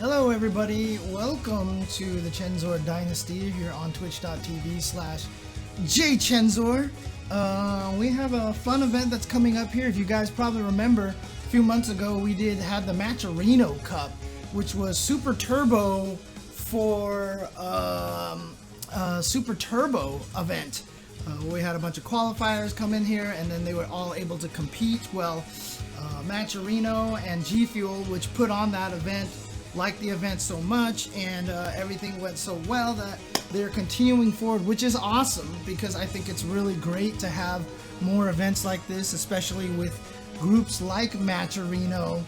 Hello everybody, welcome to the Chensor Dynasty here on twitch.tv/jchensor. We have a fun event that's coming up here. If you guys probably remember, a few months ago we had the Matcherino Cup, which was Super Turbo for Super Turbo event. We had a bunch of qualifiers come in here and then they were all able to compete. Well, Matcherino and GFuel, which put on that event, liked the event so much and everything went so well that they're continuing forward, which is awesome because I think it's really great to have more events like this, especially with groups like Matcherino.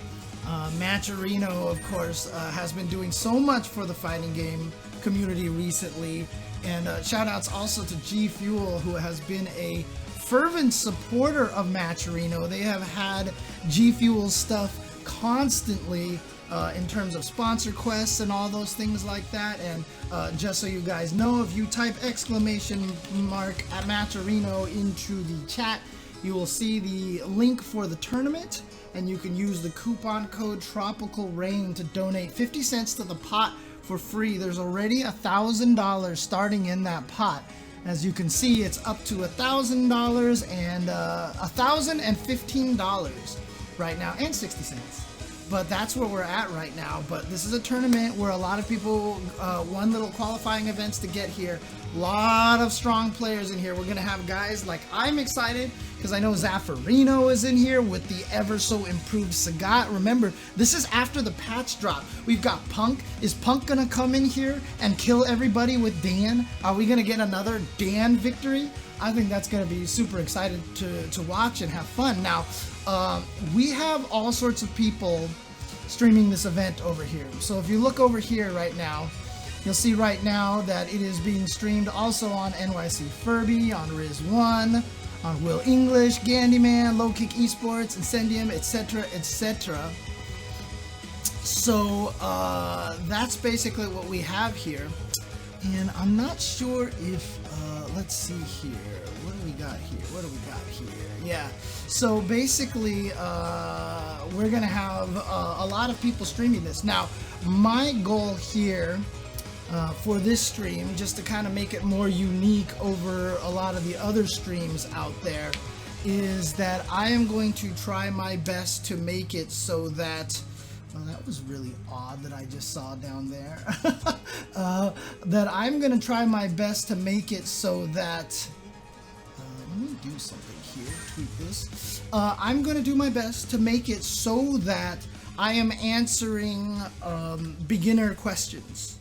Matcherino, of course, has been doing so much for the fighting game community recently, and shout outs also to GFuel, who has been a fervent supporter of Matcherino. They have had GFuel stuff constantly in terms of sponsor quests and all those things like that. And just so you guys know, if you type exclamation mark at Matcherino into the chat, you will see the link for the tournament, and you can use the coupon code Tropical Rain to donate 50 cents to the pot for free. There's already $1,000 starting in that pot. As you can see, it's up to $1,000 and $1,015 right now, and 60 cents. But that's where we're at right now. But this is a tournament where a lot of people won little qualifying events to get here. A lot of strong players in here. We're gonna have guys like, I'm excited because I know Zaferino is in here with the ever so improved Sagat. Remember, this is after the patch drop. We've got Punk. Is Punk gonna come in here and kill everybody with Dan? Are we gonna get another Dan victory? I think that's gonna be super excited to watch and have fun. Now, we have all sorts of people streaming this event over here. So if you look over here right now, you'll see right now that it is being streamed also on nycfurby, on Riz1, on Will English, Gandyman, Low Kick Esports, Incendium, etc., etc. So that's basically what we have here. And I'm not sure if, let's see here, what do we got here? Yeah, so basically, we're gonna have a lot of people streaming this. Now, my goal here for this stream, just to kind of make it more unique over a lot of the other streams out there, is that I am going to try my best to make it so that, well, that was really odd that I just saw down there, that I'm gonna try my best to make it so that, let me do something here, tweak this. I'm going to do my best to make it so that I am answering beginner questions.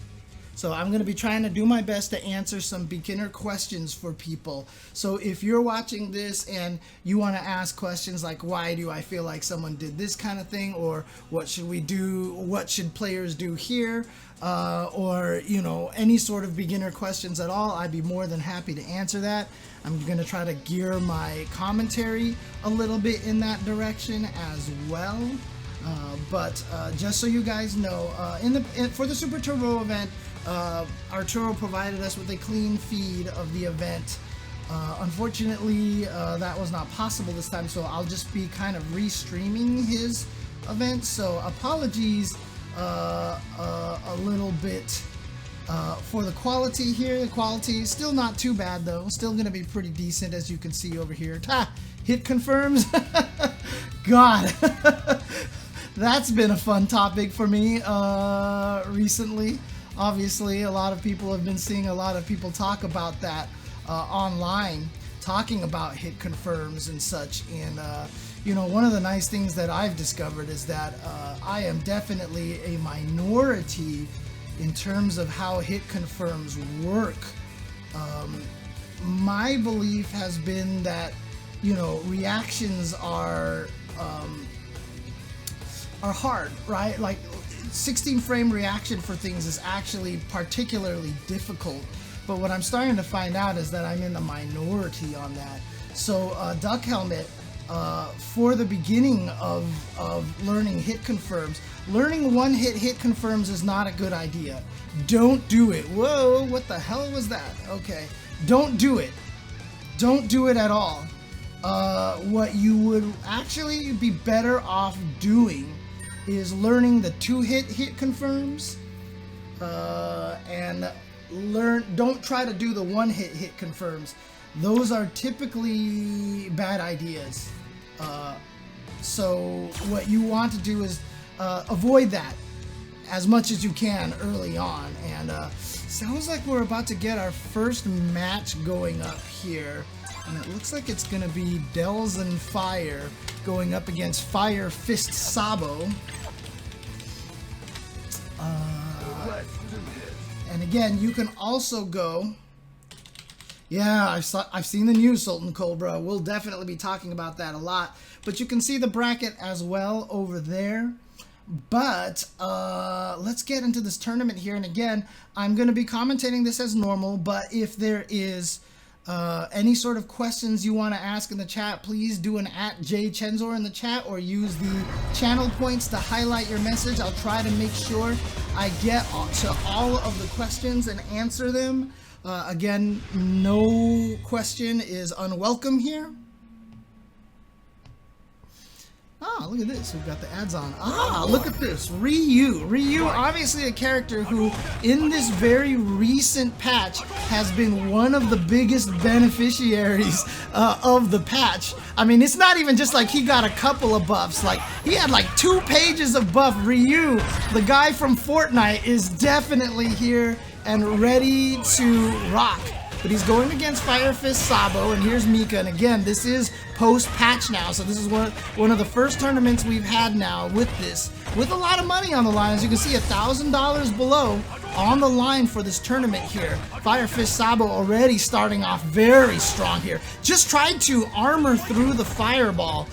So I'm going to be trying to do my best to answer some beginner questions for people. So if you're watching this and you want to ask questions like, why do I feel like someone did this kind of thing, or what should we do, what should players do here, or, you know, any sort of beginner questions at all, I'd be more than happy to answer that. I'm going to try to gear my commentary a little bit in that direction as well. But just so you guys know, for the Super Turbo event, Arturo provided us with a clean feed of the event. Unfortunately, that was not possible this time, so I'll just be kind of restreaming his event. So apologies a little bit for the quality here. The quality is still not too bad though. Still gonna be pretty decent, as you can see over here. Hit confirms. God. That's been a fun topic for me recently. Obviously, a lot of people have been seeing a lot of people talk about that online, talking about hit confirms and such. And you know, one of the nice things that I've discovered is that I am definitely a minority in terms of how hit confirms work. My belief has been that, you know, reactions are hard, right? Like 16 frame reaction for things is actually particularly difficult. But what I'm starting to find out is that I'm in the minority on that. So Duck Helmet, for the beginning of learning hit confirms, learning one hit confirms is not a good idea. Don't do it. Whoa, what the hell was that? Okay, don't do it. Don't do it at all. What you would actually be better off doing is learning the 2-hit hit confirms, and don't try to do the 1-hit hit confirms. Those are typically bad ideas. So what you want to do is avoid that as much as you can early on. And sounds like we're about to get our first match going up here. And it looks like it's going to be DelzonFire going up against Fire Fist Sabo. And again, you can also go... Yeah, I've seen the news, Sultan Cobra. We'll definitely be talking about that a lot. But you can see the bracket as well over there. But let's get into this tournament here. And again, I'm going to be commentating this as normal. But if there is any sort of questions you want to ask in the chat, please do an @Chensor in the chat or use the channel points to highlight your message. I'll try to make sure I get to all of the questions and answer them. Again, no question is unwelcome here. Ah, look at this. We've got the ads on. Ah, look at this. Ryu. Ryu, obviously a character who, in this very recent patch, has been one of the biggest beneficiaries of the patch. I mean, it's not even just like he got a couple of buffs. Like, he had like 2 pages of buff. Ryu, the guy from Fortnite, is definitely here and ready to rock. But he's going against Fire Fist Sabo, and here's Mika. And again, this is post-patch now, so this is one of the first tournaments we've had now with this, with a lot of money on the line. As you can see, $1,000 below on the line for this tournament here. Fire Fist Sabo already starting off very strong here. Just tried to armor through the fireball.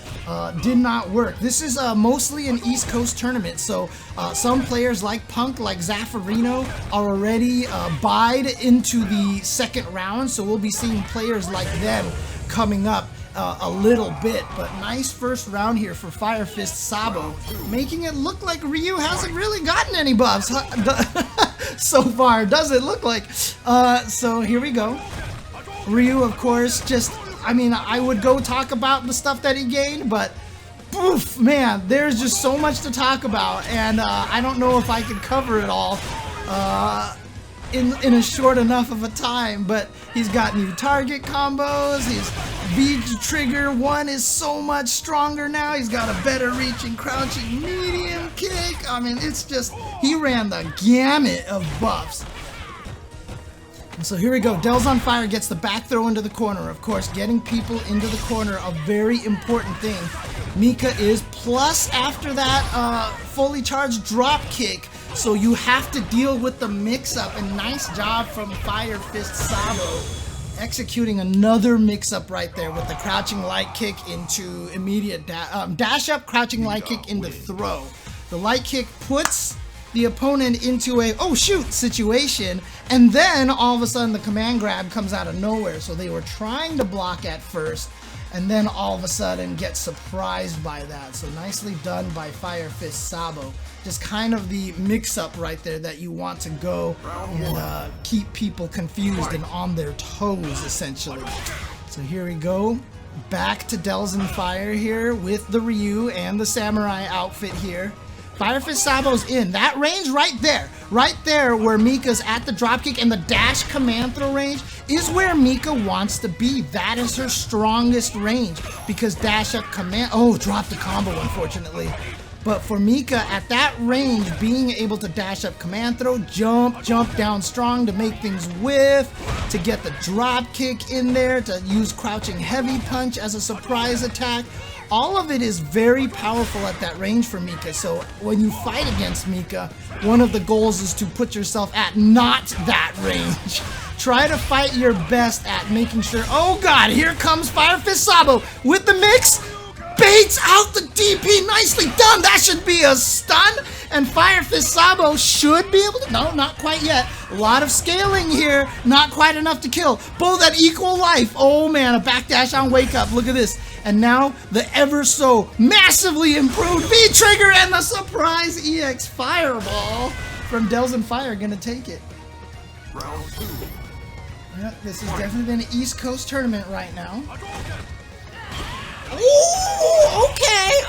Did not work. This is mostly an East Coast tournament, so some players like Punk, like Zaferino, are already buyed into the second round, so we'll be seeing players like them coming up a little bit. But nice first round here for Fire Fist Sabo, making it look like Ryu hasn't really gotten any buffs so far, does it look like? So here we go. Ryu, of course, just... I mean, I would go talk about the stuff that he gained, but oof, man, there's just so much to talk about, and I don't know if I could cover it all in a short enough of a time. But he's got new target combos. His V trigger 1 is so much stronger now. He's got a better reaching, crouching, medium kick. I mean, it's just, he ran the gamut of buffs. So here we go. DelzonFire gets the back throw into the corner. Of course, getting people into the corner, a very important thing. Mika is plus after that fully charged drop kick. So you have to deal with the mix-up. And nice job from Fire Fist Sabo, executing another mix-up right there with the crouching light kick into immediate dash up, crouching light kick into throw. The light kick puts the opponent into a oh shoot situation, and then all of a sudden the command grab comes out of nowhere. So they were trying to block at first, and then all of a sudden get surprised by that. So nicely done by Fire Fist Sabo. Just kind of the mix-up right there that you want to go and keep people confused and on their toes, essentially. So here we go. Back to DelzonFire here with the Ryu and the samurai outfit here. Fire Fist Sabo's in that range right there where Mika's at the dropkick, and the dash command throw range is where Mika wants to be. That is her strongest range, because dash up command, oh, dropped the combo unfortunately. But for Mika at that range, being able to dash up command throw, jump down strong to make things whiff, to get the drop kick in there, to use crouching heavy punch as a surprise attack. All of it is very powerful at that range for Mika. So when you fight against Mika, one of the goals is to put yourself at not that range. Try to fight your best at making sure, oh god, here comes Fire Fist Sabo with the mix. Baits out the DP, nicely done. That should be a stun, and Fire Fist Sabo should be able to, no, not quite yet. A lot of scaling here, not quite enough to kill. Both at equal life. Oh man, a backdash on wake up, look at this. And now the ever so massively improved V-Trigger and the surprise EX Fireball from DelzonFire gonna take it. Round 2. Yep, this is definitely an East Coast tournament right now. Ooh, okay,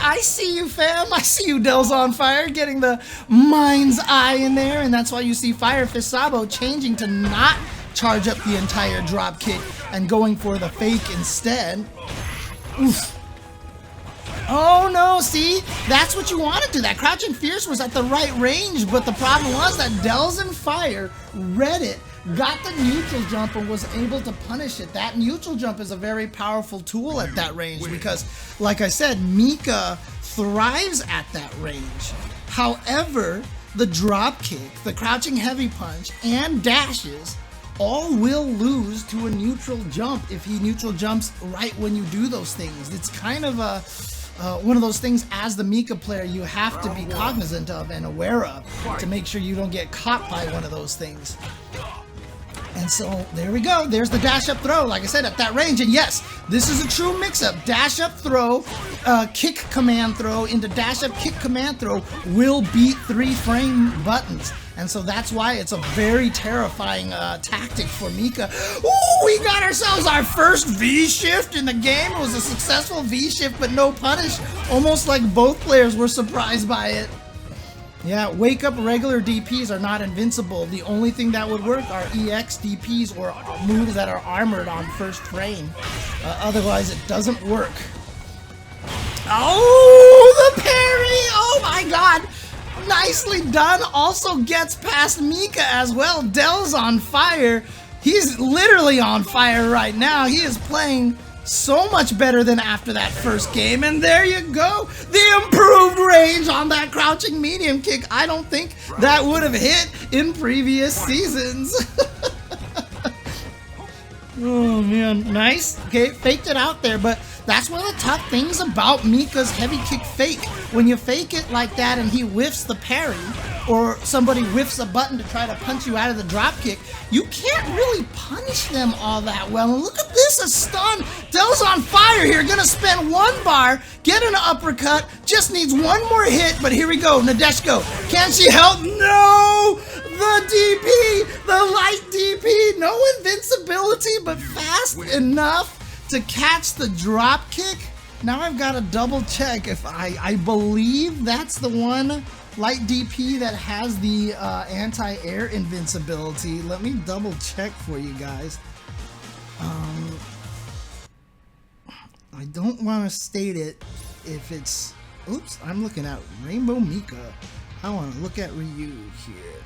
I see you, fam. I see you, DelzonFire, getting the mind's eye in there, and that's why you see Firefist Sabo changing to not charge up the entire drop kick and going for the fake instead. Oof. Oh no, see? That's what you wanted to. That Crouching Fierce was at the right range, but the problem was that DelzonFire read it, got the neutral jump, and was able to punish it. That neutral jump is a very powerful tool at that range because, like I said, Mika thrives at that range. However, the drop kick, the crouching heavy punch, and dashes all will lose to a neutral jump if he neutral jumps right when you do those things. It's kind of a one of those things as the Mika player you have to be cognizant of and aware of to make sure you don't get caught by one of those things. And so there we go. There's the dash up throw, like I said, at that range. And yes, this is a true mix-up. Dash up throw, kick command throw into dash up kick command throw will beat 3 frame buttons. And so that's why it's a very terrifying tactic for Mika. Ooh, we got ourselves our first V-shift in the game. It was a successful V-shift, but no punish. Almost like both players were surprised by it. Yeah, wake up regular DPs are not invincible. The only thing that would work are EX DPs or moves that are armored on first frame. Otherwise, it doesn't work. Oh, the parry! Oh my god! Nicely done. Also gets past Mika as well. DelzonFire. He's literally on fire right now. He is playing so much better than after that first game, and there you go, the improved range on that crouching medium kick. I don't think that would have hit in previous seasons. Oh man, nice. Okay, faked it out there, but that's one of the tough things about Mika's heavy kick fake. When you fake it like that and he whiffs the parry, or somebody whiffs a button to try to punch you out of the drop kick, you can't really punish them all that well. And look at this, a stun. DelzonFire here, gonna spend 1 bar, get an uppercut, just needs 1 more hit, but here we go, Nadeshko. Can she help? No! The DP, the light DP, no invincibility, but fast enough to catch the drop kick. Now I've got to double check if I believe that's the one light DP that has the anti-air invincibility. Let me double check for you guys. I don't want to state it if it's, oops, I'm looking at Rainbow Mika. I want to look at Ryu here.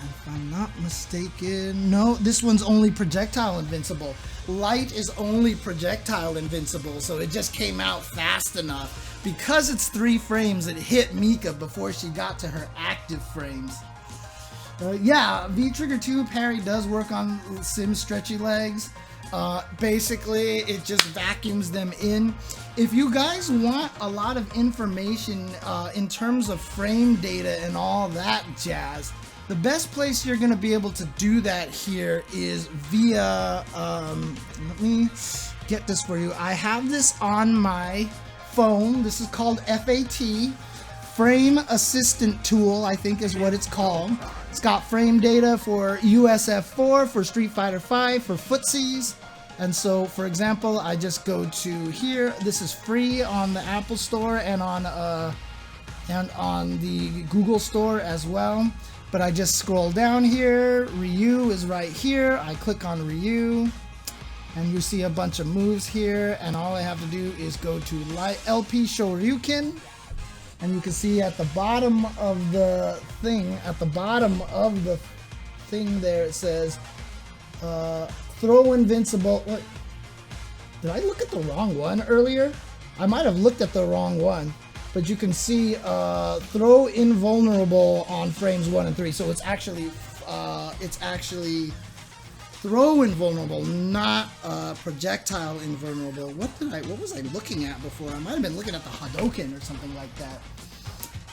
If I'm not mistaken, no, this one's only projectile invincible. Light is only projectile invincible, so it just came out fast enough. Because it's 3 frames, it hit Mika before she got to her active frames. Yeah, V-Trigger 2 parry does work on Sim's stretchy legs. Basically, it just vacuums them in. If you guys want a lot of information in terms of frame data and all that jazz, the best place you're going to be able to do that here is via, let me get this for you. I have this on my phone. This is called FAT, Frame Assistant Tool, I think is what it's called. It's got frame data for USF4, for Street Fighter V, for footsies. And so, for example, I just go to here. This is free on the Apple Store and on the Google Store as well. But I just scroll down here, Ryu is right here, I click on Ryu, and you see a bunch of moves here, and all I have to do is go to LP Shoryuken, and you can see at the bottom of the thing, there it says, throw invincible. What? Did I look at the wrong one earlier? I might have looked at the wrong one. But you can see throw invulnerable on frames 1 and 3. So it's actually throw invulnerable, not projectile invulnerable. What was I looking at before? I might have been looking at the Hadouken or something like that.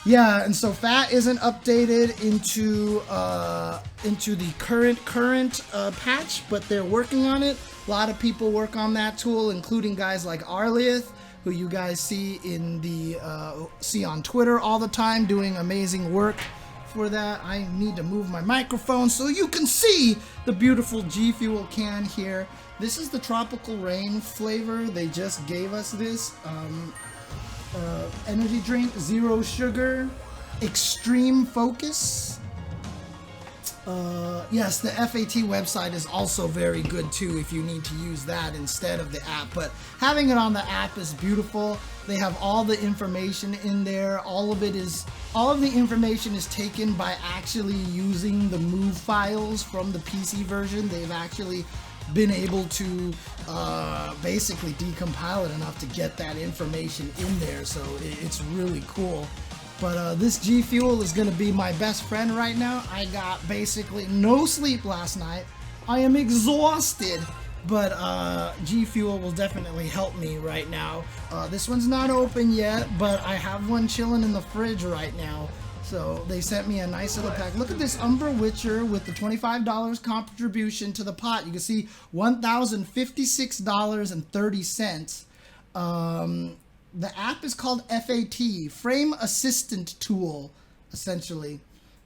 Yeah, and so FAT isn't updated into the current patch, but they're working on it. A lot of people work on that tool, including guys like Arlieth, who you guys see in the see on Twitter all the time, doing amazing work for that. I need to move my microphone so you can see the beautiful GFuel can here. This is the tropical rain flavor. They just gave us this energy drink, 0 sugar, extreme focus. Yes, the FAT website is also very good too if you need to use that instead of the app, but having it on the app is beautiful. They have all the information in there. All of the information is taken by actually using the move files from the PC version. They've actually been able to basically decompile it enough to get that information in there, so it's really cool. But this GFuel is going to be my best friend right now. I got basically no sleep last night. I am exhausted, but GFuel will definitely help me right now. This one's not open yet, but I have one chilling in the fridge right now. So they sent me a nice little pack. Look at this Umbra Witcher with the $25 contribution to the pot. You can see $1,056.30. The app is called FAT, Frame Assistant Tool, essentially.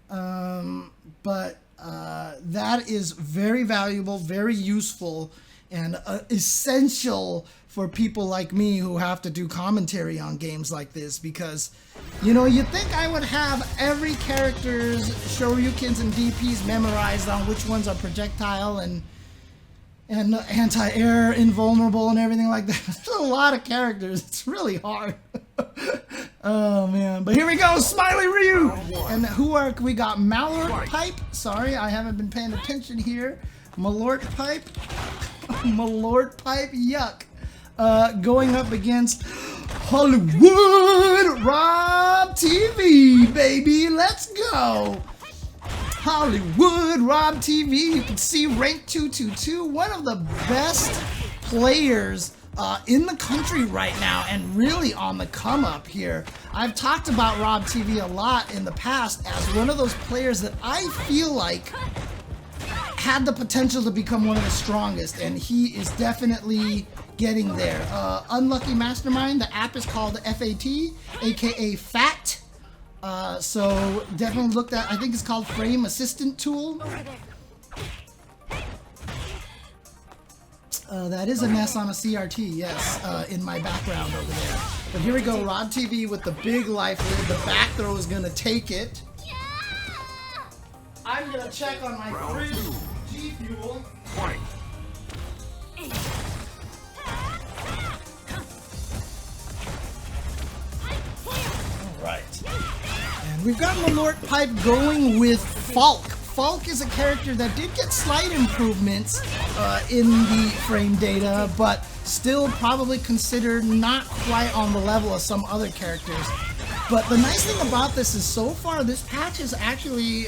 But that is very valuable, very useful, and essential for people like me who have to do commentary on games like this, because, you know, you'd think I would have every character's Shoryukens and DPs memorized on which ones are projectile and anti-air, invulnerable, and everything like that. There's a lot of characters. It's really hard. Oh man! But here we go, Smiley Ryu. And we got Malort Pipe. Sorry, I haven't been paying attention here. Malort Pipe. Malort Pipe. Yuck. Going up against Hollywood RobTV, baby. Let's go. Hollywood RobTV, you can see rank 222, one of the best players in the country right now, and really on the come up here. I've talked about RobTV a lot in the past as one of those players that I feel like had the potential to become one of the strongest, and he is definitely getting there. Unlucky Mastermind, the app is called FAT, aka FAT. So definitely look at, I think it's called Frame Assistant Tool. That is a mess on a CRT, yes, in my background over there. But here we go, RobTV with the big life lead. The back throw is gonna take it. I'm gonna check on my fridge GFuel. Alright. And we've got Malort Pipe going with Falke. Falke is a character that did get slight improvements in the frame data, but still probably considered not quite on the level of some other characters. But the nice thing about this is so far this patch is actually,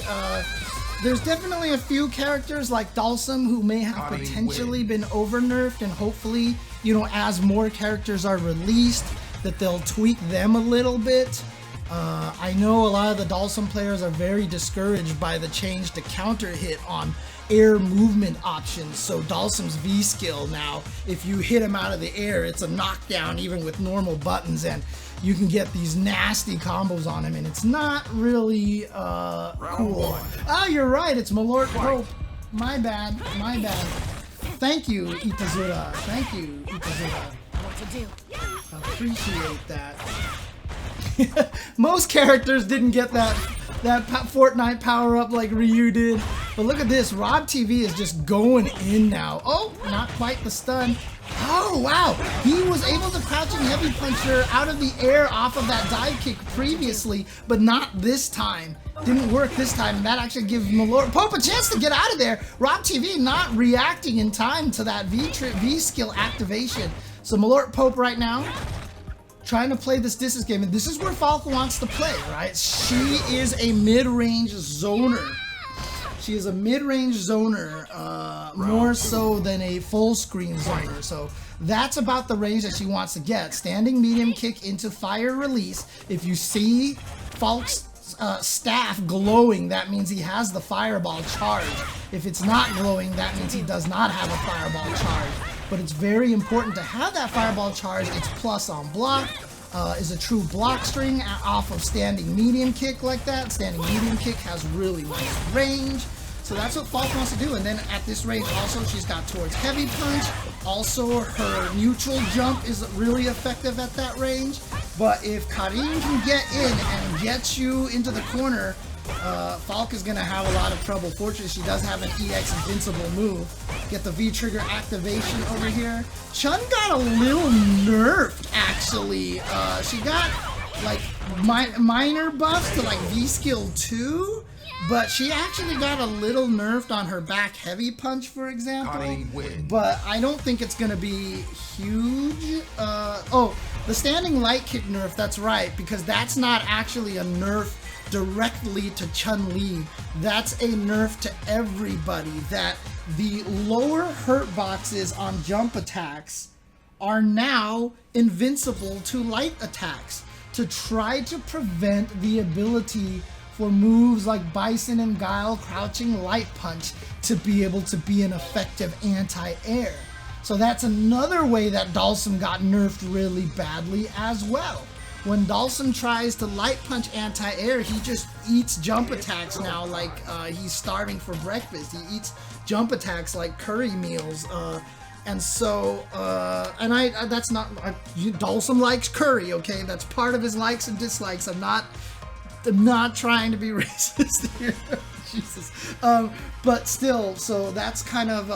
there's definitely a few characters like Dhalsim who may have potentially been over-nerfed, and hopefully, you know, as more characters are released, that they'll tweak them a little bit. I know a lot of the Dhalsim players are very discouraged by the change to counter hit on air movement options. So Dhalsim's V skill now, if you hit him out of the air, it's a knockdown even with normal buttons, and you can get these nasty combos on him, and it's not really cool. Oh, you're right, it's Malort Pope. My bad, my bad. Thank you, Itazura. Thank you, Itazura. What to do? Appreciate that. Most characters didn't get that Fortnite power up like Ryu did, but look at this. RobTV is just going in now. Oh, not quite the stun. Oh wow, he was able to crouching heavy puncher out of the air off of that dive kick previously, but not this time. Didn't work this time. That actually gives Malort Pope a chance to get out of there. RobTV not reacting in time to that V skill activation. So Malort Pope right now trying to play this distance game, and this is where Falke wants to play, right? She is a mid-range zoner. She is a mid-range zoner, more so than a full-screen zoner. So that's about the range that she wants to get. Standing medium kick into fire release. If you see Falke's staff glowing, that means he has the fireball charge. If it's not glowing, that means he does not have a fireball charge. But it's very important to have that fireball charge. It's plus on block. is a true block string off of standing medium kick like that. Standing medium kick has really nice range. So that's what Falke wants to do. And then at this range also, she's got towards heavy punch. Also, her neutral jump is really effective at that range. But if Karin can get in and get you into the corner, Falke is going to have a lot of trouble. Fortunately, she does have an EX invincible move. Get the V-trigger activation over here. Chun got a little nerfed, actually. She got, like, minor buffs to, like, V-skill 2. But she actually got a little nerfed on her back heavy punch, for example. But I don't think it's going to be huge. Oh, the standing light kick nerf, that's right. Because that's not actually a nerf directly to Chun-Li. That's a nerf to everybody. That the lower hurt boxes on jump attacks are now invincible to light attacks. To try to prevent the ability for moves like Bison and Guile crouching light punch to be able to be an effective anti-air. So that's another way that Dhalsim got nerfed really badly as well. When Dhalsim tries to light punch anti-air, he just eats jump attacks now like he's starving for breakfast. He eats jump attacks like curry meals. And so, that's not, Dhalsim likes curry, okay? That's part of his likes and dislikes. I'm not trying to be racist here. Jesus. But still, so that's kind of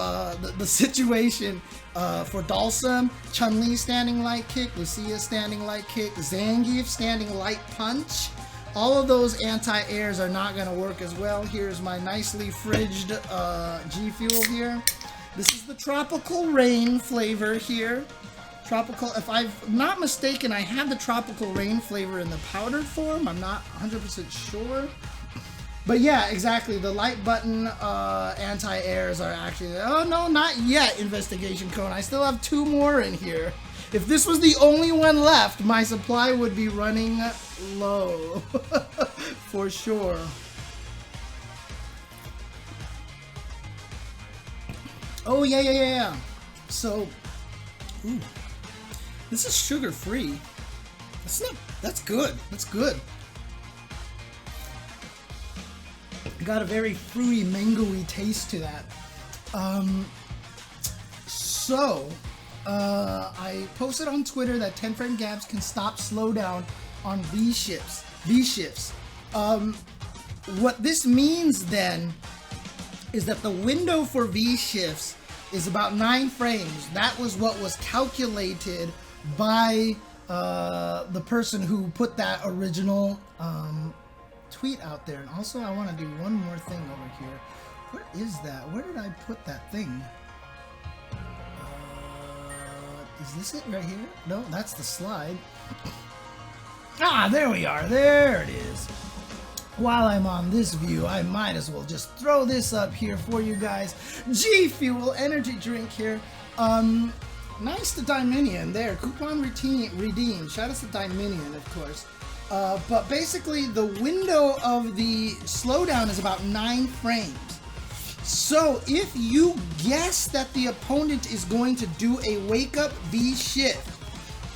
the situation for Dhalsim. Chun-Li standing light kick, Lucia standing light kick, Zangief standing light punch. All of those anti-airs are not going to work as well. Here's my nicely fridged GFuel here. This is the Tropical Rain flavor here. Tropical, if I'm not mistaken, I have the Tropical Rain flavor in the powdered form. I'm not 100% sure. But yeah, exactly. The light button anti-airs are actually... Oh, no, not yet, Investigation Cone. I still have 2 more in here. If this was the only one left, my supply would be running low. For sure. Oh, yeah. So... Ooh. This is sugar-free. That's good. That's good. Got a very fruity, mango-y taste to that. I posted on Twitter that 10-frame gaps can stop slowdown on V-shifts. What this means then is that the window for V-shifts is about 9 frames. That was what was calculated by the person who put that original tweet out there. And also I want to do one more thing over here. Where is that? Where did I put that thing? Is this it right here? No, that's the slide. Ah, there we are. There it is. While I'm on this view, I might as well just throw this up here for you guys. GFuel energy drink here. Nice to Dominion there. Coupon redeemed. Shout out to Dominion, of course. But basically, the window of the slowdown is about 9 frames. So if you guess that the opponent is going to do a wake-up V-shift,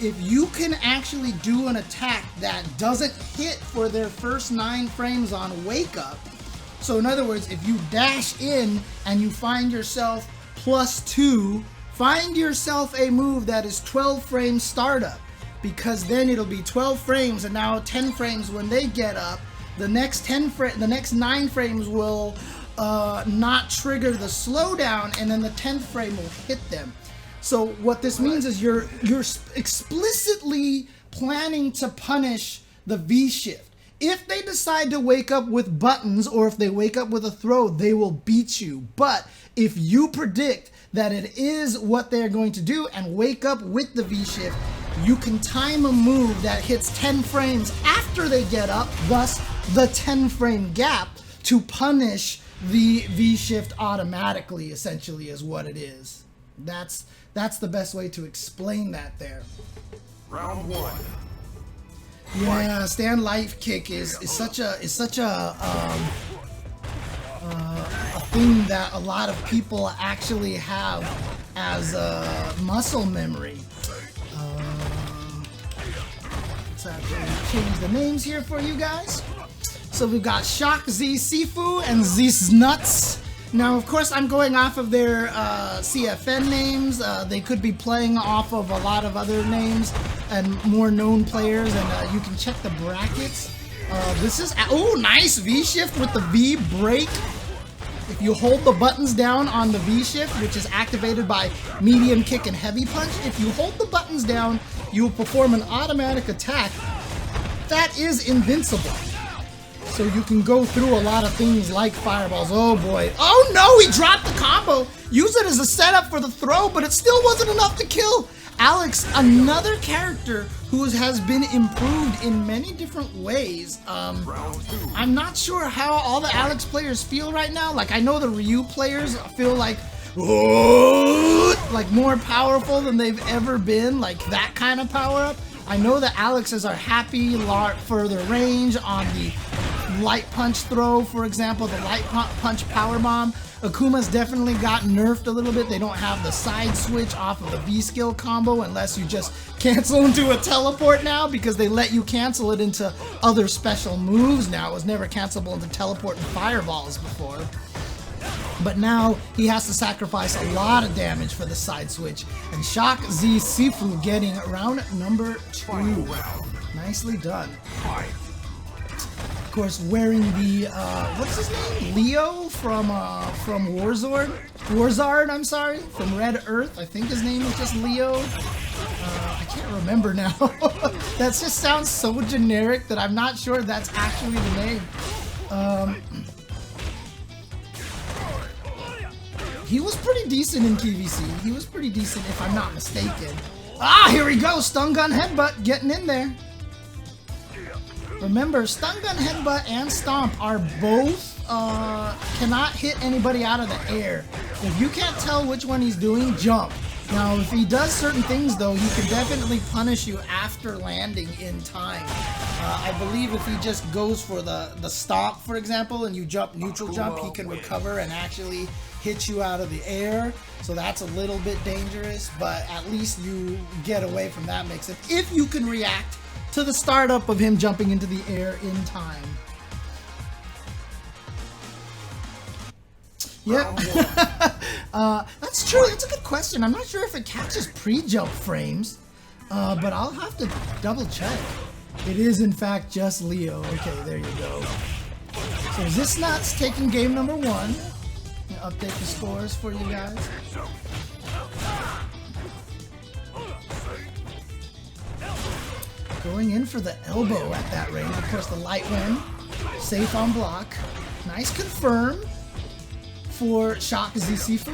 if you can actually do an attack that doesn't hit for their first 9 frames on wake-up, so in other words, if you dash in and you find yourself +2, find yourself a move that is 12 frames startup, because then it'll be 12 frames and now 10 frames when they get up. The next 9 frames will not trigger the slowdown, and then the 10th frame will hit them. So what this means is you're explicitly planning to punish the V-shift. If they decide to wake up with buttons, or if they wake up with a throw, they will beat you. But if you predict that it is what they're going to do and wake up with the V-shift, you can time a move that hits 10 frames after they get up, thus the 10 frame gap, to punish the V-shift automatically, essentially, is what it is. That's the best way to explain that there. Round 1. Yeah, stand life kick is such a thing that a lot of people actually have as muscle memory. let's actually change the names here for you guys. So we've got ShockZdamus and ZisNuts. Now, of course, I'm going off of their CFN names. They could be playing off of a lot of other names and more known players, and you can check the brackets. This is, oh, nice V-shift with the V break. If you hold the buttons down on the V-shift, which is activated by medium kick and heavy punch, if you hold the buttons down, you will perform an automatic attack that is invincible. So you can go through a lot of things like fireballs. Oh boy. Oh no, he dropped the combo. Use it as a setup for the throw, but it still wasn't enough to kill. Alex, another character who has been improved in many different ways. I'm not sure how all the Alex players feel right now. Like, I know the Ryu players feel like more powerful than they've ever been, like that kind of power up. I know the Alexes are happy further range on the light punch throw, for example, the light punch power bomb. Akuma's definitely got nerfed a little bit. They don't have the side switch off of the V skill combo unless you just cancel into a teleport now, because they let you cancel it into other special moves now. It was never cancelable into teleport and fireballs before. But now he has to sacrifice a lot of damage for the side switch. And ShockZdamus getting round number 2. Nicely done. Of course, wearing the what's his name? Leo from Warzard, I'm sorry, from Red Earth. I think his name is just Leo. I can't remember now. That just sounds so generic that I'm not sure that's actually the name. He was pretty decent in QVC. He was pretty decent, if I'm not mistaken. Ah, here we go. Stun gun headbutt getting in there. Remember, stun gun headbutt and stomp are both cannot hit anybody out of the air. If you can't tell which one he's doing, jump. Now, if he does certain things, though, he can definitely punish you after landing in time. I believe if he just goes for the stomp, for example, and you jump neutral jump, he can recover and actually hit you out of the air. So that's a little bit dangerous, but at least you get away from that mix-up if you can react to the startup of him jumping into the air in time. Yep. That's true. That's a good question. I'm not sure if it catches pre-jump frames, but I'll have to double check. It is, in fact, just Leo. Okay, there you go. So ZisNuts taking game number 1. I'll update the scores for you guys. Going in for the elbow at that range. Of course, the light win. Safe on block. Nice confirm for ShockZdamus.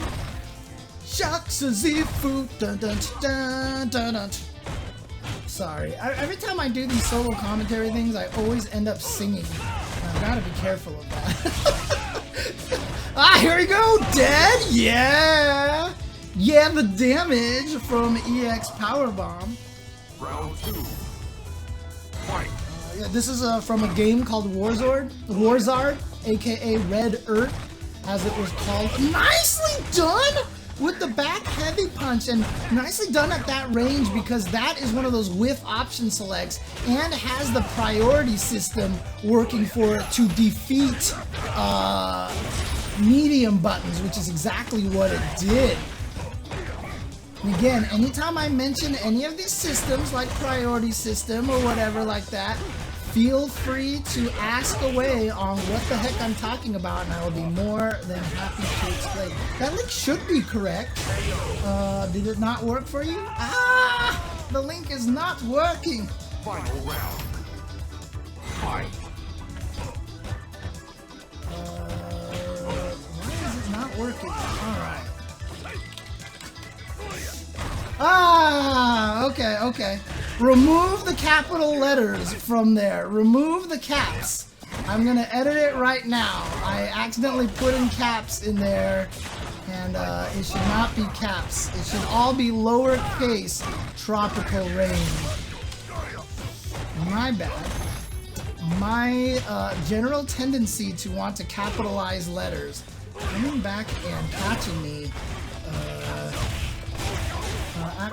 ShockZdamus. Dun dun dun dun dun. Sorry. Every time I do these solo commentary things, I always end up singing. I've got to be careful of that. Ah, here we go. Dead. Yeah. Yeah, the damage from EX Powerbomb. Round 2. Yeah, this is from a game called Warzard, aka Red Earth, as it was called. Nicely done with the back heavy punch, and nicely done at that range, because that is one of those whiff option selects and has the priority system working for it to defeat medium buttons, which is exactly what it did. And again, anytime I mention any of these systems, like priority system or whatever like that, feel free to ask away on what the heck I'm talking about, and I will be more than happy to explain. That link should be correct. Did it not work for you? Ah! The link is not working! Final round. Fight. Why is it not working? Alright. Ah, okay. Remove the capital letters from there. Remove the caps. I'm gonna edit it right now. I accidentally put in caps in there, and it should not be caps. It should all be lowercase tropical rain. My bad. My general tendency to want to capitalize letters coming back and catching me.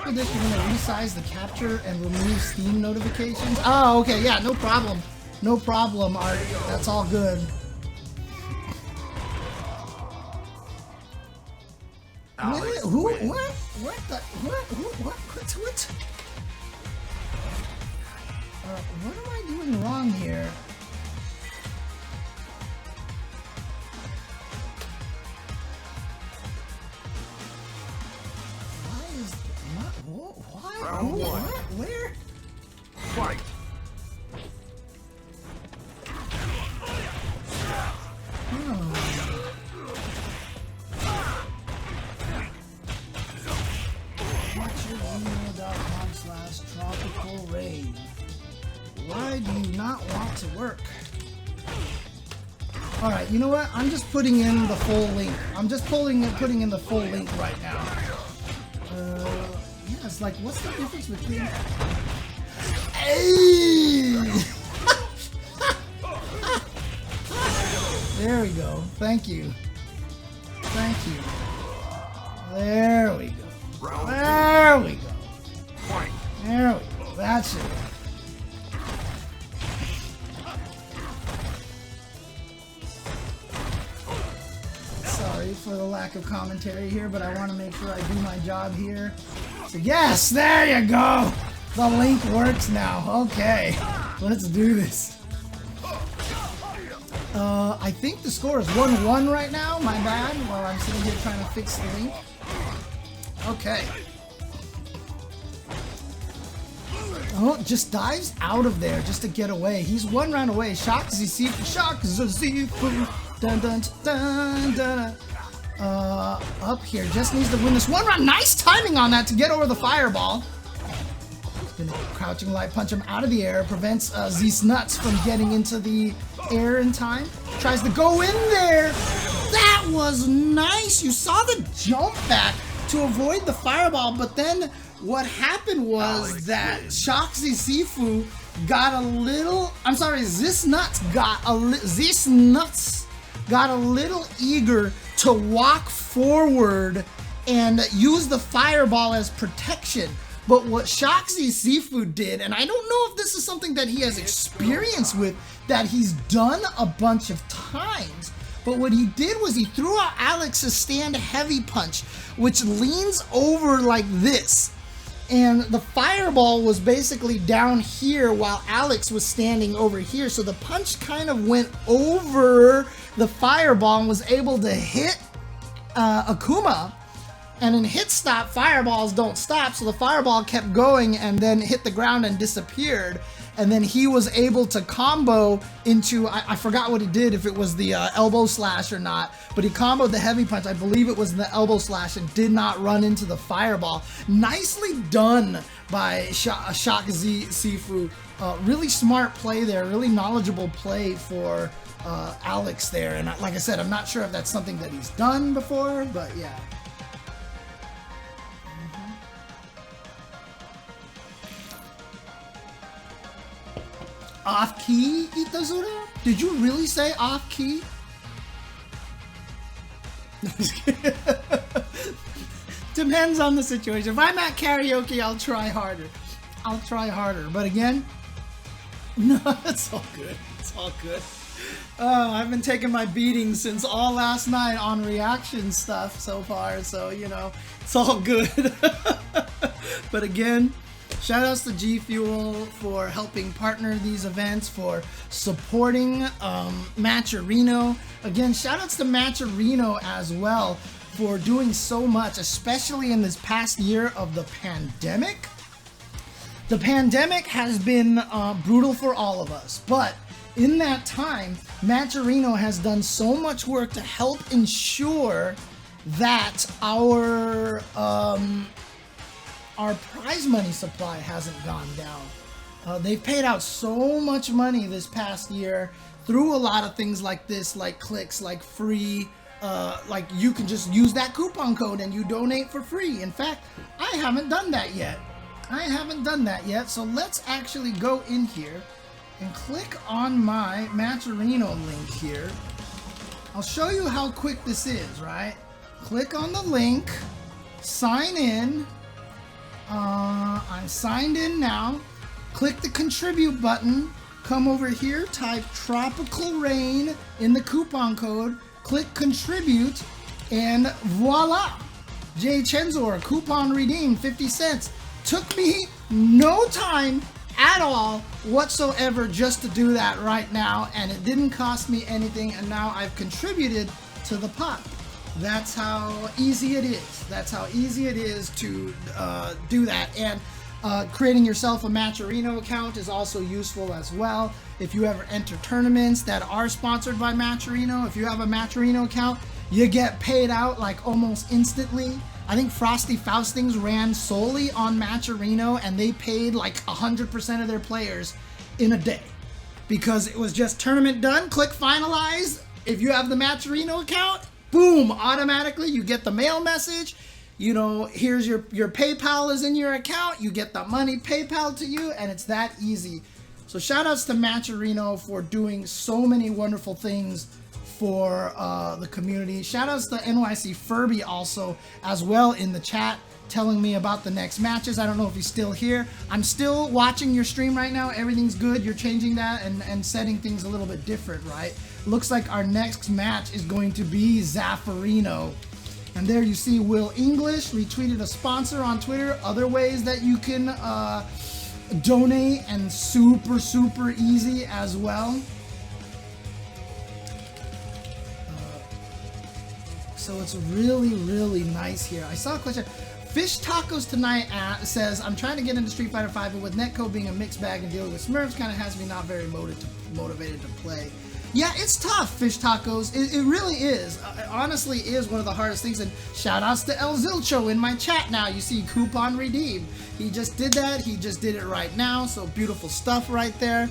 after this, you're gonna resize the capture and remove Steam notifications. Oh, okay, yeah, no problem. No problem, Art. That's all good. Alex Who? wins. What the? What? What am I doing wrong here? Why is why? Round Who, one. what? Where? Fight. Matcherino.com/tropical rain. Why do you not want to work? All right, you know what? I'm just putting in the full link. I'm just putting in the full link right now. Yeah, it's like, what's the difference between? Hey! There we go. Thank you. Thank you. There we go. Round There we go. fight. There we go. That's it. Sorry for the lack of commentary here, but I want to make sure I do my job here. So yes, there you go. The link works now. Okay, let's do this. I think the score is 1-1 right now. My bad. While I'm sitting here trying to fix the link. Okay. Oh, just dives out of there just to get away. He's one round away. ShockZdamus. Dun dun dun dun. Up here. Just needs to win this one round. Nice timing on that to get over the fireball. He's been crouching light punch him out of the air. Prevents ZisNuts from getting into the air in time. Tries to go in there. That was nice. You saw the jump back to avoid the fireball, but then what happened was that ShockZdamus got a little. I'm sorry, ZisNuts got a little eager to walk forward and use the fireball as protection. But what ShockZdamus did, and I don't know if this is something that he has experience with, that he's done a bunch of times, but what he did was he threw out Alex's stand heavy punch, which leans over like this. And the fireball was basically down here while Alex was standing over here. So the punch kind of went over the fireball and was able to hit Akuma. And in hit stop, fireballs don't stop. So the fireball kept going and then hit the ground and disappeared. And then he was able to combo into, I forgot what he did, if it was the elbow slash or not, but he comboed the heavy punch. I believe it was the elbow slash and did not run into the fireball. Nicely done by ShockZdamus. Really smart play there, really knowledgeable play for Alex there. And like I said, I'm not sure if that's something that he's done before, but yeah. Off key, Itazura? Did you really say off key? Depends on the situation. If I'm at karaoke, I'll try harder. I'll try harder. But again, no, it's all good. It's all good. I've been taking my beating since all last night on reaction stuff so far, so you know, it's all good. But again, shout outs to GFuel for helping partner these events, for supporting Matcherino. Again, shout outs to Matcherino as well for doing so much, especially in this past year of the pandemic. The pandemic has been brutal for all of us, but in that time, Matcherino has done so much work to help ensure that our prize money supply hasn't gone down. They've paid out so much money this past year through a lot of things like this, like clicks, like free, like you can just use that coupon code and you donate for free. In fact, I haven't done that yet. So let's actually go in here and click on my Matcherino link here. I'll show you how quick this is, right? Click on the link, sign in. I'm signed in now. Click the contribute button. Come over here, type Tropical Rain in the coupon code. Click contribute, and voila! Chensor coupon redeemed 50 cents. Took me no time at all whatsoever just to do that right now, and it didn't cost me anything, and now I've contributed to the pot. That's how easy it is. That's how easy it is to do that. And creating yourself a Matcherino account is also useful as well. If you ever enter tournaments that are sponsored by Matcherino, if you have a Matcherino account, you get paid out like almost instantly. I think Frosty Faustings ran solely on Matcherino, and they paid like 100% of their players in a day because it was just tournament done, click finalize. If you have the Matcherino account, boom, automatically you get the mail message. You know, here's your PayPal is in your account. You get the money PayPal to you, and it's that easy. So shout outs to Matcherino for doing so many wonderful things for the community. Shout outs to nycfurby also as well in the chat, telling me about the next matches. I don't know if he's still here. I'm still watching your stream right now. Everything's good. You're changing that and setting things a little bit different, right? Looks like our next match is going to be Zaferino. And there you see Will English retweeted a sponsor on Twitter. Other ways that you can donate, and super easy as well. So it's really nice here. I saw a question. Fish Tacos Tonight says, I'm trying to get into Street Fighter V, but with netcode being a mixed bag and dealing with Smurfs kind of has me not very motivated to play. Yeah, it's tough, Fish Tacos. It really is. It honestly is one of the hardest things. And shout outs to El Zilcho in my chat now. You see coupon redeem. He just did that. He just did it right now. So beautiful stuff right there.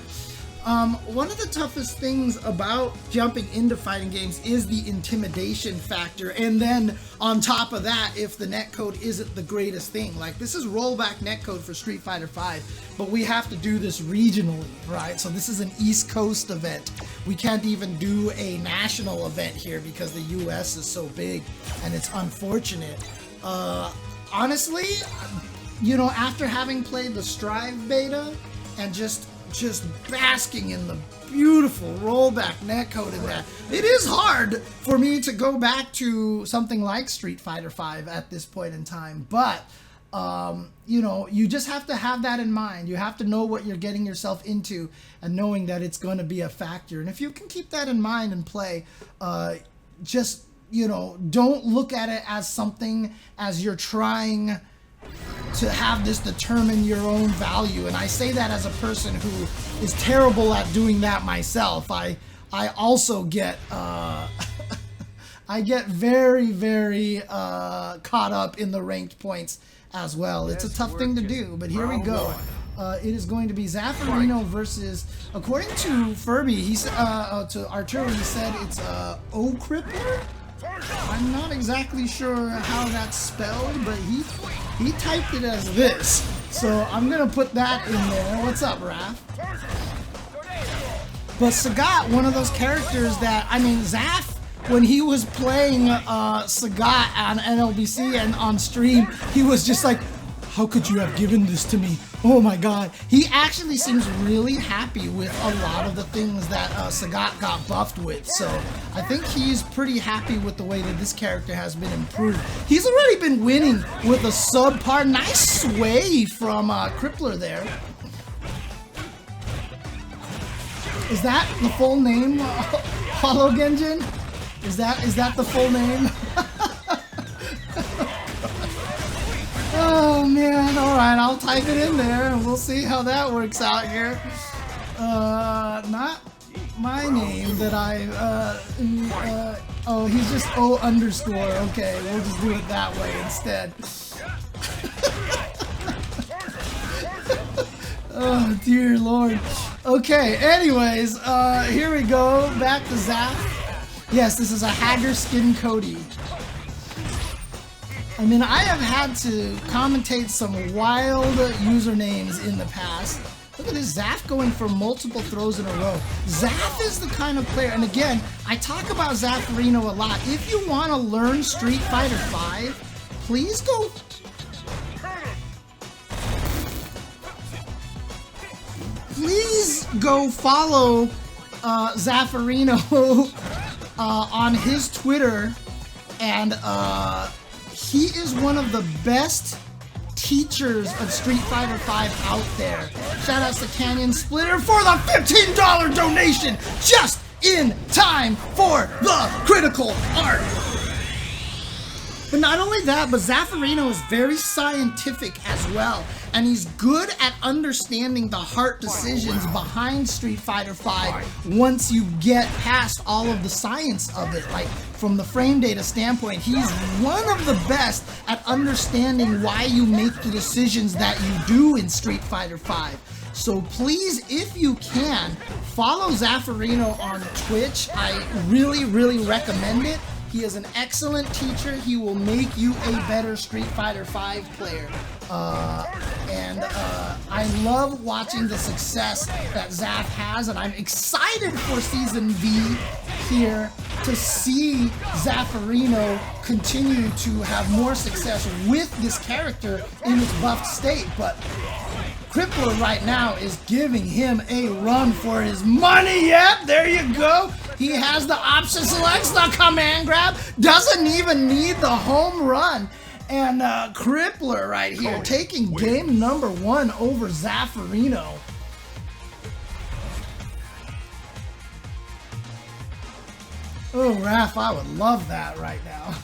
One of the toughest things about jumping into fighting games is the intimidation factor, and then on top of that, if the netcode isn't the greatest thing. Like, this is rollback netcode for Street Fighter V, but we have to do this regionally, right? So this is an East Coast event. We can't even do a national event here because the US is so big, and it's unfortunate. Honestly, you know, after having played the Strive beta and just basking in the beautiful rollback netcode in that, it is hard for me to go back to something like Street Fighter V at this point in time. But you know, you just have to have that in mind. You have to know what you're getting yourself into, and knowing that it's going to be a factor. And if you can keep that in mind and play, just, you know, don't look at it as something as you're trying to have this determine your own value. And I say that as a person who is terrible at doing that myself. I also get I get very caught up in the ranked points as well. It's a tough thing to do, but here we go. It is going to be Zaferino versus, according to Furby, he said to Arturo, he said it's O Crippler. I'm not exactly sure how that's spelled, but he typed it as this. So I'm gonna put that in there. What's up, Raph? But Sagat, one of those characters that, I mean, Zaf, when he was playing Sagat on NLBC and on stream, he was just like, how could you have given this to me? Oh my god. He actually seems really happy with a lot of the things that Sagat got buffed with. So I think he's pretty happy with the way that this character has been improved. He's already been winning with a subpar. Nice sway from Crippler there. Is that the full name, Hollow Genjin? Is that the full name? Oh man, alright, I'll type it in there and we'll see how that works out here. Not my name that oh, he's just O underscore. Okay, we'll just do it that way instead. Oh dear lord. Okay, anyways, here we go, back to Zaf. Yes, this is a Hager Skin Cody. I mean, I have had to commentate some wild usernames in the past. Look at this, Zaf going for multiple throws in a row. Zaf is the kind of player, and again, I talk about Zaferino a lot. If you want to learn Street Fighter V, please go please go follow Zaferino on his Twitter, and he is one of the best teachers of Street Fighter V out there. Shout outs to Canyon Splitter for the $15 donation just in time for the critical art. But not only that, but Zaferino is very scientific as well, and he's good at understanding the heart decisions behind Street Fighter V once you get past all of the science of it. Like, from the frame data standpoint, he's one of the best at understanding why you make the decisions that you do in Street Fighter V. So please, if you can, follow Zaferino on Twitch. I really, really recommend it. He is an excellent teacher. He will make you a better Street Fighter V player. I love watching the success that Zaf has, and I'm excited for Season V here to see Zaferino continue to have more success with this character in its buffed state. But Crippler right now is giving him a run for his money. Yep, there you go. He has the option, selects the command grab, doesn't even need the home run. And Crippler right here taking game number 1 over Zaferino. Oh, Raph, I would love that right now.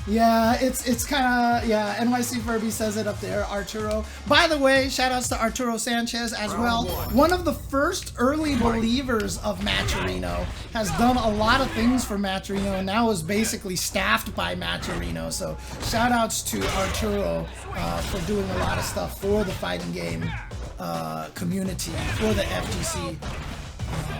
Yeah, it's kind of, yeah, nycfurby says it up there, Arturo. By the way, shout outs to Arturo Sanchez as well. One of the first early believers of Matcherino, has done a lot of things for Matcherino, and now is basically staffed by Matcherino. So shout outs to Arturo for doing a lot of stuff for the fighting game community, for the FGC.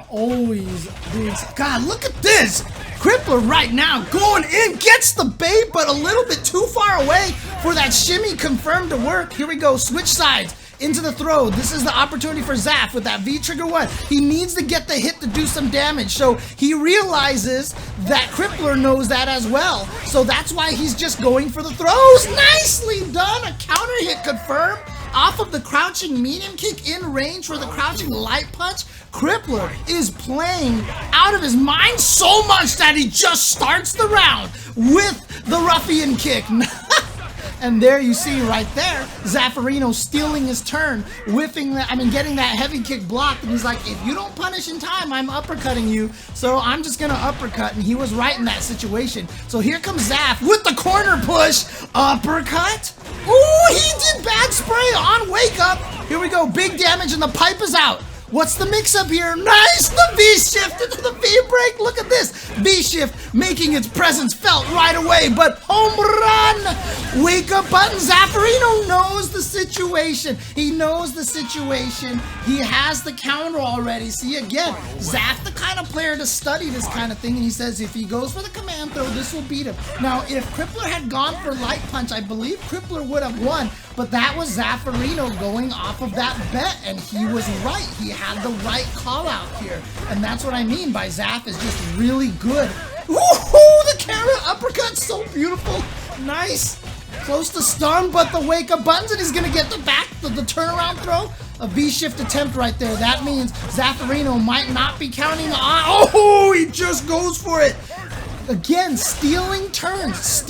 Always doing. God, look at this! Crippler right now going in, gets the bait, but a little bit too far away for that shimmy confirmed to work. Here we go, switch sides into the throw. This is the opportunity for Zaf with that V-trigger 1. He needs to get the hit to do some damage, so he realizes that Crippler knows that as well. So that's why he's just going for the throws. Nicely done, a counter hit confirmed off of the crouching medium kick in range for the crouching light punch. Crippler is playing out of his mind so much that he just starts the round with the ruffian kick. And there you see right there, Zaferino stealing his turn, getting that heavy kick blocked, and he's like, if you don't punish in time, I'm uppercutting you, so I'm just gonna uppercut, and he was right in that situation. So here comes Zaf with the corner push, uppercut. Ooh, he did bad spray on wake up. Here we go, big damage, and the pipe is out. What's the mix-up here? Nice! The V-shift into the V-break! Look at this! V-shift making its presence felt right away, but home run! Wake up button! Zaferino knows the situation. He knows the situation. He has the counter already. See, again, Zaf the kind of player to study this kind of thing, and he says if he goes for the command throw, this will beat him. Now, if Crippler had gone for light punch, I believe Crippler would have won, but that was Zaferino going off of that bet, and he was right. He had the right call out here, and that's what I mean by Zaf is just really good. Woohoo! The Karin uppercut, so beautiful. Nice. Close to stun, but the wake up buttons, and he's gonna get the turnaround throw. A V-shift attempt right there. That means Zaferino might not be counting on. Oh, he just goes for it. Again, stealing turns.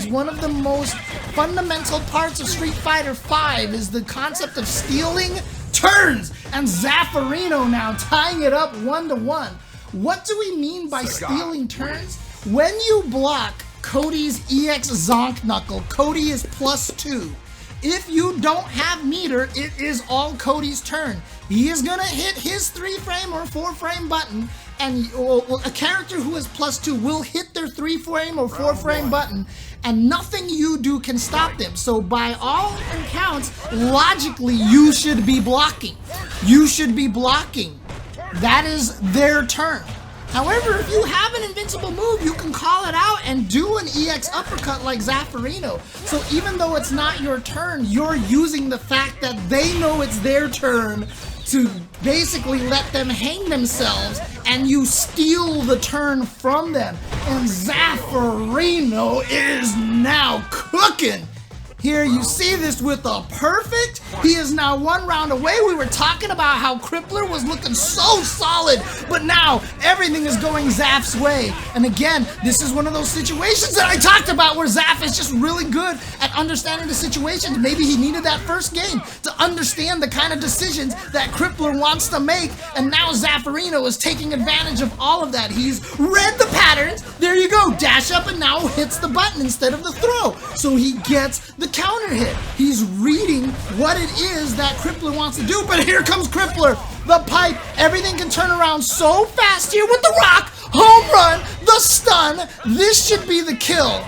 One of the most fundamental parts of Street Fighter V is the concept of stealing turns. And Zaferino now tying it up 1-1. What do we mean by stealing turns? When you block Cody's EX Zonk Knuckle, Cody is +2. If you don't have meter, it is all Cody's turn. He is gonna hit his 3-frame or 4-frame button, and a character who is +2 will hit their 3-frame or 4-frame button, and nothing you do can stop them. So by all accounts, logically, you should be blocking. You should be blocking. That is their turn. However, if you have an invincible move, you can call it out and do an EX uppercut like Zaferino. So even though it's not your turn, you're using the fact that they know it's their turn to basically let them hang themselves, and you steal the turn from them. And Zaferino is now cooking. Here you see this with a perfect. He is now 1 round away. We were talking about how Crippler was looking so solid, but now everything is going Zaf's way. And again, this is one of those situations that I talked about where Zaf is just really good at understanding the situation. Maybe he needed that first game to understand the kind of decisions that Crippler wants to make, and now Zaferino is taking advantage of all of that. He's read the patterns. There you go, dash up and now hits the button instead of the throw. So he gets the counter hit. He's reading what it is that Crippler wants to do, but here comes Crippler. The pipe, everything can turn around so fast here with the rock. Home run, the stun. This should be the kill.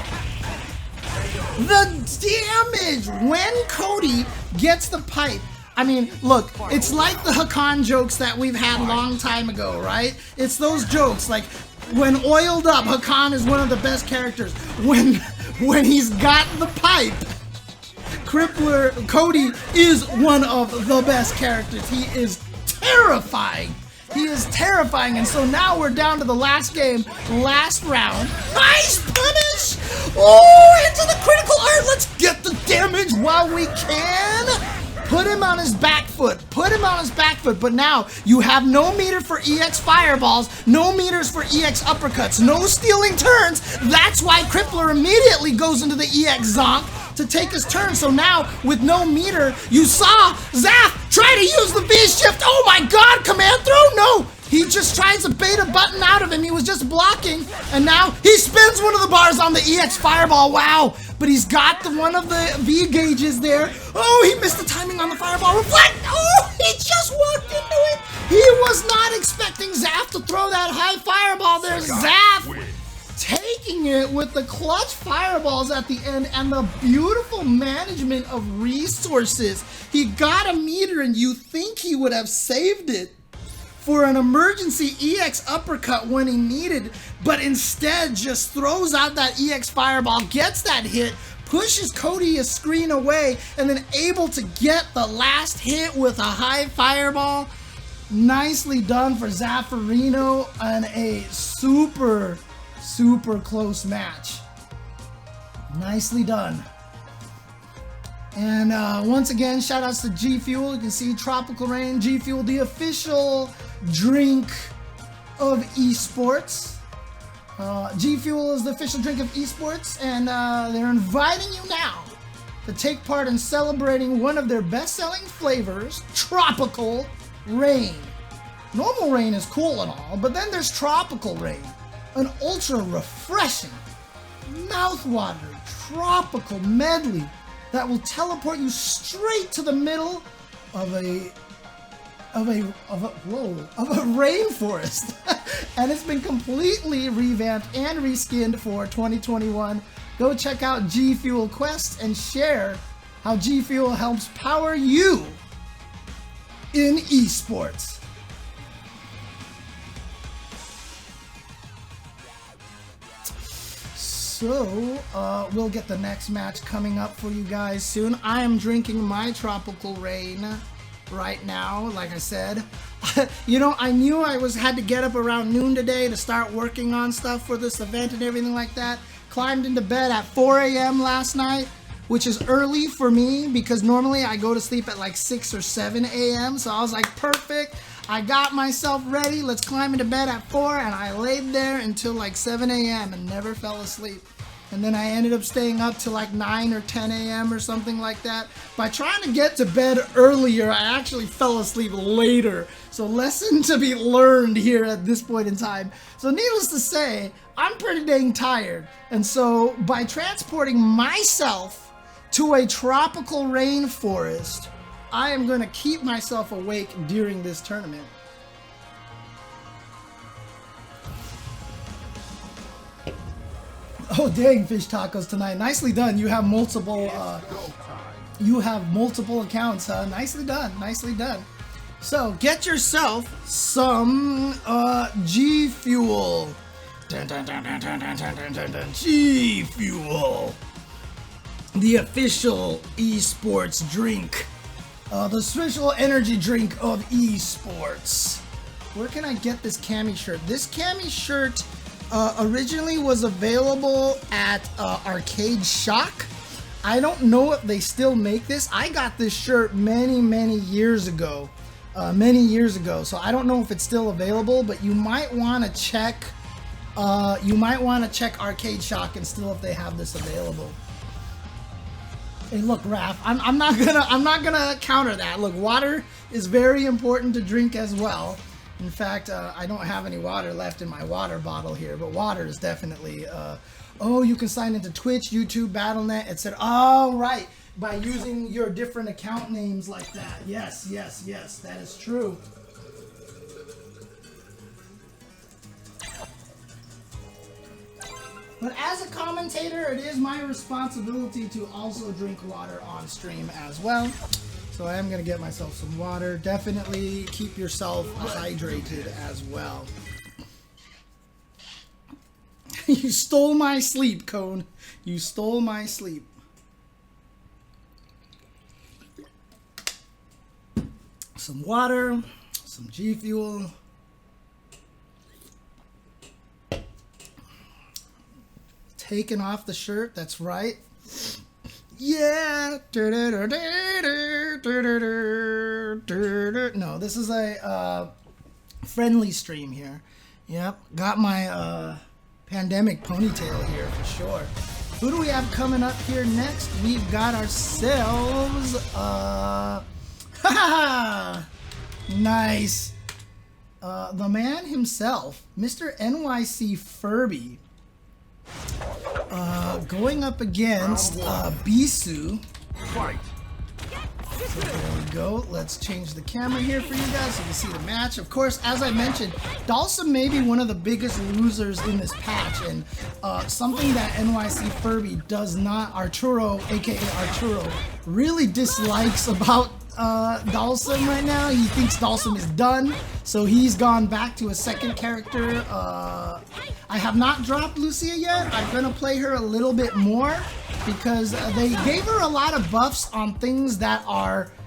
The damage when Cody gets the pipe. I mean, look, it's like the Hakan jokes that we've had a long time ago, right? It's those jokes like when oiled up, Hakan is one of the best characters. When he's got the pipe, Cody is one of the best characters. He is terrifying. He is terrifying, and so now we're down to the last game, last round. Nice punish! Oh, into the critical art. Let's get the damage while we can. Put him on his back foot. Put him on his back foot. But now you have no meter for EX fireballs, no meters for EX uppercuts, no stealing turns. That's why Crippler immediately goes into the EX zonk to take his turn. So now with no meter, you saw Zaf try to use the V-shift. Oh my God, command throw? No. He just tries to bait a button out of him. He was just blocking, and now he spins one of the bars on the EX fireball. Wow. But he's got one of the V gauges there. Oh, he missed the timing on the fireball. Reflect! Oh, he just walked into it. He was not expecting Zaf to throw that high fireball. There's Zaf taking it with the clutch fireballs at the end and the beautiful management of resources. He got a meter, and you think he would have saved it for an emergency EX uppercut when he needed, but instead just throws out that EX fireball, gets that hit, pushes Cody a screen away, and then able to get the last hit with a high fireball. Nicely done for Zaferino, and a super, super close match. Nicely done. And once again, shout outs to GFuel. You can see Tropical Rain, GFuel, the official drink of esports. GFuel is the official drink of esports, and they're inviting you now to take part in celebrating one of their best-selling flavors, Tropical Rain. Normal Rain is cool and all, but then there's Tropical Rain, an ultra refreshing, mouth-watering, tropical medley that will teleport you straight to the middle of a rainforest. And it's been completely revamped and reskinned for 2021. Go check out GFuel Quest and share how GFuel helps power you in esports. So, we'll get the next match coming up for you guys soon. I am drinking my Tropical Rain right now, like I said. You know, I knew I had to get up around noon today to start working on stuff for this event and everything like that. Climbed into bed at 4 a.m. last night, which is early for me because normally I go to sleep at like 6 or 7 a.m. So I was like, perfect. I got myself ready. Let's climb into bed at 4, and I laid there until like 7 a.m. and never fell asleep. And then I ended up staying up till like 9 or 10 a.m. or something like that. By trying to get to bed earlier, I actually fell asleep later. So lesson to be learned here at this point in time. So needless to say, I'm pretty dang tired. And so by transporting myself to a tropical rainforest, I am going to keep myself awake during this tournament. Oh dang, fish tacos tonight. Nicely done. You have multiple accounts, huh? Nicely done. Nicely done. So get yourself some GFuel. GFuel. The official esports drink. The official energy drink of esports. Where can I get this Cammy shirt? This Cammy shirt originally was available at ArcadeShock. I don't know if they still make this. I got this shirt many years ago. So I don't know if it's still available, but you might want to check ArcadeShock and still if they have this available. Hey, look, Raph, I'm not gonna counter that. Look, water is very important to drink as well. In fact, I don't have any water left in my water bottle here, but water is definitely. Oh, you can sign into Twitch, YouTube, Battle.net, etc. Oh, right, by using your different account names like that. Yes, that is true. But as a commentator, it is my responsibility to also drink water on stream as well. So I am going to get myself some water. Definitely keep yourself hydrated as well. You stole my sleep, Cone. You stole my sleep. Some water, some GFuel. Taking off the shirt, that's right. Yeah. No, this is a friendly stream here. Yep, got my pandemic ponytail here for sure. Who do we have coming up here next? We've got ourselves nice. The man himself, Mr. nycfurby. Going up against Beesu. Fight. So there we go. Let's change the camera here for you guys so you can see the match. Of course, as I mentioned, Dhalsim may be one of the biggest losers in this patch, and something that nycfurby does not, Arturo, aka Arturo, really dislikes about Dhalsim right now. He thinks Dhalsim is done, so he's gone back to a second character. I have not dropped Lucia yet. I'm gonna play her a little bit more because they gave her a lot of buffs on things that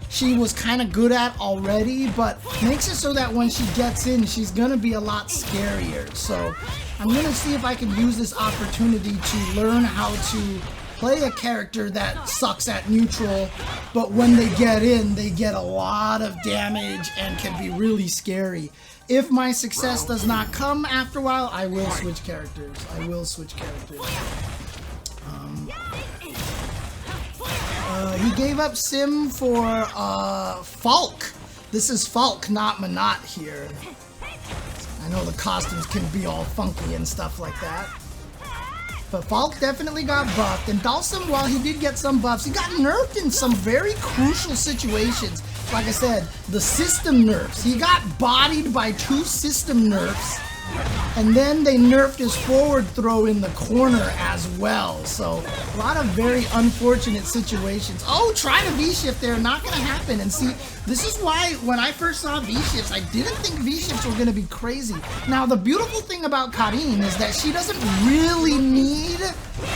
she was kind of good at already, but makes it so that when she gets in, she's gonna be a lot scarier. So I'm gonna see if I can use this opportunity to learn how to play a character that sucks at neutral, but when they get in, they get a lot of damage and can be really scary. If my success does not come after a while, I will switch characters. He gave up Sim for Falke. This is Falke, not Manat here. I know the costumes can be all funky and stuff like that. But Falke definitely got buffed, and Dhalsim, while he did get some buffs, he got nerfed in some very crucial situations. Like I said, the system nerfs. He got bodied by 2 system nerfs, and then they nerfed his forward throw in the corner as well. So a lot of very unfortunate situations. Oh, trying a V-shift there, not gonna happen. And see, this is why when I first saw V-shifts, I didn't think V-shifts were gonna be crazy. Now, the beautiful thing about Karin is that she doesn't really need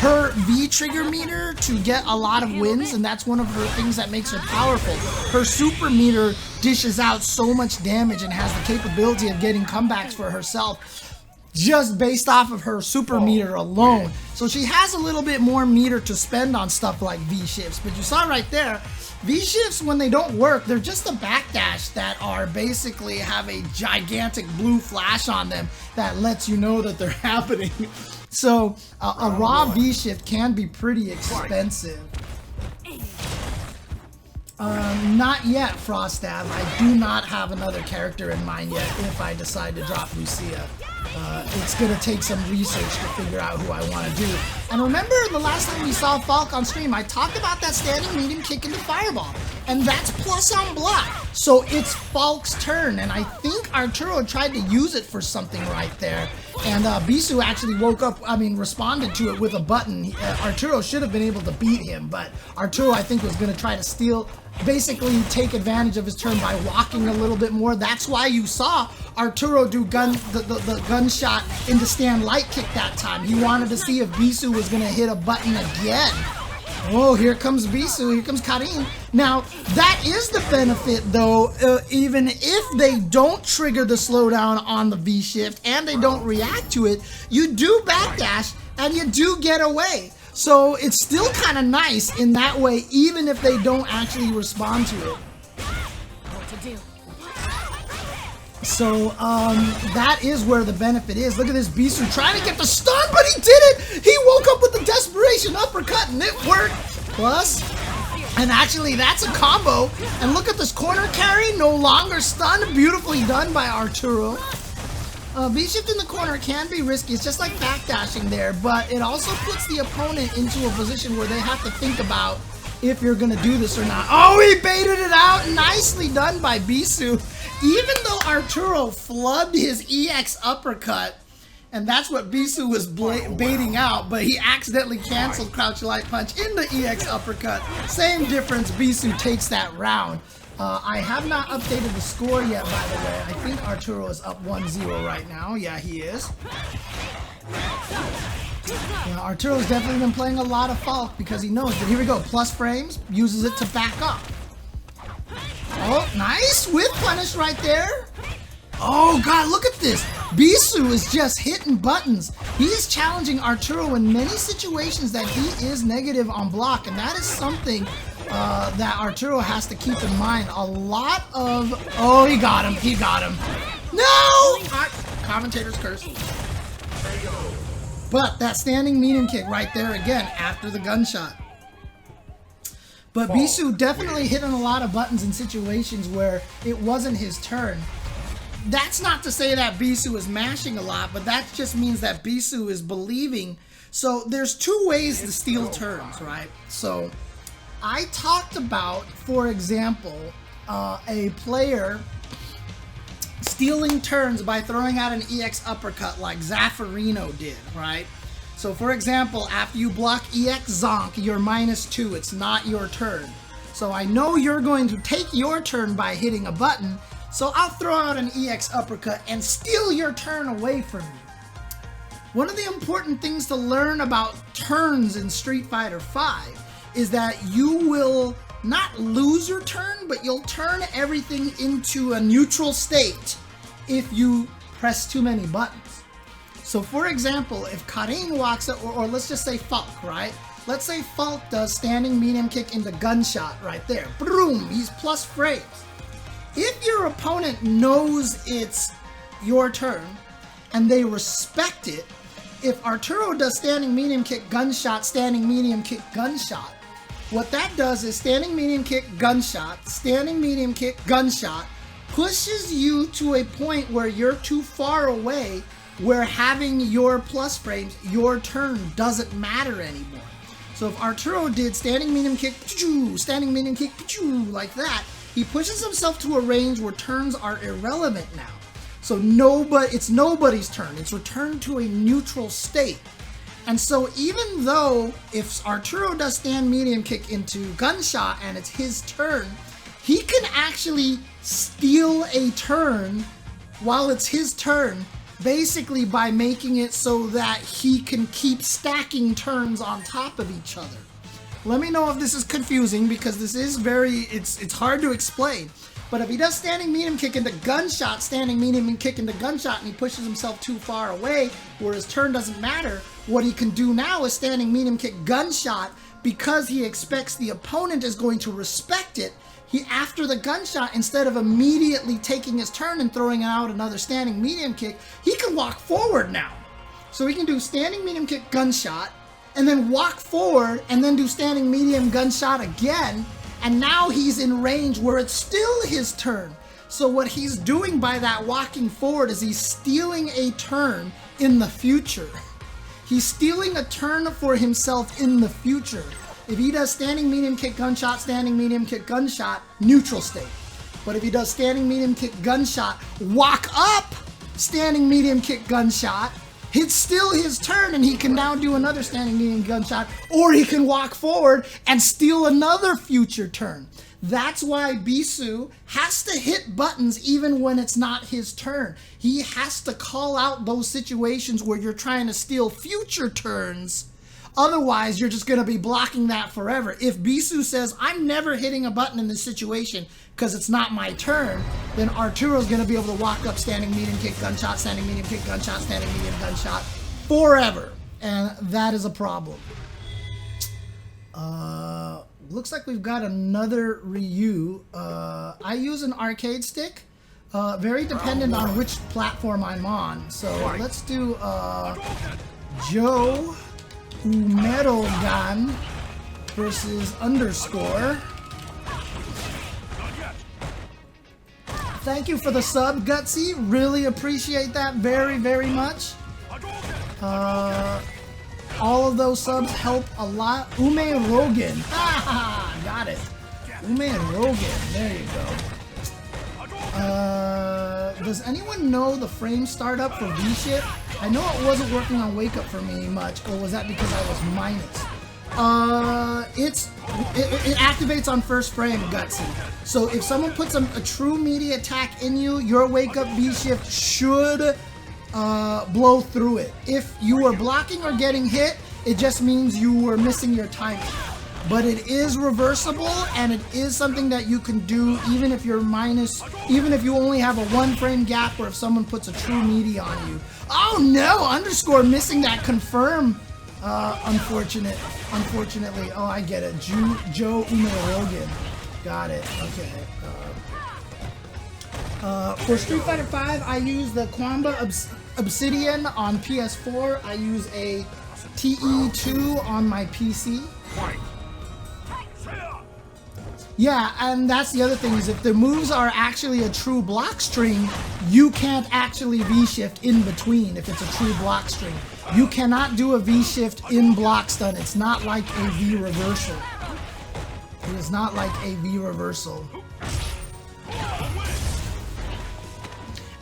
her V-trigger meter to get a lot of wins, and that's one of her things that makes her powerful. Her super meter dishes out so much damage and has the capability of getting comebacks for herself just based off of her super meter alone. So she has a little bit more meter to spend on stuff like V-shifts, but you saw right there, V-shifts, when they don't work, they're just a backdash that are basically have a gigantic blue flash on them that lets you know that they're happening. So a raw V-shift can be pretty expensive. Not yet, Frostab. I do not have another character in mind yet if I decide to drop Lucia. It's going to take some research to figure out who I want to do. And remember the last time we saw Falke on stream, I talked about that standing medium kick into Fireball. And that's plus on block. So it's Falke's turn. And I think Arturo tried to use it for something right there. And Beesu actually responded to it with a button. Arturo should have been able to beat him. But Arturo, I think, was going to try to basically take advantage of his turn by walking a little bit more. That's why you saw Arturo do the gunshot into stand light kick that time. He wanted to see if Beesu was going to hit a button again. Oh, here comes Beesu, here comes Karin. Now, that is the benefit, though, even if they don't trigger the slowdown on the V-shift and they don't react to it, you do backdash and you do get away. So it's still kind of nice in that way, even if they don't actually respond to it. What to do? So that is where the benefit is. Look at this Beesu trying to get the stun, but he did it! He woke up with the desperation uppercut and it worked. Plus, and actually that's a combo. And look at this corner carry, no longer stunned. Beautifully done by Arturo. V-shift in the corner can be risky. It's just like backdashing there, but it also puts the opponent into a position where they have to think about if you're gonna do this or not. Oh, he baited it out. Nicely done by Beesu. Even though Arturo flubbed his EX uppercut, and that's what Beesu was baiting out, but he accidentally canceled Crouch Light Punch in the EX uppercut. Same difference, Beesu takes that round. I have not updated the score yet, by the way. I think Arturo is up 1-0 right now. Yeah, he is. Yeah, Arturo's definitely been playing a lot of Falke because he knows. But here we go. Plus frames, uses it to back up. Oh, nice whip punish right there. Oh, God, look at this. Beesu is just hitting buttons. He's challenging Arturo in many situations that he is negative on block, and that is something that Arturo has to keep in mind. A lot of... Oh, he got him. He got him. No! Commentator's curse. But that standing medium kick right there again after the gunshot. But Beesu definitely hitting a lot of buttons in situations where it wasn't his turn. That's not to say that Beesu is mashing a lot, but that just means that Beesu is believing. So there's two ways to steal turns, right? So I talked about, for example, a player stealing turns by throwing out an EX uppercut like Zaferino did, right? So for example, after you block EX zonk, you're -2, it's not your turn. So I know you're going to take your turn by hitting a button, so I'll throw out an EX uppercut and steal your turn away from you. One of the important things to learn about turns in Street Fighter V is that you will not lose your turn, but you'll turn everything into a neutral state if you press too many buttons. So for example, if Karin walks up, or let's just say Falke, right? Let's say Falke does standing medium kick into gunshot right there. Boom, he's plus frames. If your opponent knows it's your turn and they respect it, if Arturo does standing medium kick gunshot, standing medium kick gunshot, what that does is standing medium kick gunshot, standing medium kick gunshot, pushes you to a point where you're too far away, where having your plus frames, your turn doesn't matter anymore. So if Arturo did standing medium kick, standing medium kick, like that, he pushes himself to a range where turns are irrelevant now. So it's nobody's turn. It's returned to a neutral state. And so even though if Arturo does stand medium kick into gunshot and it's his turn, he can actually steal a turn while it's his turn, basically by making it so that he can keep stacking turns on top of each other. Let me know if this is confusing, because this is it's hard to explain. But if he does standing medium kick into gunshot, standing medium kick into gunshot, and he pushes himself too far away where his turn doesn't matter, what he can do now is standing medium kick gunshot, because he expects the opponent is going to respect it. He, after the gunshot, instead of immediately taking his turn and throwing out another standing medium kick, he can walk forward now. So he can do standing medium kick gunshot, and then walk forward, and then do standing medium gunshot again, and now he's in range where it's still his turn. So what he's doing by that walking forward is he's stealing a turn in the future. He's stealing a turn for himself in the future. If he does standing medium kick gunshot, standing medium kick gunshot, neutral state. But if he does standing medium kick gunshot, walk up, standing medium kick gunshot, it's still his turn, and he can now do another standing medium gunshot, or he can walk forward and steal another future turn. That's why Beesu has to hit buttons even when it's not his turn. He has to call out those situations where you're trying to steal future turns. Otherwise, you're just going to be blocking that forever. If Beesu says, I'm never hitting a button in this situation because it's not my turn, then Arturo's going to be able to walk up standing medium kick gunshot, standing medium kick gunshot, standing medium gunshot forever. And that is a problem. Looks like we've got another Ryu. I use an arcade stick. Very dependent on which platform I'm on. So let's do Joe-UmeRogan versus underscore. Thank you for the sub, Gutsy. Really appreciate that very, very much. All of those subs help a lot. UmeRogan. Ah, got it. UmeRogan. There you go. Does anyone know the frame startup for V-Shift? I know it wasn't working on Wake Up for me much, or was that because I was minus? It activates on first frame, Gutsy. So if someone puts a true meaty attack in you, your Wake Up V-Shift should blow through it. If you were blocking or getting hit, it just means you were missing your timing. But it is reversible, and it is something that you can do even if you're minus, even if you only have a 1 frame gap, or if someone puts a true meaty on you. Oh no, underscore missing that confirm. Unfortunately. Oh, I get it. Joe-UmeRogan. Got it. Okay. For Street Fighter V, I use the Quamba Obsidian on PS4. I use a TE2 on my PC. Yeah, and that's the other thing, is if the moves are actually a true block string, you can't actually V-shift in between if it's a true block string. You cannot do a V-shift in block stun. It's not like a V-reversal. It is not like a V-reversal.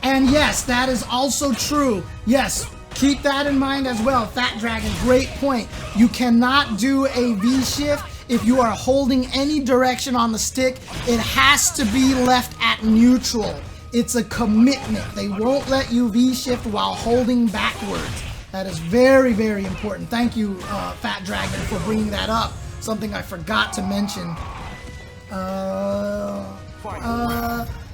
And yes, that is also true. Yes, keep that in mind as well. Fat Dragon, great point. You cannot do a V-shift if you are holding any direction on the stick. It has to be left at neutral. It's a commitment. They won't let you V-shift while holding backwards. That is very, very important. Thank you, Fat Dragon, for bringing that up. Something I forgot to mention.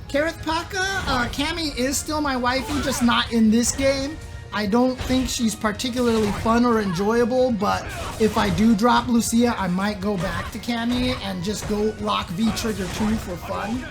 Kareth Paka, Cammy is still my waifu, just not in this game. I don't think she's particularly fun or enjoyable, but if I do drop Lucia, I might go back to Cammy and just go rock V-Trigger 2 for fun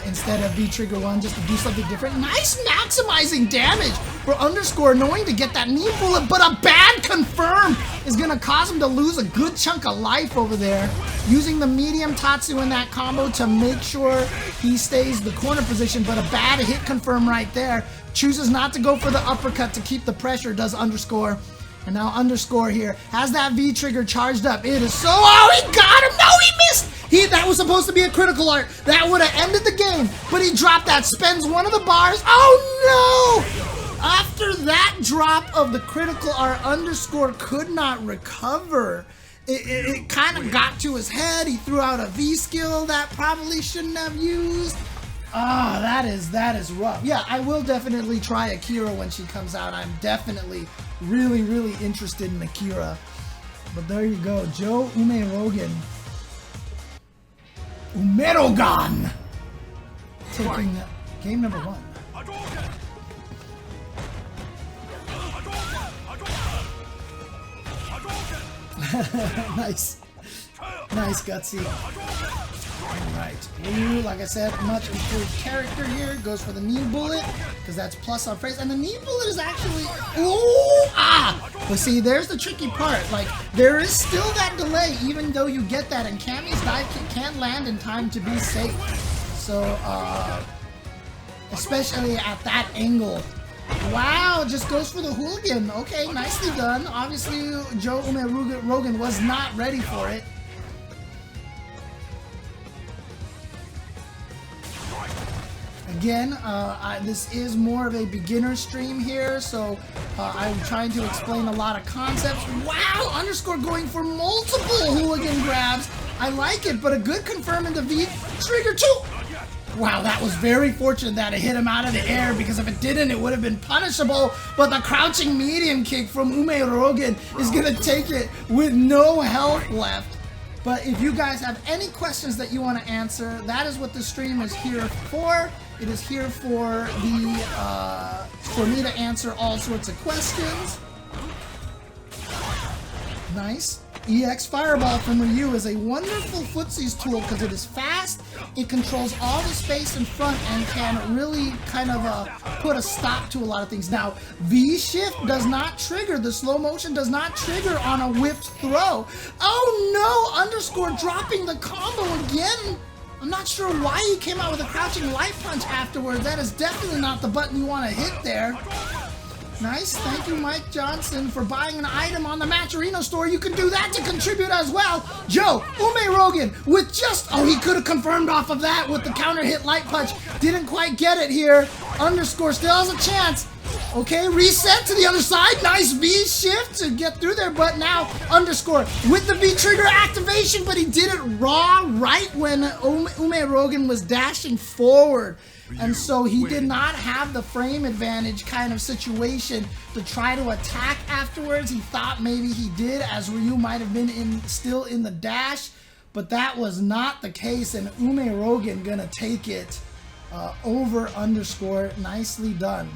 instead of V-Trigger 1, just to do something different. Nice maximizing damage for underscore, knowing to get that knee bullet, but a bad confirm is going to cause him to lose a good chunk of life over there. Using the medium Tatsu in that combo to make sure he stays the corner position, but a bad hit confirm right there. Chooses not to go for the uppercut to keep the pressure, does underscore. And now underscore here has that V-trigger charged up. It is so, oh, he got him. No, he missed. That was supposed to be a critical art. That would have ended the game, but he dropped that, spends one of the bars. Oh no! After that drop of the critical art, underscore could not recover. It kind of got to his head. He threw out a V skill that probably shouldn't have used. Ah, that is rough. Yeah, I will definitely try Akira when she comes out. I'm definitely really, really interested in Akira. But there you go, Joe-UmeRogan. UmeRogan! Taking game number 1. Nice. Nice, Gutsy. Alright. Ryu, like I said, much improved character here. Goes for the knee bullet, because that's plus on phrase. And the knee bullet is actually... Ooh! Ah! But see, there's the tricky part. Like, there is still that delay, even though you get that. And Cammy's dive kick can't land in time to be safe. So, especially at that angle. Wow, just goes for the hooligan. Okay, nicely done. Obviously, Joe-UmeRogan was not ready for it. Again, this is more of a beginner stream here, so I'm trying to explain a lot of concepts. Wow, underscore going for multiple hooligan grabs. I like it, but a good confirm into V-trigger 2. Wow, that was very fortunate that it hit him out of the air, because if it didn't, it would have been punishable. But the crouching medium kick from UmeRogan is going to take it with no health left. But if you guys have any questions that you want to answer, that is what the stream is here for. It is here for me to answer all sorts of questions. Nice. EX Fireball from Ryu is a wonderful footsies tool because it is fast, it controls all the space in front, and can really kind of put a stop to a lot of things. Now, V-Shift does not trigger, the slow motion does not trigger on a whiffed throw. Oh no, Underscore dropping the combo again. I'm not sure why he came out with a crouching light punch afterwards. That is definitely not the button you want to hit there. Nice, thank you Mike Johnson for buying an item on the Matcherino store. You can do that to contribute as well. Joe-UmeRogan with just, oh, he could have confirmed off of that with the counter hit light punch. Didn't quite get it here. Underscore still has a chance. Okay, reset to the other side. Nice V shift to get through there, but now Underscore with the V trigger activation, but he did it raw right when UmeRogan was dashing forward. And so he did not have the frame advantage kind of situation to try to attack afterwards. He thought maybe he did, as Ryu might have been still in the dash, but that was not the case, and UmeRogan gonna take it over Underscore. Nicely done.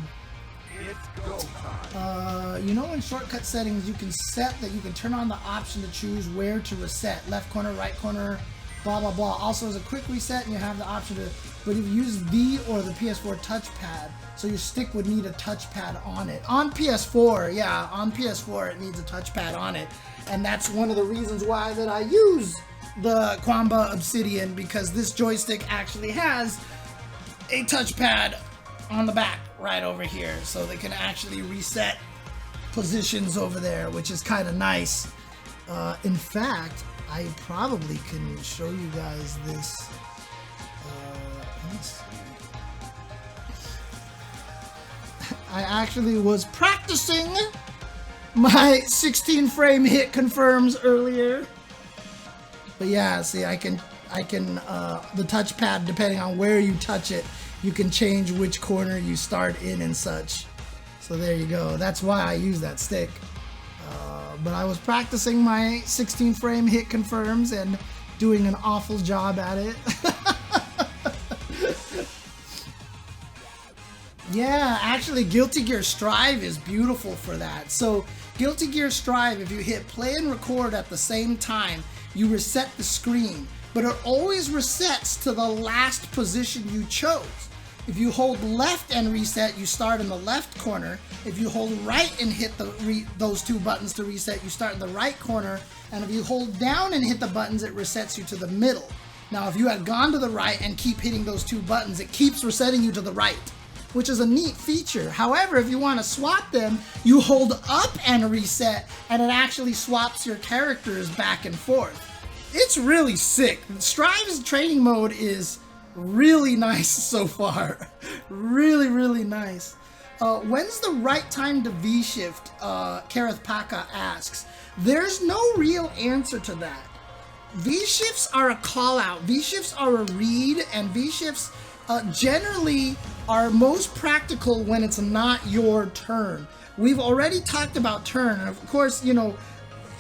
You know, in shortcut settings you can set that you can turn on the option to choose where to reset, left corner, right corner, blah blah blah. Also, as a quick reset, and you have the option to, but if you use V or the PS4 touchpad, so your stick would need a touchpad on it. On PS4, yeah, on PS4 it needs a touchpad on it, and that's one of the reasons why that I use the Quamba Obsidian, because this joystick actually has a touchpad on the back right over here, so they can actually reset positions over there, which is kind of nice. In fact, I probably can show you guys this. Let me see. I actually was practicing my 16 frame hit confirms earlier. But yeah, see, I can the touchpad, depending on where you touch it, you can change which corner you start in and such. So there you go. That's why I use that stick. But I was practicing my 16 frame hit confirms and doing an awful job at it. Yeah, actually Guilty Gear Strive is beautiful for that. So Guilty Gear Strive, if you hit play and record at the same time, you reset the screen, but it always resets to the last position you chose. If you hold left and reset, you start in the left corner. If you hold right and hit those two buttons to reset, you start in the right corner. And if you hold down and hit the buttons, it resets you to the middle. Now, if you had gone to the right and keep hitting those two buttons, it keeps resetting you to the right, which is a neat feature. However, if you want to swap them, you hold up and reset, and it actually swaps your characters back and forth. It's really sick. Strive's training mode is really nice so far. Really nice. When's the right time to V-shift? Kareth Paka asks. There's no real answer to that. V-shifts are a call-out. V-shifts are a read, and V-shifts generally are most practical when it's not your turn. We've already talked about turn, and of course, you know,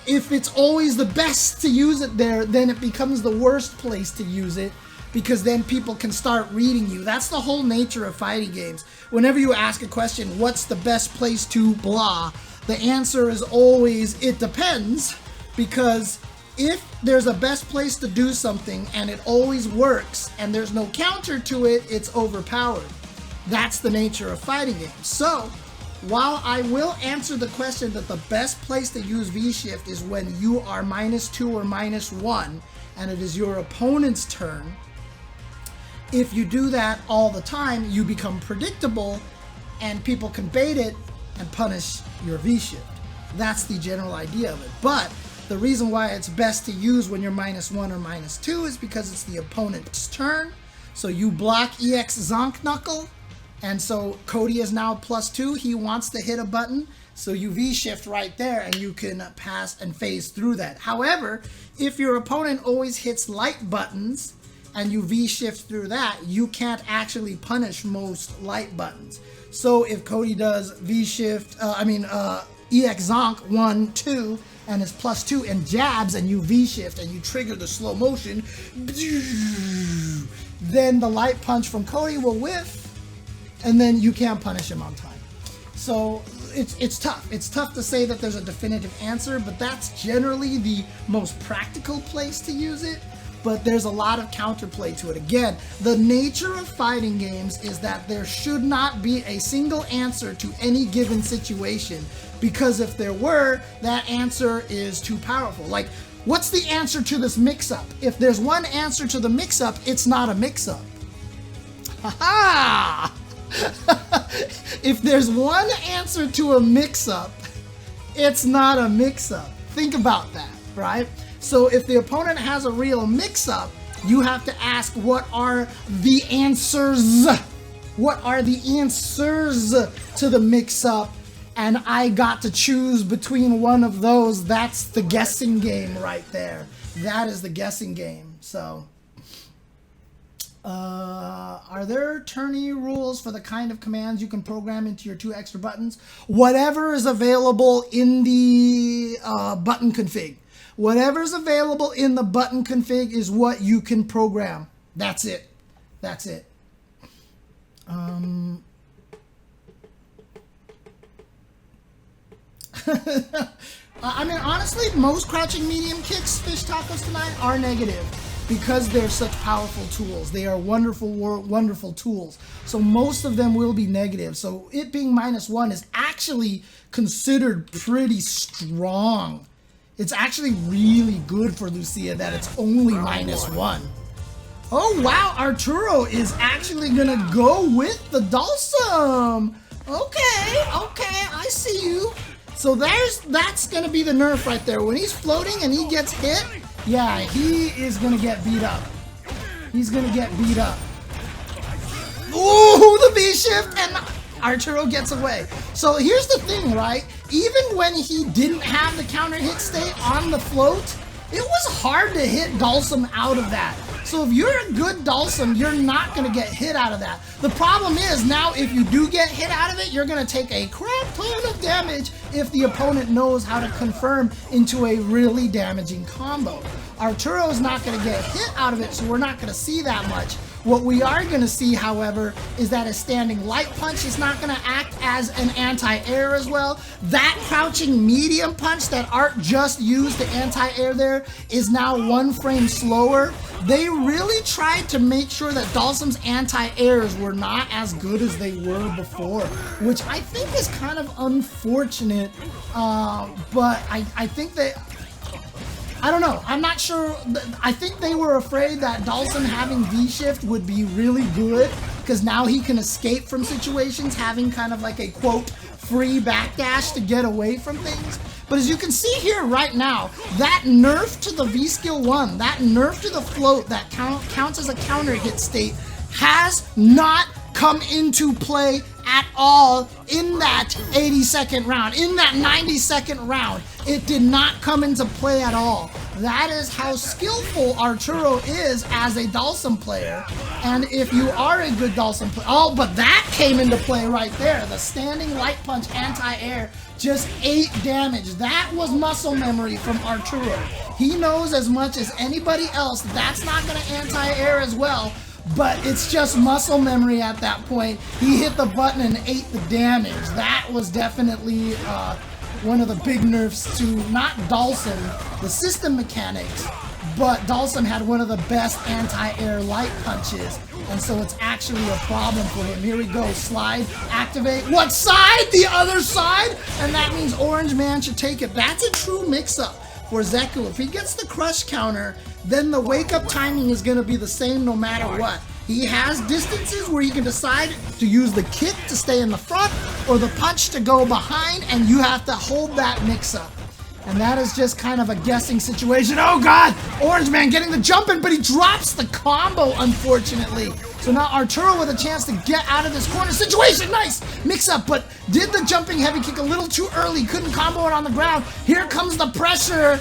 if it's always the best to use it there, then it becomes the worst place to use it, because then people can start reading you. That's the whole nature of fighting games. Whenever you ask a question, what's the best place to blah, the answer is always, it depends, because if there's a best place to do something and it always works and there's no counter to it, it's overpowered. That's the nature of fighting games. So, while I will answer the question that the best place to use V-shift is when you are -2 or -1 and it is your opponent's turn, if you do that all the time, you become predictable and people can bait it and punish your V-shift. That's the general idea of it. But the reason why it's best to use when you're -1 or -2 is because it's the opponent's turn. So you block EX Zonk Knuckle, and so Cody is now +2. He wants to hit a button, so you V-shift right there and you can pass and phase through that. However, if your opponent always hits light buttons and you V-shift through that, you can't actually punish most light buttons. So if Cody does V-shift, EX Zonk 1, 2, and is +2 and jabs, and you V-shift and you trigger the slow motion, then the light punch from Cody will whiff, and then you can't punish him on time. So it's tough. It's tough to say that there's a definitive answer, but that's generally the most practical place to use it. But there's a lot of counterplay to it. Again, the nature of fighting games is that there should not be a single answer to any given situation, because if there were, that answer is too powerful. Like, what's the answer to this mix-up? If there's one answer to the mix-up, it's not a mix-up. Ha-ha! If there's one answer to a mix-up, it's not a mix-up. Think about that, right? So if the opponent has a real mix-up, you have to ask, what are the answers? What are the answers to the mix-up? And I got to choose between one of those. That's the guessing game right there. That is the guessing game. So, are there tourney rules for the kind of commands you can program into your 2 extra buttons? Whatever is available in the button config. Whatever's available in the button config is what you can program. That's it. That's it. I mean, honestly, most crouching medium kicks, fish tacos tonight, are negative because they're such powerful tools. They are wonderful, wonderful tools. So most of them will be negative. So it being -1 is actually considered pretty strong. It's actually really good for Lucia that it's only -1. Oh wow, Arturo is actually gonna go with the Dhalsim. Okay, I see you. So that's gonna be the nerf right there. When he's floating and he gets hit, yeah, he is gonna get beat up. He's gonna get beat up. Ooh, the V-shift, and Arturo gets away. So here's the thing, right? Even when he didn't have the counter hit state on the float, it was hard to hit Dhalsim out of that. So if you're a good Dhalsim, you're not going to get hit out of that. The problem is now if you do get hit out of it, you're going to take a crap ton of damage if the opponent knows how to confirm into a really damaging combo. Arturo's not going to get hit out of it, so we're not going to see that much. What we are going to see, however, is that a standing light punch is not going to act as an anti-air as well. That crouching medium punch that Art just used to anti-air there is now 1 frame slower. They really tried to make sure that Dhalsim's anti-airs were not as good as they were before, which I think is kind of unfortunate, but I think that... I don't know. I'm not sure. I think they were afraid that Dhalsim having V-shift would be really good because now he can escape from situations having kind of like a, quote, free backdash to get away from things. But as you can see here right now, that nerf to the V-skill 1, that nerf to the float that counts as a counter hit state has not come into play at all in that 82nd round, in that 92nd round. It did not come into play at all. That is how skillful Arturo is as a Dhalsim player. And if you are a good Dhalsim player, oh, but that came into play right there. The standing light punch anti-air just 8 damage. That was muscle memory from Arturo. He knows as much as anybody else that's not going to anti-air as well. But it's just muscle memory at that point. He hit the button and ate the damage. That was definitely one of the big nerfs to not Dhalsim, the system mechanics, but Dhalsim had one of the best anti-air light punches, and so it's actually a problem for him. Here we go, slide, activate. What side? The other side? And that means OrangeMan should take it. That's a true mix-up for Zeku. If he gets the crush counter, then the wake-up timing is going to be the same no matter what. He has distances where he can decide to use the kick to stay in the front or the punch to go behind, and you have to hold that mix-up. And that is just kind of a guessing situation. Oh god! OrangeMan getting the jump in, but he drops the combo, unfortunately. So now Arturo with a chance to get out of this corner situation. Nice mix-up, but did the jumping heavy kick a little too early. Couldn't combo it on the ground. Here comes the pressure.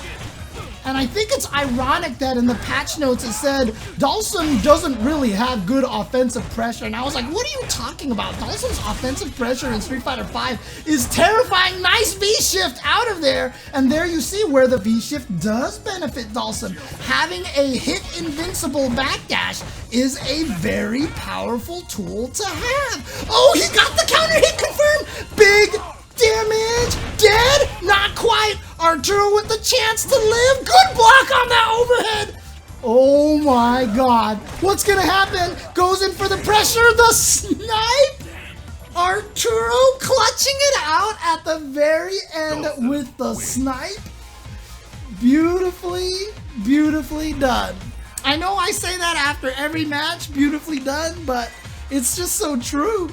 And I think it's ironic that in the patch notes it said Dhalsim doesn't really have good offensive pressure. And I was like, what are you talking about? Dhalsim's offensive pressure in Street Fighter V is terrifying. Nice V-shift out of there. And there you see where the V-shift does benefit Dhalsim. Having a hit invincible backdash is a very powerful tool to have. Oh, he got the counter hit confirmed. Big damage, dead, not quite. Arturo with the chance to live. Good block on that overhead. Oh my god. What's gonna happen? Goes in for the pressure, the snipe. Arturo clutching it out at the very end with the snipe. Beautifully, beautifully done. I know I say that after every match, beautifully done, but it's just so true.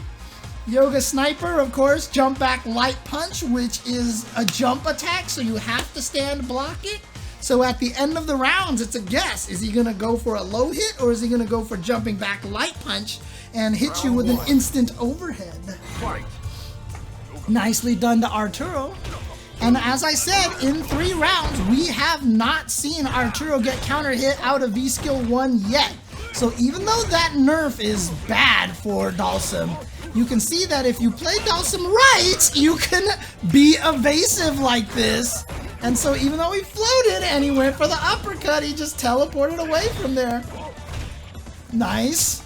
Yoga Sniper, of course, jump back light punch, which is a jump attack, so you have to stand block it. So at the end of the rounds, it's a guess. Is he gonna go for a low hit, or is he gonna go for jumping back light punch and hit you with an instant overhead? Nicely done to Arturo. And as I said, in 3 rounds, we have not seen Arturo get counter hit out of V-Skill 1 yet. So even though that nerf is bad for Dhalsim, you can see that if you play Dhalsim right, you can be evasive like this. And so even though he floated and he went for the uppercut, he just teleported away from there. Nice.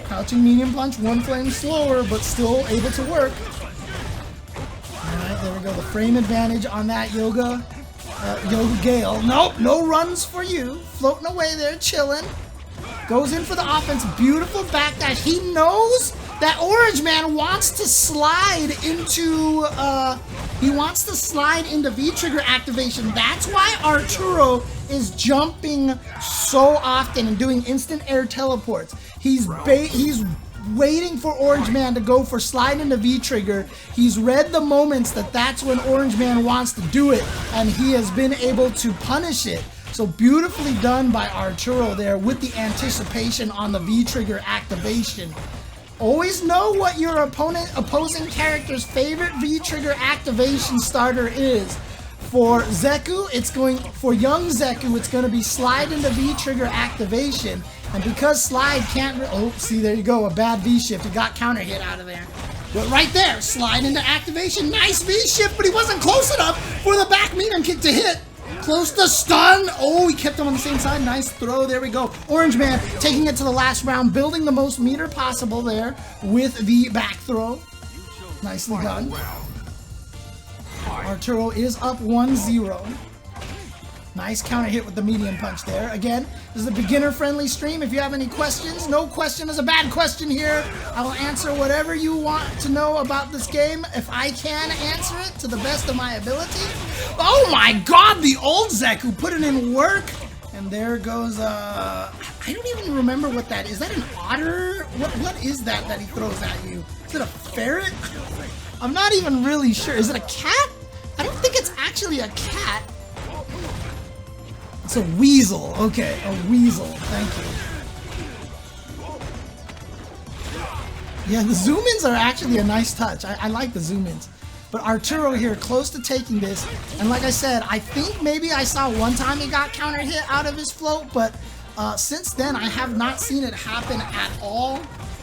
Crouching medium punch, 1 flame slower, but still able to work. Alright, there we go. The frame advantage on that Yoga Gale. Nope, no runs for you. Floating away there, chilling. Goes in for the offense. Beautiful backdash. He knows that OrangeMan wants to slide into V-trigger activation. That's why Arturo is jumping so often and doing instant air teleports. He's waiting for OrangeMan to go for slide into V-trigger. He's read the moments that's when OrangeMan wants to do it, and he has been able to punish it. So beautifully done by Arturo there with the anticipation on the V-trigger activation. Always know what your opposing character's favorite V-trigger activation starter is. For Zeku, for young Zeku, it's going to be slide into V-trigger activation. And because slide can't, oh, see, there you go, a bad V-shift. He got counter hit out of there. But right there, slide into activation. Nice V-shift, but he wasn't close enough for the back medium kick to hit. Close to stun. Oh, he kept him on the same side. Nice throw. There we go. OrangeMan taking it to the last round, building the most meter possible there with the back throw. Nicely done. Arturo is up 1-0. Nice counter hit with the medium punch there. Again, this is a beginner-friendly stream. If you have any questions, no question is a bad question here. I will answer whatever you want to know about this game if I can answer it to the best of my ability. Oh my god, the old Zeku put it in work. And there goes, I don't even remember what that is. Is that an otter? What is that he throws at you? Is it a ferret? I'm not even really sure. Is it a cat? I don't think it's actually a cat. It's a weasel. Okay, a weasel. Thank you. Yeah, the zoom-ins are actually a nice touch. I like the zoom-ins. But Arturo here, close to taking this. And like I said, I think maybe I saw one time he got counter hit out of his float, but since then I have not seen it happen at all.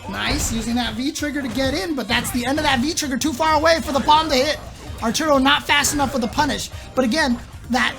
Nice, using that V-trigger to get in, but that's the end of that V-trigger, too far away for the palm to hit. Arturo not fast enough for the punish. But again, that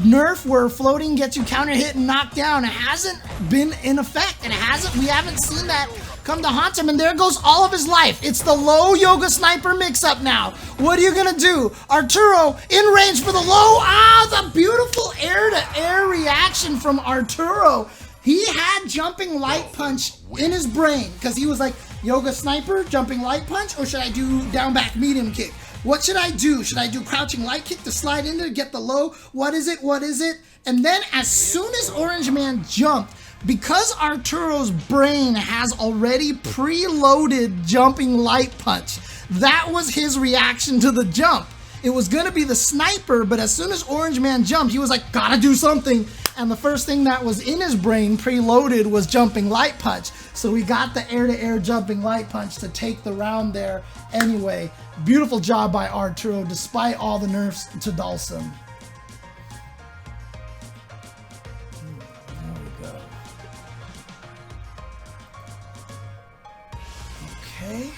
nerf where floating gets you counter hit and knocked down, it hasn't been in effect. We haven't seen that come to haunt him, and there goes all of his life. It's the low Yoga Sniper mix-up now. What are you gonna do? Arturo in range for the low. Ah, the beautiful air-to-air reaction from Arturo. He had jumping light punch in his brain because he was like, Yoga Sniper, jumping light punch, or should I do down back medium kick? What should I do? Should I do crouching light kick to slide into to get the low? What is it? What is it? And then as soon as OrangeMan jumped, because Arturo's brain has already preloaded jumping light punch, that was his reaction to the jump. It was going to be the sniper, but as soon as OrangeMan jumped, he was like, gotta do something. And the first thing that was in his brain preloaded was jumping light punch. So we got the air-to-air jumping light punch to take the round there anyway. Beautiful job by Arturo, despite all the nerfs to Dhalsim. There we go. Okay.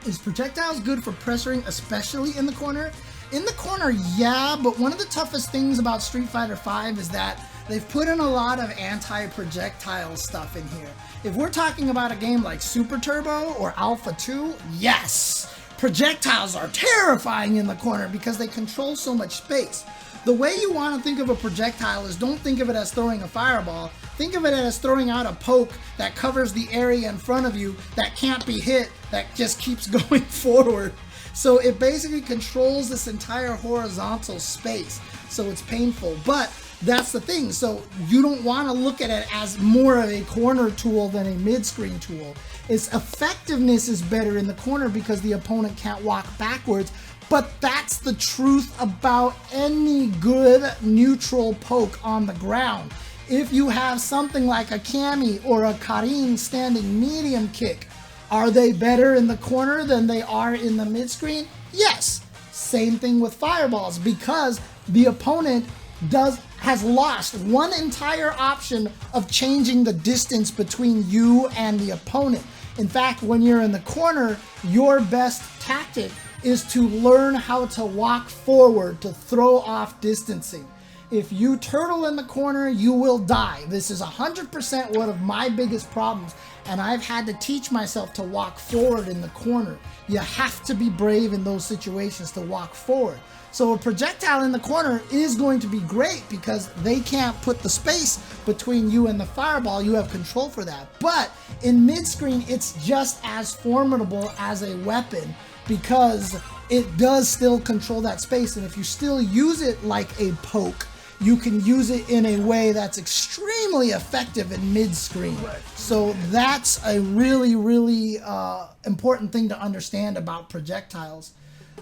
Is projectiles good for pressuring, especially in the corner? In the corner, yeah, but one of the toughest things about Street Fighter V is that they've put in a lot of anti-projectile stuff in here. If we're talking about a game like Super Turbo or Alpha 2, yes, projectiles are terrifying in the corner because they control so much space. The way you want to think of a projectile is don't think of it as throwing a fireball. Think of it as throwing out a poke that covers the area in front of you that can't be hit, that just keeps going forward. So it basically controls this entire horizontal space. So it's painful, but that's the thing. So you don't want to look at it as more of a corner tool than a mid-screen tool. Its effectiveness is better in the corner because the opponent can't walk backwards. But that's the truth about any good neutral poke on the ground. If you have something like a Cammy or a Karin standing medium kick, are they better in the corner than they are in the mid-screen? Yes. Same thing with fireballs, because the opponent has lost one entire option of changing the distance between you and the opponent. In fact, when you're in the corner, your best tactic is to learn how to walk forward to throw off distancing. If you turtle in the corner, you will die. This is 100% one of my biggest problems, and I've had to teach myself to walk forward in the corner. You have to be brave in those situations to walk forward. So a projectile in the corner is going to be great because they can't put the space between you and the fireball. You have control for that. But in mid-screen, it's just as formidable as a weapon because it does still control that space. And if you still use it like a poke, you can use it in a way that's extremely effective in mid-screen. So that's a really, really important thing to understand about projectiles.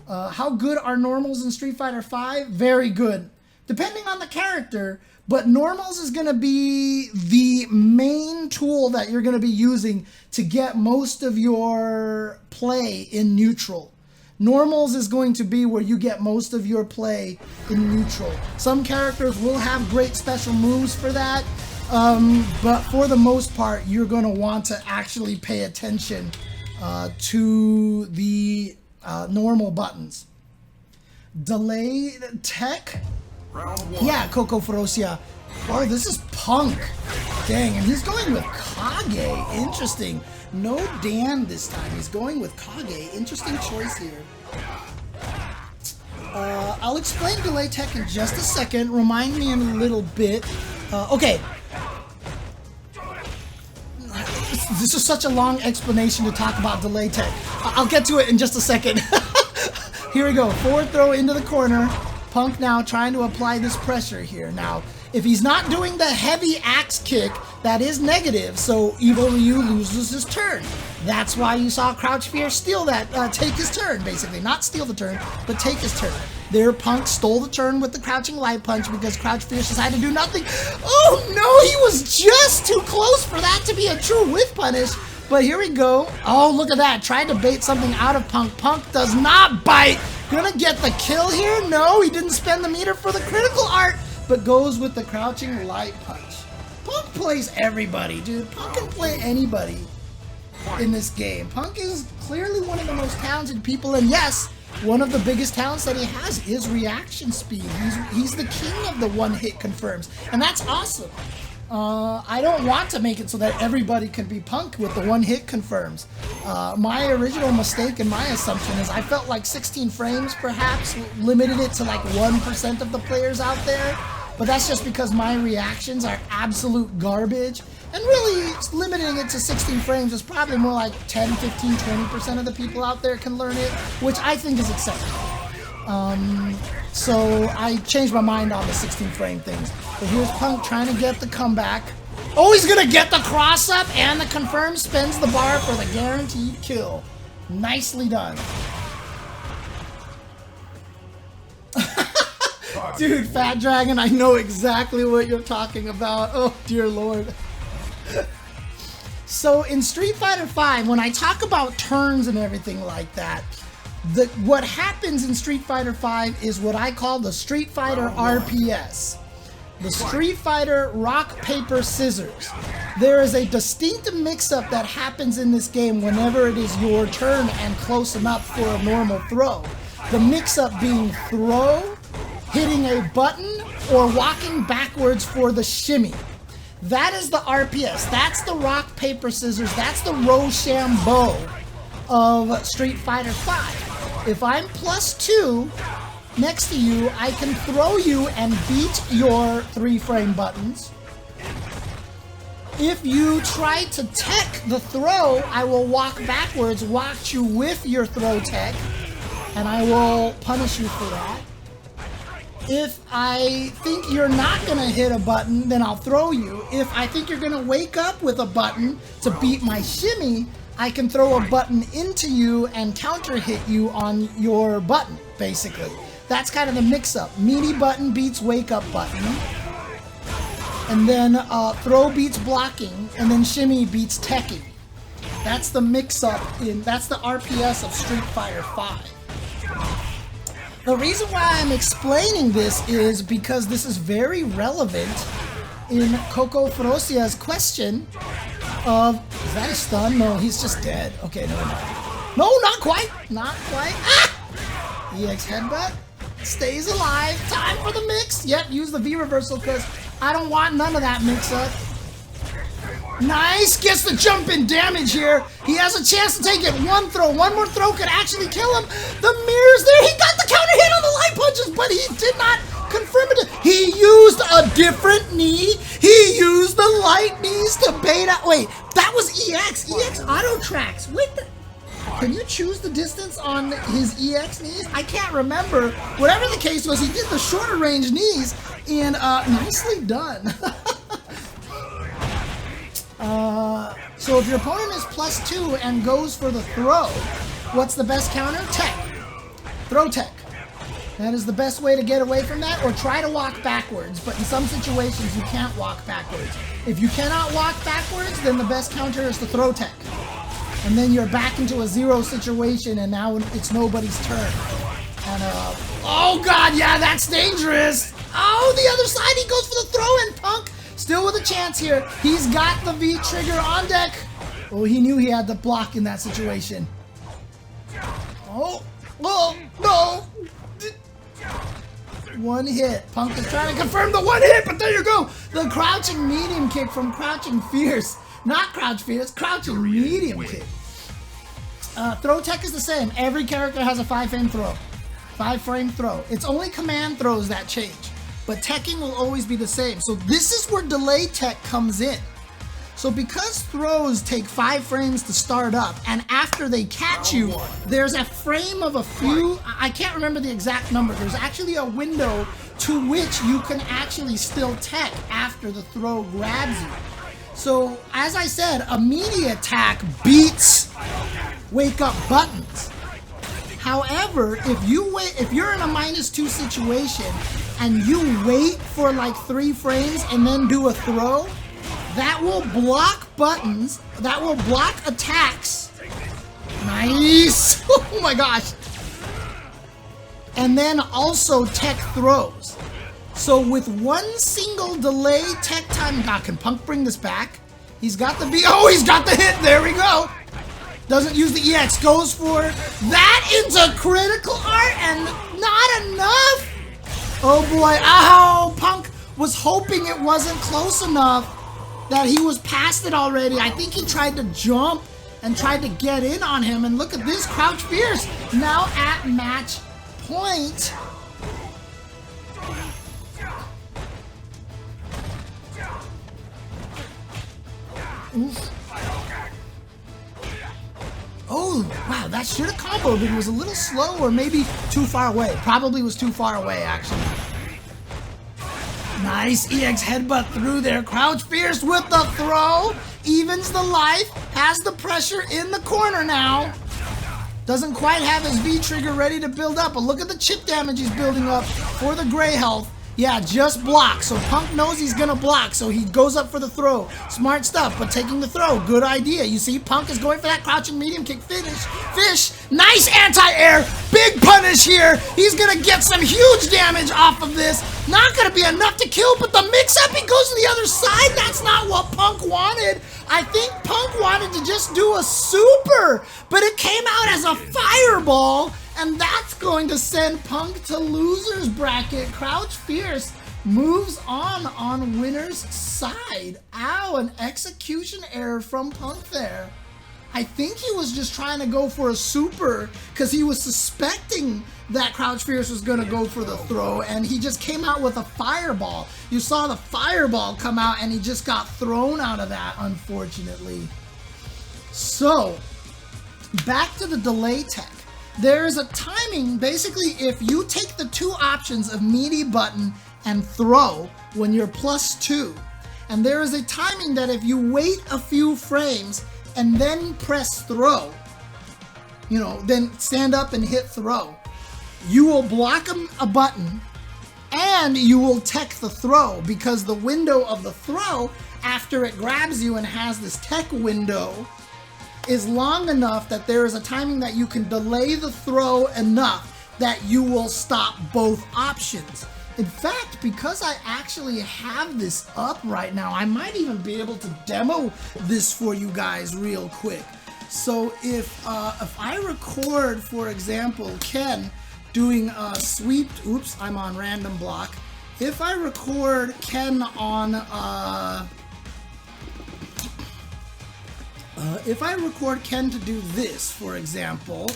How good are normals in Street Fighter V? Very good, depending on the character, but normals is going to be the main tool that you're going to be using to get most of your play in neutral. Normals is going to be where you get most of your play in neutral. Some characters will have great special moves for that, but for the most part, you're going to want to actually pay attention to the normal buttons. Delay tech? Yeah, Coco Ferocia. Oh, this is Punk. Dang, and he's going with Kage. Interesting. No Dan this time. He's going with Kage. Interesting choice here. I'll explain delay tech in just a second. Remind me in a little bit. Okay. This is such a long explanation to talk about delay tech. I'll get to it in just a second. Here we go. Forward throw into the corner. Punk now trying to apply this pressure here. Now, if he's not doing the heavy axe kick, that is negative, so Evil Ryu loses his turn. That's why you saw Crouch Fierce steal that, take his turn, basically. Not steal the turn, but take his turn. There, Punk stole the turn with the crouching light punch because Crouch Fierce decided to do nothing. Oh no, he was just too close for that to be a true whiff punish. But here we go. Oh, look at that. Tried to bait something out of Punk. Punk does not bite. Gonna get the kill here? No, he didn't spend the meter for the critical art, but goes with the crouching light punch. Punk plays everybody, dude. Punk can play anybody in this game. Punk is clearly one of the most talented people, and yes, one of the biggest talents that he has is reaction speed. He's the king of the one-hit confirms, and that's awesome. I don't want to make it so that everybody can be Punk with the one-hit confirms. My original mistake and my assumption is I felt like 16 frames perhaps limited it to like 1% of the players out there, but that's just because my reactions are absolute garbage. And really, limiting it to 16 frames is probably more like 10, 15, 20% of the people out there can learn it, which I think is acceptable. So I changed my mind on the 16 frame things. But here's Punk trying to get the comeback. Oh, he's gonna get the cross up and the confirm, spends the bar for the guaranteed kill. Nicely done. Dude, Fat Dragon, I know exactly what you're talking about. Oh, dear Lord. So in Street Fighter V, when I talk about turns and everything like that, what happens in Street Fighter V is what I call the Street Fighter RPS. The Street Fighter Rock, Paper, Scissors. There is a distinct mix-up that happens in this game whenever it is your turn and close enough for a normal throw. The mix-up being throw, hitting a button, or walking backwards for the shimmy. That is the RPS. That's the rock, paper, scissors. That's the Rochambeau of Street Fighter V. If I'm +2 next to you, I can throw you and beat your 3-frame buttons. If you try to tech the throw, I will walk backwards, watch you with your throw tech, and I will punish you for that. If I think you're not gonna hit a button, then I'll throw you. If I think you're gonna wake up with a button to beat my shimmy, I can throw a button into you and counter hit you on your button, basically. That's kind of the mix-up. Meaty button beats wake up button. And then throw beats blocking, and then shimmy beats teching. That's the mix-up that's the RPS of Street Fighter V. The reason why I'm explaining this is because this is very relevant in Coco Ferocia's question of, is that a stun? No, he's just dead. Okay, no, not quite. Not quite. Ah! EX headbutt. Stays alive. Time for the mix. Yep, use the V reversal because I don't want none of that mix-up. Nice, gets the jump in damage here. He has a chance to take it. One throw, one more throw could actually kill him. The mirror's there. He got the counter hit on the light punches, but he did not confirm it. He used a different knee. He used the light knees to bait out. Wait, that was EX. EX auto tracks. Wait, can you choose the distance on his EX knees? I can't remember. Whatever the case was, he did the shorter range knees, and nicely done. So if your opponent is +2 and goes for the throw, what's the best counter? Tech. Throw tech. That is the best way to get away from that, or try to walk backwards, but in some situations you can't walk backwards. If you cannot walk backwards, then the best counter is to throw tech. And then you're back into a 0 situation, and now it's nobody's turn. And, oh god, yeah, that's dangerous! Oh, the other side, he goes for the throw, and Punk still with a chance here. He's got the V trigger on deck. Oh, he knew he had to block in that situation. Oh, no. One hit. Punk is trying to confirm the one hit, but there you go. The crouching medium kick from Crouching Fierce. Not Crouch Fierce, Crouching Medium kick. Throw tech is the same. Every character has a 5-frame throw. 5-frame throw. It's only command throws that change. But teching will always be the same. So this is where delay tech comes in. So because throws take 5 frames to start up, and after they catch you, there's a frame of a few, I can't remember the exact number, there's actually a window to which you can actually still tech after the throw grabs you. So as I said, a meaty attack beats wake up buttons. However, if you're in a -2 situation and you wait for like 3 frames and then do a throw, that will block buttons, that will block attacks. Nice! Oh my gosh! And then also tech throws. So with one single delay tech time, God, can Punk bring this back? He's got the V, oh, he's got the hit, there we go! Doesn't use the EX, goes for that into critical art, and not enough! Oh boy, ow! Punk was hoping it wasn't close enough, that he was past it already. I think he tried to jump and tried to get in on him, and look at this, Crouch Fierce, now at match point. Oof. Oh, wow, that should have comboed, but it was a little slow or maybe too far away. Probably was too far away, actually. Nice EX headbutt through there. Crouch Fierce with the throw. Evens the life. Has the pressure in the corner now. Doesn't quite have his V trigger ready to build up, but look at the chip damage he's building up for the gray health. Yeah, just block. So Punk knows he's gonna block, so he goes up for the throw. Smart stuff, but taking the throw, good idea. You see, Punk is going for that crouching medium kick finish. Fish, nice anti-air, big punish here. He's gonna get some huge damage off of this. Not gonna be enough to kill, but the mix-up, he goes to the other side. That's not what Punk wanted. I think Punk wanted to just do a super, but it came out as a fireball. And that's going to send Punk to loser's bracket. Crouch Fierce moves on winner's side. Ow, an execution error from Punk there. I think he was just trying to go for a super because he was suspecting that Crouch Fierce was going to go for the throw, and he just came out with a fireball. You saw the fireball come out, and he just got thrown out of that, unfortunately. So, back to the delay tech. There is a timing, basically, if you take the two options of meaty button and throw when you're +2, and there is a timing that if you wait a few frames and then press throw, you know, then stand up and hit throw, you will block a button and you will tech the throw, because the window of the throw after it grabs you and has this tech window is long enough that there is a timing that you can delay the throw enough that you will stop both options. In fact, because I actually have this up right now, I might even be able to demo this for you guys real quick. So if I record, for example, Ken doing a sweep, oops, I'm on random block. If I record Ken on, if I record Ken to do this, for example,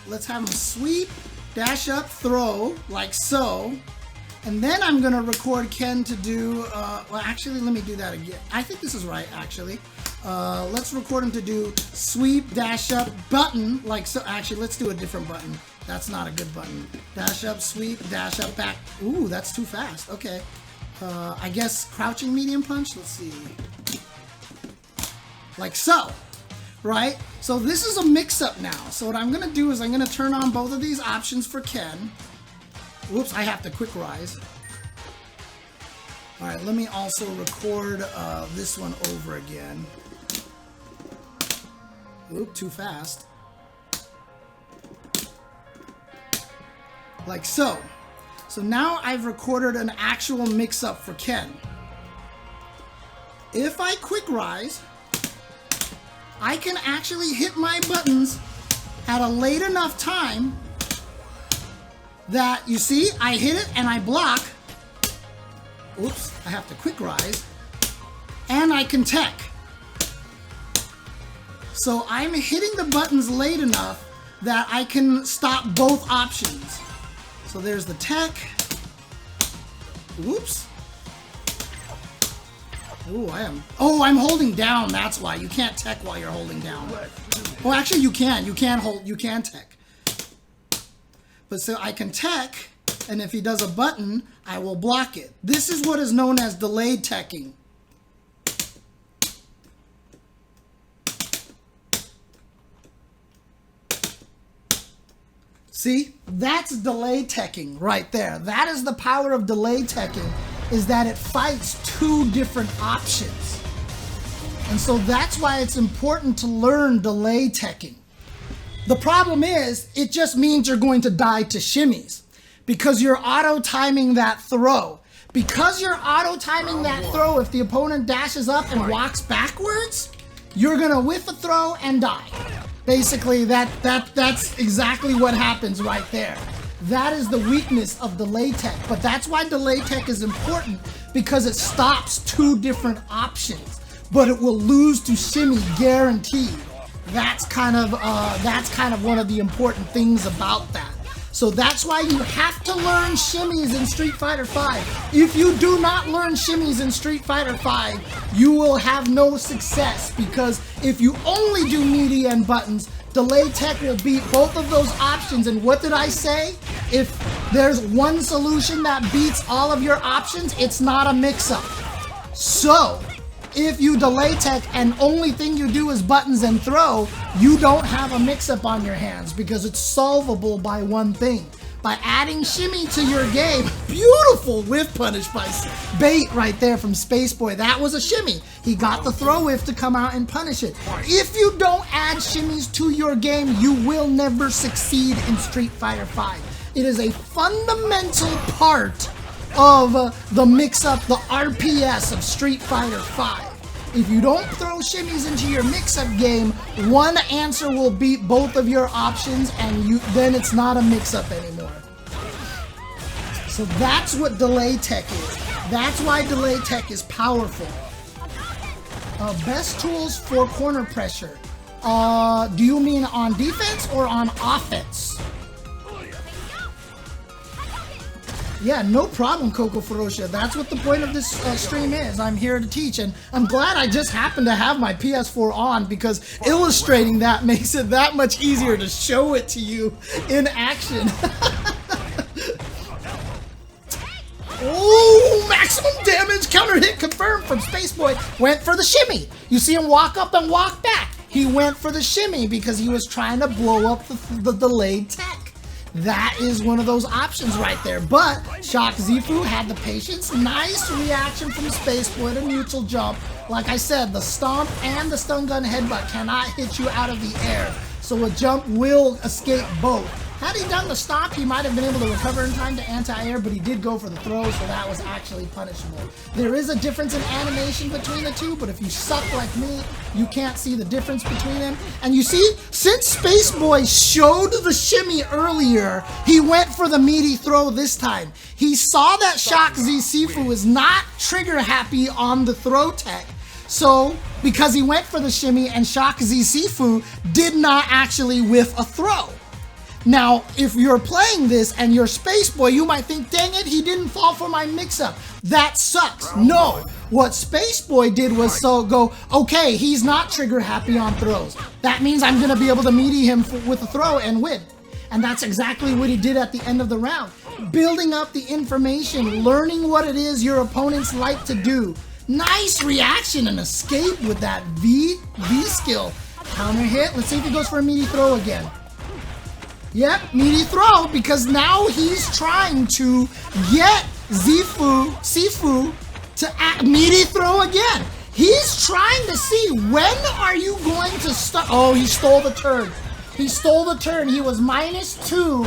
let's have him sweep, dash up, throw, like so. And then I'm gonna record Ken to do, well actually let me do that again. I think this is right actually. Let's record him to do sweep, dash up, button, like so. Actually, let's do a different button. That's not a good button. Dash up, sweep, dash up, back. Ooh, that's too fast, okay. I guess crouching medium punch, let's see. Like so, right? So this is a mix-up now. So what I'm gonna do is I'm gonna turn on both of these options for Ken. Whoops, I have to quick rise. All right, let me also record this one over again. Oop, too fast. Like so. So now I've recorded an actual mix-up for Ken. If I quick rise, I can actually hit my buttons at a late enough time that, you see, I hit it and I block. Oops, I have to quick rise. And I can tech. So I'm hitting the buttons late enough that I can stop both options. So there's the tech. Whoops. Ooh, I'm holding down, that's why. You can't tech while you're holding down. Well, actually you can. You can tech. But so I can tech, and if he does a button, I will block it. This is what is known as delayed teching. See, that's delayed teching right there. That is the power of delayed teching, is that it fights two different options. And so that's why it's important to learn delayed teching. The problem is, it just means you're going to die to shimmies because you're auto-timing that throw. Because you're auto-timing that throw, if the opponent dashes up and walks backwards, you're gonna whiff a throw and die. Basically, that's exactly what happens right there. That is the weakness of delay tech, but that's why delay tech is important, because it stops two different options, but it will lose to shimmy guaranteed. That's kind of one of the important things about that. So that's why you have to learn shimmies in Street Fighter V. If you do not learn shimmies in Street Fighter V, you will have no success, because if you only do meaty and buttons, delay tech will beat both of those options. And what did I say? If there's one solution that beats all of your options, it's not a mix-up. So if you delay tech and only thing you do is buttons and throw, you don't have a mix-up on your hands, because it's solvable by one thing. By adding shimmy to your game. Beautiful whiff punish by Bait right there from Space Boy. That was a shimmy. He got the throw whiff to come out and punish it. If you don't add shimmies to your game, you will never succeed in Street Fighter V. It is a fundamental part of the mix-up, the RPS of Street Fighter V. If you don't throw shimmies into your mix-up game, one answer will beat both of your options, and then it's not a mix-up anymore. So that's what delay tech is. That's why delay tech is powerful. Best tools for corner pressure. Do you mean on defense or on offense? Yeah, no problem, Coco Ferocia. That's what the point of this stream is. I'm here to teach, and I'm glad I just happened to have my PS4 on, because illustrating that makes it that much easier to show it to you in action. Oh, maximum damage, counter hit confirmed from Spaceboy. Went for the shimmy. You see him walk up and walk back. He went for the shimmy because he was trying to blow up the delayed tech. That is one of those options right there. But ShockZdamus had the patience. Nice reaction from Spaceboy to neutral jump. Like I said, the stomp and the stun gun headbutt cannot hit you out of the air. So a jump will escape both. Had he done the stomp, he might have been able to recover in time to anti-air, but he did go for the throw, so that was actually punishable. There is a difference in animation between the two, but if you suck like me, you can't see the difference between them. And you see, since Spaceboy showed the shimmy earlier, he went for the meaty throw this time. He saw that ShockZdamus was not trigger happy on the throw tech. So, because he went for the shimmy and ShockZdamus did not actually whiff a throw. Now, if you're playing this and you're Spaceboy, you might think, dang it, he didn't fall for my mix-up. That sucks. No. What Spaceboy did was go, okay, he's not trigger happy on throws. That means I'm going to be able to meaty him with a throw and win. And that's exactly what he did at the end of the round. Building up the information, learning what it is your opponents like to do. Nice reaction and escape with that V skill. Counter hit. Let's see if he goes for a meaty throw again. Yep, meaty throw, because now he's trying to get Sifu to meaty throw again. He's trying to see, when are you going to start? Oh, he stole the turn. He stole the turn. He was -2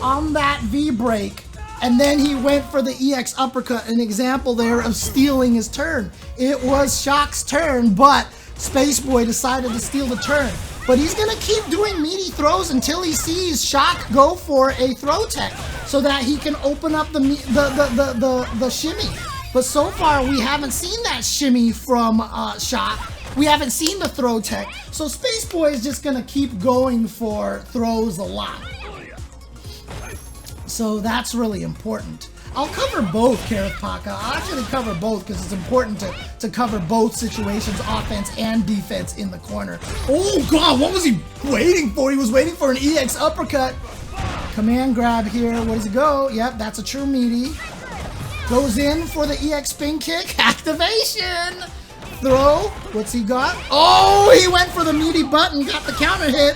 on that V break, and then he went for the EX uppercut, an example there of stealing his turn. It was Shock's turn, but Spaceboy decided to steal the turn. But he's going to keep doing meaty throws until he sees Shock go for a throw tech so that he can open up the shimmy. But so far, we haven't seen that shimmy from Shock. We haven't seen the throw tech. So Spaceboy is just going to keep going for throws a lot. So that's really important. I'll cover both, Kareth-Paka. I'll actually cover both because it's important to cover both situations, offense and defense in the corner. Oh god, what was he waiting for? He was waiting for an EX uppercut. Command grab here. Where does it go? Yep, that's a true meaty. Goes in for the EX spin kick. Activation! Throw. What's he got? Oh, he went for the meaty button. Got the counter hit.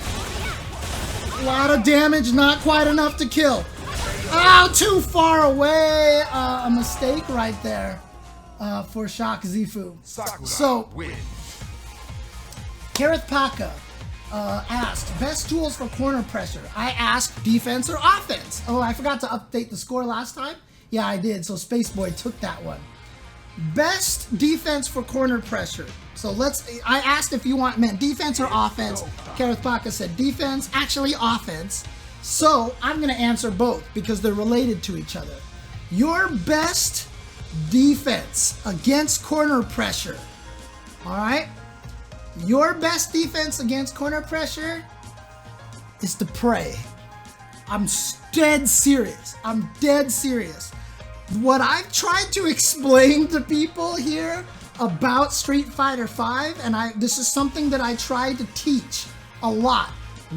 A lot of damage, not quite enough to kill. Oh, too far away. A mistake right there for ShockZdamus. So, Kareth-Paka asked, best tools for corner pressure. I asked defense or offense. Oh, I forgot to update the score last time. Yeah, I did. So Spaceboy took that one. Best defense for corner pressure. So I asked if you meant defense or offense. Kareth-Paka said defense, actually offense. So I'm going to answer both because they're related to each other. Your best defense against corner pressure. All right? Your best defense against corner pressure is to pray. I'm dead serious. I'm dead serious. What I've tried to explain to people here about Street Fighter V, and this is something that I try to teach a lot.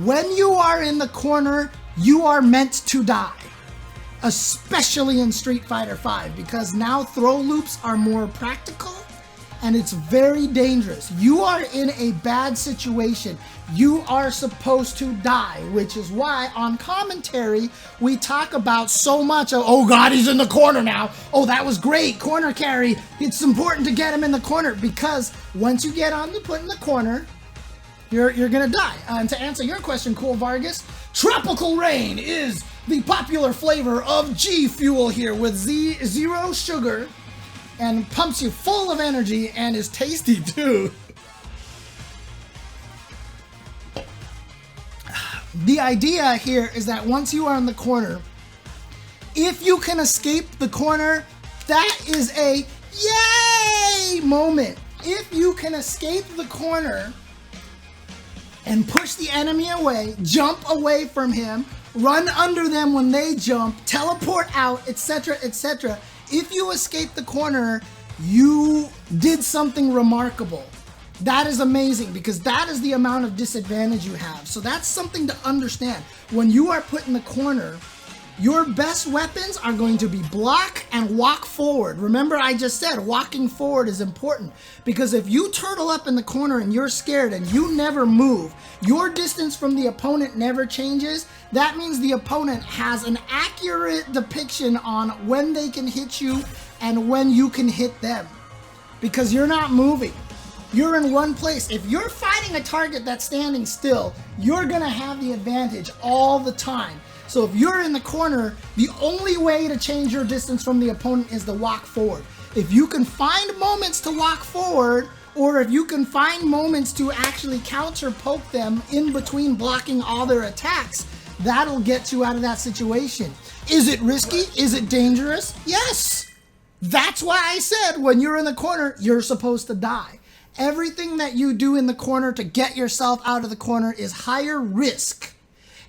When you are in the corner, you are meant to die. Especially in Street Fighter V, because now throw loops are more practical and it's very dangerous. You are in a bad situation. You are supposed to die, which is why on commentary we talk about so much of, oh god, he's in the corner now. Oh, that was great, corner carry. It's important to get him in the corner, because once you get put in the corner, you're gonna die. And to answer your question, Cool Vargas, Tropical Rain is the popular flavor of GFuel here with zero sugar and pumps you full of energy and is tasty too. The idea here is that once you are in the corner, If you can escape the corner, that is a yay moment. If you can escape the corner and push the enemy away, jump away from him, run under them when they jump, teleport out, etc., etc. If you escape the corner, you did something remarkable. That is amazing because that is the amount of disadvantage you have. So that's something to understand. When you are put in the corner, your best weapons are going to be block and walk forward. Remember, I just said walking forward is important because if you turtle up in the corner and you're scared and you never move, your distance from the opponent never changes. That means the opponent has an accurate depiction on when they can hit you and when you can hit them because you're not moving. You're in one place. If you're fighting a target that's standing still, you're gonna have the advantage all the time. So if you're in the corner, the only way to change your distance from the opponent is to walk forward. If you can find moments to walk forward, or if you can find moments to actually counter poke them in between blocking all their attacks, that'll get you out of that situation. Is it risky? Is it dangerous? Yes! That's why I said when you're in the corner, you're supposed to die. Everything that you do in the corner to get yourself out of the corner is higher risk.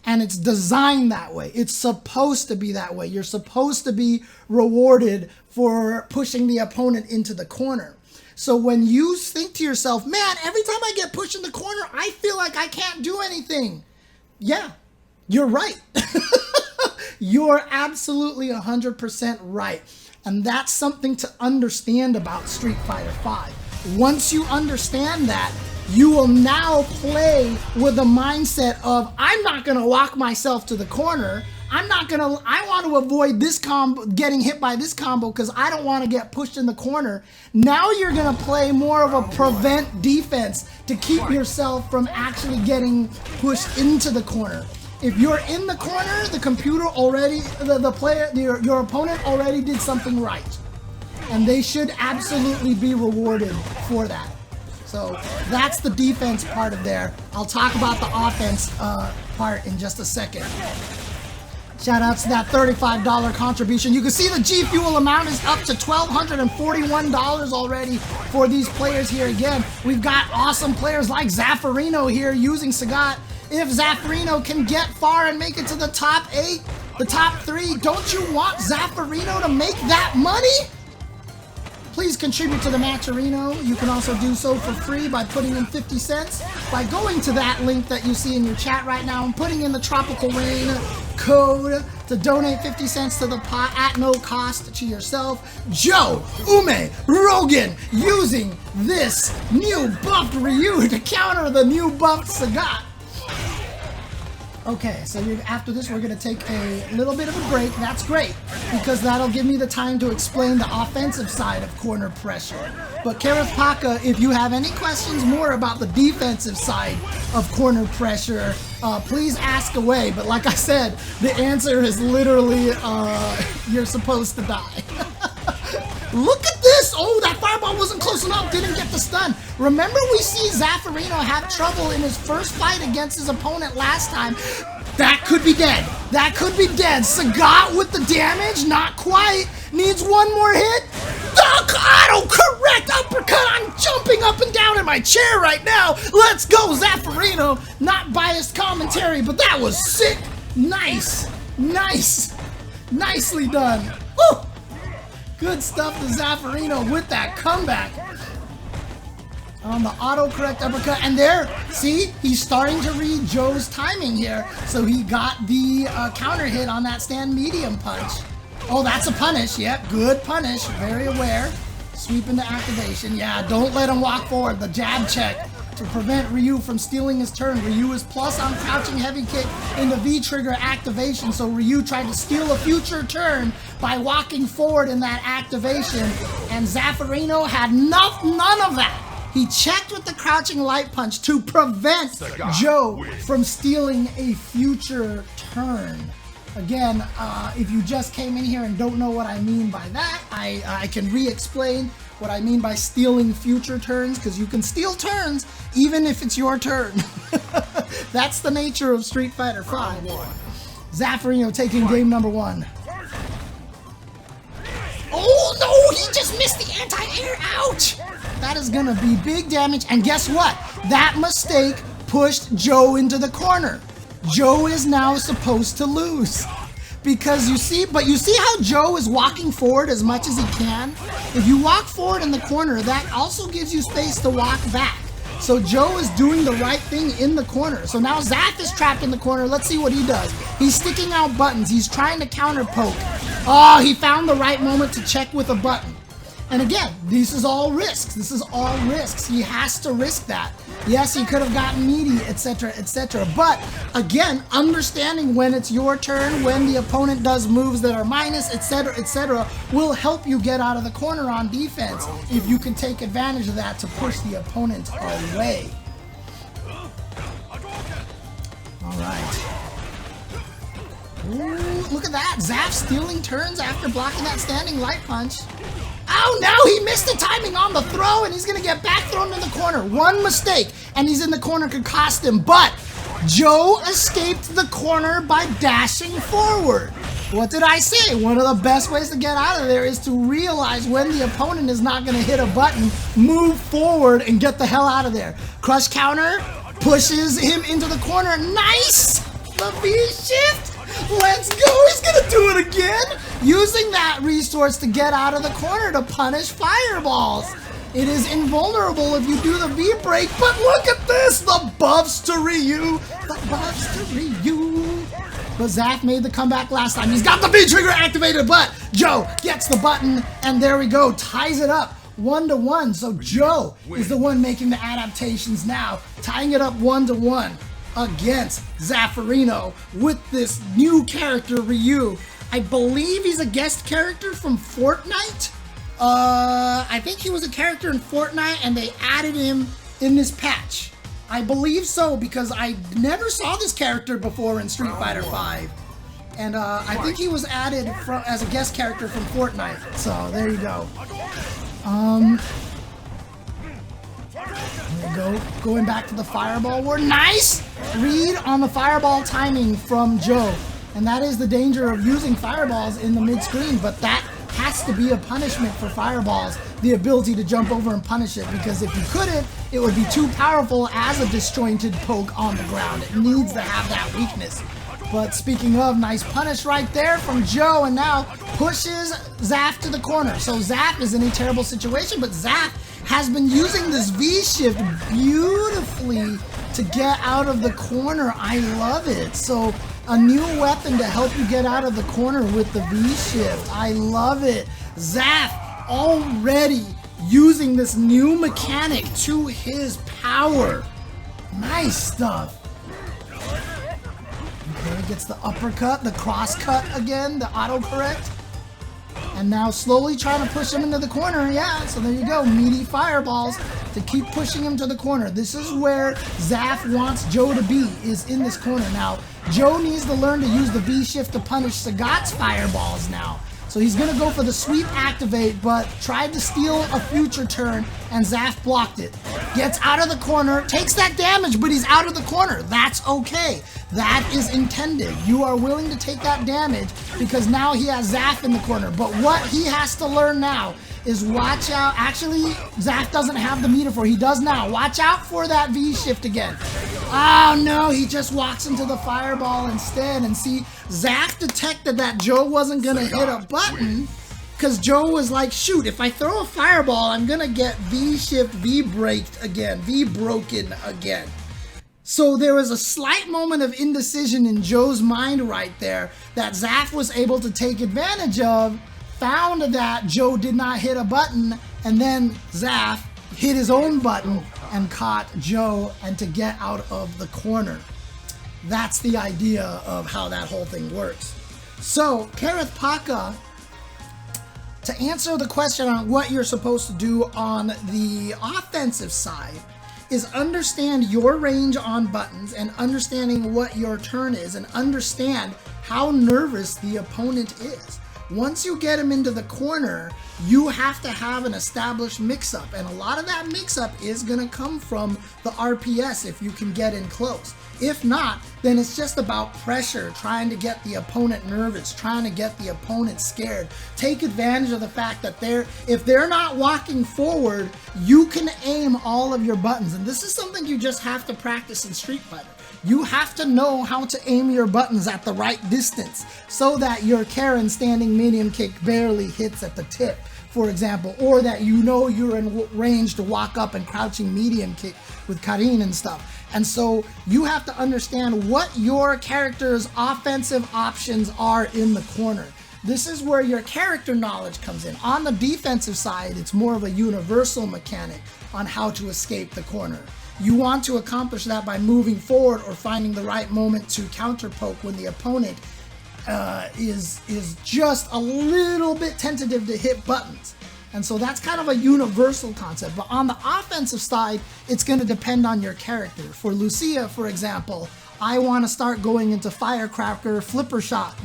And it's designed that way. It's supposed to be that way. You're supposed to be rewarded for pushing the opponent into the corner. So when you think to yourself, man, every time I get pushed in the corner, I feel like I can't do anything. Yeah, you're right. You're absolutely 100% right. And that's something to understand about Street Fighter V. Once you understand that, you will now play with the mindset of, I'm not gonna lock myself to the corner. I want to avoid this combo, getting hit by this combo because I don't want to get pushed in the corner. Now you're gonna play more of a prevent defense to keep yourself from actually getting pushed into the corner. If you're in the corner, the computer already, your opponent already did something right. And they should absolutely be rewarded for that. So that's the defense part of there. I'll talk about the offense part in just a second. Shout out to that $35 contribution. You can see the GFuel amount is up to $1,241 already for these players here. Again, we've got awesome players like Zaferino here using Sagat. If Zaferino can get far and make it to the top 8, the top 3, don't you want Zaferino to make that money? Please contribute to the Matcherino. You can also do so for free by putting in 50 cents by going to that link that you see in your chat right now and putting in the Tropical Rain code to donate 50 cents to the pot at no cost to yourself. Joe-UmeRogan using this new buffed Ryu to counter the new buffed Sagat. Okay, so after this, we're going to take a little bit of a break. That's great, because that'll give me the time to explain the offensive side of corner pressure. But Kareth Paka, if you have any questions more about the defensive side of corner pressure, please ask away. But like I said, the answer is literally, you're supposed to die. Look at this! Oh, that fireball wasn't close enough, didn't get the stun. Remember we see Zaferino have trouble in his first fight against his opponent last time. That could be dead. That could be dead. Sagat with the damage, not quite. Needs one more hit. Auto-correct uppercut! I'm jumping up and down in my chair right now. Let's go, Zaferino. Not biased commentary, but that was sick. Nice. Nice. Nicely done. Woo! Good stuff to Zaferino with that comeback on the autocorrect uppercut. And there, see, he's starting to read Joe's timing here. So he got the counter hit on that stand medium punch. Oh, that's a punish. Yep, good punish. Very aware. Sweep into activation. Yeah, don't let him walk forward. The jab check to prevent Ryu from stealing his turn. Ryu is plus on crouching heavy kick into V-trigger activation, so Ryu tried to steal a future turn by walking forward in that activation, and Zaferino had none of that. He checked with the crouching light punch to prevent Joe from stealing a future turn. Again, if you just came in here and don't know what I mean by that, I can re-explain what I mean by stealing future turns, because you can steal turns even if it's your turn. That's the nature of Street Fighter V. Zaferino taking game number 1. he just missed the anti-air. Ouch! That is gonna be big damage, and guess what? That mistake pushed Joe into the corner. Joe is now supposed to lose. Because you see how Joe is walking forward as much as he can? If you walk forward in the corner, that also gives you space to walk back. So Joe is doing the right thing in the corner. So now Zaf is trapped in the corner. Let's see what he does. He's sticking out buttons. He's trying to counter poke. Oh, he found the right moment to check with a button. And again, this is all risks. This is all risks. He has to risk that. Yes, he could have gotten Meaty, etc., etc. But again, understanding when it's your turn, when the opponent does moves that are minus, etc., etc., will help you get out of the corner on defense if you can take advantage of that to push the opponent away. All right. Ooh, look at that. Zaf stealing turns after blocking that standing light punch. Oh no, he missed the timing on the throw and he's gonna get back thrown in the corner. One mistake and he's in the corner could cost him, but Joe escaped the corner by dashing forward. What did I say? One of the best ways to get out of there is to realize when the opponent is not gonna hit a button, move forward and get the hell out of there. Crush counter pushes him into the corner. Nice! The V-shift! Let's go! He's gonna do it again! Using that resource to get out of the corner to punish fireballs. It is invulnerable if you do the V-break, but look at this! The buffs to Ryu! The buffs to Ryu! But Zaf made the comeback last time. He's got the V-trigger activated, but Joe gets the button, and there we go. Ties it up 1-1. So Joe is the one making the adaptations now, tying it up 1-1. Against Zaferino with this new character, Ryu. I believe he's a guest character from Fortnite. I think he was a character in Fortnite and they added him in this patch. I believe so because I never saw this character before in Street Fighter V. And I think he was added as a guest character from Fortnite. So there you go. There we go. Going back to the fireball war. Nice! Read on the fireball timing from Joe. And that is the danger of using fireballs in the mid-screen, but that has to be a punishment for fireballs, the ability to jump over and punish it, because if you couldn't, it would be too powerful as a disjointed poke on the ground. It needs to have that weakness. But speaking of, nice punish right there from Joe, and now pushes Zaf to the corner. So Zaf is in a terrible situation, but Zaf has been using this V-shift beautifully to get out of the corner. I love it. So a new weapon to help you get out of the corner with the V-shift. I love it. Zaf already using this new mechanic to his power. Nice stuff. Okay, gets the uppercut, the cross cut again, the autocorrect. And now slowly trying to push him into the corner. Yeah, so there you go. Meaty fireballs to keep pushing him to the corner. This is where Zaf wants Joe to be, is in this corner. Now, Joe needs to learn to use the V-shift to punish Sagat's fireballs now. So he's going to go for the sweep activate, but tried to steal a future turn, and Zaf blocked it. Gets out of the corner, takes that damage, but he's out of the corner. That's okay. That is intended. You are willing to take that damage because now he has Zaf in the corner. But what he has to learn now is watch out. Actually, Zaf doesn't have the meter for it. He does now. Watch out for that V-shift again. Oh no, he just walks into the fireball instead. And see, Zaf detected that Joe wasn't going to hit a button because Joe was like, shoot, if I throw a fireball, I'm going to get V-shift, V-braked again, V-broken again. So there was a slight moment of indecision in Joe's mind right there that Zaf was able to take advantage of, found that Joe did not hit a button, and then Zaf hit his own button and caught Joe and to get out of the corner. That's the idea of how that whole thing works. So, Kareth Paka, to answer the question on what you're supposed to do on the offensive side, is understand your range on buttons and understanding what your turn is and understand how nervous the opponent is. Once you get him into the corner, you have to have an established mix-up, and a lot of that mix-up is going to come from the RPS if you can get in close. If not, then it's just about pressure, trying to get the opponent nervous, trying to get the opponent scared. Take advantage of the fact that if they're not walking forward, you can aim all of your buttons, and this is something you just have to practice in Street Fighter. You have to know how to aim your buttons at the right distance so that your Karin standing medium kick barely hits at the tip, for example, or that you know you're in range to walk up and crouching medium kick with Karin and stuff. And so you have to understand what your character's offensive options are in the corner. This is where your character knowledge comes in. On the defensive side, it's more of a universal mechanic on how to escape the corner. You want to accomplish that by moving forward or finding the right moment to counter poke when the opponent is just a little bit tentative to hit buttons. And so that's kind of a universal concept. But on the offensive side, it's going to depend on your character. For Lucia, for example, I want to start going into firecracker flipper shot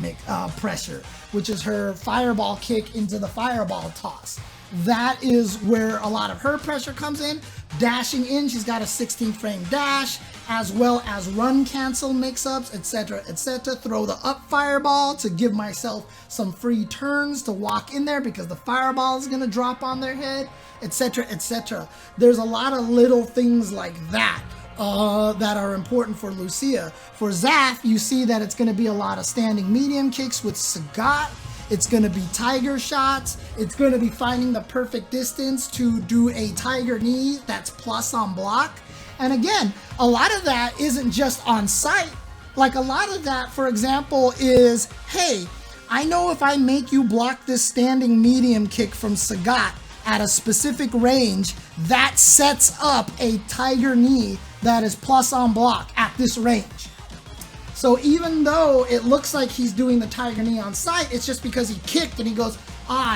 pressure, which is her fireball kick into the fireball toss. That is where a lot of her pressure comes in. Dashing in, she's got a 16 frame dash, as well as run cancel mix-ups, etc., etc. Throw the up fireball to give myself some free turns to walk in there because the fireball is going to drop on their head, etc., etc. There's a lot of little things like that that are important for Lucia. For Zaf, you see that it's going to be a lot of standing medium kicks with Sagat. It's going to be tiger shots. It's going to be finding the perfect distance to do a tiger knee that's plus on block. And again, a lot of that isn't just on sight. Like a lot of that, for example, is, hey, I know if I make you block this standing medium kick from Sagat at a specific range, that sets up a tiger knee that is plus on block at this range. So even though it looks like he's doing the tiger knee on sight, it's just because he kicked and he goes,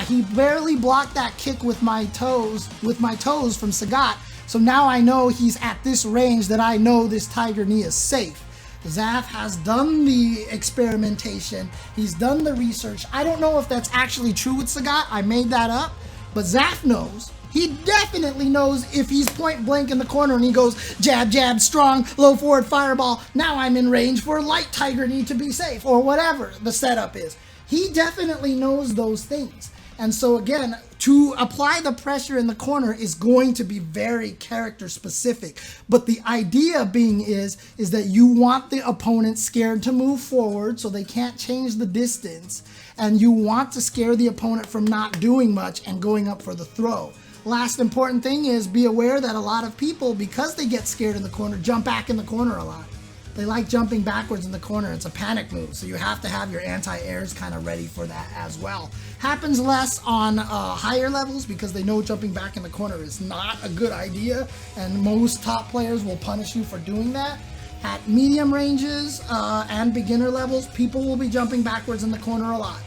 he barely blocked that kick with my toes from Sagat. So now I know he's at this range that I know this tiger knee is safe. Zaf has done the experimentation. He's done the research. I don't know if that's actually true with Sagat. I made that up. But Zaf knows. He definitely knows if he's point blank in the corner and he goes jab, jab, strong, low forward fireball. Now I'm in range for light tiger knee to be safe, or whatever the setup is. He definitely knows those things. And so again, to apply the pressure in the corner is going to be very character specific. But the idea being is that you want the opponent scared to move forward so they can't change the distance. And you want to scare the opponent from not doing much and going up for the throw. Last important thing is be aware that a lot of people, because they get scared in the corner, jump back in the corner a lot. They like jumping backwards in the corner. It's a panic move, so you have to have your anti-airs kind of ready for that as well. Happens less on higher levels because they know jumping back in the corner is not a good idea, and most top players will punish you for doing that. At medium ranges and beginner levels, people will be jumping backwards in the corner a lot.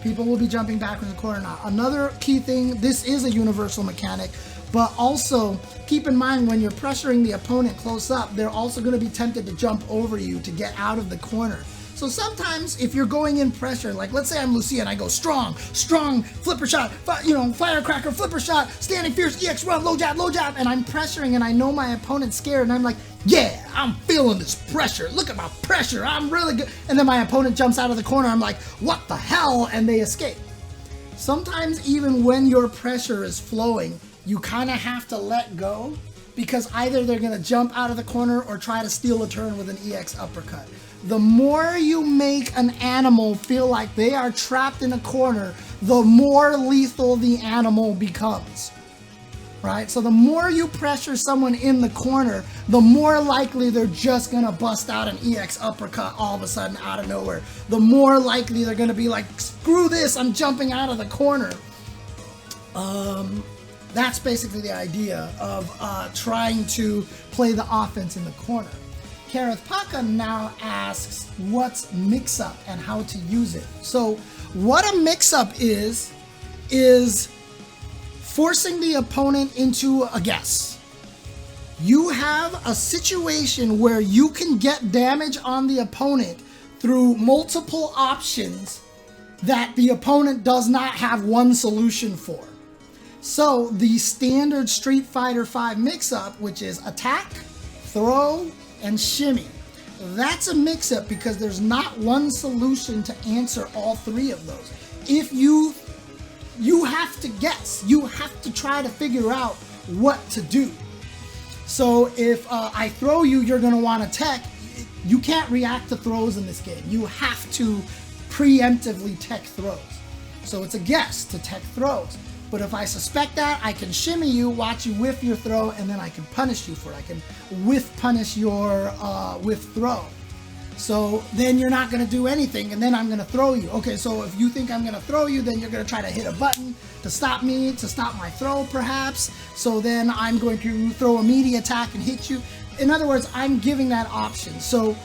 People will be jumping backwards in the corner now. Another key thing, this is a universal mechanic, but also keep in mind when you're pressuring the opponent close up, they're also going to be tempted to jump over you to get out of the corner. So sometimes if you're going in pressure, like let's say I'm Lucia and I go strong, flipper shot, firecracker, flipper shot, standing fierce, EX run, low jab, and I'm pressuring and I know my opponent's scared and I'm like, yeah, I'm feeling this pressure. Look at my pressure. I'm really good. And then my opponent jumps out of the corner. I'm like, what the hell? And they escape. Sometimes even when your pressure is flowing, you kind of have to let go because either they're going to jump out of the corner or try to steal a turn with an EX uppercut. The more you make an animal feel like they are trapped in a corner, the more lethal the animal becomes. Right? So the more you pressure someone in the corner, the more likely they're just going to bust out an EX uppercut all of a sudden out of nowhere. The more likely they're going to be like, screw this, I'm jumping out of the corner. That's basically the idea of trying to play the offense in the corner. Kareth Paka now asks what's mix-up and how to use it. So what a mix-up is forcing the opponent into a guess. You have a situation where you can get damage on the opponent through multiple options that the opponent does not have one solution for. So the standard Street Fighter V mix-up, which is attack, throw, and shimmy, that's a mix-up because there's not one solution to answer all three of those. If you have to guess, you have to try to figure out what to do. So if I throw you, you're going to want to tech. You can't react to throws in this game. You have to preemptively tech throws. So it's a guess to tech throws. But if I suspect that, I can shimmy you, watch you whiff your throw, and then I can punish you for it. I can whiff punish your whiff throw. So then you're not going to do anything, and then I'm going to throw you. Okay, so if you think I'm going to throw you, then you're going to try to hit a button to stop me, to stop my throw perhaps. So then I'm going to throw a meaty attack and hit you. In other words, I'm giving that option. So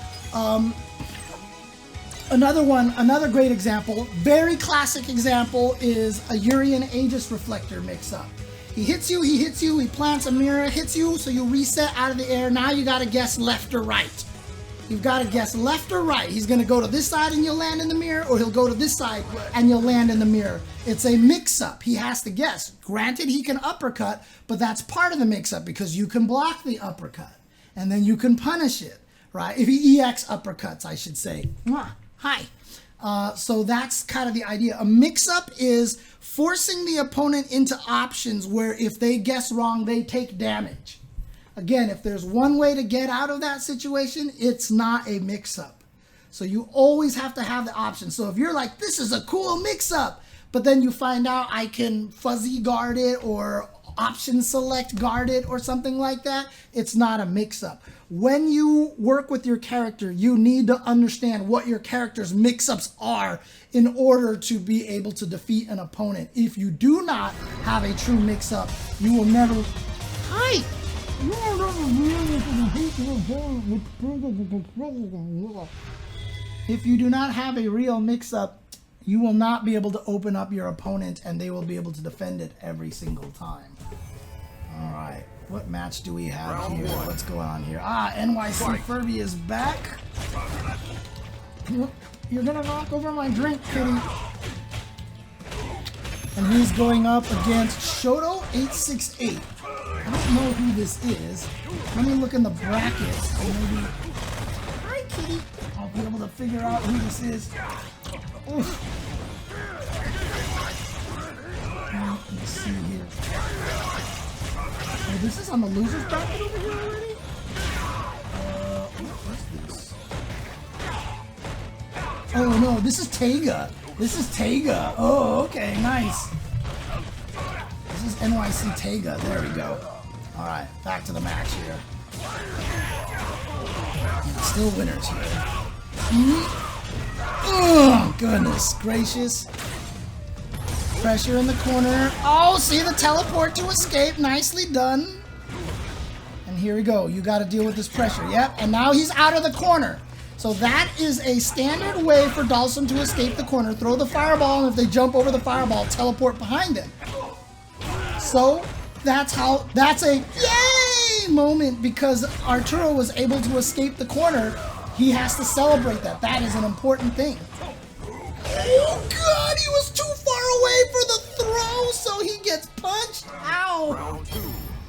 another great example, very classic example, is a Urien Aegis Reflector mix-up. He hits you, he plants a mirror, hits you, so you reset out of the air. Now you got to guess left or right. You've got to guess left or right. He's going to go to this side and you'll land in the mirror, or he'll go to this side and you'll land in the mirror. It's a mix-up. He has to guess. Granted, he can uppercut, but that's part of the mix-up because you can block the uppercut and then you can punish it, right? If he EX uppercuts, I should say. Hi. So that's kind of the idea. A mix-up is forcing the opponent into options where if they guess wrong, they take damage. Again, if there's one way to get out of that situation, it's not a mix-up. So you always have to have the option. So if you're like, this is a cool mix-up, but then you find out I can fuzzy guard it or option select guard it or something like that, it's not a mix-up. When you work with your character, you need to understand what your character's mix-ups are in order to be able to defeat an opponent. If you do not have a true mix-up, you will never... Hi! If you do not have a real mix-up, you will not be able to open up your opponent and they will be able to defend it every single time. All right, what match do we have here? What's going on here? nycfurby is back. You're gonna knock over my drink, kitty. And he's going up against Shoto868. I don't know who this is. Let me look in the brackets and maybe... Hi, kitty. I'll be able to figure out who this is. Oof. Let's see here. Oh, this is on the loser's bracket over here already? What's this? Oh no, this is Taiga. This is Taiga. Oh, okay, nice. This is NYC Taiga. There we go. Alright, back to the match here. Still winners here. Oh, goodness gracious. Pressure in the corner. Oh, see the teleport to escape. Nicely done. And here we go. You got to deal with this pressure. Yep, and now he's out of the corner. So that is a standard way for Dhalsim to escape the corner. Throw the fireball, and if they jump over the fireball, teleport behind them. So that's a yay moment because Arturo was able to escape the corner. He has to celebrate that. That is an important thing. Oh God, he was too far away for the throw, so he gets punched. Ow.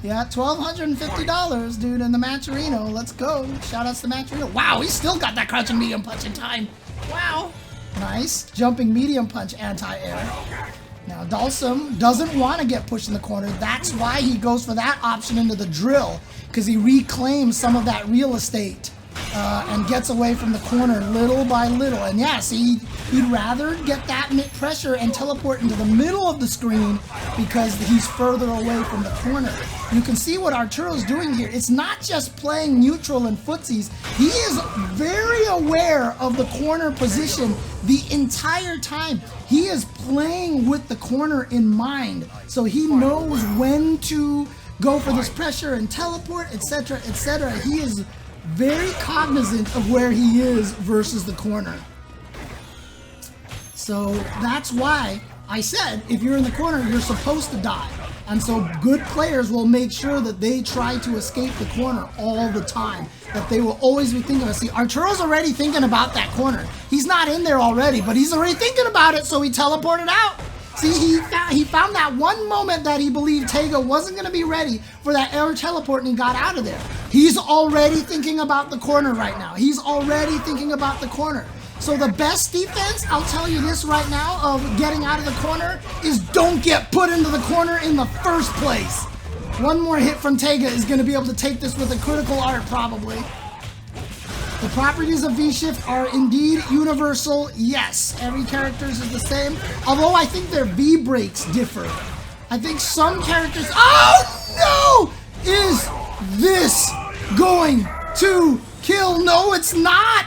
Yeah, $1,250, dude, in the Matcherino. Let's go. Shoutouts to Matcherino. Wow, he still got that crouching medium punch in time. Wow. Nice. Jumping medium punch anti-air. Now, Dhalsim doesn't want to get pushed in the corner. That's why he goes for that option into the drill, because he reclaims some of that real estate and gets away from the corner little by little. And yeah, see, he'd rather get that mid pressure and teleport into the middle of the screen because he's further away from the corner. You can see what Arturo's doing here. It's not just playing neutral and footsies. He is very aware of the corner position the entire time. He is playing with the corner in mind, so he knows when to go for this pressure and teleport, etc., etc. He is very cognizant of where he is versus the corner. So that's why I said if you're in the corner, you're supposed to die. And so good players will make sure that they try to escape the corner all the time. That they will always be thinking of it. See, Arturo's already thinking about that corner. He's not in there already, but he's already thinking about it, so he teleported out. See, he found that one moment that he believed Tega wasn't going to be ready for that air teleport, and he got out of there. He's already thinking about the corner right now. He's already thinking about the corner. So the best defense, I'll tell you this right now, of getting out of the corner is don't get put into the corner in the first place. One more hit from Tega is going to be able to take this with a critical art, probably. The properties of V-Shift are indeed universal. Yes, every character's is the same. Although I think their V-breaks differ. I think some characters... Oh, no! Is this going to kill? No, it's not!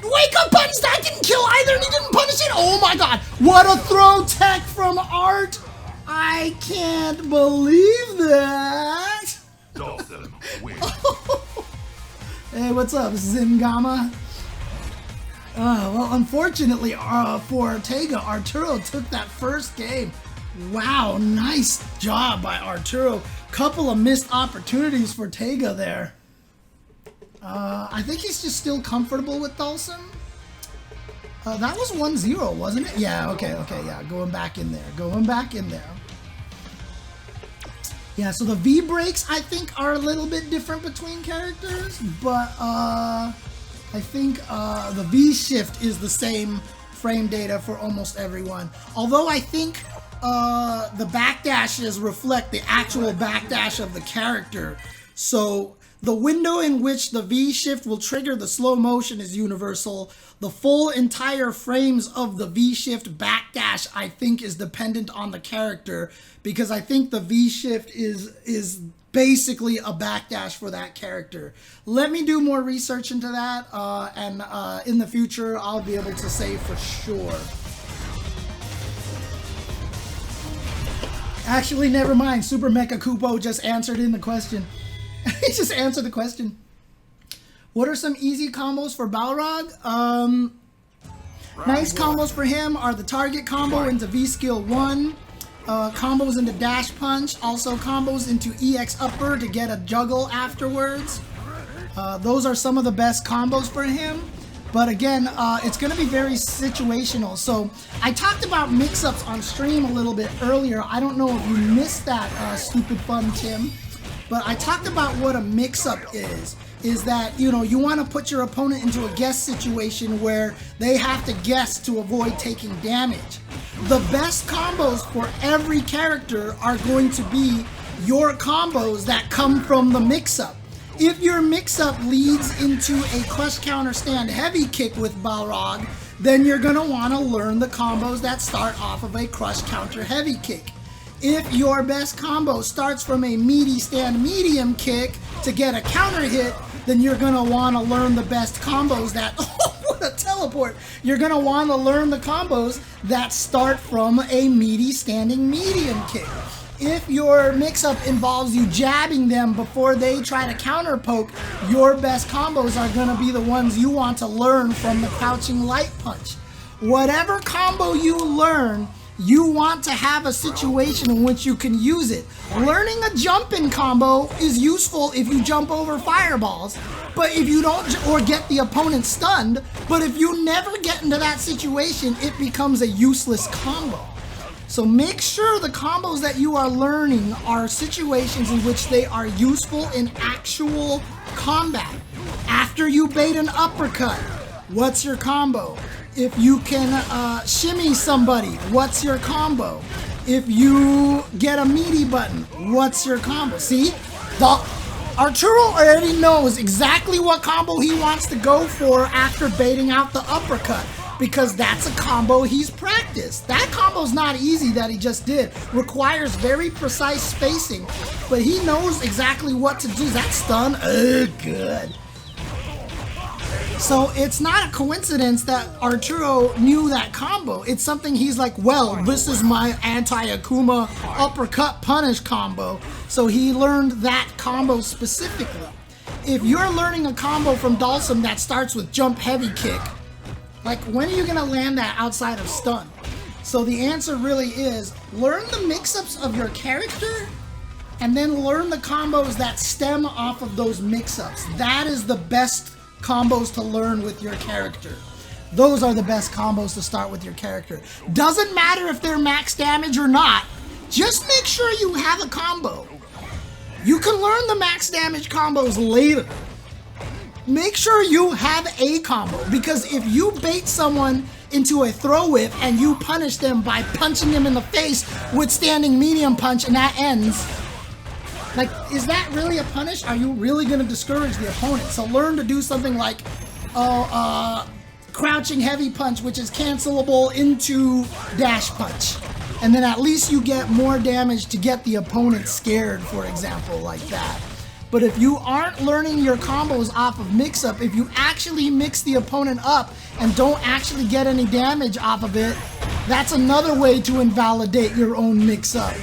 Wake up punish! That didn't kill either, and he didn't punish it! Oh my god! What a throw tech from Art! I can't believe that! Dhalsim wins. Hey, what's up, Zingama? Well, unfortunately for Tega, Arturo took that first game. Wow, nice job by Arturo. Couple of missed opportunities for Tega there. I think he's just still comfortable with Dhalsim. That was 1-0, wasn't it? Yeah, okay, yeah, going back in there. Yeah, so the V breaks I think are a little bit different between characters, but I think the V shift is the same frame data for almost everyone. Although I think the backdashes reflect the actual backdash of the character. So the window in which the V shift will trigger the slow motion is universal. The full entire frames of the V shift backdash I think is dependent on the character, because I think the V shift is basically a backdash for that character. Let me do more research into that, and in the future I'll be able to say for sure. Actually, never mind. Super Mecha Kupo just answered in the question. He just answered the question. What are some easy combos for Balrog? Nice combos for him are the target combo into V-Skill 1, combos into Dash Punch, also combos into EX Upper to get a juggle afterwards. Those are some of the best combos for him. But again, it's going to be very situational. So I talked about mix-ups on stream a little bit earlier. I don't know if you missed that, stupid fun, Tim. But I talked about what a mix-up is that, you know, you want to put your opponent into a guess situation where they have to guess to avoid taking damage. The best combos for every character are going to be your combos that come from the mix-up. If your mix-up leads into a crush counter stand heavy kick with Balrog, then you're going to want to learn the combos that start off of a crush counter heavy kick. If your best combo starts from a meaty stand medium kick to get a counter hit, then you're going to want to learn the best combos that... Oh, what a teleport! You're going to want to learn the combos that start from a meaty standing medium kick. If your mix-up involves you jabbing them before they try to counter poke, your best combos are going to be the ones you want to learn from the crouching light punch. Whatever combo you learn, you want to have a situation in which you can use it. Learning a jump-in combo is useful if you jump over fireballs, but if you don't, or get the opponent stunned, but if you never get into that situation, it becomes a useless combo. So make sure the combos that you are learning are situations in which they are useful in actual combat. After you bait an uppercut, what's your combo? If you can shimmy somebody, what's your combo? If you get a meaty button, what's your combo? See, Arturo already knows exactly what combo he wants to go for after baiting out the uppercut, because that's a combo he's practiced. That combo's not easy that he just did. Requires very precise spacing, but he knows exactly what to do. That stun, good. So it's not a coincidence that Arturo knew that combo. It's something he's like, well, this is my anti-Akuma uppercut punish combo. So he learned that combo specifically. If you're learning a combo from Dhalsim that starts with jump heavy kick, like when are you gonna land that outside of stun? So the answer really is learn the mix-ups of your character and then learn the combos that stem off of those mix-ups. That is the best combos to learn with your character. Those are the best combos to start with your character. Doesn't matter if they're max damage or not, just make sure you have a combo. You can learn the max damage combos later. Make sure you have a combo, because if you bait someone into a throw whip and you punish them by punching them in the face with standing medium punch and that ends, like, is that really a punish? Are you really going to discourage the opponent? So learn to do something like crouching heavy punch, which is cancelable into dash punch. And then at least you get more damage to get the opponent scared, for example, like that. But if you aren't learning your combos off of mix-up, if you actually mix the opponent up and don't actually get any damage off of it, that's another way to invalidate your own mix-up.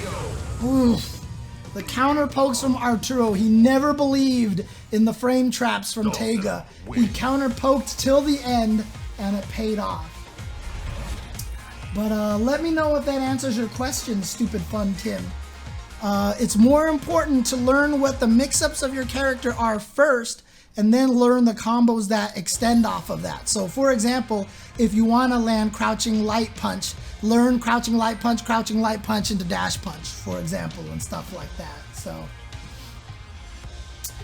Oof. The counter pokes from Arturo. He never believed in the frame traps from Tega. He counter poked till the end, and it paid off. But let me know if that answers your question, stupid fun Tim. It's more important to learn what the mix-ups of your character are first, and then learn the combos that extend off of that. So for example, if you want to land crouching light punch, learn crouching light punch into dash punch, for example, and stuff like that. So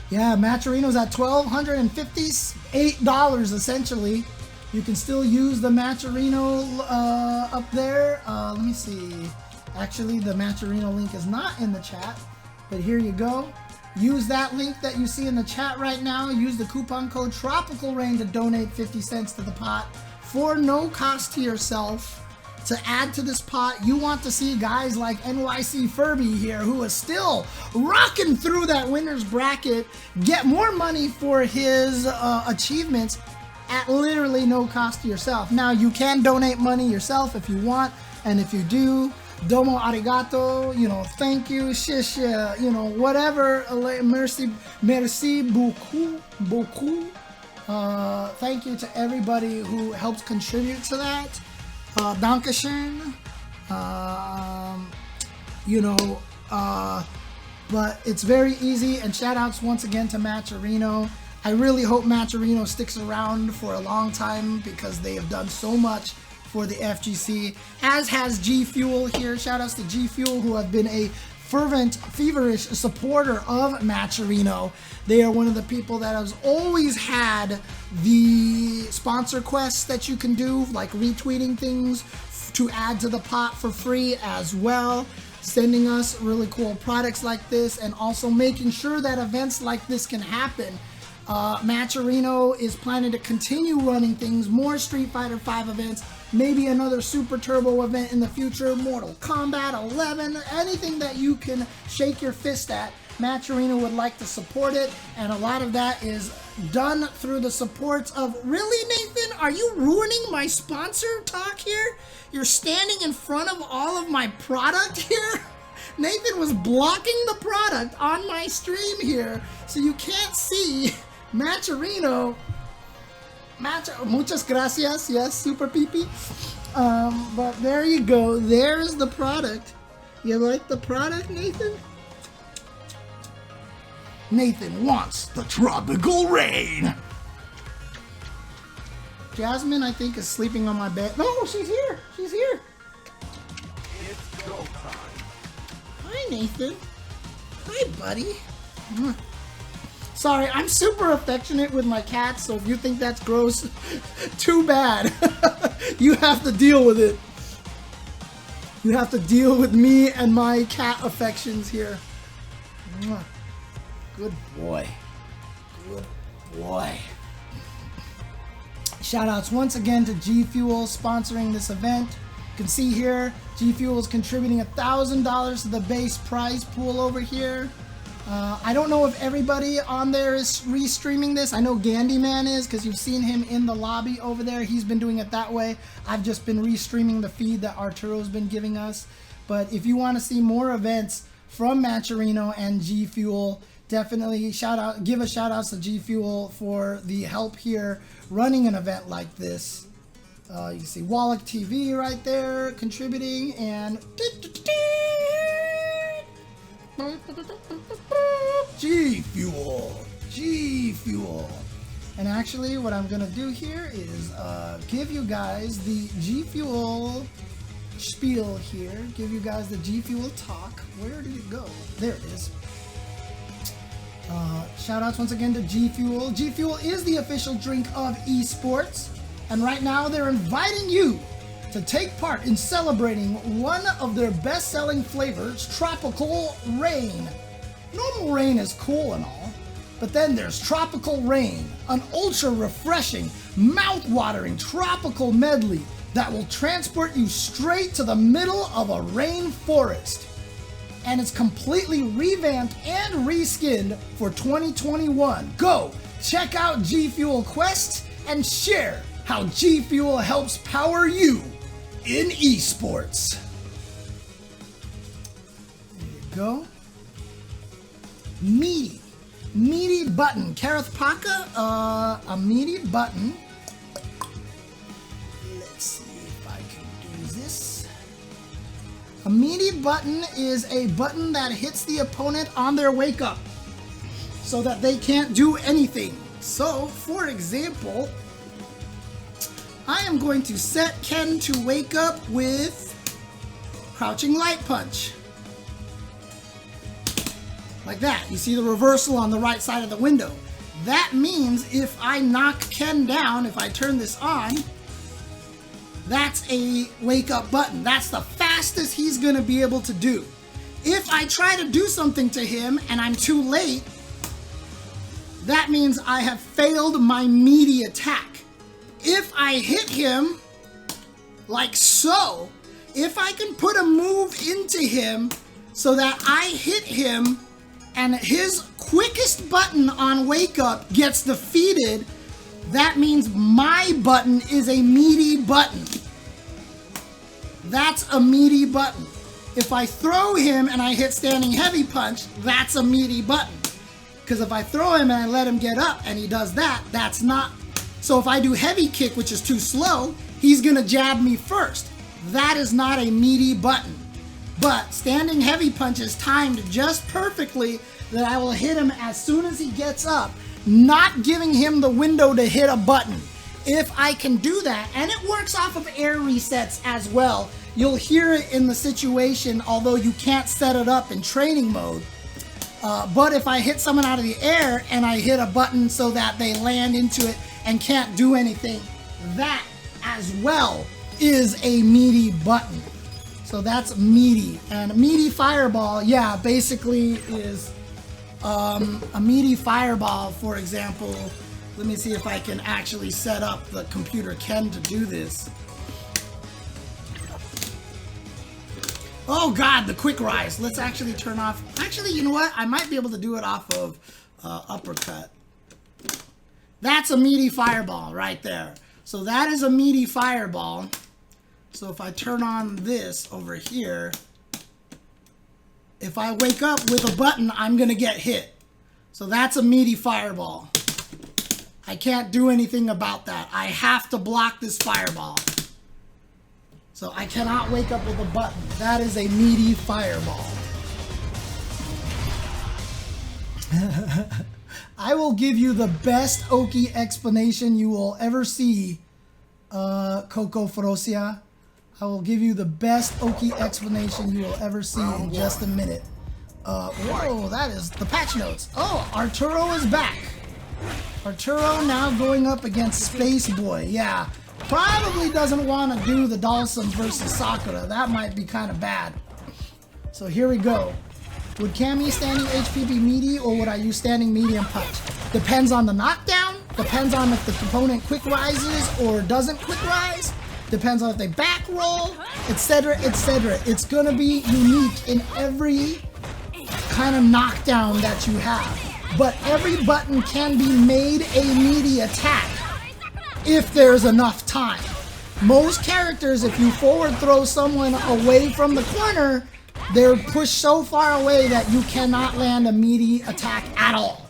yeah, Matcherino's at $1,258 essentially. You can still use the Matcherino up there. Let me see. Actually, the Matcherino link is not in the chat, but here you go. Use that link that you see in the chat right now. Use the coupon code TROPICALRAIN to donate 50 cents to the pot for no cost to yourself. To add to this pot, you want to see guys like nycfurby here, who is still rocking through that winner's bracket, get more money for his achievements at literally no cost to yourself. Now, you can donate money yourself if you want, and if you do, domo arigato, you know, thank you, shisha, you know, whatever, merci beaucoup. Thank you to everybody who helps contribute to that. Dankeschön. You know, but it's very easy, and shout outs once again to Matcherino. I really hope Matcherino sticks around for a long time, because they have done so much for the FGC, as has GFuel here. Shout outs to GFuel, who have been a fervent, feverish supporter of Matcherino. They are one of the people that has always had the sponsor quests that you can do, like retweeting things to add to the pot for free as well, sending us really cool products like this, and also making sure that events like this can happen. Matcherino is planning to continue running things, more Street Fighter V events, maybe another Super Turbo event in the future, Mortal Kombat 11, anything that you can shake your fist at. Matcherino would like to support it, and a lot of that is done through the supports of... Really, Nathan? Are you ruining my sponsor talk here? You're standing in front of all of my product here? Nathan was blocking the product on my stream here, so you can't see Matcherino. Muchas gracias, yes, super peepee. But there you go, there's the product. You like the product, Nathan? Nathan wants the tropical rain. Jasmine, I think, is sleeping on my bed. No, she's here. She's here. It's go time. Hi, Nathan. Hi, buddy. Sorry, I'm super affectionate with my cats, so if you think that's gross, too bad. You have to deal with it. You have to deal with me and my cat affections here. Good boy. Good boy. Shoutouts once again to GFuel sponsoring this event. You can see here, GFuel is contributing $1,000 to the base prize pool over here. I don't know if everybody on there is restreaming this. I know Gandyman is, because you've seen him in the lobby over there. He's been doing it that way. I've just been restreaming the feed that Arturo's been giving us. But if you want to see more events from Matcherino and GFuel, definitely give a shout out to GFuel for the help here running an event like this. You can see Wallach TV right there contributing, and GFuel. And actually what I'm gonna do here is give you guys the GFuel spiel here, give you guys the GFuel talk. Where did it go? There it is. Shout outs once again to GFuel. GFuel is the official drink of esports, and right now they're inviting you to take part in celebrating one of their best-selling flavors, Tropical Rain. Normal rain is cool and all, but then there's Tropical Rain, an ultra-refreshing, mouth-watering tropical medley that will transport you straight to the middle of a rainforest. And it's completely revamped and reskinned for 2021. Go check out GFuel Quest and share how GFuel helps power you in esports. There you go. Meaty button. Kareth Paka, a meaty button. Let's see if I can do this. A meaty button is a button that hits the opponent on their wake up so that they can't do anything. So, for example, I am going to set Ken to wake up with Crouching Light Punch. Like that. You see the reversal on the right side of the window. That means if I knock Ken down, if I turn this on, that's a wake up button. That's the fastest he's going to be able to do. If I try to do something to him and I'm too late, that means I have failed my meaty attack. If I hit him, like so, if I can put a move into him so that I hit him and his quickest button on wake up gets defeated, that means my button is a meaty button. That's a meaty button. If I throw him and I hit standing heavy punch, that's a meaty button. Because if I throw him and I let him get up and he does that, that's not. So if I do heavy kick, which is too slow, he's gonna jab me first. That is not a meaty button. But standing heavy punch is timed just perfectly that I will hit him as soon as he gets up, not giving him the window to hit a button. If I can do that, and it works off of air resets as well, you'll hear it in the situation, although you can't set it up in training mode. But if I hit someone out of the air and I hit a button so that they land into it and can't do anything, that as well is a meaty button. So that's meaty. And a meaty fireball, yeah, basically is a meaty fireball, for example. Let me see if I can actually set up the computer Ken to do this. Oh god, the quick rise. Let's actually turn off. Actually, you know what? I might be able to do it off of uppercut. That's a meaty fireball right there. So that is a meaty fireball. So if I turn on this over here, if I wake up with a button, I'm gonna get hit. So that's a meaty fireball. I can't do anything about that. I have to block this fireball. So I cannot wake up with a button. That is a meaty fireball. I will give you the best Oki explanation you will ever see, Coco Ferocia. I will give you the best Oki explanation you will ever see in just a minute. Whoa, that is the patch notes. Oh, Arturo is back. Arturo now going up against Space Boy. Yeah, probably doesn't want to do the Dhalsim versus Sakura. That might be kind of bad. So here we go. Would Cammy standing HP be meaty, or would I use standing medium punch? Depends on the knockdown. Depends on if the opponent quick rises or doesn't quick rise. Depends on if they back roll, etc., etc. It's gonna be unique in every kind of knockdown that you have. But every button can be made a meaty attack if there's enough time. Most characters, if you forward throw someone away from the corner, they're pushed so far away that you cannot land a meaty attack at all.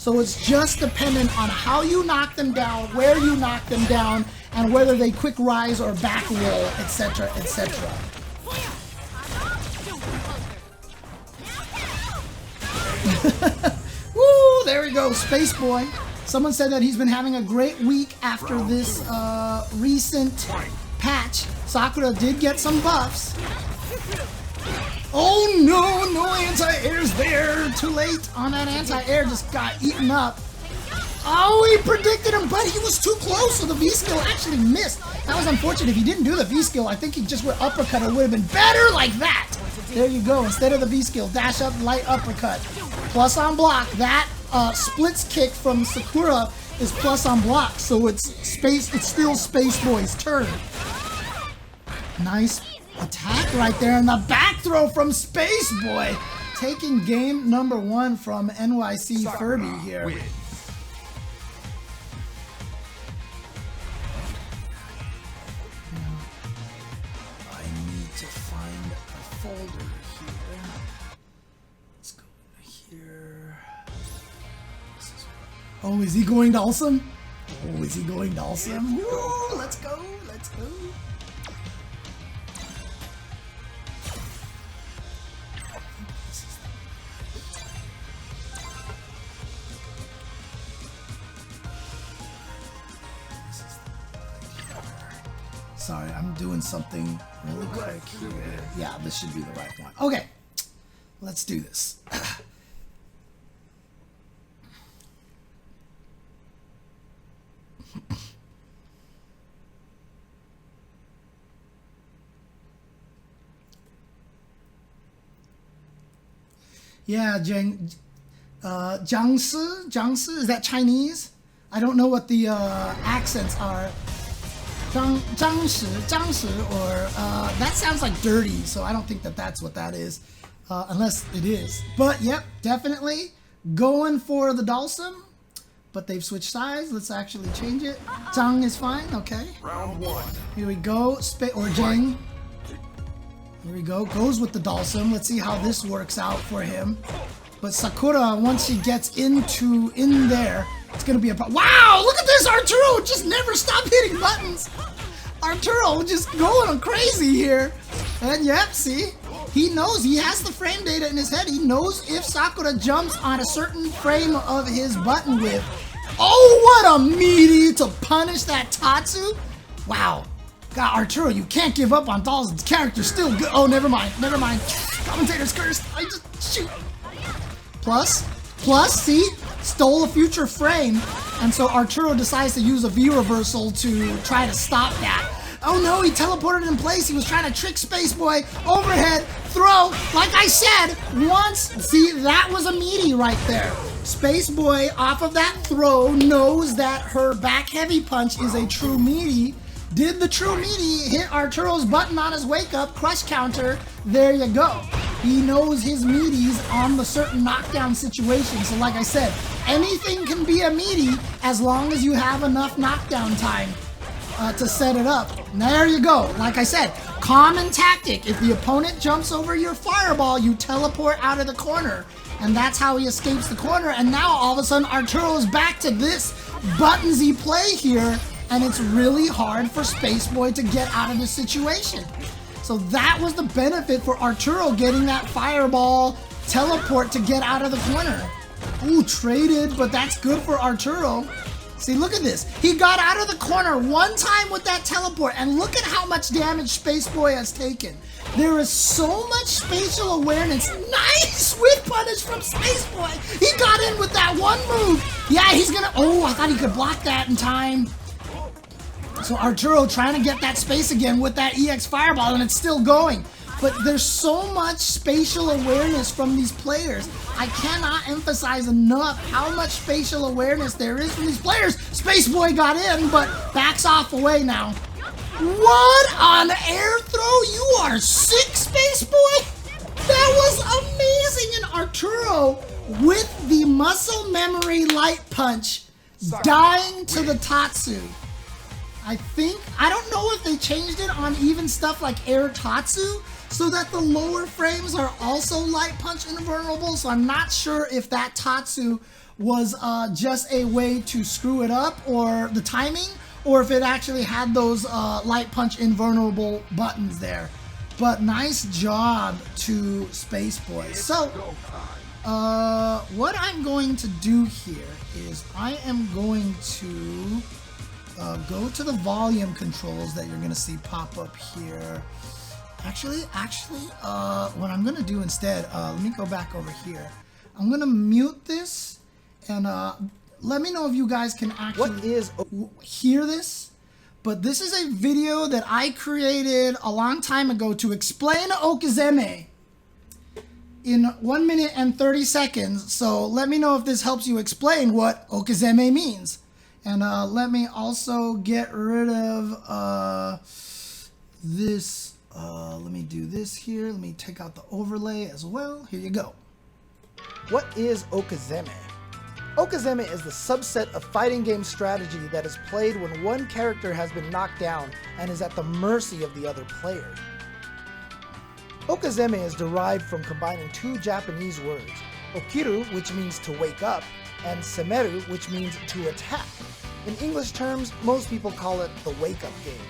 So it's just dependent on how you knock them down, where you knock them down, and whether they quick rise or back roll, etc., etc. Woo! There we go, Space Boy. Someone said that he's been having a great week after this recent patch. Sakura did get some buffs. Oh no, no anti-air's there. Too late on that anti-air, just got eaten up. Oh, he predicted him, but he was too close, so the V-skill actually missed. That was unfortunate. If he didn't do the V-skill, I think he just would uppercut. It would have been better like that. There you go. Instead of the V-skill, dash up, light uppercut. Plus on block. That splits kick from Sakura is plus on block, so it's still Space Boy's turn. Nice attack right there, and the back throw from Space Boy, taking game number 1 from nycfurby here. I need to find a folder here. Let's go here. Oh, is he going Dhalsim? Oh, is he going Dhalsim? Woo, let's go, let's go. Sorry, I'm doing something really quick here. Yeah, this should be the right one. Okay, let's do this. Yeah, Jiangsu, is that Chinese? I don't know what the accents are. Jiangshi, or that sounds like dirty, so I don't think that that's what that is, unless it is. But yep, definitely going for the Dhalsim, but they've switched sides. Let's actually change it. Zhang is fine, okay. Round 1. Here we go, or Jang. Here we go, goes with the Dhalsim. Let's see how this works out for him. But Sakura, once she gets in there, it's gonna be a problem. Wow, look at this, Arturo just never stopped hitting buttons. Arturo just going crazy here. And yep, see, he knows, he has the frame data in his head. He knows if Sakura jumps on a certain frame of his button width. Oh, what a meaty to punish that Tatsu. Wow. God, Arturo, you can't give up on Dhalsim's character. Still good. Oh, never mind. Commentator's cursed. I just shoot. Plus, see, stole a future frame, and so Arturo decides to use a V reversal to try to stop that. Oh no, he teleported in place. He was trying to trick Space Boy. Overhead throw, like I said, once. See, that was a meaty right there. Space Boy, off of that throw, knows that her back heavy punch is a true meaty. Did the true meaty hit Arturo's button on his wake up, crush counter, there you go. He knows his meaties on the certain knockdown situation. So like I said, anything can be a meaty as long as you have enough knockdown time to set it up. And there you go. Like I said, common tactic. If the opponent jumps over your fireball, you teleport out of the corner. And that's how he escapes the corner. And now all of a sudden Arturo is back to this buttonsy play here. And it's really hard for Space Boy to get out of this situation. So that was the benefit for Arturo getting that fireball teleport to get out of the corner. Ooh, traded, but that's good for Arturo. See, look at this. He got out of the corner one time with that teleport, and look at how much damage Space Boy has taken. There is so much spatial awareness. Nice whip punish from Space Boy. He got in with that one move. Yeah, he's gonna, oh, I thought he could block that in time. So Arturo trying to get that space again with that EX Fireball, and it's still going. But there's so much spatial awareness from these players. I cannot emphasize enough how much spatial awareness there is from these players. Space Boy got in, but backs off away now. What an air throw! You are sick, Space Boy! That was amazing! And Arturo, with the muscle memory light punch, dying to the Tatsu. I don't know if they changed it on even stuff like Air Tatsu, so that the lower frames are also light punch invulnerable, so I'm not sure if that Tatsu was just a way to screw it up, or the timing, or if it actually had those light punch invulnerable buttons there. But nice job to Space Boy. So what I'm going to do here is I am going to go to the volume controls that you're going to see pop up here. Actually, what I'm going to do instead, let me go back over here. I'm going to mute this, and let me know if you guys can actually hear this. But this is a video that I created a long time ago to explain OkaZeme in 1 minute and 30 seconds. So let me know if this helps you explain what OkaZeme means. And let me also get rid of this. Let me do this here. Let me take out the overlay as well. Here you go. What is OkaZeme? OkaZeme is the subset of fighting game strategy that is played when one character has been knocked down and is at the mercy of the other player. OkaZeme is derived from combining two Japanese words, okiru, which means to wake up, and semeru, which means to attack. In English terms, most people call it the wake-up game.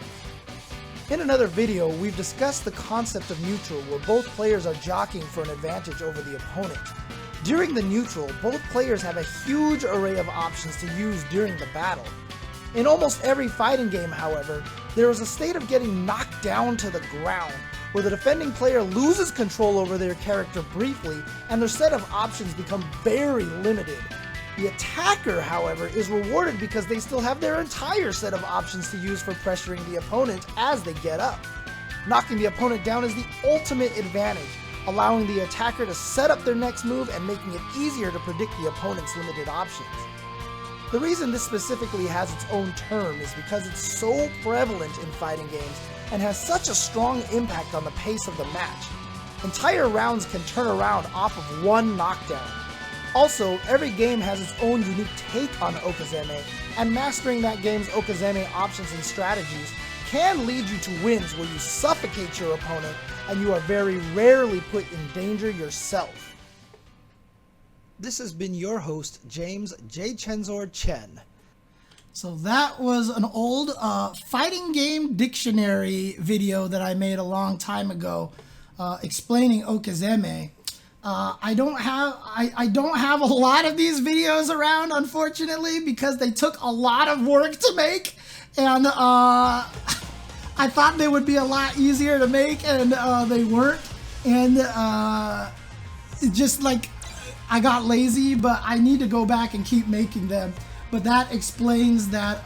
In another video, we've discussed the concept of neutral, where both players are jockeying for an advantage over the opponent. During the neutral, both players have a huge array of options to use during the battle. In almost every fighting game, however, there is a state of getting knocked down to the ground, where the defending player loses control over their character briefly, and their set of options become very limited. The attacker, however, is rewarded because they still have their entire set of options to use for pressuring the opponent as they get up. Knocking the opponent down is the ultimate advantage, allowing the attacker to set up their next move and making it easier to predict the opponent's limited options. The reason this specifically has its own term is because it's so prevalent in fighting games and has such a strong impact on the pace of the match. Entire rounds can turn around off of one knockdown. Also, every game has its own unique take on OkaZeme, and mastering that game's OkaZeme options and strategies can lead you to wins where you suffocate your opponent and you are very rarely put in danger yourself. This has been your host, James J. Chensor Chen. So that was an old fighting game dictionary video that I made a long time ago explaining OkaZeme. I don't have a lot of these videos around, unfortunately, because they took a lot of work to make, and I thought they would be a lot easier to make, and they weren't. And just like I got lazy, but I need to go back and keep making them. But that explains that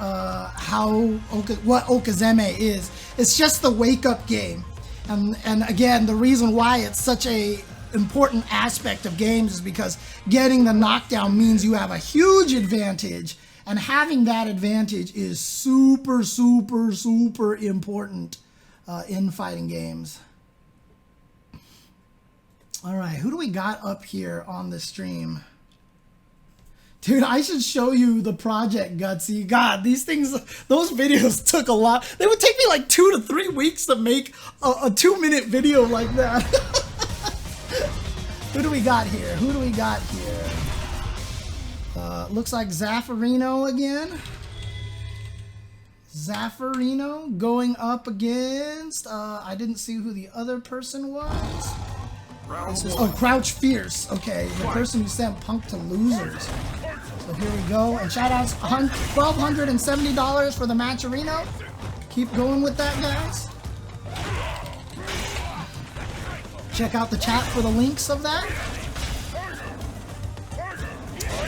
what OkaZeme is. It's just the wake-up game, and again, the reason why it's such a important aspect of games is because getting the knockdown means you have a huge advantage, and having that advantage is super important in fighting games. All right, who do we got up here on the stream? Dude, I should show you the project, Gutsy. God, these things, those videos took a lot. They would take me like 2 to 3 weeks to make a 2-minute video like that. Who do we got here? Looks like Zaferino again. Zaferino going up against, I didn't see who the other person was. Crouch Fierce. Okay, the person who sent Punk to losers. So here we go. And shout outs, $1,270 for the Matcherino. Keep going with that, guys. Check out the chat for the links of that.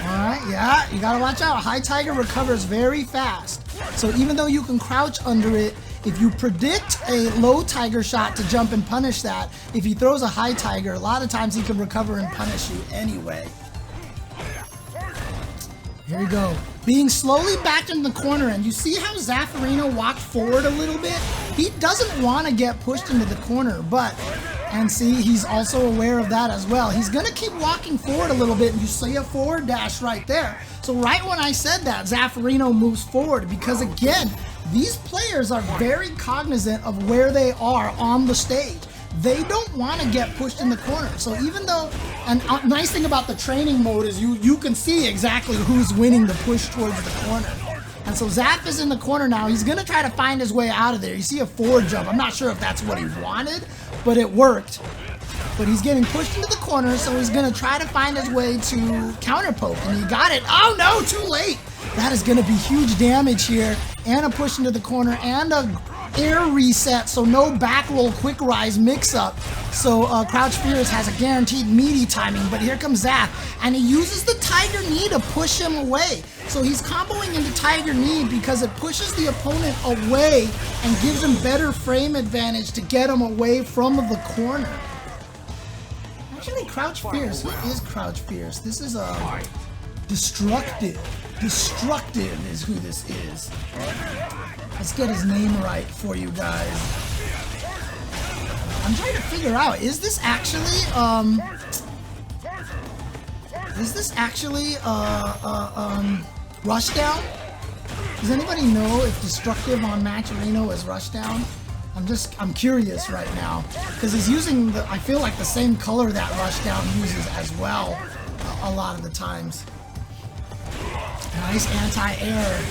Alright, yeah, you gotta watch out. High Tiger recovers very fast. So even though you can crouch under it, if you predict a low Tiger shot to jump and punish that, if he throws a high Tiger, a lot of times he can recover and punish you anyway. Here we go. Being slowly backed in the corner, and you see how Zaferino walked forward a little bit? He doesn't want to get pushed into the corner, and see, he's also aware of that as well. He's going to keep walking forward a little bit, and you see a forward dash right there. So right when I said that, Zaferino moves forward, because again, these players are very cognizant of where they are on the stage. they don't want to get pushed in the corner. So even though, and nice thing about the training mode is you can see exactly who's winning the push towards the corner. And so Zaf is in the corner now. He's going to try to find his way out of there. You see a forward jump. I'm not sure if that's what he wanted, but it worked. But he's getting pushed into the corner, so he's going to try to find his way to counter poke. And he got it. Oh, no, too late. That is going to be huge damage here. And a push into the corner and a air reset, so no back roll quick rise mix up. So Crouch Fierce has a guaranteed meaty timing, but here comes Zaf, and he uses the Tiger Knee to push him away. So he's comboing into Tiger Knee because it pushes the opponent away and gives him better frame advantage to get him away from the corner. Actually, Crouch Fierce, who is Crouch Fierce? This is Destructive. Destructive is who this is. Let's get his name right for you guys. I'm trying to figure out, is this actually Rushdown? Does anybody know if Destructive on Matcherino is Rushdown? I'm curious right now, because he's using I feel like the same color that Rushdown uses as well a lot of the times. Nice anti-air.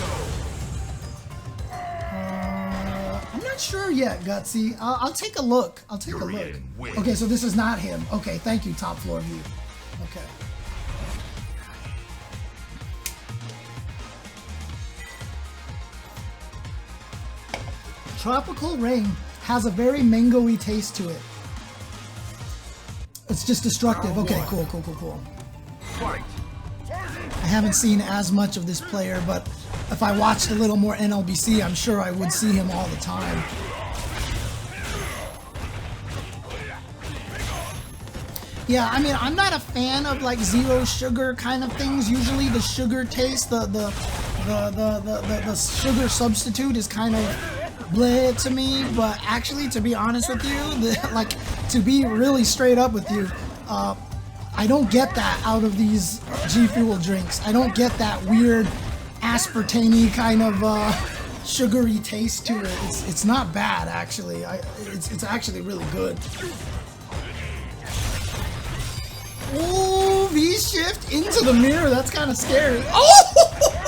I'm not sure yet, Gutsy. I'll take a look. I'll take a look. Okay, so this is not him. Okay, thank you, top floor view. Okay. Tropical Rain has a very mango-y taste to it. It's just destructive. Okay, cool. I haven't seen as much of this player, but if I watched a little more NLBC, I'm sure I would see him all the time. Yeah, I mean, I'm not a fan of like zero sugar kind of things. Usually the sugar taste, the sugar substitute is kind of bleh to me, but actually, to be honest with you, to be really straight up with you, I don't get that out of these GFuel drinks. I don't get that weird aspartame-y kind of sugary taste to it. It's not bad, actually. It's actually really good. Oh, V-shift into the mirror. That's kind of scary. Oh!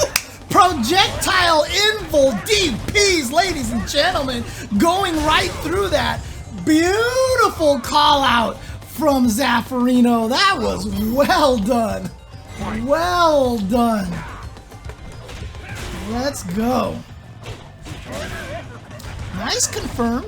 Projectile in full DPs, ladies and gentlemen. Going right through that. Beautiful call out from Zaferino. That was well done. Well done. Let's go. Nice confirm.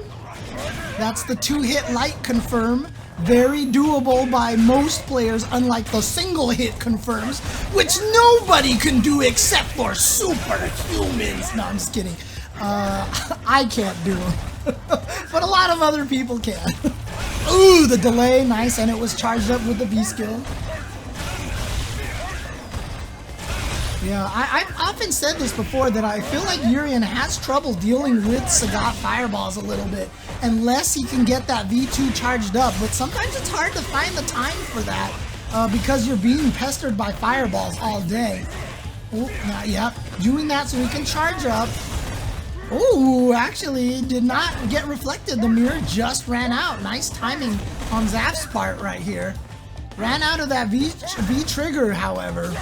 That's the 2-hit light confirm. Very doable by most players, unlike the single hit confirms, which nobody can do except for superhumans. No, I'm just kidding. I can't do them. But a lot of other people can. Ooh, the delay, nice, and it was charged up with the V skill. Yeah, I've often said this before, that I feel like Urien has trouble dealing with Sagat fireballs a little bit, unless he can get that V2 charged up, but sometimes it's hard to find the time for that, because you're being pestered by fireballs all day. Oh, yeah, doing that so he can charge up. Oh, actually did not get reflected. The mirror just ran out. Nice timing on Zaf's part right here. Ran out of that V trigger, however.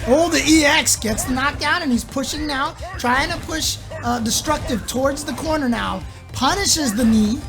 Oh, the EX gets the knockdown, and he's pushing now, trying to push Destructive towards the corner now. Punishes the knee.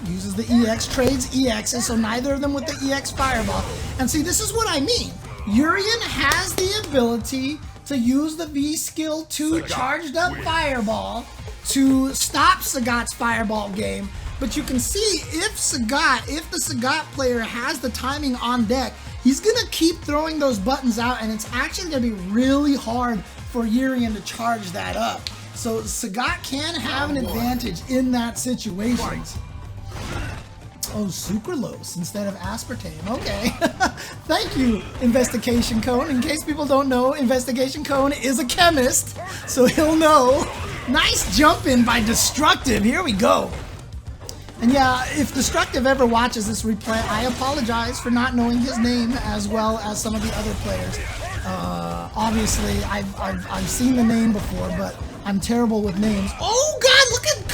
Uses the EX, trades EXs, so neither of them with the EX fireball. And see, this is what I mean. Urien has the ability to use the V skill to charged up fireball to stop Sagat's fireball game. But you can see if the Sagat player has the timing on deck, he's gonna keep throwing those buttons out, and it's actually gonna be really hard for Urien to charge that up. So Sagat can have an advantage in that situation. Oh, sucralose instead of aspartame. Okay. Thank you, Investigation Cone. In case people don't know, Investigation Cone is a chemist, so he'll know. Nice jump in by Destructive. Here we go. And yeah, if Destructive ever watches this replay, I apologize for not knowing his name as well as some of the other players. Obviously, I've seen the name before, but I'm terrible with names. Oh God, look at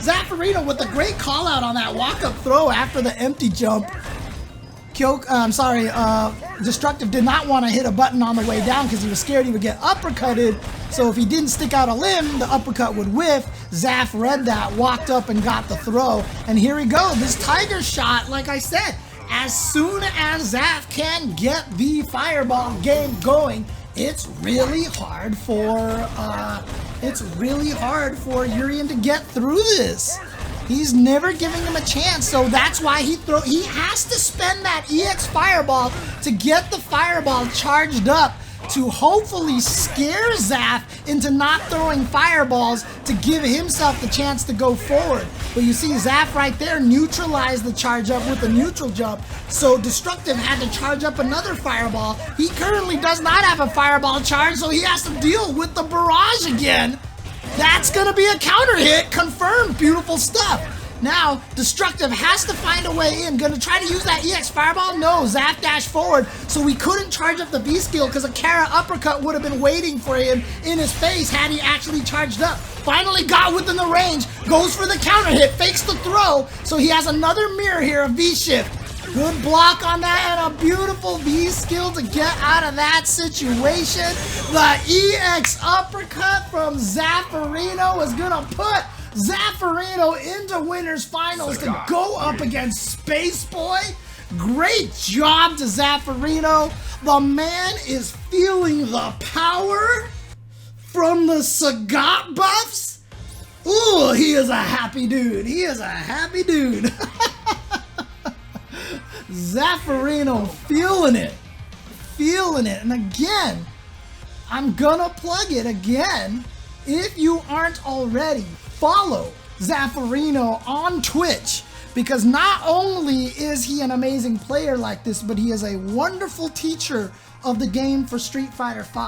Zaferino with a great call out on that walk-up throw after the empty jump. Destructive did not want to hit a button on the way down because he was scared he would get uppercutted. So if he didn't stick out a limb, the uppercut would whiff. Zaf read that, walked up and got the throw. And here we go. This tiger shot, like I said, as soon as Zaf can get the fireball game going, it's really hard for Urien to get through this. He's never giving him a chance, so that's why he has to spend that EX fireball to get the fireball charged up to hopefully scare Zaf into not throwing fireballs to give himself the chance to go forward. But you see Zaf right there neutralized the charge up with the neutral jump, so Destructive had to charge up another fireball. He currently does not have a fireball charge, so he has to deal with the barrage again. That's gonna be a counter hit, confirmed, beautiful stuff. Now, Destructive has to find a way in. Gonna try to use that EX fireball? No, Zaf dashed forward, so we couldn't charge up the B skill because a Kara uppercut would have been waiting for him in his face had he actually charged up. Finally got within the range, goes for the counter hit, fakes the throw, so he has another mirror here, a V-shift. Good block on that and a beautiful V-skill to get out of that situation. The EX uppercut from Zaferino is gonna put Zaferino into winners finals to go up against Space Boy. Great job to Zaferino. The man is feeling the power from the Sagat buffs. Ooh, he is a happy dude. He is a happy dude. Zaferino feeling it. Feeling it. And again, I'm gonna plug it again. If you aren't already, follow Zaferino on Twitch, because not only is he an amazing player like this, but he is a wonderful teacher of the game for Street Fighter V.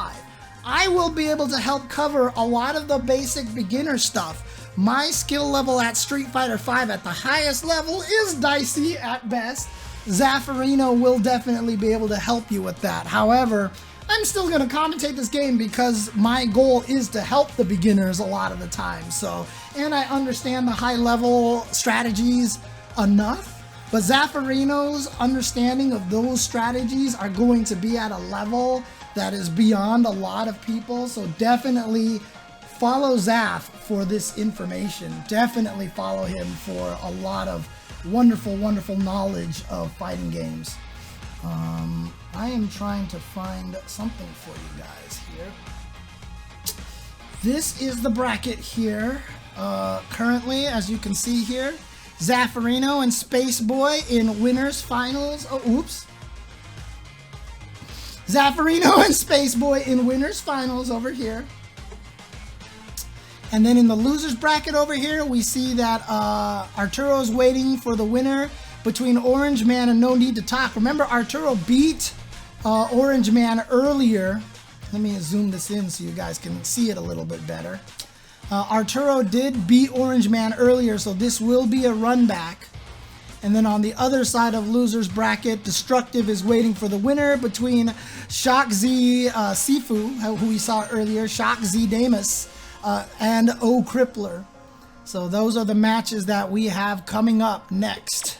I will be able to help cover a lot of the basic beginner stuff. My skill level at Street Fighter V at the highest level is dicey at best. Zaferino will definitely be able to help you with that. However, I'm still going to commentate this game because my goal is to help the beginners a lot of the time. So, and I understand the high level strategies enough, but Zaferino's understanding of those strategies are going to be at a level that is beyond a lot of people. So definitely follow Zaf for this information. Definitely follow him for a lot of wonderful, wonderful knowledge of fighting games. I am trying to find something for you guys here. This is the bracket here. Currently, as you can see here, Zaferino and Space Boy in winners finals. Oh, oops. Zaferino and Space Boy in winners finals over here. And then in the losers bracket over here, we see that Arturo's waiting for the winner between OrangeMan and No Need to Talk. Remember, Arturo beat OrangeMan earlier. Let me zoom this in so you guys can see it a little bit better. Arturo did beat OrangeMan earlier, so this will be a run back. And then on the other side of losers bracket, Destructive is waiting for the winner between ShockZdamus, who we saw earlier, ShockZdamus, and O Crippler. So those are the matches that we have coming up next.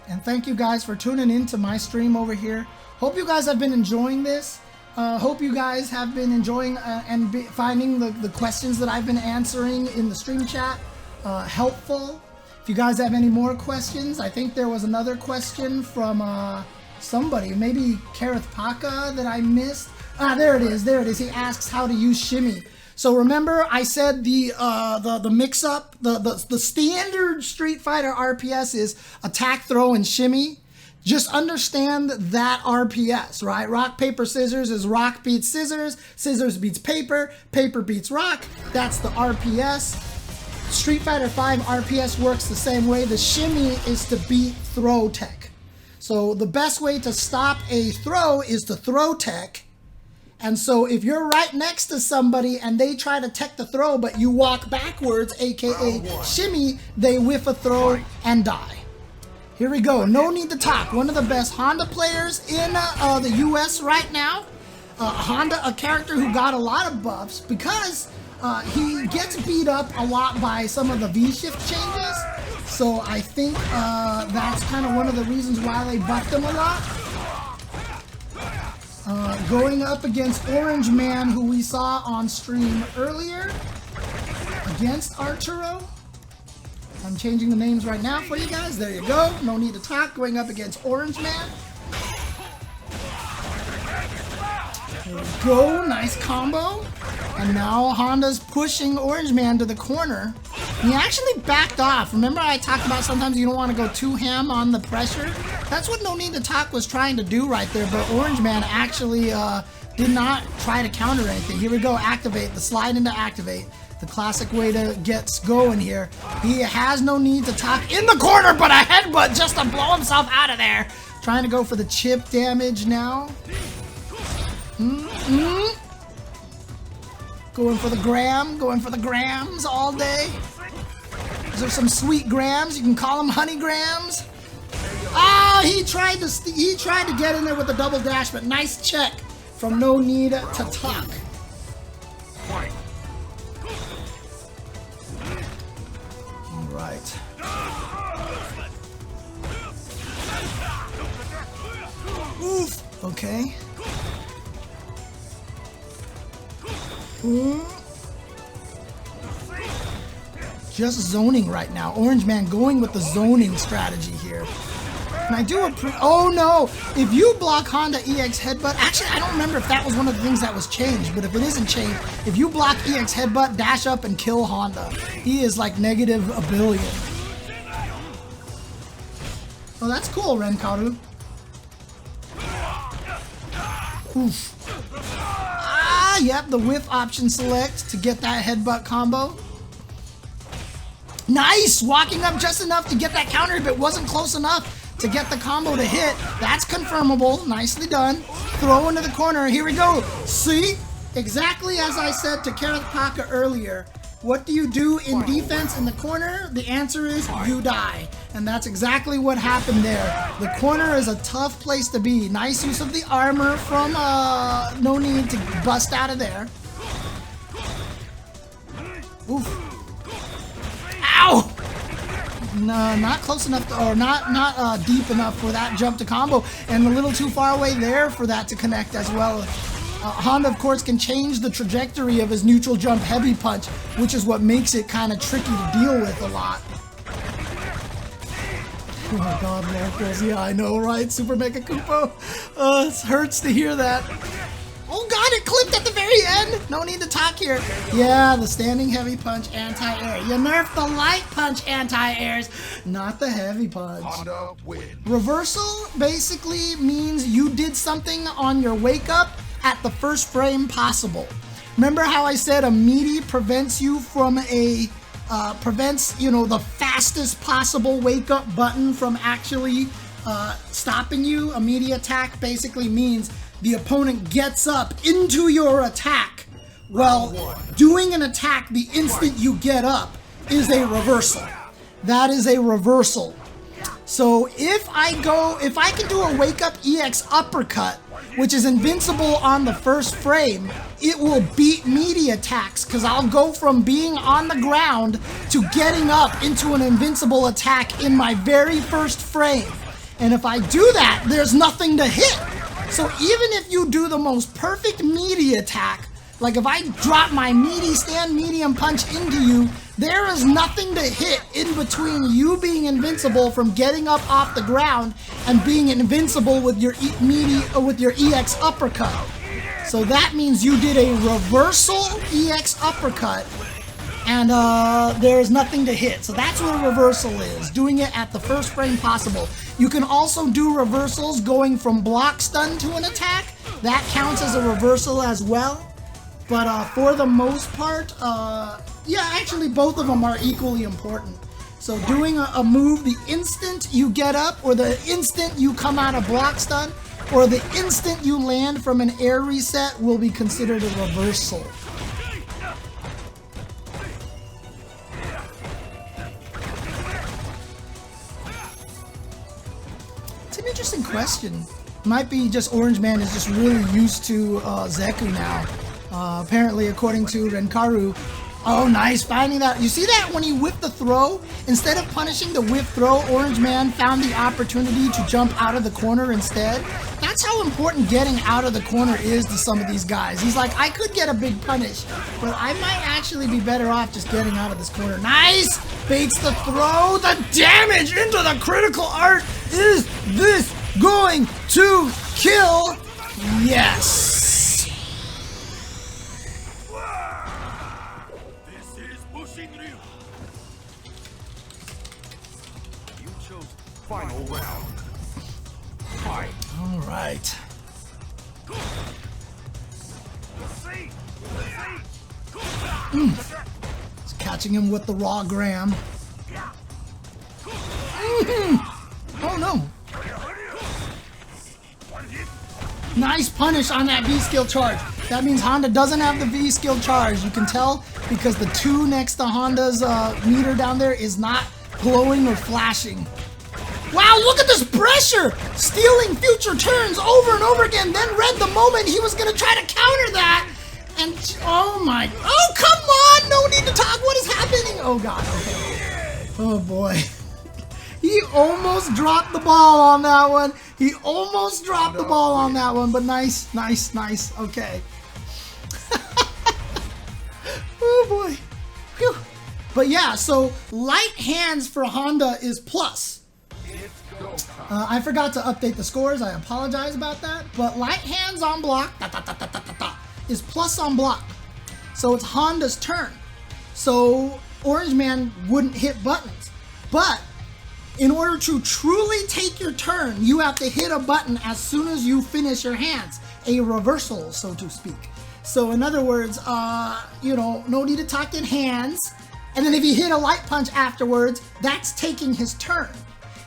And thank you guys for tuning in to my stream over here. Hope you guys have been enjoying this. Hope you guys have been enjoying finding the questions that I've been answering in the stream chat helpful. If you guys have any more questions, I think there was another question from somebody, maybe Kareth Paka, that I missed. There it is. There it is. He asks how to use shimmy. So remember, I said the mix-up, the standard Street Fighter RPS is attack, throw, and shimmy. Just understand that RPS, right? Rock, paper, scissors is rock beats scissors, scissors beats paper, paper beats rock. That's the RPS. Street Fighter V RPS works the same way. The shimmy is to beat throw tech. So the best way to stop a throw is to throw tech. And so if you're right next to somebody and they try to tech the throw, but you walk backwards, aka shimmy, they whiff a throw and die. Here we go. No Need to Talk. One of the best Honda players in the US right now. Honda, a character who got a lot of buffs because he gets beat up a lot by some of the V-shift changes. So I think that's kind of one of the reasons why they buffed him a lot. Going up against OrangeMan, who we saw on stream earlier, against Arturo. I'm changing the names right now for you guys. There you go. No need to talk. Going up against OrangeMan. There we go. Nice combo. And now Honda's pushing OrangeMan to the corner. He actually backed off. Remember I talked about sometimes you don't want to go too ham on the pressure? That's what No Need to Talk was trying to do right there, but OrangeMan actually did not try to counter anything. Here we go. Activate. The slide into activate. The classic way to get going here. He has no need to talk in the corner, but a headbutt just to blow himself out of there. Trying to go for the chip damage now. Going for the gram, going for the grams all day. These are some sweet grams. You can call them honey grams. Ah, he tried to get in there with the double dash, but nice check from No Need to Talk. Right. Oof. Okay. Just zoning right now. OrangeMan going with the zoning strategy here. And I do oh no! If you block Honda EX headbutt, actually I don't remember if that was one of the things that was changed, but if it isn't changed, if you block EX headbutt, dash up and kill Honda. He is like negative a billion. Oh, that's cool, Renkaru. Oof. Ah, yep, the whiff option select to get that headbutt combo. Nice! Walking up just enough to get that counter if it wasn't close enough to get the combo to hit. That's confirmable. Nicely done. Throw into the corner. Here we go. See? Exactly as I said to Kareth Paka earlier. What do you do in defense in the corner? The answer is you die. And that's exactly what happened there. The corner is a tough place to be. Nice use of the armor from No Need to bust out of there. Oof. Ow! No, not close enough to, or not deep enough for that jump to combo, and a little too far away there for that to connect as well. Honda, of course, can change the trajectory of his neutral jump heavy punch, which is what makes it kind of tricky to deal with a lot. Oh my god, Marcos. Yeah, I know, right? Super Mega Koopo. It hurts to hear that. Oh god, it clipped at the very end! No need to talk here. Yeah, the standing heavy punch anti-air. You nerfed the light punch anti-airs, not the heavy punch. Honda win. Reversal basically means you did something on your wake up at the first frame possible. Remember how I said a Meaty prevents you from prevents, you know, the fastest possible wake up button from actually stopping you? A Meaty attack basically means the opponent gets up into your attack. Well, doing an attack the instant you get up is a reversal. That is a reversal. So if I can do a wake up EX uppercut, which is invincible on the first frame, it will beat Meaty attacks because I'll go from being on the ground to getting up into an invincible attack in my very first frame. And if I do that, there's nothing to hit. So even if you do the most perfect Meaty attack, like if I drop my Meaty stand medium punch into you, there is nothing to hit in between you being invincible from getting up off the ground and being invincible with your with your EX uppercut. So that means you did a reversal EX uppercut and there's nothing to hit. So that's what a reversal is, doing it at the first frame possible. You can also do reversals going from block stun to an attack. That counts as a reversal as well. But for the most part, yeah, actually both of them are equally important. So doing a move the instant you get up, or the instant you come out of block stun, or the instant you land from an air reset will be considered a reversal. It's an interesting question. Might be just OrangeMan is just really used to Zeku now. Apparently, according to Renkaru. Oh, nice, finding that. You see that when he whipped the throw? Instead of punishing the whip throw, OrangeMan found the opportunity to jump out of the corner instead. That's how important getting out of the corner is to some of these guys. He's like, I could get a big punish, but I might actually be better off just getting out of this corner. Nice! Baits the throw. The damage into the critical art. Is this going to kill? Yes! Final round. Fight. All right. It's catching him with the raw gram. Oh no. Nice punish on that V-skill charge. That means Honda doesn't have the V-skill charge. You can tell because the 2 next to Honda's meter down there is not glowing or flashing. Wow, look at this pressure! Stealing future turns over and over again, then read the moment he was gonna try to counter that. And, oh my, oh come on! No need to talk, what is happening? Oh god, okay. Oh boy. He almost dropped the ball on that one. He almost dropped the ball on that one, but nice, nice, nice, okay. Oh boy. Whew. But yeah, so light hands for Honda is plus. I forgot to update the scores. I apologize about that. But light hands on block is plus on block. So it's Honda's turn. So OrangeMan wouldn't hit buttons. But in order to truly take your turn, you have to hit a button as soon as you finish your hands. A reversal, so to speak. So in other words, you know, no need to talk in hands. And then if you hit a light punch afterwards, that's taking his turn.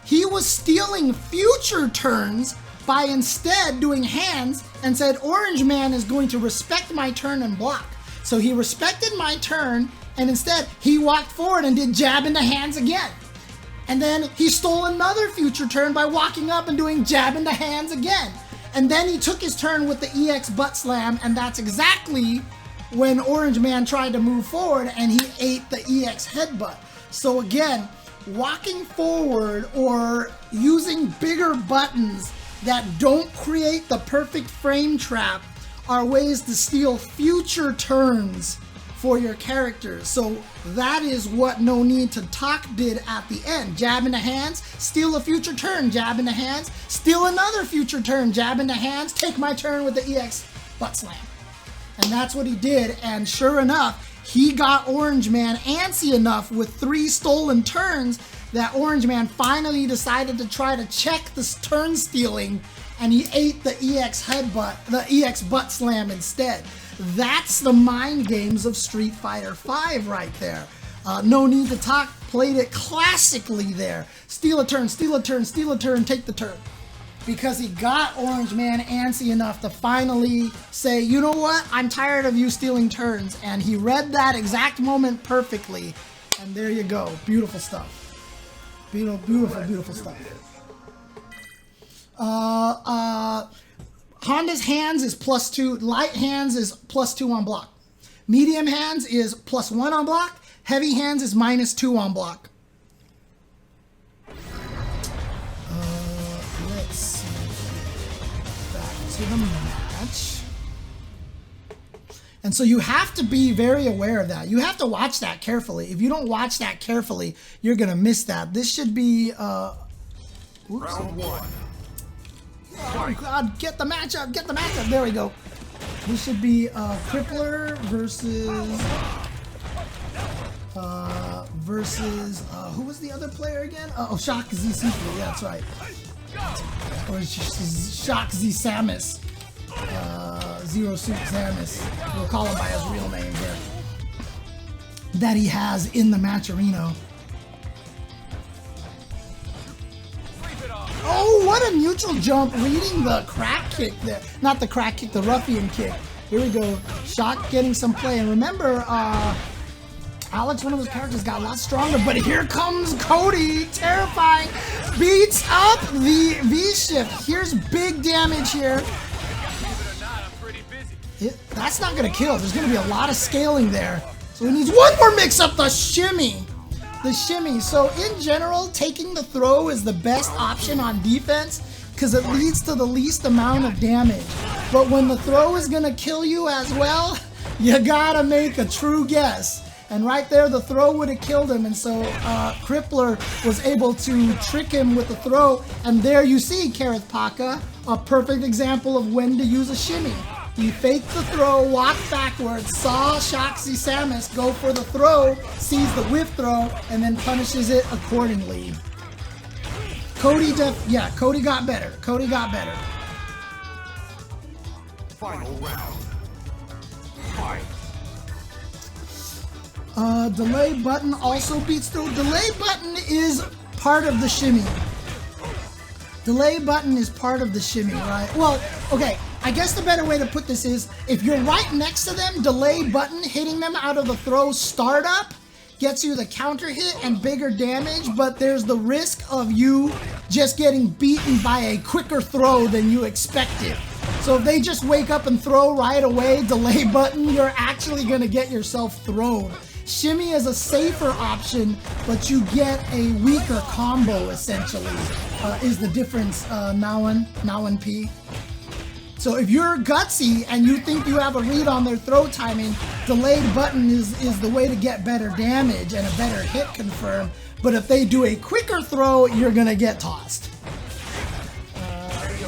He was stealing future turns by instead doing hands and said, OrangeMan is going to respect my turn and block. So he respected my turn and instead he walked forward and did jab in the hands again. And then he stole another future turn by walking up and doing jab in the hands again. And then he took his turn with the EX butt slam, and that's exactly when OrangeMan tried to move forward and he ate the EX headbutt. So again, walking forward or using bigger buttons that don't create the perfect frame trap are ways to steal future turns for your characters. So that is what No Need to Talk did at the end. Jab in the hands, steal a future turn, jab in the hands, steal another future turn, jab in the hands, take my turn with the EX butt slam. And that's what he did, and sure enough, he got OrangeMan antsy enough with 3 stolen turns that OrangeMan finally decided to try to check this turn stealing, and he ate the EX headbutt, the EX butt slam instead. That's the mind games of Street Fighter V right there. No Need to Talk played it classically there. Steal a turn, steal a turn, steal a turn, take the turn. Because he got OrangeMan antsy enough to finally say, you know what, I'm tired of you stealing turns. And he read that exact moment perfectly. And there you go. Beautiful stuff. Beautiful, beautiful, beautiful stuff. Honda's hands is +2. Light hands is +2 on block. Medium hands is +1 on block. Heavy hands is -2 on block. Let's see. Back to the match. And so you have to be very aware of that. You have to watch that carefully. If you don't watch that carefully, you're going to miss that. This should be... Oops. Round 1. Oh God, get the matchup, get the matchup. There we go. This should be Crippler versus who was the other player again? Oh, ShockZdamus. Yeah, that's right. Or ShockZdamus. Zero Suit Zamus. We'll call him by his real name here. That he has in the Matcherino. Oh, what a neutral jump, reading the crack kick there. Not the crack kick, the ruffian kick. Here we go. Shock getting some play. And remember, Alex, one of his characters, got a lot stronger, but here comes Cody, terrifying, beats up the V-shift. Here's big damage here. That's not gonna kill. There's gonna be a lot of scaling there. So he needs one more mix-up, the shimmy. The shimmy. So in general, taking the throw is the best option on defense because it leads to the least amount of damage. But when the throw is gonna kill you as well, you gotta make a true guess. And right there, the throw would have killed him. And so Crippler was able to trick him with the throw. And there you see, Kareth Paka, a perfect example of when to use a shimmy. He faked the throw, walked backwards, saw ShockZdamus go for the throw, sees the whiff throw, and then punishes it accordingly. Cody got better. Cody got better. Final round. Fight. Delay button also beats throw. Delay button is part of the shimmy. Delay button is part of the shimmy, right? Well, okay. I guess the better way to put this is, if you're right next to them, delay button hitting them out of the throw startup gets you the counter hit and bigger damage, but there's the risk of you just getting beaten by a quicker throw than you expected. So if they just wake up and throw right away, delay button, you're actually gonna get yourself thrown. Shimmy is a safer option, but you get a weaker combo essentially, is the difference, Nawan P. So if you're gutsy and you think you have a read on their throw timing, delayed button is the way to get better damage and a better hit confirm. But if they do a quicker throw, you're gonna get tossed.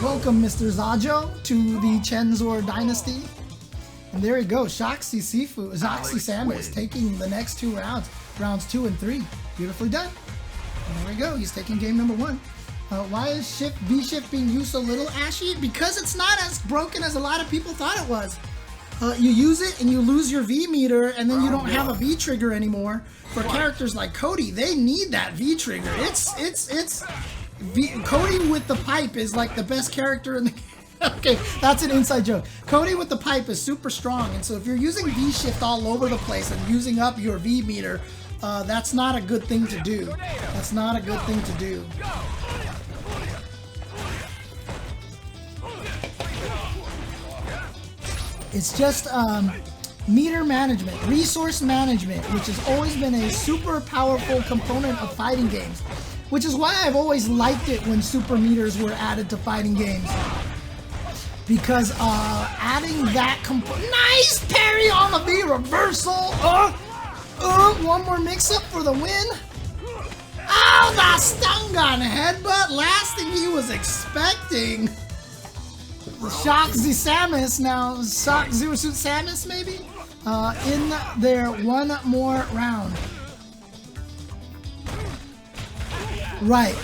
Welcome, Mr. Zajo, to the Chensor Dynasty. And there you go, ShockZdamus taking the next 2 rounds, rounds 2 and 3. Beautifully done. And there we go, he's taking game number 1. Why is V-shift being used so little, Ashy? Because it's not as broken as a lot of people thought it was. You use it and you lose your V meter, and then you don't have a V trigger anymore. For characters like Cody, they need that V trigger. Cody with the pipe is like the best character in the okay, that's an inside joke. Cody with the pipe is super strong, and so if you're using V-shift all over the place and using up your V meter, that's not a good thing to do. That's not a good thing to do. It's just meter management, resource management, which has always been a super powerful component of fighting games, which is why I've always liked it when super meters were added to fighting games. Because adding that nice parry on the V reversal. One more mix-up for the win. Oh, the stun gun headbutt, last thing he was expecting. The ShockZdamus now, ShockZdamus maybe, in there, one more round. Right,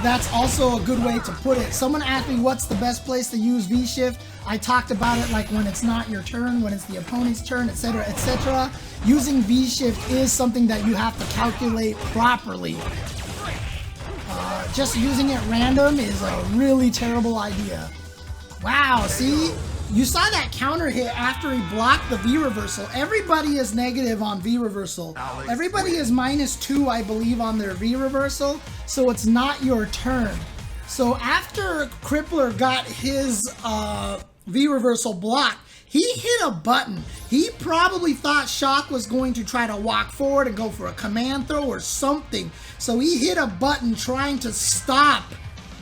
that's also a good way to put it. Someone asked me what's the best place to use V-shift. I talked about it like when it's not your turn, when it's the opponent's turn, etc., etc. Using V-shift is something that you have to calculate properly. Just using it random is a really terrible idea. Wow, see? You saw that counter hit after he blocked the V reversal. Everybody is negative on V reversal. Everybody is -2, I believe, on their V reversal, so it's not your turn. So after Crippler got his V reversal blocked, he hit a button. He probably thought Shock was going to try to walk forward and go for a command throw or something. So he hit a button trying to stop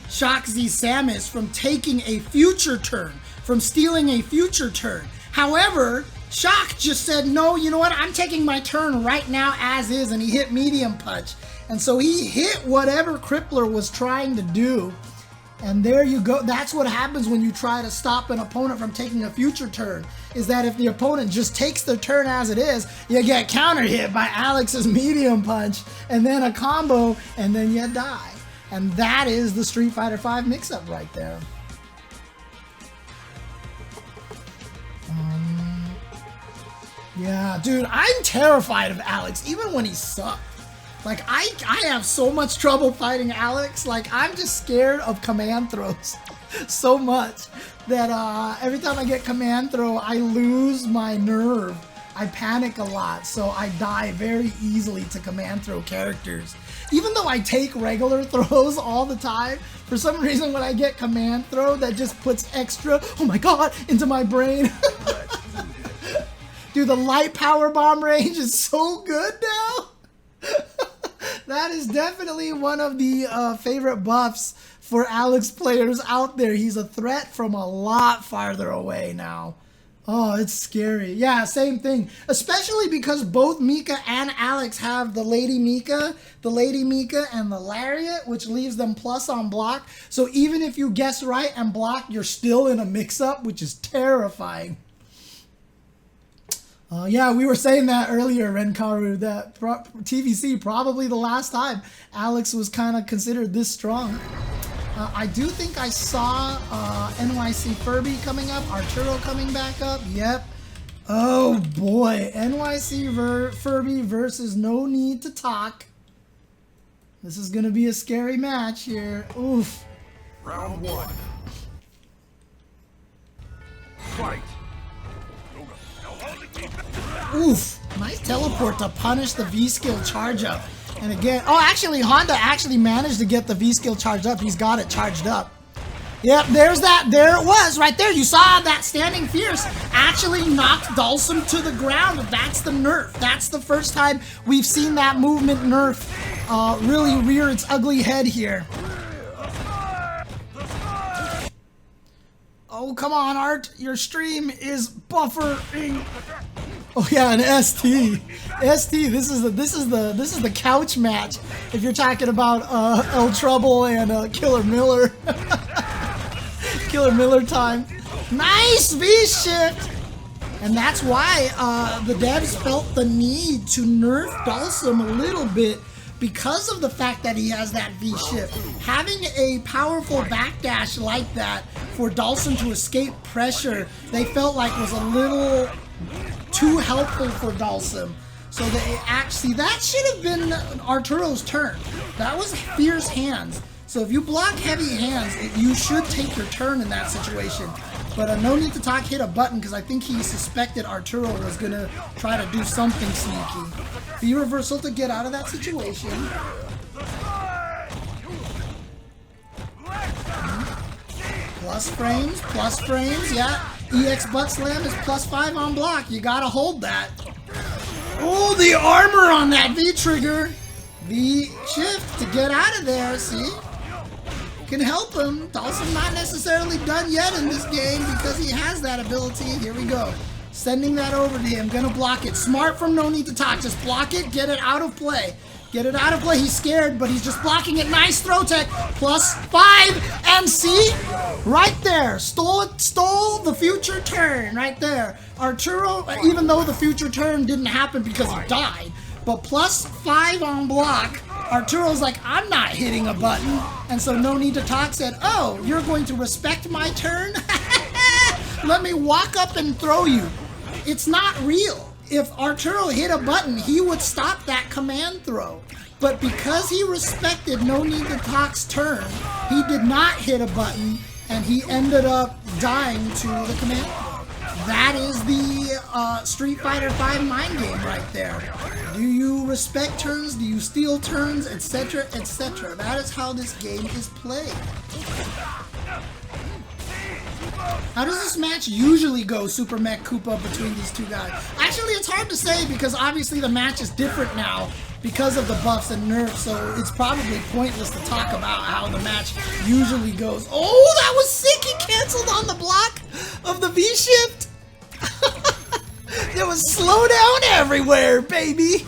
ShockZdamus from taking a future turn, from stealing a future turn. However, Shock just said, no, you know what, I'm taking my turn right now as is, and he hit medium punch. And so he hit whatever Crippler was trying to do. And there you go. That's what happens when you try to stop an opponent from taking a future turn, is that if the opponent just takes their turn as it is, you get counter hit by Alex's medium punch, and then a combo, and then you die. And that is the Street Fighter V mix-up right there. Yeah, dude, I'm terrified of Alex, even when he sucked. Like, I have so much trouble fighting Alex. Like, I'm just scared of command throws so much that every time I get command throw, I lose my nerve. I panic a lot, so I die very easily to command throw characters. Even though I take regular throws all the time, for some reason when I get command throw, that just puts extra, oh my god, into my brain. Dude, the light power bomb range is so good now. That is definitely one of the favorite buffs for Alex players out there. He's a threat from a lot farther away now. Oh, it's scary. Yeah, same thing. Especially because both Mika and Alex have the Lady Mika, and the Lariat, which leaves them plus on block. So even if you guess right and block, you're still in a mix-up, which is terrifying. Yeah, we were saying that earlier, Renkaru, that TVC, probably the last time Alex was kind of considered this strong. I do think I saw nycfurby coming up, Arturo coming back up, yep. Oh boy, nycfurby versus No Need to Talk. This is going to be a scary match here. Oof. Round 1. Fight. Oof. Nice teleport to punish the V-skill charge up. And again, oh, actually, Honda actually managed to get the V-skill charged up. He's got it charged up. Yep, there's that. There it was, right there. You saw that Standing Fierce actually knocked Dhalsim to the ground. That's the nerf. That's the first time we've seen that movement nerf really rear its ugly head here. Oh, come on, Art. Your stream is buffering. Oh yeah, an ST. ST, this is the couch match if you're talking about El Trouble and Killer Miller. Killer Miller time. Nice V-shift! And that's why the devs felt the need to nerf Dhalsim a little bit because of the fact that he has that V-shift. Having a powerful backdash like that for Dhalsim to escape pressure, they felt like was a little too helpful for Dhalsim. So they actually, that should have been Arturo's turn. That was Fierce Hands. So if you block heavy hands, you should take your turn in that situation. But No Need to Talk hit a button because I think he suspected Arturo was going to try to do something sneaky. V-reversal to get out of that situation. Plus frames, yeah. EX butt slam is +5 on block. You gotta hold that. Oh, the armor on that V-trigger. V-shift to get out of there, see? Can help him. Dhalsim not necessarily done yet in this game because he has that ability. Here we go. Sending that over to him. Gonna block it. Smart from No Need to Talk. Just block it. Get it out of play. Get it out of play. He's scared, but he's just blocking it. Nice throw tech. +5. And see? Right there. Stole the future turn. Right there. Arturo, even though the future turn didn't happen because he died, but +5 on block, Arturo's like, I'm not hitting a button. And so No Need to Talk said, oh, you're going to respect my turn? Let me walk up and throw you. It's not real. If Arturo hit a button, he would stop that command throw. But because he respected No Need to Talk's turn, he did not hit a button, and he ended up dying to the command throw. That is the Street Fighter V mind game right there. Do you respect turns? Do you steal turns? Etc., etc. That is how this game is played. How does this match usually go, Super Mech Koopa, between these two guys? Actually, it's hard to say because obviously the match is different now because of the buffs and nerfs, so it's probably pointless to talk about how the match usually goes. Oh, that was sick! He canceled on the block of the V-shift! There was slowdown everywhere, baby!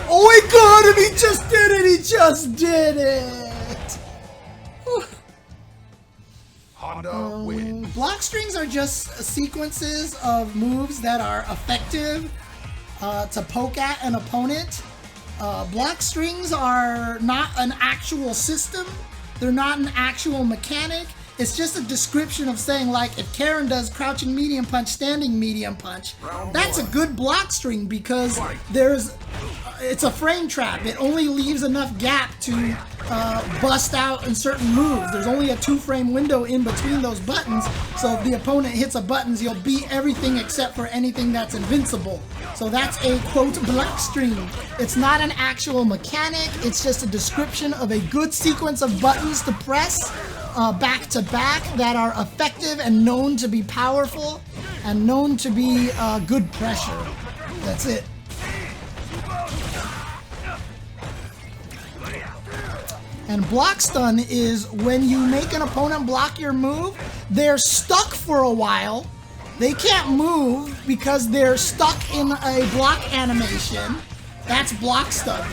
Oh my god, and he just did it! He just did it! Whew. Block strings are just sequences of moves that are effective to poke at an opponent. Block strings are not an actual system. They're not an actual mechanic. It's just a description of saying, like, if Karin does crouching medium punch, standing medium punch, that's a good block string because it's a frame trap. It only leaves enough gap to bust out in certain moves. There's only a 2-frame window in between those buttons, so if the opponent hits a button, you'll beat everything except for anything that's invincible. So that's a, quote, black stream. It's not an actual mechanic, it's just a description of a good sequence of buttons to press back to back that are effective and known to be powerful and known to be good pressure. That's it. And block stun is when you make an opponent block your move, they're stuck for a while. They can't move because they're stuck in a block animation. That's block stun.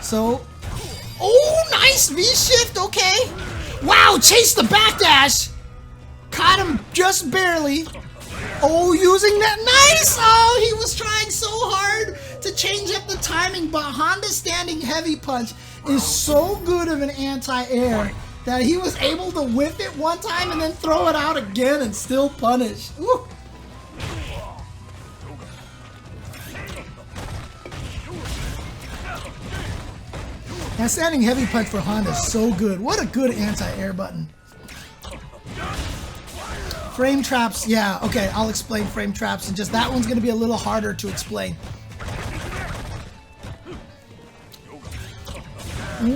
So, oh, nice V-shift, okay. Wow, chase the backdash. Caught him just barely. Oh, using that, nice! Oh, he was trying so hard to change up the timing, but Honda's standing heavy punch is so good of an anti-air that he was able to whiff it one time and then throw it out again and still punish. Woo. That standing heavy punch for Honda is so good. What a good anti-air button. Frame traps, yeah, okay, I'll explain frame traps, and just that one's gonna be a little harder to explain.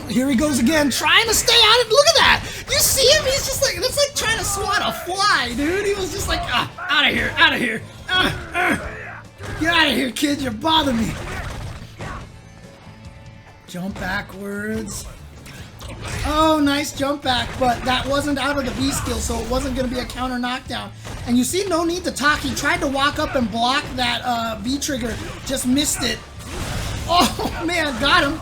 Here he goes again, trying to stay out of, look at that! You see him? He's just like, that's like trying to swat a fly, dude. He was just like, out of here, out of here. Get out of here, kid, you're bothering me. Jump backwards. Oh, nice jump back, but that wasn't out of the B skill, so it wasn't going to be a counter knockdown. And you see, no need to talk. He tried to walk up and block that V trigger, just missed it. Oh, man, got him.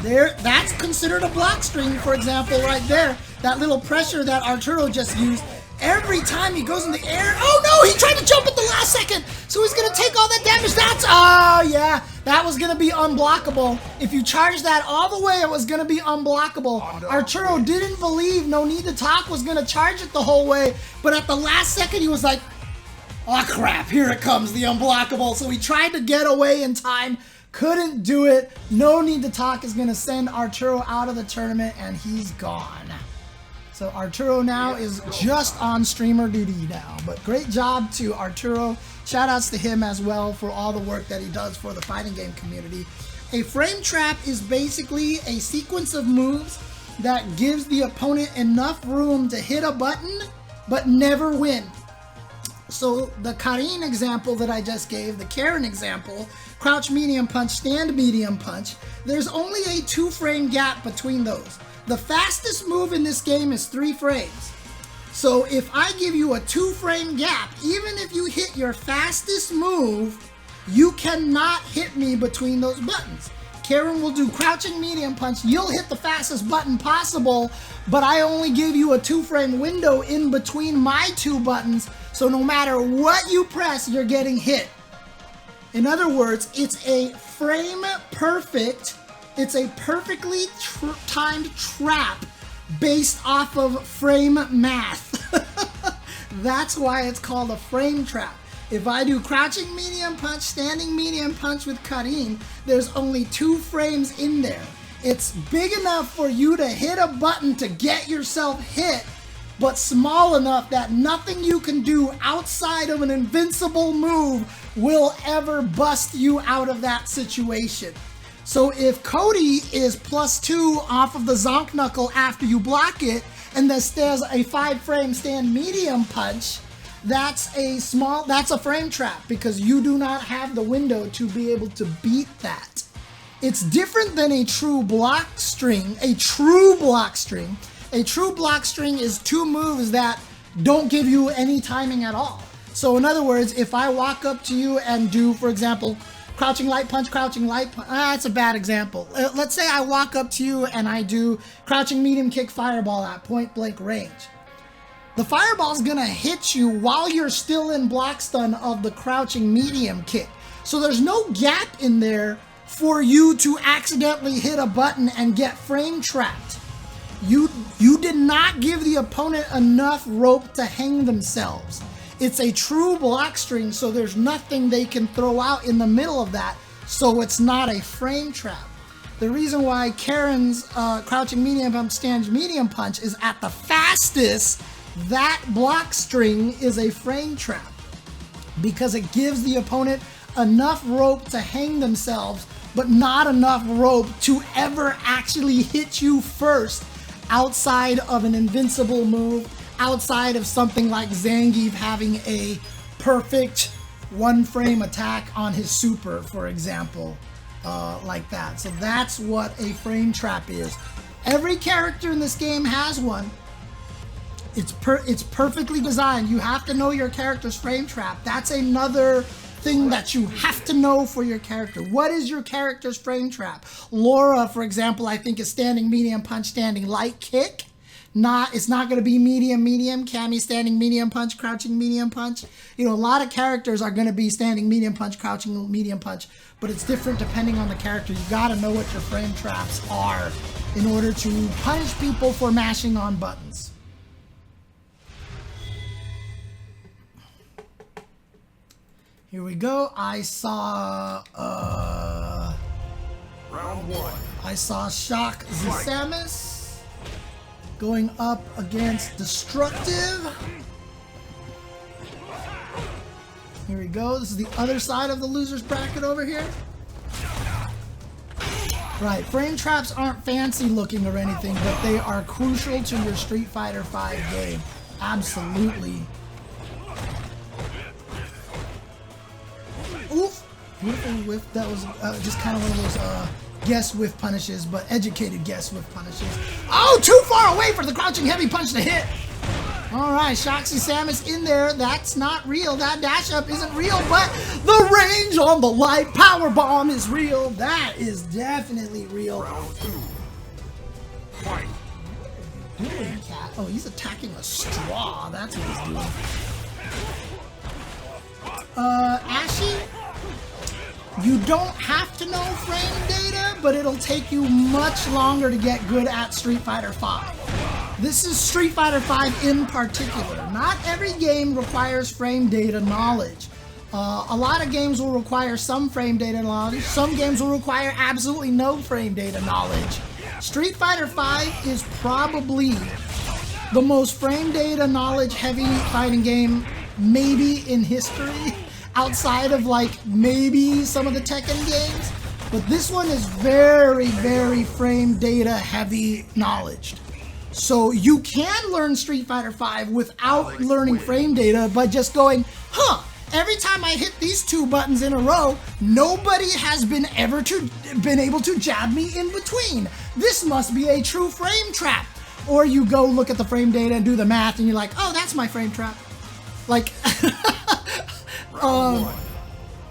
There, that's considered a block string, for example, right there. That little pressure that Arturo just used. Every time he goes in the air, oh no, he tried to jump at the last second, so he's gonna take all that damage. That's, oh yeah, that was gonna be unblockable. If you charge that all the way, it was gonna be unblockable. Arturo didn't believe No Need to Talk was gonna charge it the whole way, but at the last second, he was like, oh crap, here it comes, the unblockable. So he tried to get away in time, couldn't do it. No Need to Talk is gonna send Arturo out of the tournament, and he's gone. So Arturo now is just on streamer duty now, but great job to Arturo. Shout outs to him as well for all the work that he does for the fighting game community. A frame trap is basically a sequence of moves that gives the opponent enough room to hit a button, but never win. So the Karin example that I just gave, the Karin example, crouch medium punch, stand medium punch, there's only a 2-frame gap between those. The fastest move in this game is 3 frames. So if I give you a 2-frame gap, even if you hit your fastest move, you cannot hit me between those buttons. Karin will do crouching medium punch, you'll hit the fastest button possible, but I only give you a 2-frame window in between my 2 buttons, so no matter what you press, you're getting hit. In other words, it's a frame perfect, it's a perfectly timed trap based off of frame math. That's why it's called a frame trap. If I do crouching medium punch, standing medium punch with Karin, there's only 2 frames in there. It's big enough for you to hit a button to get yourself hit, but small enough that nothing you can do outside of an invincible move will ever bust you out of that situation. So if Cody is +2 off of the Zonk Knuckle after you block it, and then there's a 5-frame stand medium punch, that's a frame trap because you do not have the window to be able to beat that. It's different than a true block string. A true block string is 2 moves that don't give you any timing at all. So in other words, if I walk up to you and do, for example, crouching light punch, that's a bad example. Let's say I walk up to you and I do crouching medium kick fireball at point blank range. The fireball's gonna hit you while you're still in block stun of the crouching medium kick. So there's no gap in there for you to accidentally hit a button and get frame trapped. You did not give the opponent enough rope to hang themselves. It's a true block string, so there's nothing they can throw out in the middle of that. so it's not a frame trap. The reason why Karin's crouching medium punch stands medium punch is at the fastest, that block string is a frame trap because it gives the opponent enough rope to hang themselves, but not enough rope to ever actually hit you first outside of an invincible move, outside of something like Zangief having a perfect one frame attack on his super, for example, like that. So that's what a frame trap is. Every character in this game has one. It's perfectly designed. You have to know your character's frame trap. That's another thing that you have to know for your character. What is your character's frame trap? Laura, for example, I think is standing medium punch, standing light kick. It's not going to be medium. Cammy standing medium punch, crouching medium punch. You know, a lot of characters are going to be standing medium punch, crouching medium punch, but it's different depending on the character. You got to know what your frame traps are in order to punish people for mashing on buttons. Here we go. I saw Round 1. I saw ShockZdamus going up against Destructive. Here we go. This is the other side of the loser's bracket over here. Right, frame traps aren't fancy looking or anything, but they are crucial to your Street Fighter V game. Absolutely. Oof! Beautiful whiff. That was just kind of one of those guess whiff punishes, but educated guess whiff punishes. Oh, too far away for the crouching heavy punch to hit. All right, ShockZdamus in there. That's not real. That dash up isn't real, but the range on the light power bomb is real. That is definitely real. Round 2. Fight. Doing, cat? Oh, he's attacking a straw. That's what he's doing. Ashy, you don't have to know frame data, but it'll take you much longer to get good at Street Fighter V. This is Street Fighter V in particular. Not every game requires frame data knowledge. A lot of games will require some frame data knowledge. Some games will require absolutely no frame data knowledge. Street Fighter V is probably the most frame data knowledge heavy fighting game maybe in history, outside of like maybe some of the Tekken games, but this one is very, very frame data heavy knowledge. So you can learn Street Fighter V without learning frame data by just going, every time I hit these two buttons in a row, nobody has been able to jab me in between. This must be a true frame trap. Or you go look at the frame data and do the math and you're like, oh, that's my frame trap. Like,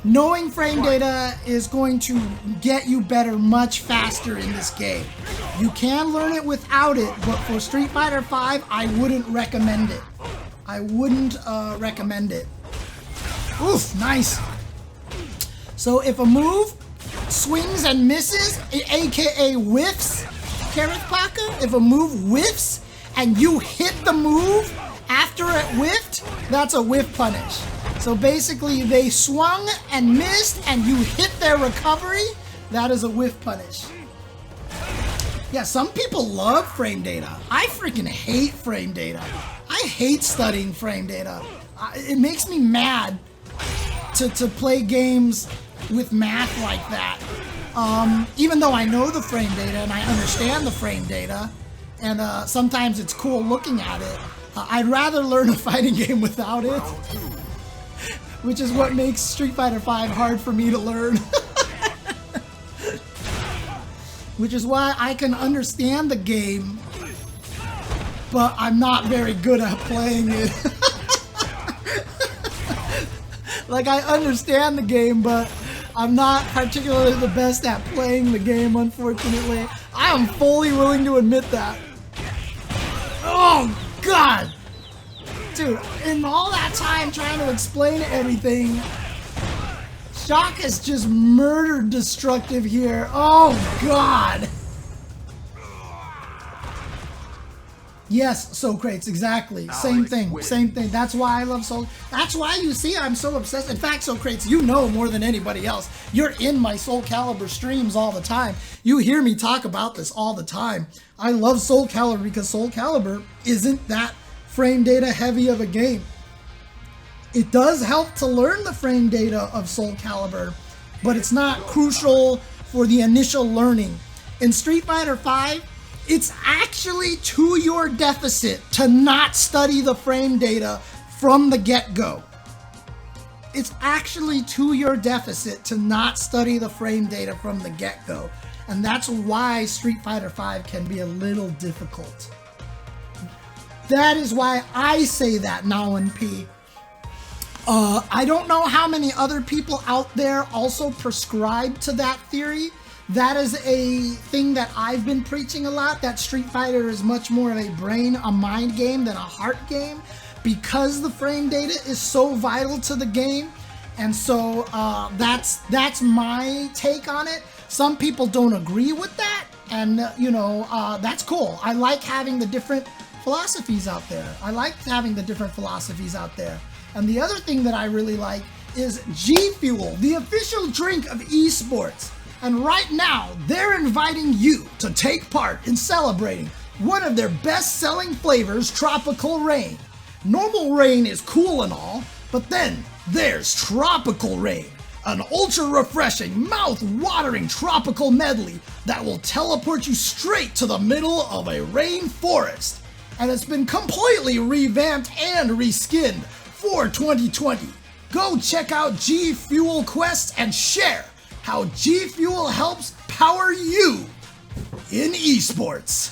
knowing frame data is going to get you better much faster in this game. You can learn it without it, but for Street Fighter V, I wouldn't recommend it. I wouldn't recommend it. Oof, nice. So if a move swings and misses, aka whiffs, if a move whiffs and you hit the move after it whiffed, that's a whiff punish. So basically, they swung and missed, and you hit their recovery, that is a whiff punish. Yeah, some people love frame data. I freaking hate frame data. I hate studying frame data. It makes me mad to play games with math like that. Even though I know the frame data and I understand the frame data, and sometimes it's cool looking at it, I'd rather learn a fighting game without it, which is what makes Street Fighter V hard for me to learn. Which is why I can understand the game, but I'm not very good at playing it. Like, I understand the game, but I'm not particularly the best at playing the game, unfortunately. I am fully willing to admit that. Oh, God! Dude, in all that time trying to explain everything, Shock has just murdered Destructive here. Oh, God! Yes, Socrates, exactly. Same thing, same thing. That's why I love Soul. That's why you see I'm so obsessed. In fact, Socrates, you know more than anybody else. You're in my Soul Calibur streams all the time. You hear me talk about this all the time. I love Soul Calibur because Soul Calibur isn't that frame data heavy of a game. It does help to learn the frame data of Soul Calibur, but it's not crucial for the initial learning. In Street Fighter V, it's actually to your deficit to not study the frame data from the get-go. It's actually to your deficit to not study the frame data from the get-go. And that's why Street Fighter V can be a little difficult. That is why I say that now in P. I don't know how many other people out there also prescribe to that theory. That is a thing that I've been preaching a lot, that Street Fighter is much more of a mind game than a heart game, because the frame data is so vital to the game. And so that's my take on it. Some people don't agree with that, and that's cool. I like having the different philosophies out there. And the other thing that I really like is GFuel, the official drink of esports. And right now, they're inviting you to take part in celebrating one of their best-selling flavors, Tropical Rain. Normal Rain is cool and all, but then there's Tropical Rain, an ultra-refreshing, mouth-watering tropical medley that will teleport you straight to the middle of a rainforest. And it's been completely revamped and reskinned for 2020. Go check out GFuel Quest and share how GFuel helps power you in esports.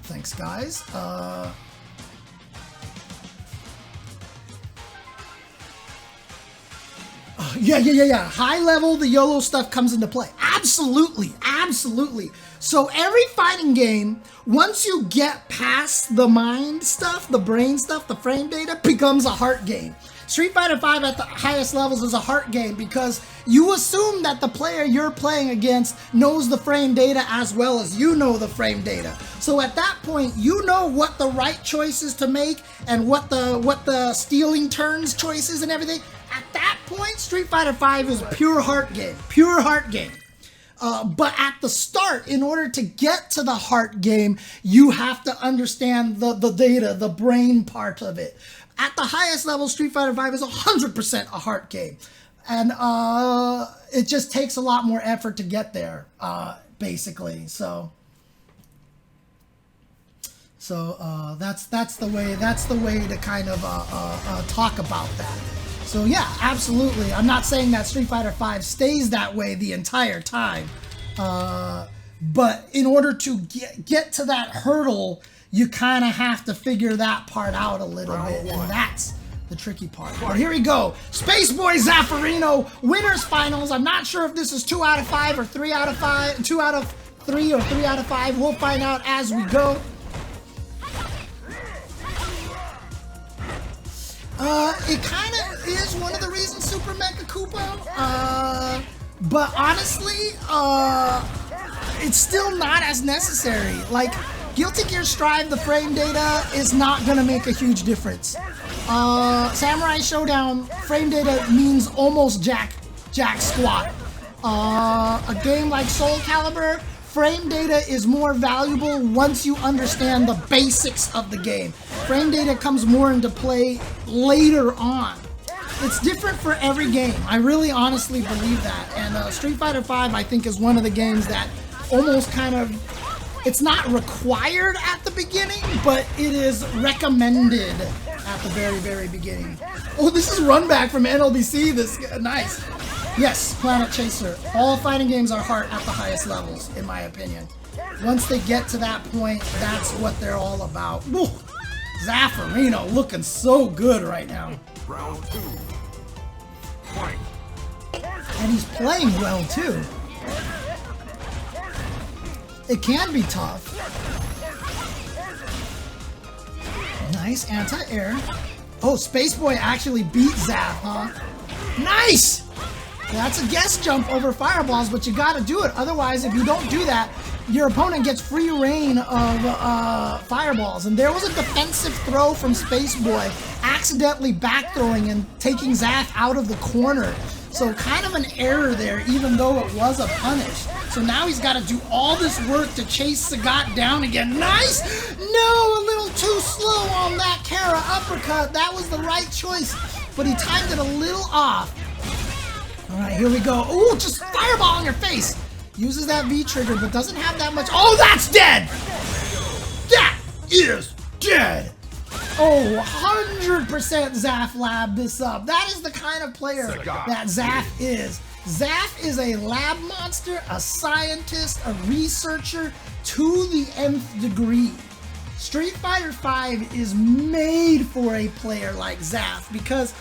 Thanks, guys. Yeah. High level, the YOLO stuff comes into play. Absolutely. So every fighting game, once you get past the mind stuff, the brain stuff, the frame data, becomes a heart game. Street Fighter V at the highest levels is a heart game because you assume that the player you're playing against knows the frame data as well as you know the frame data. So at that point, you know what the right choices to make and what the stealing turns choices and everything. At that point, Street Fighter V is pure heart game. But at the start, in order to get to the heart game, you have to understand the data, the brain part of it. At the highest level, Street Fighter V is 100% a heart game. And it just takes a lot more effort to get there, basically. So that's the way to kind of talk about that. So yeah, absolutely. I'm not saying that Street Fighter V stays that way the entire time. But in order to get to that hurdle, you kind of have to figure that part out a little bit. And that's the tricky part. But here we go. Space Boy Zaferino, winners finals. I'm not sure if this is 2 out of 5 or 3 out of 5, 2 out of 3 or 3 out of 5. We'll find out as we go. It kind of is one of the reasons Super Mecha Koopa, but honestly, it's still not as necessary. Like, Guilty Gear Strive, the frame data is not gonna make a huge difference. Samurai Showdown, frame data means almost jack squat. A game like Soul Calibur, frame data is more valuable once you understand the basics of the game. Frame data comes more into play later on. It's different for every game. I really honestly believe that. And Street Fighter V, I think, is one of the games that almost kind of, it's not required at the beginning, but it is recommended at the very, very beginning. Oh, this is run back from NLBC. Nice. Yes, Planet Chaser. All fighting games are heart at the highest levels, in my opinion. Once they get to that point, that's what they're all about. Woo! Zaferino looking so good right now. Round 2. Fight. And he's playing well, too. It can be tough. Nice anti-air. Oh, Space Boy actually beat Zaf, huh? Nice! That's a guess jump over fireballs, but you gotta do it. Otherwise, if you don't do that, your opponent gets free reign of fireballs. And there was a defensive throw from Spaceboy, accidentally back throwing and taking Zaf out of the corner. So kind of an error there, even though it was a punish. So now he's got to do all this work to chase Sagat down again. Nice! No, a little too slow on that Kara uppercut. That was the right choice, but he timed it a little off. All right, here we go. Ooh, just fireball in your face. Uses that V trigger, but doesn't have that much. Oh, that's dead! That is dead! Oh, 100% Zaf labbed this up. That is the kind of player that Zaf is. Zaf is a lab monster, a scientist, a researcher to the nth degree. Street Fighter V is made for a player like Zaf because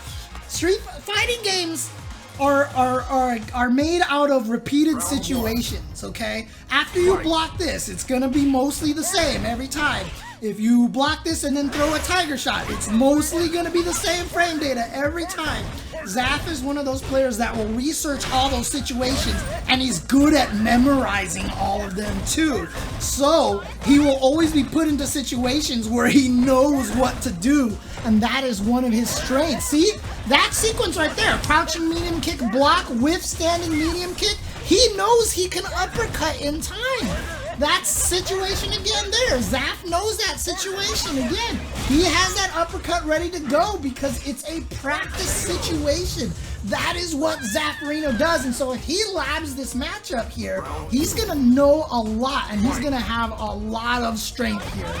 street fighting games are made out of repeated situations, okay? After you block this, it's gonna be mostly the same every time. If you block this and then throw a tiger shot, it's mostly gonna be the same frame data every time. Zaf is one of those players that will research all those situations, and he's good at memorizing all of them too. So he will always be put into situations where he knows what to do, and that is one of his strengths. See, that sequence right there, crouching medium kick, block, whiff, standing medium kick, he knows he can uppercut in time. That situation again there. Zaf knows that situation again. He has that uppercut ready to go because it's a practice situation. That is what Zaferino does. And so if he labs this matchup here, he's going to know a lot and he's going to have a lot of strength here.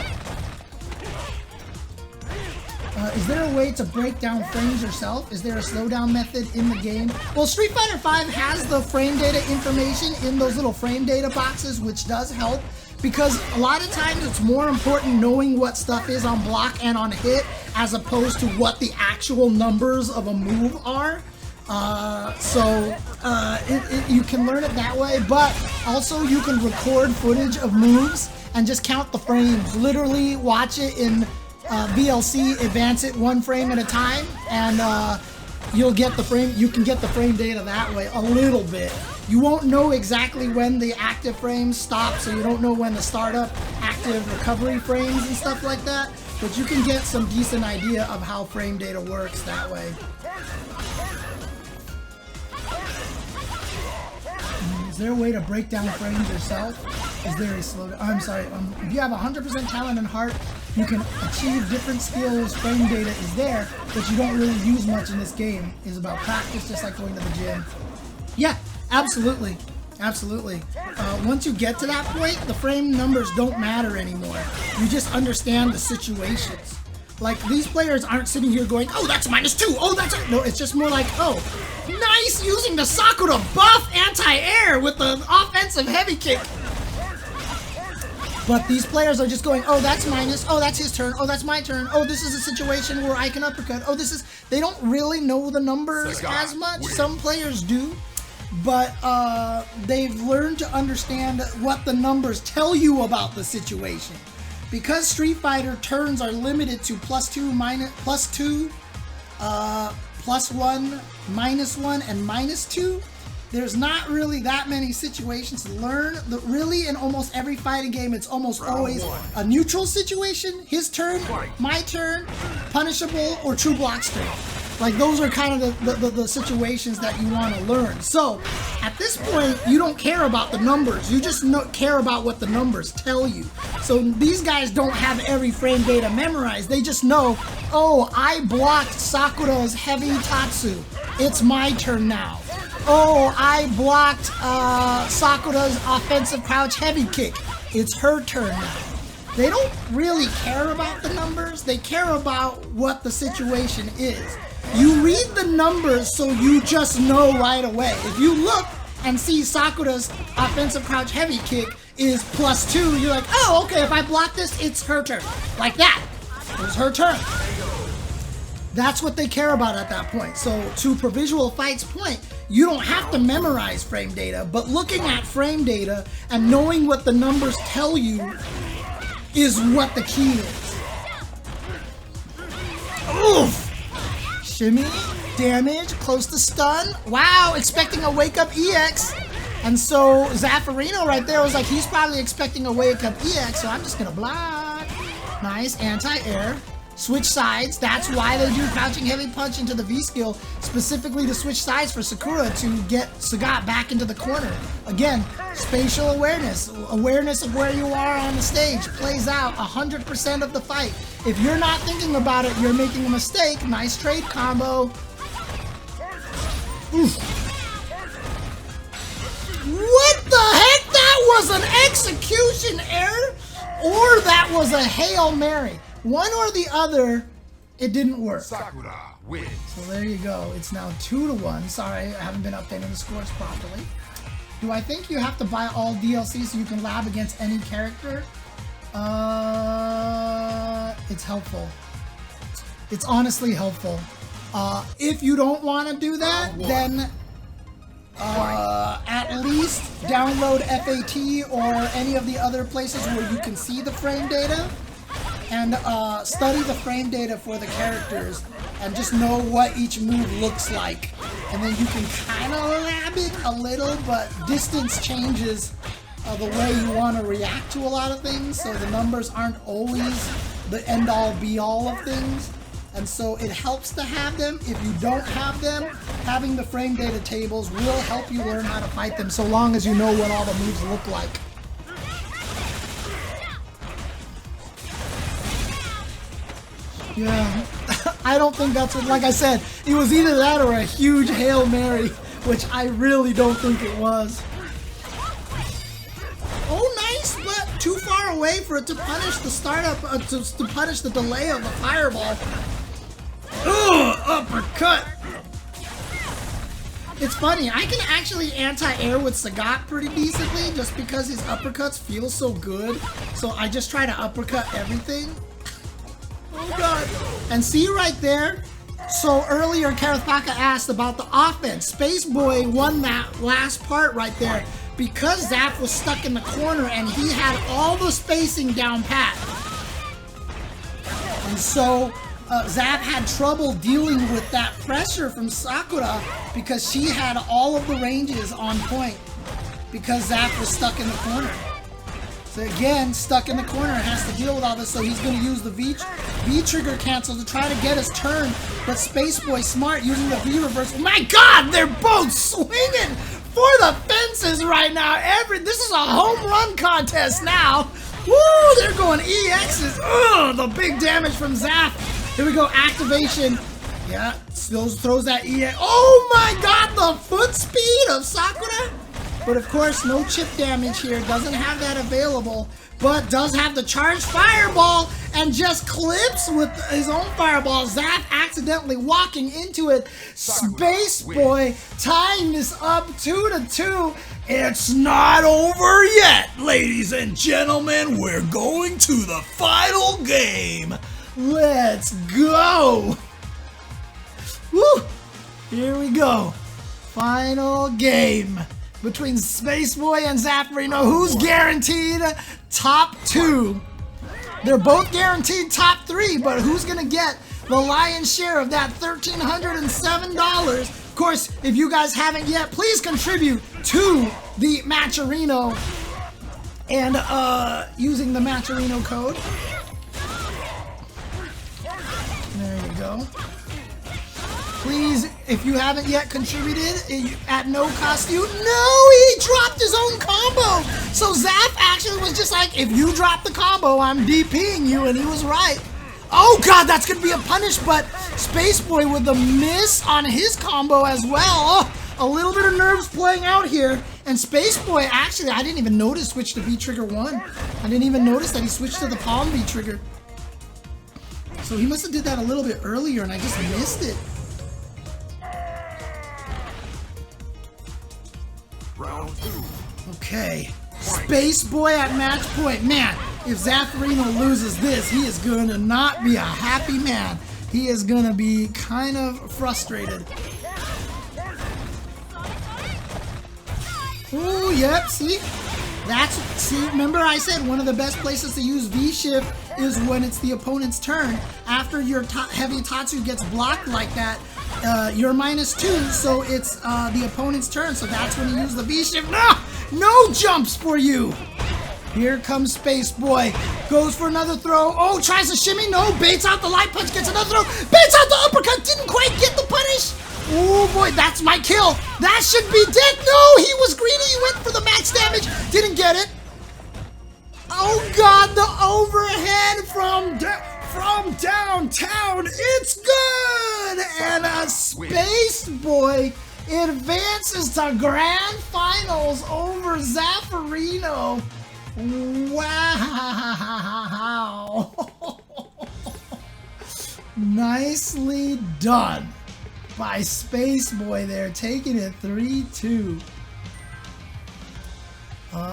Is there a way to break down frames yourself? Is there a slowdown method in the game? Well, Street Fighter V has the frame data information in those little frame data boxes, which does help because a lot of times it's more important knowing what stuff is on block and on hit as opposed to what the actual numbers of a move are. You can learn it that way, but also you can record footage of moves and just count the frames. Literally watch it in VLC, advance it one frame at a time, and you'll get the frame. You can get the frame data that way a little bit. You won't know exactly when the active frames stop, so you don't know when the startup active recovery frames and stuff like that, but you can get some decent idea of how frame data works that way. Is there a way to break down frames yourself? Is there a slowdown? I'm sorry, if you have 100% talent and heart, you can achieve different skills. Frame data is there, but you don't really use much in this game. It's about practice, just like going to the gym. Yeah, absolutely. Absolutely. Once you get to that point, the frame numbers don't matter anymore. You just understand the situations. Like, these players aren't sitting here going, oh, that's -2, oh, that's... No, it's just more like, oh, nice using the Sakura buff anti-air with the offensive heavy kick. But these players are just going, oh, that's minus, oh, that's his turn, oh, that's my turn, oh, this is a situation where I can uppercut, oh, this is... They don't really know the numbers as much. Some players do, but they've learned to understand what the numbers tell you about the situation. Because Street Fighter turns are limited to +2, +2, +1, -1, and -2, there's not really that many situations to learn. Really, in almost every fighting game, it's almost always a neutral situation, his turn, my turn, punishable, or true block straight. Like, those are kind of the situations that you want to learn. So, at this point, you don't care about the numbers. You just care about what the numbers tell you. So, these guys don't have every frame data memorized. They just know, oh, I blocked Sakura's heavy Tatsu. It's my turn now. Oh, I blocked Sakura's offensive crouch heavy kick. It's her turn now. They don't really care about the numbers. They care about what the situation is. You read the numbers so you just know right away. If you look and see Sakura's offensive crouch heavy kick is +2, you're like, oh, okay, if I block this, it's her turn. Like that. It was her turn. That's what they care about at that point. So to Provisual Fight's point, you don't have to memorize frame data, but looking at frame data and knowing what the numbers tell you is what the key is. Oof! Shimmy, damage, close to stun. Wow, expecting a wake up EX. And so Zaferino right there was like, he's probably expecting a wake up EX, so I'm just gonna block. Nice, anti-air. Switch sides, that's why they do crouching heavy punch into the V skill, specifically to switch sides for Sakura to get Sagat back into the corner. Again, spatial awareness of where you are on the stage plays out 100% of the fight. If you're not thinking about it, you're making a mistake. Nice trade combo. Oof. What the heck? That was an execution error, or that was a Hail Mary. One or the other, it didn't work. Sakura wins. So there you go. It's now 2-1. Sorry, I haven't been updating the scores properly. Do I think you have to buy all DLC so you can lab against any character? It's helpful. It's honestly helpful. If you don't want to do that, then at least download FAT or any of the other places where you can see the frame data. And study the frame data for the characters and just know what each move looks like. And then you can kind of lab it a little, but distance changes the way you want to react to a lot of things, so the numbers aren't always the end-all be-all of things. And so it helps to have them. If you don't have them, having the frame data tables will help you learn how to fight them, so long as you know what all the moves look like. Yeah, I don't think that's what, like I said, it was either that or a huge Hail Mary, which I really don't think it was. Oh, nice, but too far away for it to punish the startup, to punish the delay of the fireball. Ugh, uppercut. It's funny, I can actually anti-air with Sagat pretty decently just because his uppercuts feel so good. So I just try to uppercut everything. Oh god. And see right there? So earlier Karathaka asked about the offense. Space Boy won that last part right there because Zaf was stuck in the corner and he had all the spacing down pat. And so Zaf had trouble dealing with that pressure from Sakura because she had all of the ranges on point because Zaf was stuck in the corner. So again, stuck in the corner, has to deal with all this, so he's going to use the V trigger cancel to try to get his turn, but Space Boy smart using the V reverse. Oh my god, they're both swinging for the fences right now. This is a home run contest now. Woo, they're going EXs. Ugh, the big damage from Zaf. Here we go, activation. Yeah, still throws that EX. Oh my god, the foot speed of Sakura. But of course, no chip damage here, doesn't have that available, but does have the charged fireball and just clips with his own fireball. Zaf accidentally walking into it. Space Boy tying this up 2-2. It's not over yet, ladies and gentlemen. We're going to the final game. Let's go. Woo! Here we go. Final game between Space Boy and Zaferino. Who's guaranteed top 2? They're both guaranteed top 3, but who's gonna get the lion's share of that $1,307? Of course, if you guys haven't yet, please contribute to the Matcherino and using the Matcherino code. There you go. Please, if you haven't yet contributed at no cost to you, no, he dropped his own combo. So Zaf actually was just like, if you drop the combo, I'm DPing you, and he was right. Oh god, that's gonna be a punish, but Space Boy with the miss on his combo as well. Oh, a little bit of nerves playing out here. And Space Boy, actually, I didn't even notice switch to V trigger 1. I didn't even notice that he switched to the palm V trigger. So he must have did that a little bit earlier, and I just missed it. Round 2. Okay, Space Boy at match point. Man, if Zaferino loses this, he is gonna not be a happy man. He is gonna be kind of frustrated. Ooh, yep, see? Remember I said one of the best places to use V-Shift is when it's the opponent's turn. After your heavy Tatsu gets blocked like that, you're -2, so it's the opponent's turn. So that's when you use the V shift. No jumps for you. Here comes Space Boy. Goes for another throw. Oh, tries to shimmy. No, baits out the light punch. Gets another throw. Baits out the uppercut. Didn't quite get the punish. Oh boy, that's my kill. That should be dead. No, he was greedy. He went for the max damage. Didn't get it. Oh god, the overhead from downtown. It's good. And a Space Boy advances to grand finals over Zaferino. Wow. Nicely done by Space Boy there, taking it 3-2.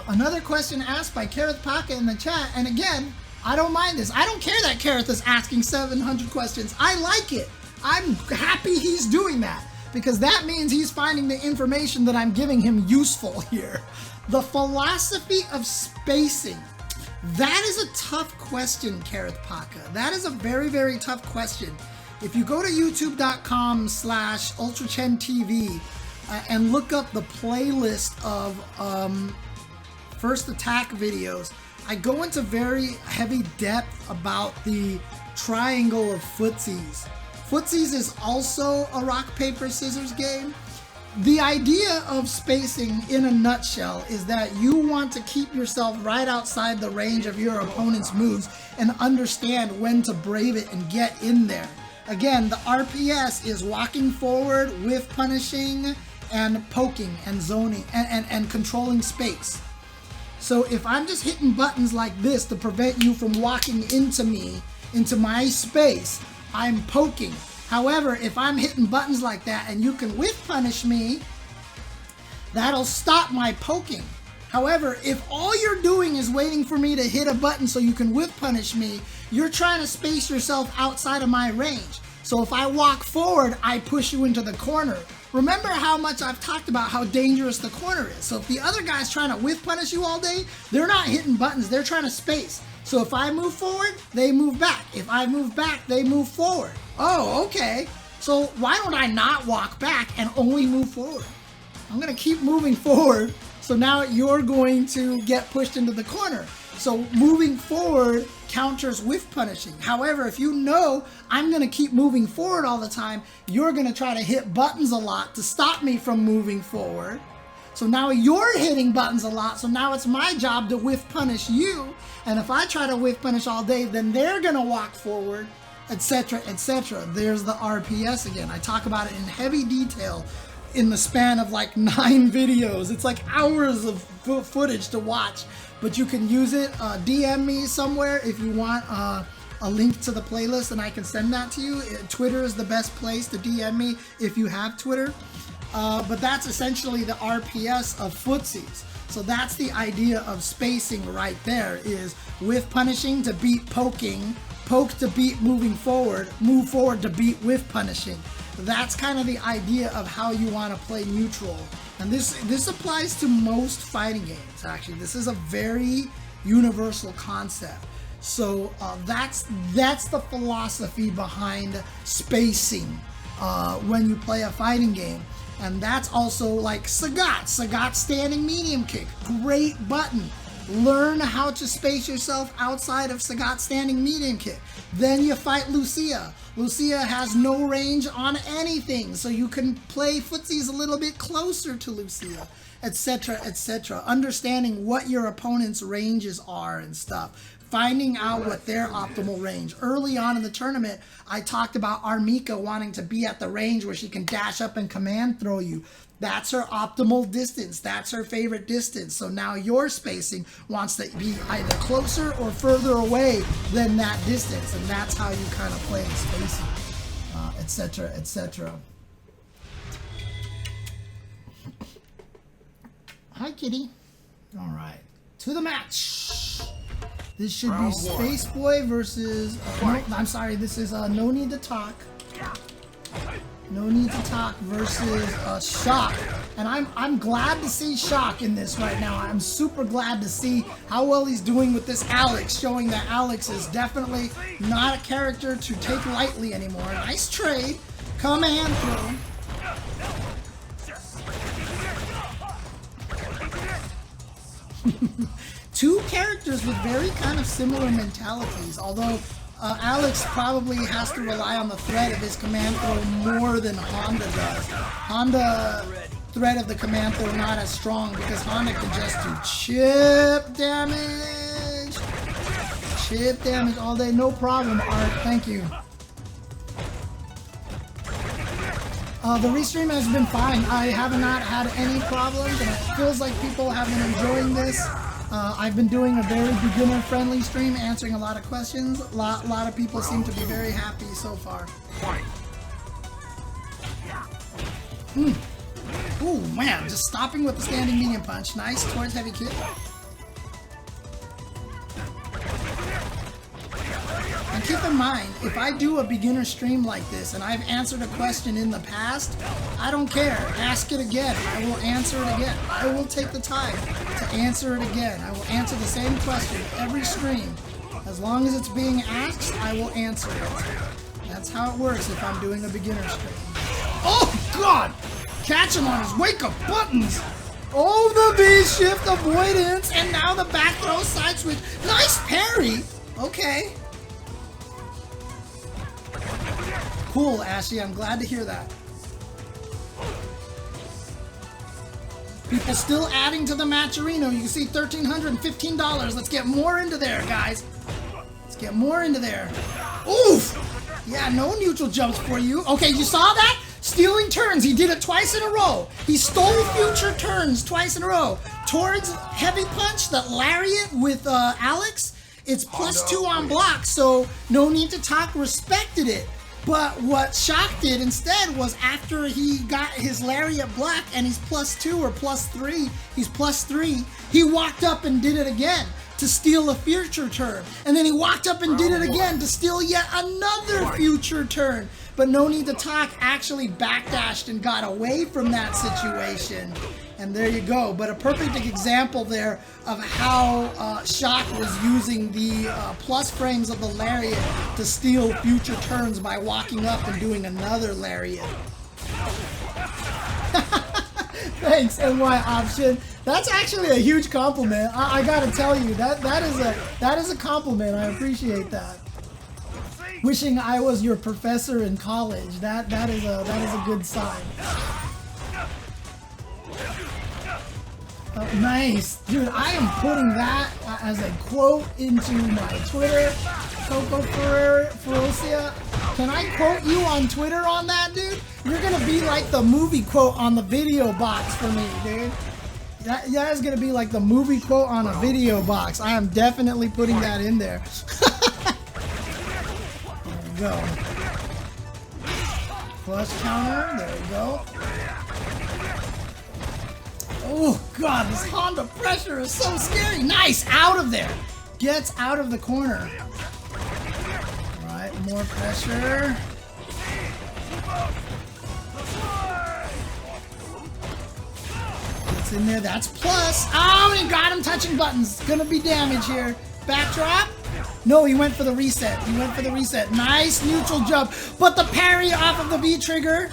Another question asked by Kareth Paka in the chat, and again, I don't mind this. I don't care that Kareth is asking 700 questions. I like it. I'm happy he's doing that, because that means he's finding the information that I'm giving him useful here. The philosophy of spacing. That is a tough question, Kareth Paka. That is a very, very tough question. If you go to youtube.com/UltraChenTV and look up the playlist of First Attack videos, I go into very heavy depth about the triangle of footsies. Footsies is also a rock, paper, scissors game. The idea of spacing in a nutshell is that you want to keep yourself right outside the range of your opponent's moves and understand when to brave it and get in there. Again, the RPS is walking forward, whiff punishing, and poking and zoning and controlling space. So if I'm just hitting buttons like this to prevent you from walking into me, into my space, I'm poking. However, if I'm hitting buttons like that and you can whiff punish me, that'll stop my poking. However, if all you're doing is waiting for me to hit a button so you can whiff punish me, you're trying to space yourself outside of my range. So if I walk forward, I push you into the corner. Remember how much I've talked about how dangerous the corner is. So if the other guy's trying to whiff punish you all day, they're not hitting buttons, they're trying to space. So if I move forward, they move back. If I move back, they move forward. Oh, okay. So why don't I not walk back and only move forward? I'm gonna keep moving forward. So now you're going to get pushed into the corner. So moving forward counters whiff punishing. However, if you know I'm gonna keep moving forward all the time, you're gonna try to hit buttons a lot to stop me from moving forward. So now you're hitting buttons a lot, so now it's my job to whiff punish you. And if I try to whiff punish all day, then they're gonna walk forward, etc., etc. There's the RPS again. I talk about it in heavy detail in the span of like 9 videos. It's like hours of footage to watch, but you can use it. DM me somewhere if you want a link to the playlist and I can send that to you. Twitter is the best place to DM me if you have Twitter. But that's essentially the RPS of footsies. So that's the idea of spacing right there, is whiff punishing to beat poking, poke to beat moving forward, move forward to beat whiff punishing. That's kind of the idea of how you want to play neutral. And this applies to most fighting games, actually. This is a very universal concept. So that's the philosophy behind spacing when you play a fighting game. And that's also like Sagat. Sagat standing medium kick. Great button. Learn how to space yourself outside of Sagat standing medium kick. Then you fight Lucia. Lucia has no range on anything, so you can play footsies a little bit closer to Lucia, etc., etc. Understanding what your opponent's ranges are and stuff. Finding out what their optimal range. Early on in the tournament, I talked about our Mika wanting to be at the range where she can dash up and command throw you. That's her optimal distance. That's her favorite distance. So now your spacing wants to be either closer or further away than that distance. And that's how you kind of play the spacing, etc., etc. Hi, kitty. All right. To the match. This should be Space Boy versus... no, I'm sorry, this is No Need to Talk. No Need to Talk versus Shock. And I'm glad to see Shock in this right now. I'm super glad to see how well he's doing with this Alex, showing that Alex is definitely not a character to take lightly anymore. Nice trade. Command throw. Two characters with very kind of similar mentalities, although Alex probably has to rely on the threat of his command throw more than Honda does. Honda threat of the command throw not as strong because Honda can just do chip damage. Chip damage all day, no problem, Art, thank you. The restream has been fine. I have not had any problems, and it feels like people have been enjoying this. I've been doing a very beginner-friendly stream, answering a lot of questions. A lot of people seem to be very happy so far. Ooh, man, just stopping with the standing medium punch. Nice, towards heavy kick. And keep in mind, if I do a beginner stream like this and I've answered a question in the past, I don't care. Ask it again. I will answer it again. I will take the time to answer it again. I will answer the same question every stream. As long as it's being asked, I will answer it. That's how it works if I'm doing a beginner stream. Oh, God! Catch him on his wake-up buttons! Oh, the V-shift avoidance, and now the back throw side switch. Nice parry! Okay. Cool, Ashley. I'm glad to hear that. People still adding to the Matcherino. You can see $1,315. Let's get more into there, guys. Let's get more into there. Oof! Yeah, no neutral jumps for you. Okay, you saw that? Stealing turns. He did it twice in a row. He stole future turns twice in a row. Towards heavy punch, the lariat with Alex. It's +2 on block, so no need to talk, respected it. But what Shock did instead was after he got his lariat block and he's +2 or +3, he's +3, he walked up and did it again to steal a future turn. And then he walked up and did it again to steal yet another future turn. But no need to talk, actually backdashed and got away from that situation. And there you go. But a perfect example there of how Shock was using the plus frames of the lariat to steal future turns by walking up and doing another lariat. Thanks, NY Option. That's actually a huge compliment. I gotta tell you, that is a compliment. I appreciate that. Wishing I was your professor in college. That is a good sign. Oh, nice. Dude, I am putting that as a quote into my Twitter. Coco Ferocia. Can I quote you on Twitter on that, dude? You're gonna be like the movie quote on the video box for me, dude. That is gonna be like the movie quote on a video box. I am definitely putting that in there. There we go. Flush counter. There we go. Oh, God, this Honda pressure is so scary. Nice, out of there. Gets out of the corner. All right, more pressure. Gets in there, that's plus. Oh, he got him touching buttons. Gonna be damage here. Backdrop. No, he went for the reset. He went for the reset. Nice neutral jump. But the parry off of the V trigger.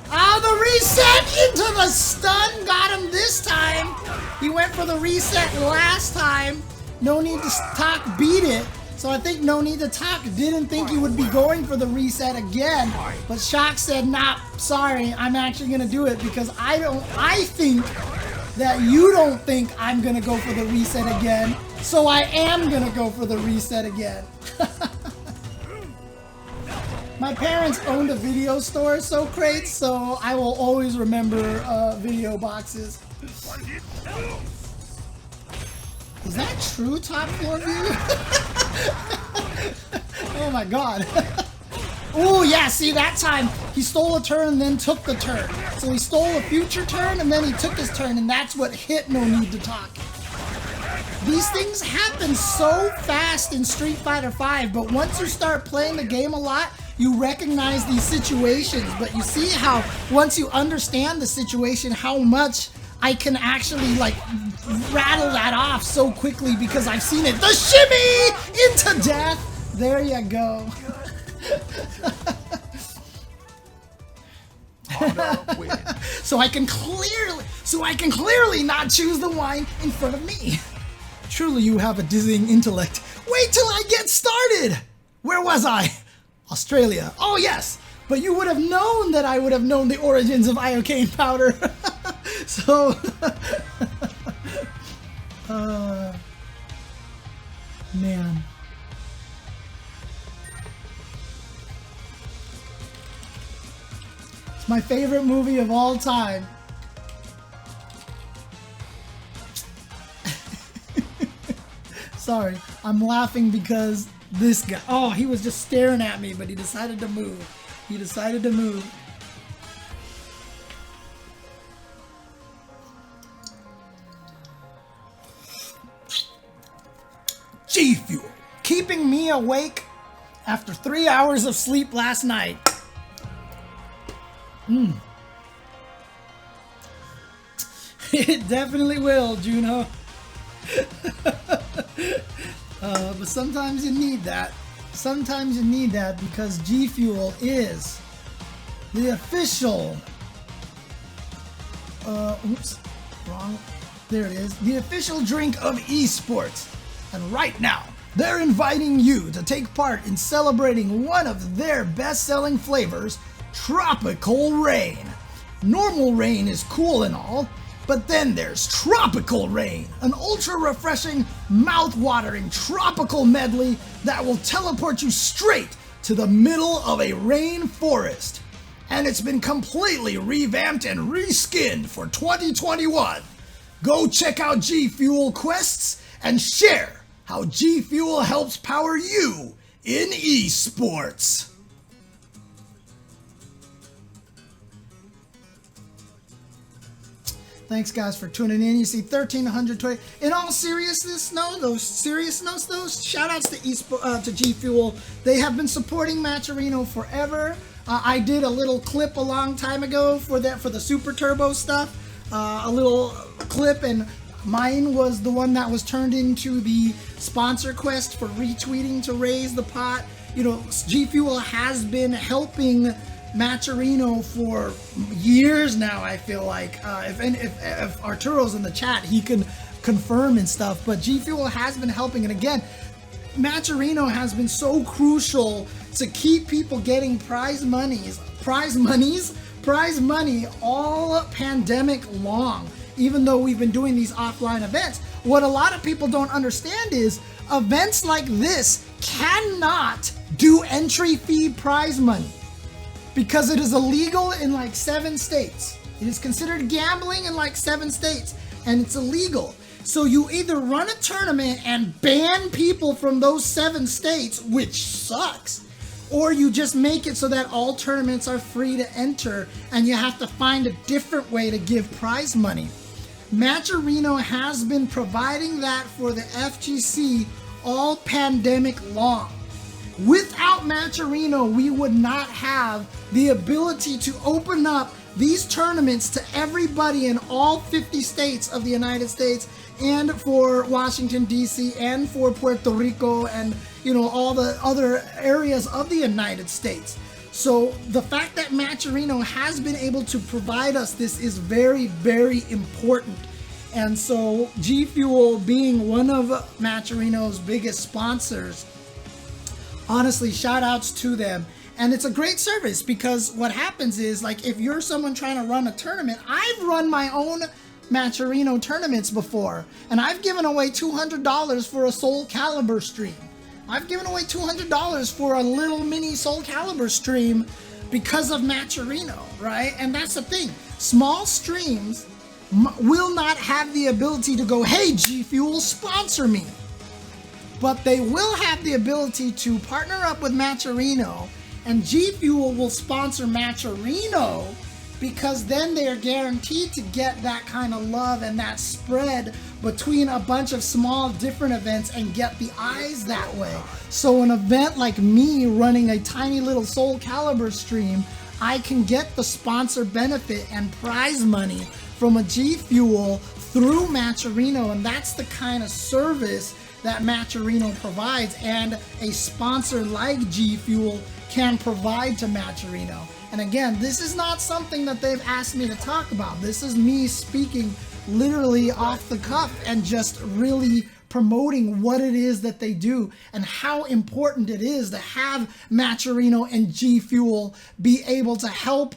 Oh, the reset into the stun got him this time. He went for the reset last time. No need to talk, beat it. So I think no need to talk didn't think he would be going for the reset again. But Shock said, nah, sorry, I'm actually gonna do it because I think that you don't think I'm gonna go for the reset again. So I am gonna go for the reset again. My parents owned a video store, so crates, so I will always remember video boxes. Is that true, top floor view? Oh my god. Oh yeah, see that time he stole a turn and then took the turn. So he stole a future turn and then he took his turn, and that's what hit no need to talk. These things happen so fast in Street Fighter V, but once you start playing the game a lot, you recognize these situations. But you see how once you understand the situation, how much I can actually like rattle that off so quickly because I've seen it. The shimmy into death. There you go. Honda wins. so I can clearly not choose the wine in front of me. Truly, you have a dizzying intellect. Wait till I get started. Where was I? Australia. Oh yes, but you would have known that I would have known the origins of iocane powder. So, man. It's my favorite movie of all time. Sorry, I'm laughing because this guy, oh, he was just staring at me, but he decided to move. He decided to move. GFuel, keeping me awake after 3 hours of sleep last night. It definitely will, Juno. But sometimes you need that. Sometimes you need that because GFuel is the official. Oops, wrong. There it is. The official drink of esports. And right now, they're inviting you to take part in celebrating one of their best-selling flavors, Tropical Rain. Normal rain is cool and all, but then there's Tropical Rain, an ultra-refreshing, mouth-watering tropical medley that will teleport you straight to the middle of a rainforest. And it's been completely revamped and reskinned for 2021. Go check out GFuel quests and share how GFuel helps power you in esports. Thanks guys for tuning in. You see 1,320. In all seriousness, shout outs to GFuel. They have been supporting Matcherino forever. I did a little clip a long time ago for the Super Turbo stuff. A little clip, and mine was the one that was turned into the sponsor quest for retweeting to raise the pot. You know, GFuel has been helping Matcherino for years now, I feel like. If Arturo's in the chat, he can confirm and stuff, but GFuel has been helping. And again, Matcherino has been so crucial to keep people getting prize money all pandemic long, even though we've been doing these offline events. What a lot of people don't understand is events like this cannot do entry fee prize money, because it is illegal in like 7 states. It is considered gambling in like 7 states, and it's illegal. So you either run a tournament and ban people from those 7 states, which sucks, or you just make it so that all tournaments are free to enter, and you have to find a different way to give prize money. Matcherino has been providing that for the FGC all pandemic long. Without Matcherino, we would not have the ability to open up these tournaments to everybody in all 50 states of the United States, and for Washington, D.C., and for Puerto Rico, and, you know, all the other areas of the United States. So the fact that Matcherino has been able to provide us this is very, very important. And so GFuel, being one of Matcherino's biggest sponsors, honestly, shout outs to them. And it's a great service, because what happens is, like, if you're someone trying to run a tournament, I've run my own Matcherino tournaments before, and I've given away $200 for a Soul Calibur stream. I've given away $200 for a little mini Soul Calibur stream because of Matcherino, right? And that's the thing. Small streams will not have the ability to go, hey, GFuel, sponsor me. But they will have the ability to partner up with Matcherino, and GFuel will sponsor Matcherino, because then they are guaranteed to get that kind of love and that spread between a bunch of small different events and get the eyes that way. So an event like me running a tiny little Soul Calibur stream, I can get the sponsor benefit and prize money from a GFuel through Matcherino, and that's the kind of service that Matcherino provides, and a sponsor like GFuel can provide to Matcherino. And again, this is not something that they've asked me to talk about. This is me speaking literally off the cuff and just really promoting what it is that they do and how important it is to have Matcherino and GFuel be able to help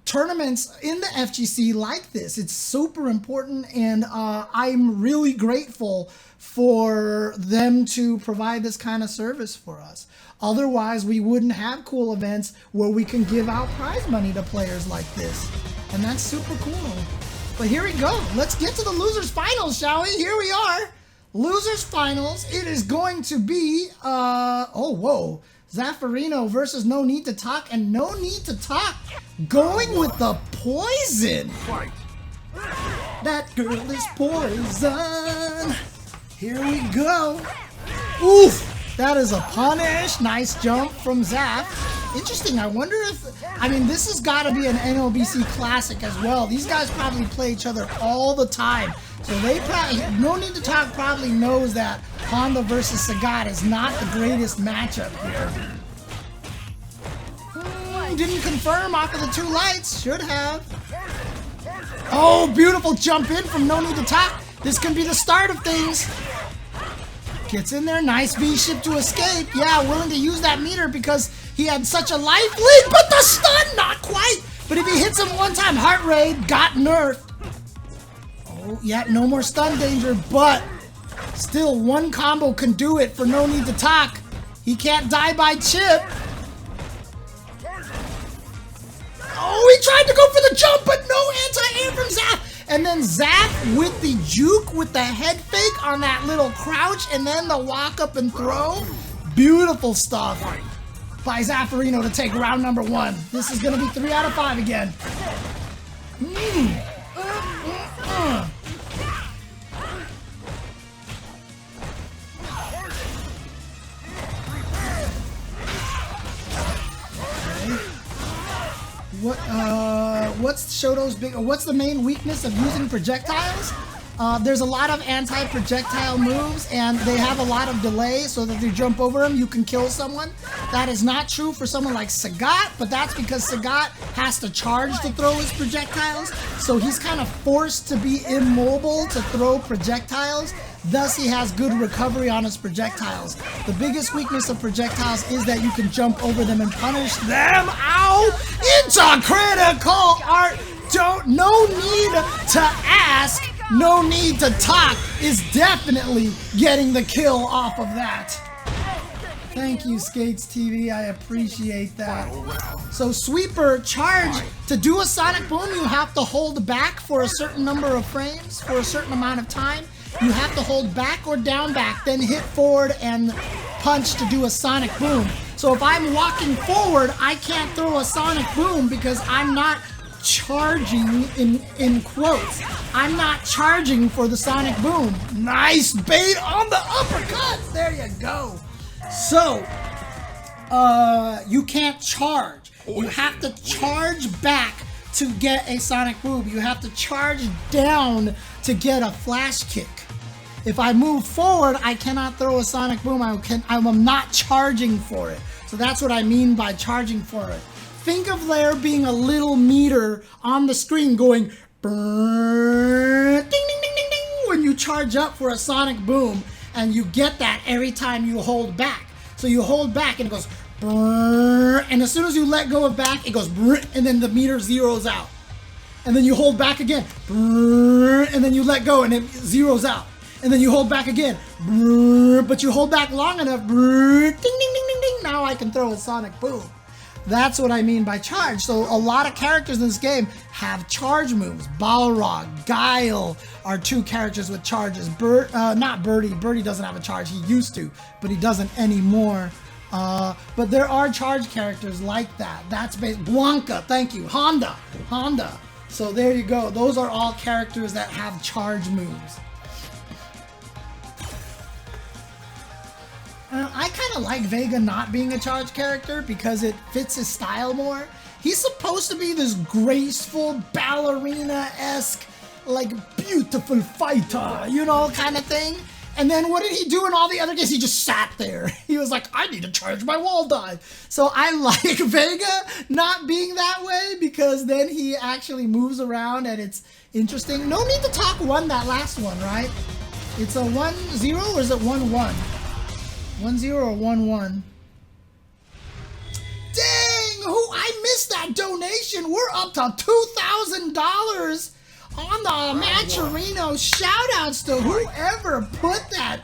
tournaments in the FGC like this. It's super important, and I'm really grateful for them to provide this kind of service for us. Otherwise, we wouldn't have cool events where we can give out prize money to players like this, and that's super cool. But here we go. Let's get to the losers finals, shall we? Here we are. Losers finals. It is going to be oh whoa, Zaferino versus No Need to Talk, and No Need to Talk going with the poison. That girl is poison. Here we go. Oof, that is a punish. Nice jump from Zaf. Interesting. I wonder if, I mean, this has got to be an NLBC classic as well. These guys probably play each other all the time. So they probably, No Need to Talk probably knows that Honda versus Sagat is not the greatest matchup here. Didn't confirm off of the 2 lights. Should have. Oh, beautiful jump in from No Need to Talk. This can be the start of things. Gets in there. Nice V-ship to escape. Yeah, willing to use that meter because he had such a life lead, but the stun, not quite. But if he hits him one time, heart rate got nerfed. Oh, yeah, no more stun danger, but still one combo can do it for No Need to Talk. He can't die by chip. Oh, he tried to go for the jump, but no anti-air from Zap. And then Zap with the juke, with the head fake on that little crouch, and then the walk up and throw. Beautiful stuff by Zaferino to take round number 1. This is going to be 3 out of 5 again. What's Shoto's big? What's the main weakness of using projectiles? There's a lot of anti-projectile moves, and they have a lot of delay, so that if you jump over them, you can kill someone. That is not true for someone like Sagat, but that's because Sagat has to charge to throw his projectiles, so he's kind of forced to be immobile to throw projectiles. Thus, he has good recovery on his projectiles. The biggest weakness of projectiles is that you can jump over them and punish them. Ow! Into critical art. No need to ask, no need to talk is definitely getting the kill off of that. Thank you, Skates TV. I appreciate that. So sweeper charge. To do a sonic boom, you have to hold back for a certain number of frames for a certain amount of time. You have to hold back or down back, then hit forward and punch to do a sonic boom. So if I'm walking forward, I can't throw a sonic boom because I'm not charging, in quotes. I'm not charging for the sonic boom. Nice bait on the uppercut. There you go. So, you can't charge. You have to charge back to get a sonic boom. You have to charge down to get a flash kick. If I move forward, I cannot throw a sonic boom. I'm not charging for it. So that's what I mean by charging for it. Think of there being a little meter on the screen going ding, ding, ding, ding, ding, when you charge up for a sonic boom, and you get that every time you hold back. So you hold back and it goes and as soon as you let go of back, it goes and then the meter zeroes out. And then you hold back again and then you let go and it zeroes out. And then you hold back again, but you hold back long enough, ding, ding, ding, ding, ding, now I can throw a sonic boom. That's what I mean by charge. So a lot of characters in this game have charge moves. Balrog, Guile are 2 characters with charges. Not Birdie. Birdie doesn't have a charge. He used to, but he doesn't anymore. But there are charge characters like that. That's Blanca, thank you. Honda. So there you go. Those are all characters that have charge moves. I kind of like Vega not being a charge character because it fits his style more. He's supposed to be this graceful, ballerina-esque, like beautiful fighter, you know, kind of thing. And then what did he do in all the other games? He just sat there. He was like, I need to charge my wall dive. So I like Vega not being that way because then he actually moves around and it's interesting. No Need to Talk won that last one, right? It's a 1-0 or is it 1-1? 1-0 or 1-1? Dang! I missed that donation. We're up to $2,000 on the Matcherino. Shoutouts to whoever put that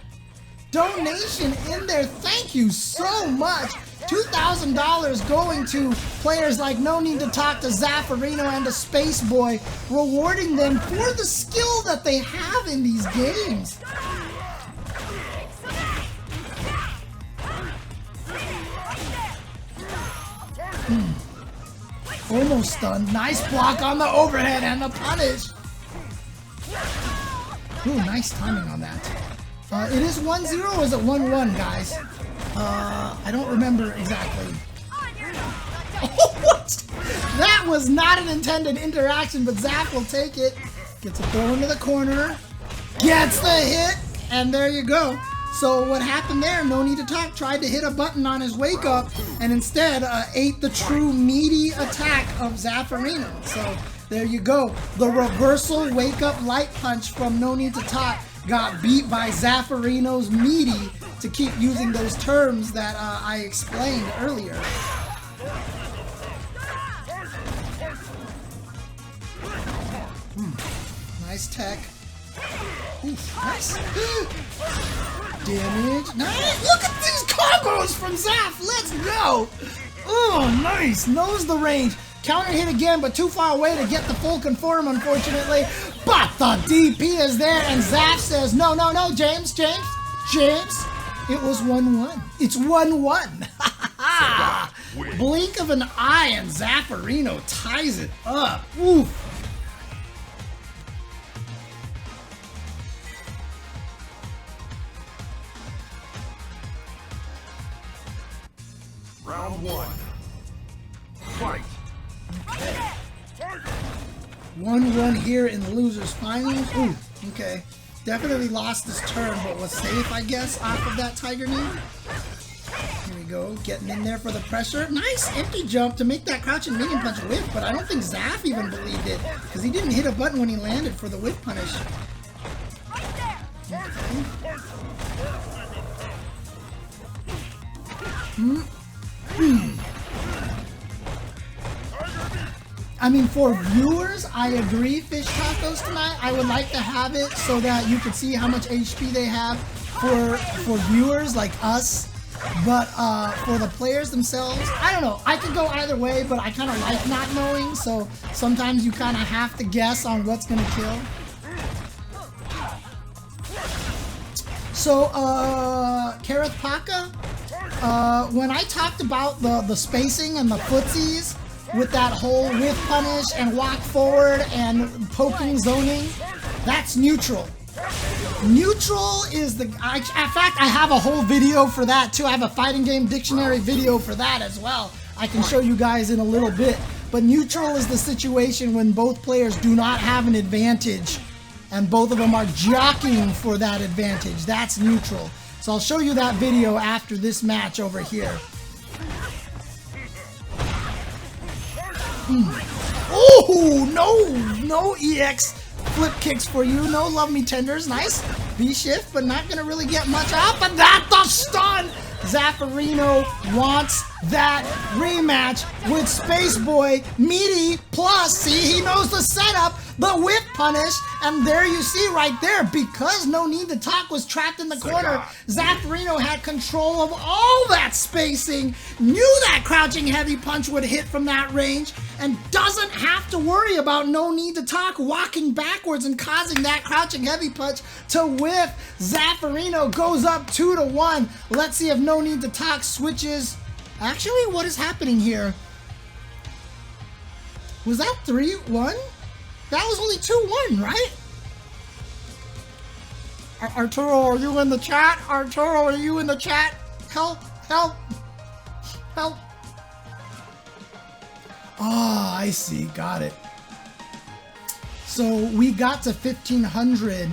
donation in there. Thank you so much. $2,000 going to players like No Need to Talk, to Zaferino and to Space Boy, rewarding them for the skill that they have in these games. Almost stunned. Nice block on the overhead and the punish. Ooh, nice timing on that. It is 1-0 or is it 1-1, guys? I don't remember exactly. Oh, what? That was not an intended interaction, but Zaf will take it. Gets a throw into the corner. Gets the hit, and there you go. So what happened there, No Need to Talk, tried to hit a button on his wake up and instead ate the true meaty attack of Zaferino. So there you go. The reversal wake up light punch from No Need to Talk got beat by Zaferino's meaty, to keep using those terms that I explained earlier. Nice tech. Oof, nice. Damage. Nice. Look at these combos from Zaf. Let's go. Oh, nice. Knows the range. Counter hit again, but too far away to get the full confirm, unfortunately. But the DP is there, and Zaf says, no, no, no, James. It was 1-1. It's 1-1. Blink of an eye, and Zaferino ties it up. Oof. Round 1. Fight. Okay. 1-1 here in the losers finals. Ooh, okay. Definitely lost this turn, but was safe, I guess, off of that Tiger knee. Here we go, getting in there for the pressure. Nice empty jump to make that crouching minion punch whiff, but I don't think Zaf even believed it, because he didn't hit a button when he landed for the whiff punish. I mean, for viewers, I agree, Fish Tacos tonight. I would like to have it so that you could see how much HP they have for viewers like us. But for the players themselves, I don't know. I could go either way, but I kind of like not knowing. So sometimes you kind of have to guess on what's going to kill. So, Kareth Paka, when I talked about the spacing and the footsies, with that whole whiff punish and walk forward and poking zoning, that's neutral. Neutral is the... in fact, I have a whole video for that too. I have a fighting game dictionary video for that as well. I can show you guys in a little bit. But neutral is the situation when both players do not have an advantage and both of them are jockeying for that advantage. That's neutral. So I'll show you that video after this match over here. Oh, no EX flip kicks for you. No love me tenders. Nice V-shift, but not going to really get much out. But that the stun! Zaferino wants that rematch with Space Boy. Meaty plus, see, he knows the setup, the whip punish, and there you see right there, because No Need to Talk was trapped in the corner, Zaferino had control of all that spacing, knew that crouching heavy punch would hit from that range, and doesn't have to worry about No Need to Talk walking backwards and causing that crouching heavy punch to whiff. Zaferino goes up 2-1. Let's see if No Need to Talk switches. Actually, what is happening here? Was that 3-1? That was only 2-1, right? Arturo, are you in the chat? Arturo, are you in the chat? Help, help, help. Oh, I see. Got it. So we got to 1,500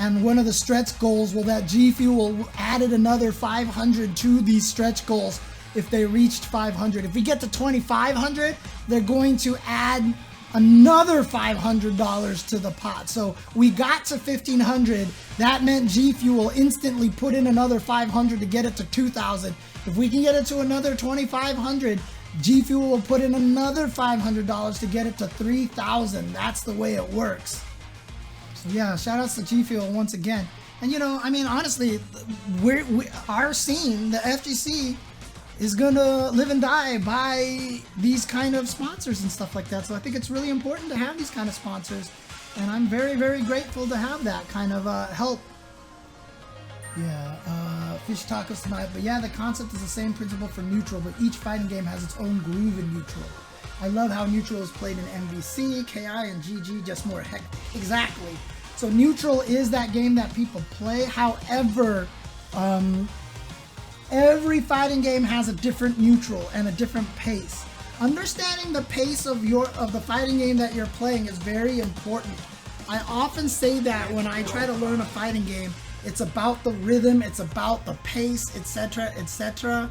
And one of the stretch goals, well, that GFuel added another 500 to these stretch goals if they reached 500. If we get to 2,500, they're going to add another $500 to the pot. So we got to 1,500. That meant GFuel instantly put in another 500 to get it to 2,000. If we can get it to another 2,500, GFuel will put in another $500 to get it to 3,000. That's the way it works. So yeah, shout outs to GFuel once again. And you know, I mean, honestly, our scene, the FGC, is gonna live and die by these kind of sponsors and stuff like that. So I think it's really important to have these kind of sponsors, and I'm very, very grateful to have that kind of help. Yeah, fish tacos tonight. But yeah, the concept is the same principle for Neutral, but each fighting game has its own groove in Neutral. I love how Neutral is played in MVC, KI, and GG, just more heck. Exactly. So Neutral is that game that people play. However, every fighting game has a different neutral and a different pace. Understanding the pace of the fighting game that you're playing is very important. I often say that when I try to learn a fighting game, it's about the rhythm, it's about the pace, etc., etc.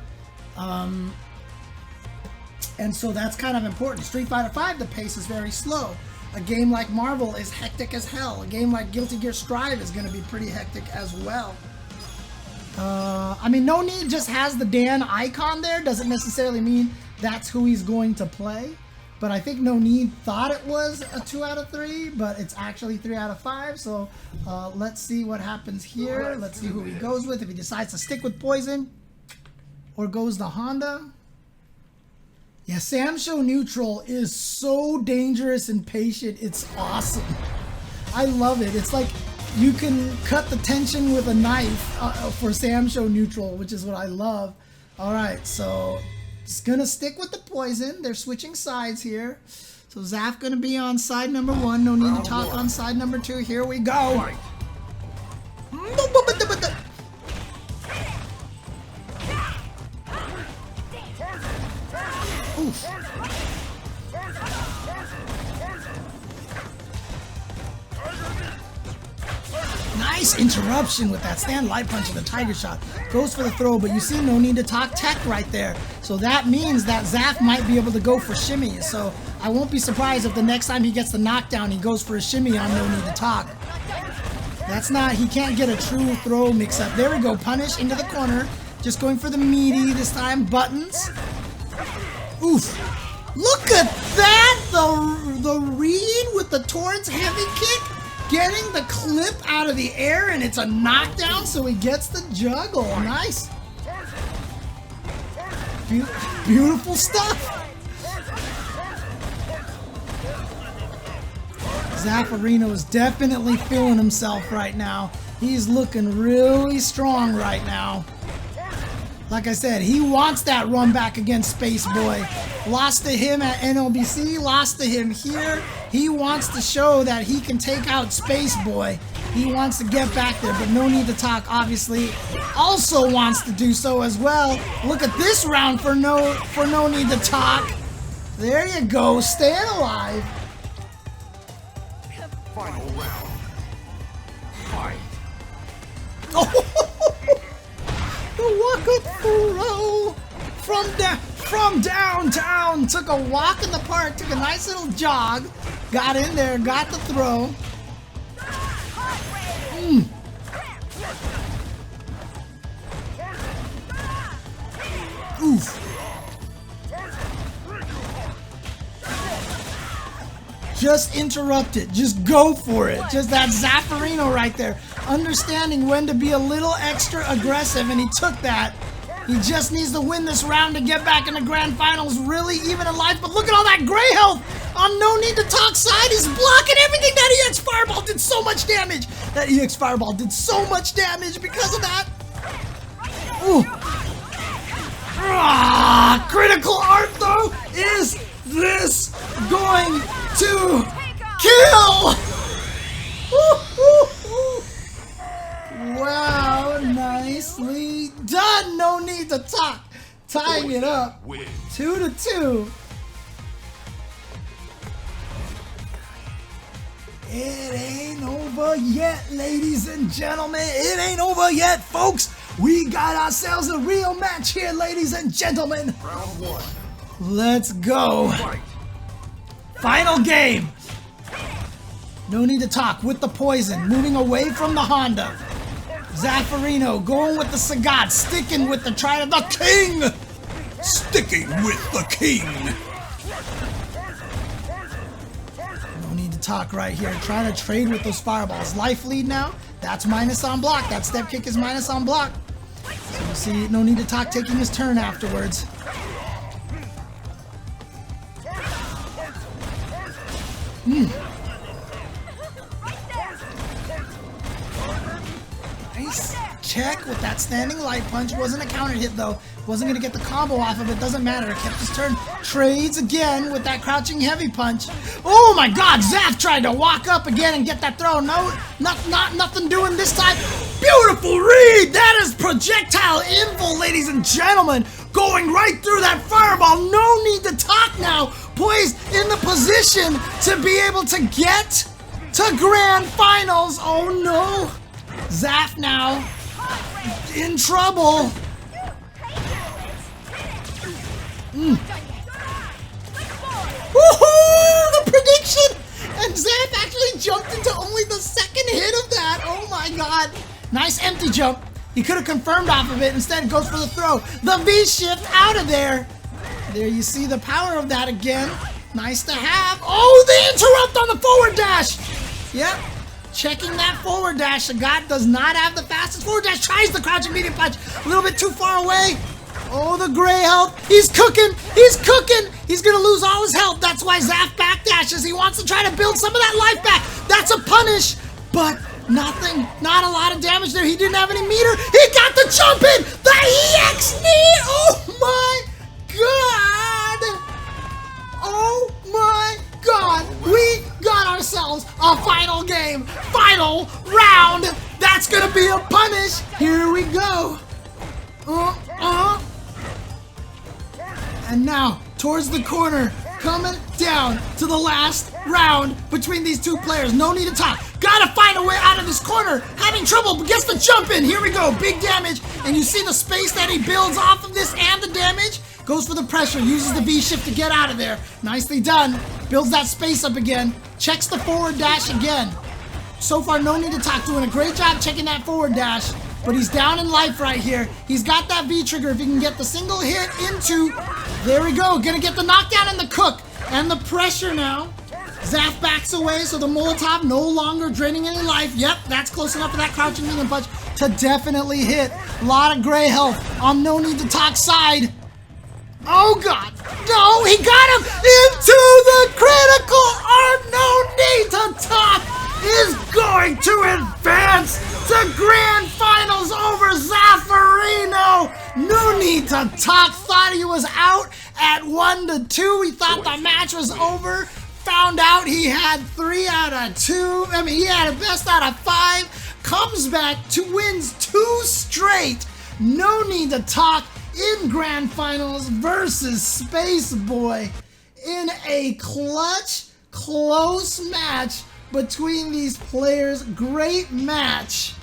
And so that's kind of important. Street Fighter V, the pace is very slow. A game like Marvel is hectic as hell. A game like Guilty Gear Strive is going to be pretty hectic as well. I mean, No Need just has the Dan icon there. Doesn't necessarily mean that's who he's going to play. But I think No Need thought it was a 2 out of 3, but it's actually 3 out of 5. So let's see what happens here. Let's see who he goes with. If he decides to stick with Poison or goes to Honda. Yeah, Samsho Neutral is so dangerous and patient. It's awesome. I love it. It's like you can cut the tension with a knife for Samsho Neutral, which is what I love. All right, so it's gonna stick with the Poison. They're switching sides here. So Zaf gonna be on side number 1. No need to talk on side number 2. Here we go. Oof. Nice interruption with that stand light punch and the tiger shot. Goes for the throw, but you see No Need to talk tech right there. So that means that Zaf might be able to go for shimmy. So I won't be surprised if the next time he gets the knockdown, he goes for a shimmy on No Need to talk. That's not, he can't get a true throw mix up. There we go, punish into the corner. Just going for the meaty this time, buttons. Oof. Look at that! The read with the Torrance heavy kick. Getting the clip out of the air, and it's a knockdown, so he gets the juggle. Nice. Beautiful stuff. Zaferino is definitely feeling himself right now. He's looking really strong right now. Like I said, he wants that run back against Space Boy. Lost to him at NLBC, lost to him here. He wants to show that he can take out Space Boy. He wants to get back there, but No Need to talk, obviously, also wants to do so as well. Look at this round for no Need to talk. There you go, staying alive. Final round. Fight. The Waka from downtown. Took a walk in the park, took a nice little jog, got in there, got the throw. Oof. Just interrupt it. Just go for it. Just that Zaferino right there. Understanding when to be a little extra aggressive, and he took that. He just needs to win this round to get back in the grand finals, really even in life. But look at all that gray health on No Need to talk side. He's blocking everything. That EX Fireball did so much damage. That EX Fireball did so much damage because of that. Ooh. Ah, critical art though. Is this going to kill? Wow, nicely done. No Need to talk. Tying it up 2-2. It ain't over yet, ladies and gentlemen. It ain't over yet, folks. We got ourselves a real match here, ladies and gentlemen. Round 1. Let's go. Fight. Final game. No need to talk with the poison. Moving away from the Honda. Zaferino going with the Sagat. Sticking with the Trident. The King. Sticking with the King. No need to talk right here. Trying to trade with those fireballs. Life lead now. That's minus on block. That step kick is minus on block. So you see, no need to talk taking his turn afterwards. Nice check with that standing light punch. Wasn't a counter hit though. Wasn't going to get the combo off of it. Doesn't matter. Kept his turn. Trades again with that crouching heavy punch. Oh my god. Zaf tried to walk up again and get that throw. No, nothing doing this time. Beautiful read. That is projectile info, ladies and gentlemen. Going right through that fireball. No need to talk now. Poised in the position to be able to get to grand finals. Oh no. Zaf now in trouble. Woohoo! The prediction! And Zaf actually jumped into only the second hit of that. Oh my god. Nice empty jump. He could have confirmed off of it. Instead, goes for the throw. The V-shift out of there. There you see the power of that again. Nice to have. Oh, the interrupt on the forward dash. Yep. Checking that forward dash. Sagat does not have the fastest forward dash. Tries the crouching medium punch. A little bit too far away. Oh, the gray health. He's cooking. He's cooking. He's going to lose all his health. That's why Zaf backdashes. He wants to try to build some of that life back. That's a punish. But nothing. Not a lot of damage there. He didn't have any meter. He got the jump in. The EX knee. Oh, my God. Oh, my God. We got ourselves a final game. Final round. That's going to be a punish. Here we go. And now, towards the corner, coming down to the last round between these two players. No need to talk. Gotta find a way out of this corner. Having trouble, but gets the jump in. Here we go. Big damage. And you see the space that he builds off of this and the damage. Goes for the pressure. Uses the V-shift to get out of there. Nicely done. Builds that space up again. Checks the forward dash again. So far, no need to talk. Doing a great job checking that forward dash. But he's down in life right here. He's got that V-trigger. If he can get the single hit into... There we go. Gonna get the knockdown and the cook. And the pressure now. Zaf backs away, so the Molotov no longer draining any life. Yep, that's close enough for that crouching medium punch to definitely hit. A lot of gray health on no need to talk side. Oh, God. No, he got him into the critical. No need to talk is going to advance to grand finals over Zaferino. No need to talk. Thought he was out at 1-2. He thought the match was over. Found out he had 3 out of 2. I mean, he had a best out of 5. Comes back to wins 2 straight. No need to talk in grand finals versus Space Boy in a clutch, close match between these players. Great match.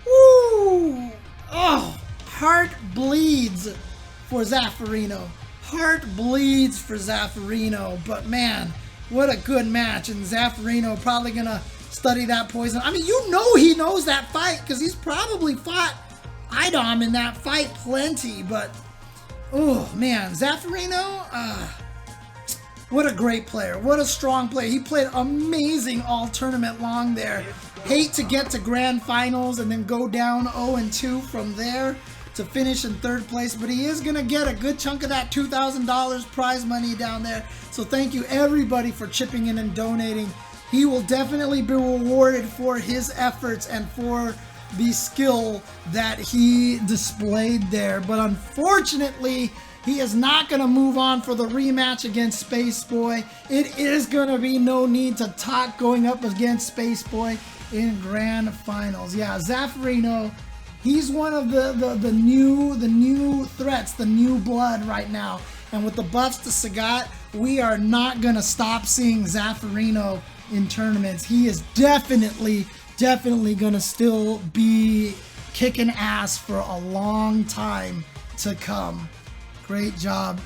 Woo! Oh, heart bleeds for Zaferino. Heart bleeds for Zaferino. But man, what a good match. And Zaferino probably gonna study that poison. I mean, you know he knows that fight because he's probably fought Idom in that fight plenty. But, oh man, Zaferino, what a great player. What a strong player. He played amazing all tournament long there. Hate to get to grand finals and then go down 0-2 from there to finish in 3rd place, but he is going to get a good chunk of that $2,000 prize money down there. So thank you everybody for chipping in and donating. He will definitely be rewarded for his efforts and for the skill that he displayed there. But unfortunately, he is not going to move on for the rematch against Space Boy. It is going to be no need to talk going up against Space Boy in grand finals. Yeah, Zaferino, he's one of the new threats, the new blood right now. And with the buffs to Sagat, we are not going to stop seeing Zaferino in tournaments, he is definitely gonna still be kicking ass for a long time to come. Great job.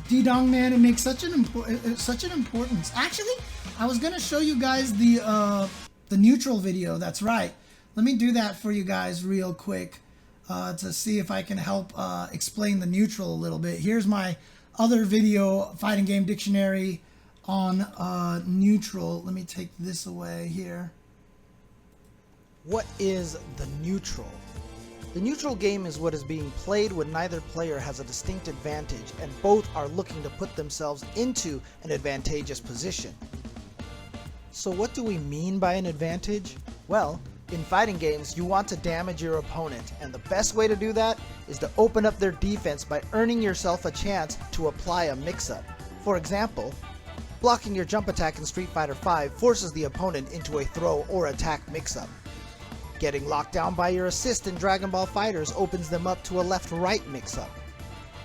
D-Dong, man, it makes such an importance. Actually, I was gonna show you guys the neutral video. That's right. Let me do that for you guys real quick to see if I can help explain the neutral a little bit. Here's my other video, Fighting Game Dictionary on neutral. Let me take this away here. What is the neutral? The neutral game is what is being played when neither player has a distinct advantage and both are looking to put themselves into an advantageous position. So what do we mean by an advantage? Well, in fighting games, you want to damage your opponent, and the best way to do that is to open up their defense by earning yourself a chance to apply a mix-up. For example, blocking your jump attack in Street Fighter V forces the opponent into a throw or attack mix-up. Getting locked down by your assist in Dragon Ball FighterZ opens them up to a left-right mix-up.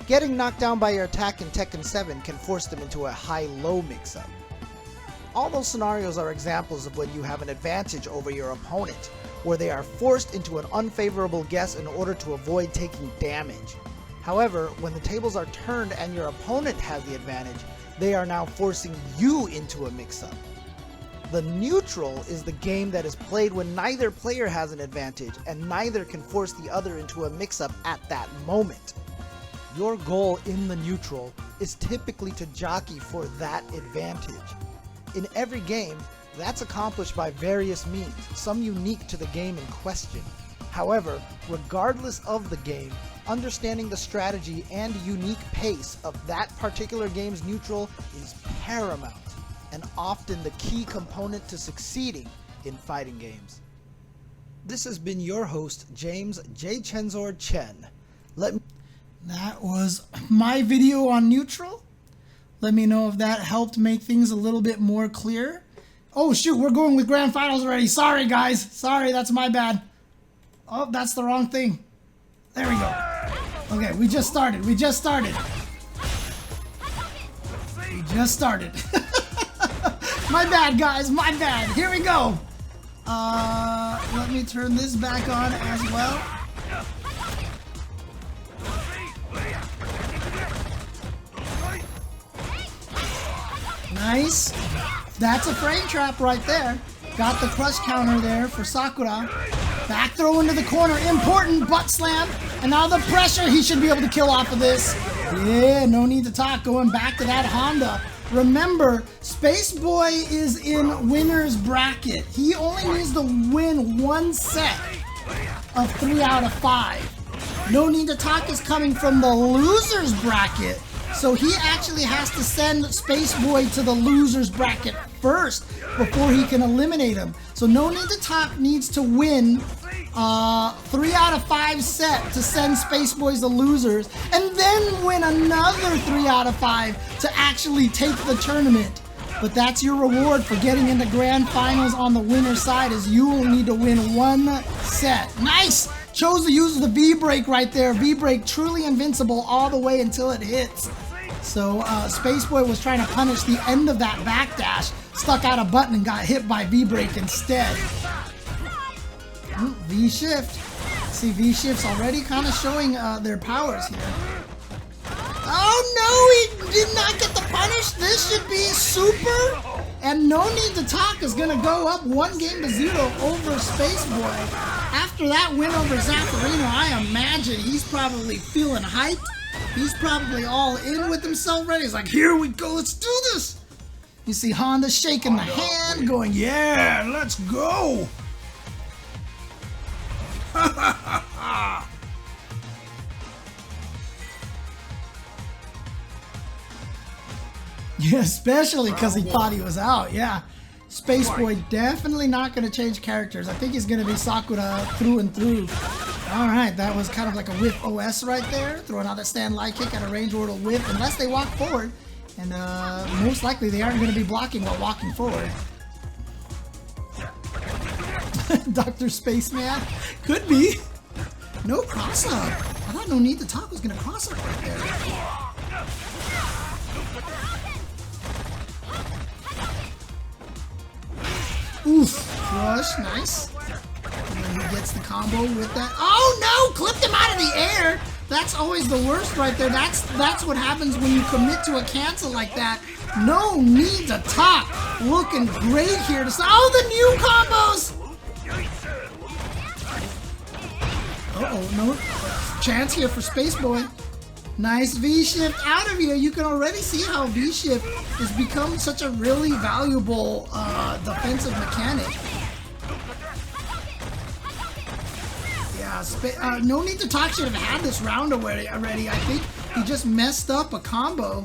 Getting knocked down by your attack in Tekken 7 can force them into a high-low mix-up. All those scenarios are examples of when you have an advantage over your opponent, where they are forced into an unfavorable guess in order to avoid taking damage. However, when the tables are turned and your opponent has the advantage, they are now forcing you into a mix-up. The neutral is the game that is played when neither player has an advantage and neither can force the other into a mix-up at that moment. Your goal in the neutral is typically to jockey for that advantage. In every game, that's accomplished by various means, some unique to the game in question. However, regardless of the game, understanding the strategy and unique pace of that particular game's neutral is paramount, and often the key component to succeeding in fighting games. This has been your host, James J. Chensor Chen. That was my video on neutral. Let me know if that helped make things a little bit more clear. Oh shoot, we're going with grand finals already. Sorry guys, sorry, that's my bad. Oh, that's the wrong thing. There we go. Okay, we just started. We just started. My bad, guys, my bad. Here we go. Let me turn this back on as well. Nice. That's a frame trap right there. Got the crush counter there for Sakura. Back throw into the corner. Important butt slam. And now the pressure. He should be able to kill off of this. Yeah, no need to talk. Going back to that Honda. Remember, Space Boy is in winner's bracket. He only needs to win one set of 3 out of 5. No need to talk is coming from the loser's bracket. So he actually has to send Space Boy to the loser's bracket first before he can eliminate him. So No Need to Talk needs to win 3 out of 5 set to send Space Boys the losers, and then win another 3 out of 5 to actually take the tournament. But that's your reward for getting into grand finals on the winner's side, is you will need to win 1 set. Nice! Chose to use the V-Break right there. V-Break truly invincible all the way until it hits. So Space Boy was trying to punish the end of that backdash, stuck out a button and got hit by V-Break instead. V-Shift. See, V-Shift's already kind of showing their powers here. Oh no, he did not get the punish. This should be super. And No Need to Talk is going to go up 1-0 over Space Boy. After that win over Zaferino, I imagine he's probably feeling hyped. He's probably all in with himself ready. He's like, here we go, let's do this. You see Honda shaking the hand, going, yeah, let's go. Yeah, especially because he thought he was out, yeah. Space Boy definitely not going to change characters. I think he's going to be Sakura through and through. Alright, that was kind of like a whiff OS right there. Throwing out that stand light kick at a range orbital whiff, unless they walk forward. And most likely they aren't going to be blocking while walking forward. Dr. Spaceman? Could be. No cross-up. I thought No Need to Talk was gonna cross up right there. Oof, crush, nice. And then he gets the combo with that. Oh no, clipped him out of the air. That's always the worst right there. That's what happens when you commit to a cancel like that. No Need to Talk. Looking great here to start. Oh, the new combos. Uh-oh, no chance here for Space Boy. Nice V-shift out of here. You can already see how V-shift has become such a really valuable defensive mechanic. Yeah, No Need to Talk should have had this round already. I think he just messed up a combo.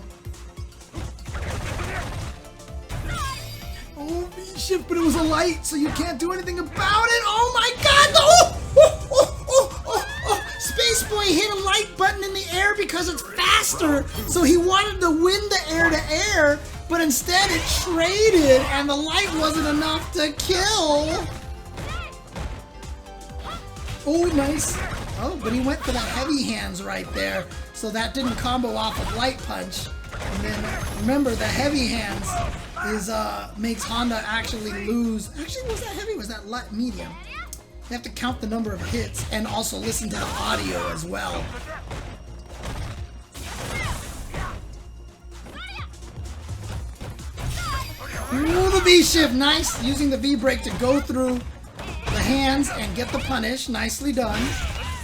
Oh, V-shift, but it was a light, so you can't do anything about it. Oh my god! Space Boy hit a light button in the air because it's faster, so he wanted to win the air-to-air, but instead it traded, and the light wasn't enough to kill. Oh, nice. Oh, but he went for the heavy hands right there, so that didn't combo off of light punch. And then remember, the heavy hands is makes Honda actually lose. Actually, was that heavy? Was that light medium? You have to count the number of hits and also listen to the audio as well. Ooh, the V-shift, nice. Using the V-break to go through the hands and get the punish. Nicely done.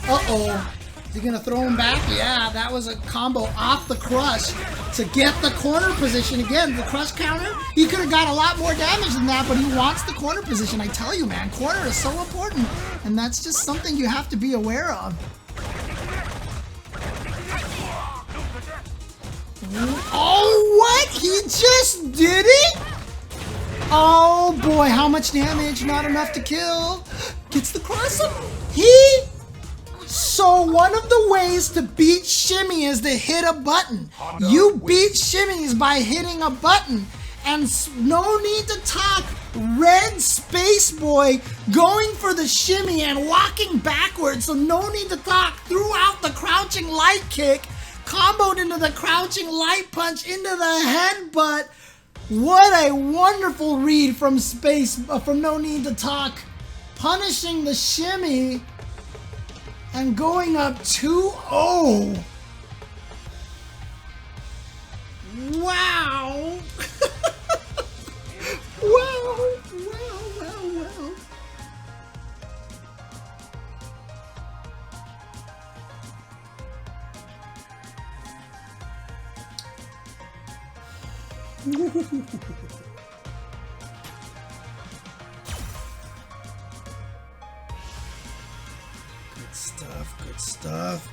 Uh-oh. Is he gonna throw him back? Yeah, that was a combo off the crush to get the corner position. Again, the crush counter, he could have got a lot more damage than that, but he wants the corner position. I tell you, man, corner is so important, and that's just something you have to be aware of. Oh, what? He just did it? Oh boy, how much damage? Not enough to kill. Gets the cross up. So one of the ways to beat Shimmy is to hit a button. You beat Shimmies by hitting a button. And No Need to Talk, Red Space Boy going for the shimmy and walking backwards. So No Need to Talk threw out the crouching light kick, comboed into the crouching light punch into the headbutt. What a wonderful read from from No Need to Talk, punishing the shimmy and going up 2-0. Wow. Wow. Good stuff.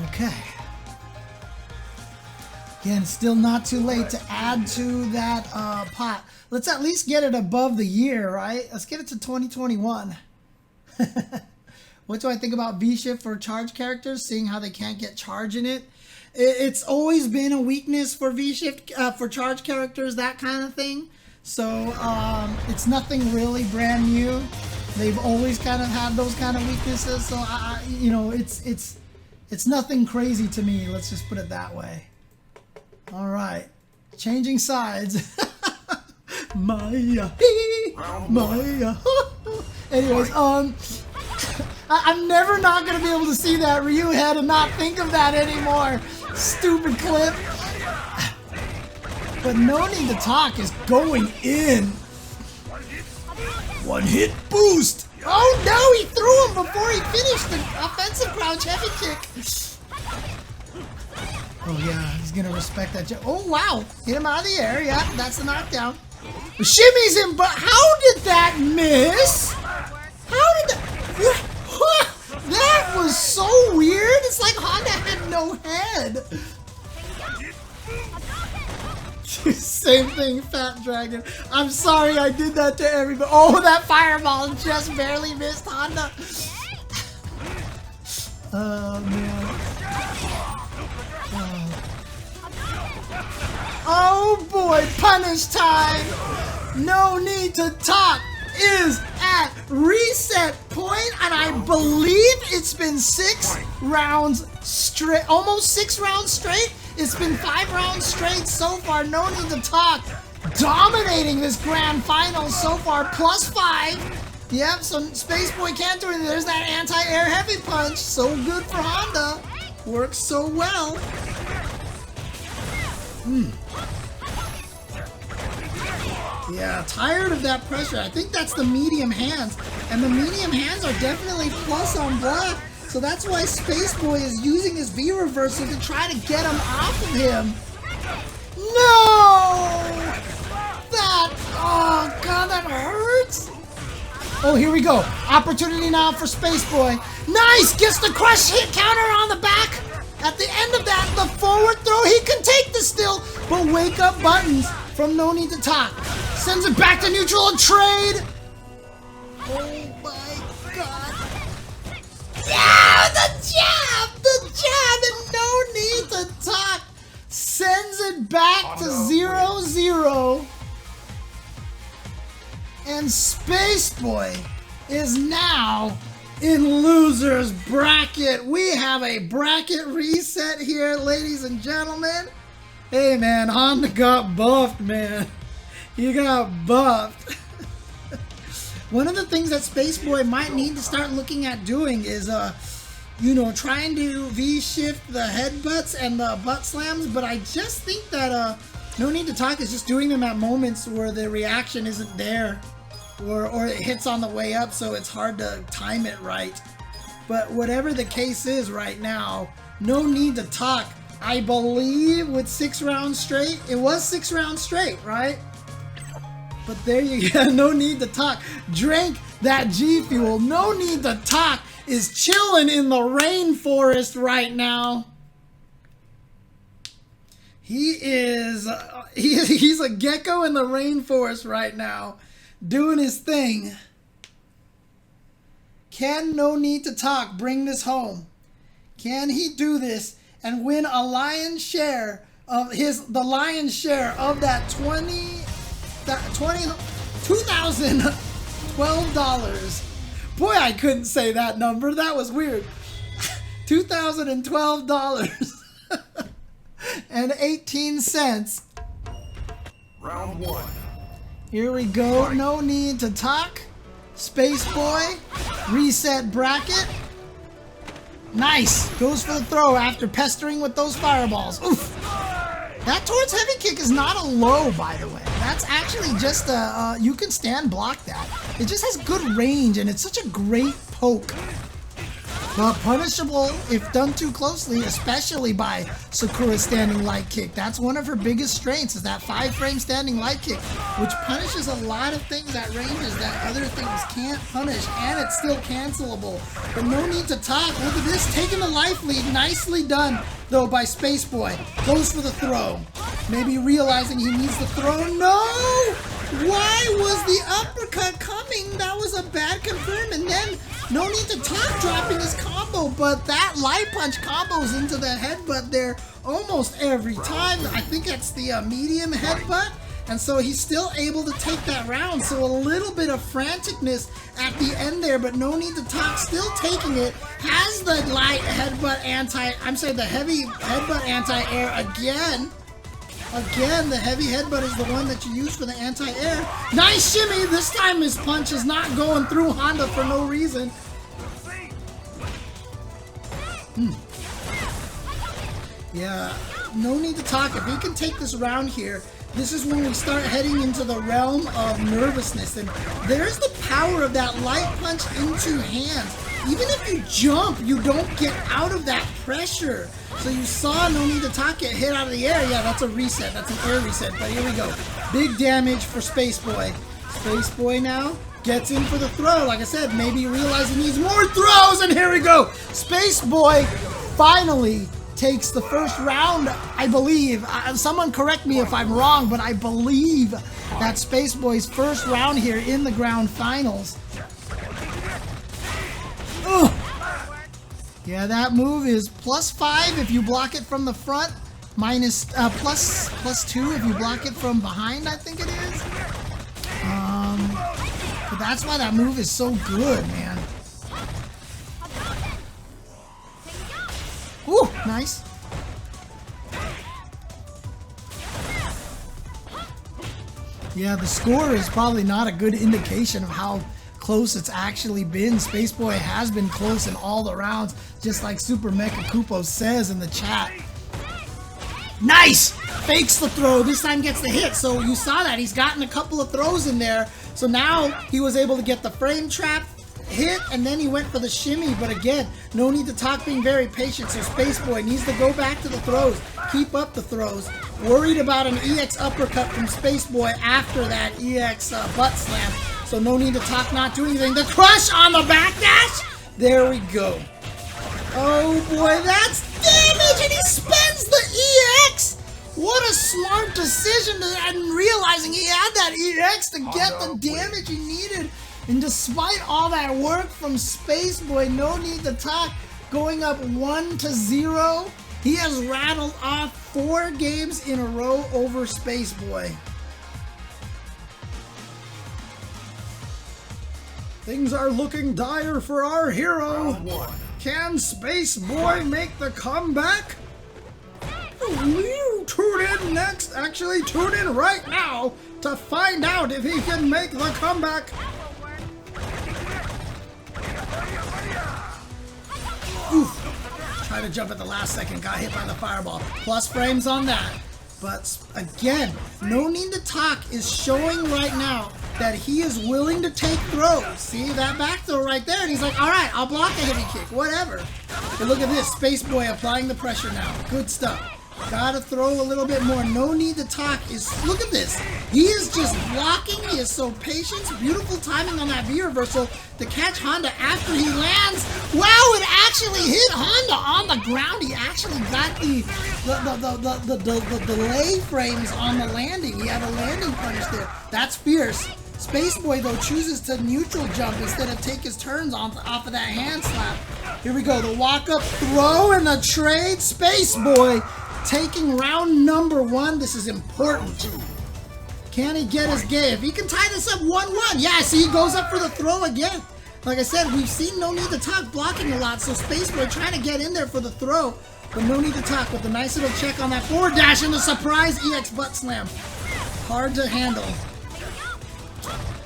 Okay. Again, still not too late to add to that pot. Let's at least get it above the year, right? Let's get it to 2021. What do I think about V-Shift for charge characters, seeing how they can't get charge in it? It's always been a weakness for V-Shift, for charge characters, that kind of thing. So it's nothing really brand new. They've always kind of had those kind of weaknesses. So you know, it's nothing crazy to me. Let's just put it that way. All right, changing sides. Maya, Maya. Anyways, I'm never not gonna be able to see that Ryu head and not think of that anymore. Stupid clip. But No Need to Talk is going in. One hit boost. Oh no, he threw him before he finished the offensive crouch heavy kick. Oh yeah, he's gonna respect that. Oh wow, hit him out of the air. Yeah, that's the knockdown. Shimmies him, but how did that miss? How did that? That was so weird. It's like Honda had no head. Same thing, Fat Dragon. I'm sorry I did that to everybody. Oh, that fireball just barely missed Honda. Oh, man. Oh boy, punish time. No Need to Talk is at reset point, and I believe it's been 6 rounds straight, almost 6 rounds straight. It's been 5 rounds straight so far. No Need to Talk dominating this grand final so far, +5. Yep, so Spaceboy can't do anything. There's that anti-air heavy punch. So good for Honda. Works so well. Yeah, tired of that pressure. I think that's the medium hands. And the medium hands are definitely plus on block. So that's why Spaceboy is using his V reversal to try to get him off of him. No! Oh god, that hurts! Oh, here we go. Opportunity now for Spaceboy. Nice! Gets the crush hit counter on the back. At the end of that, the forward throw, he can take this still, but wake up buttons from No Need to Talk. Sends it back to neutral and trade. Oh my god. Yeah, the jab, and No Need to Talk sends it back to 0-0. And Spaceboy is now in loser's bracket. We have a bracket reset here, ladies and gentlemen. Hey man, Honda got buffed, man. He got buffed. One of the things that Spaceboy might need to start looking at doing is, you know, trying to V-shift the headbutts and the butt slams, but I just think that No Need to Talk is just doing them at moments where the reaction isn't there, or it hits on the way up, so it's hard to time it right. But whatever the case is right now, No Need to Talk, I believe with 6 rounds straight, it was 6 rounds straight, right? But there you go, No Need to Talk. Drink that GFuel. No Need to Talk is chilling in the rainforest right now. He's a gecko in the rainforest right now, doing his thing. Can No Need to Talk bring this home? Can he do this and win a lion's share of that $2,012? Boy, I couldn't say that number. That was weird. $2,012.18. Round 1. Here we go. No Need to Talk. Spaceboy. Reset bracket. Nice. Goes for the throw after pestering with those fireballs. Oof. That towards heavy kick is not a low, by the way. That's actually just a, you can stand block that. It just has good range, and it's such a great poke. But punishable if done too closely, especially by Sakura's standing light kick. That's one of her biggest strengths, is that 5-frame standing light kick, which punishes a lot of things at ranges that other things can't punish, and it's still cancelable. But No Need to Talk. Look at this, taking the life lead. Nicely done, though, by Spaceboy. Goes for the throw. Maybe realizing he needs the throw. No! Why was the uppercut coming? That was a bad confirm, and then No Need to Talk dropping his combo, but that light punch combos into the headbutt there almost every time. I think it's the medium headbutt, and so he's still able to take that round. So a little bit of franticness at the end there, but No Need to Talk still taking it. Has the light headbutt the heavy headbutt anti-air again. Again, the heavy headbutt is the one that you use for the anti-air. Nice shimmy! This time his punch is not going through Honda for no reason. Yeah, No Need to Talk. If he can take this round here, this is when we start heading into the realm of nervousness. And there's the power of that light punch into hands. Even if you jump, you don't get out of that pressure. So you saw No Need to Talk get hit out of the air. Yeah, that's a reset. That's an air reset. But here we go. Big damage for Spaceboy. Spaceboy now gets in for the throw. Like I said, maybe realizing he needs more throws. And here we go. Spaceboy finally takes the first round, I believe. Someone correct me if I'm wrong, but I believe that's Spaceboy's first round here in the ground finals. Ugh. Yeah, that move is +5 if you block it from the front, minus +2 if you block it from behind, I think it is. But that's why that move is so good, man. Ooh, nice. Yeah, the score is probably not a good indication of how close it's actually been. Spaceboy has been close in all the rounds, just like Super Mecha Kupo says in the chat. Nice! Fakes the throw, this time gets the hit. So you saw that, he's gotten a couple of throws in there. So now he was able to get the frame trap hit, and then he went for the shimmy. But again, no need to talk, being very patient. So Spaceboy needs to go back to the throws, keep up the throws. Worried about an EX uppercut from Spaceboy after that EX butt slam. So no need to talk, not do anything. The crush on the backdash! There we go. Oh boy, that's damage, and he spends the EX! What a smart decision, and realizing he had that EX to get the damage he needed. And despite all that work from Spaceboy, no need to talk, going up 1-0. He has rattled off 4 games in a row over Spaceboy. Things are looking dire for our hero. Can Spaceboy make the comeback? You tune in next, actually tune in right now to find out if he can make the comeback. Oof. Tried to jump at the last second, got hit by the fireball. Plus frames on that. But again, no need to talk is showing right now that he is willing to take throws. See that back throw right there, and he's like, all right, I'll block a heavy kick, whatever. But look at this, Spaceboy applying the pressure now. Good stuff. Gotta throw a little bit more. No need to talk. Look at this. He is just blocking. He is so patient. Beautiful timing on that V reversal to catch Honda after he lands. Wow, it actually hit Honda on the ground. He actually got the delay frames on the landing. He had a landing punish there. That's fierce. Spaceboy, though, chooses to neutral jump instead of take his turns off of that hand slap. Here we go. The walk-up throw and the trade. Spaceboy taking round number 1. This is important. Can he get his game? If he can tie this up 1-1. Yeah, see, he goes up for the throw again. Like I said, we've seen no need to talk blocking a lot, so Spaceboy trying to get in there for the throw, but no need to talk with a nice little check on that forward dash and the surprise EX butt slam. Hard to handle.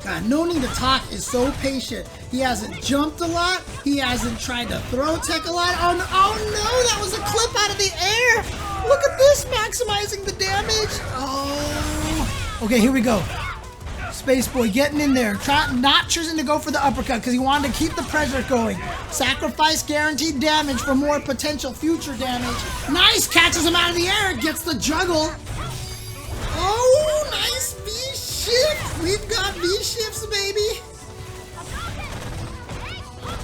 God, no need to talk is so patient. He hasn't jumped a lot. He hasn't tried to throw tech a lot. Oh no, that was a clip out of the air. Look at this, maximizing the damage. Oh. Okay, here we go. Spaceboy getting in there. Not choosing to go for the uppercut because he wanted to keep the pressure going. Sacrifice guaranteed damage for more potential future damage. Nice, catches him out of the air. Gets the juggle. Oh, nice V-shift. We've got V-shifts, baby.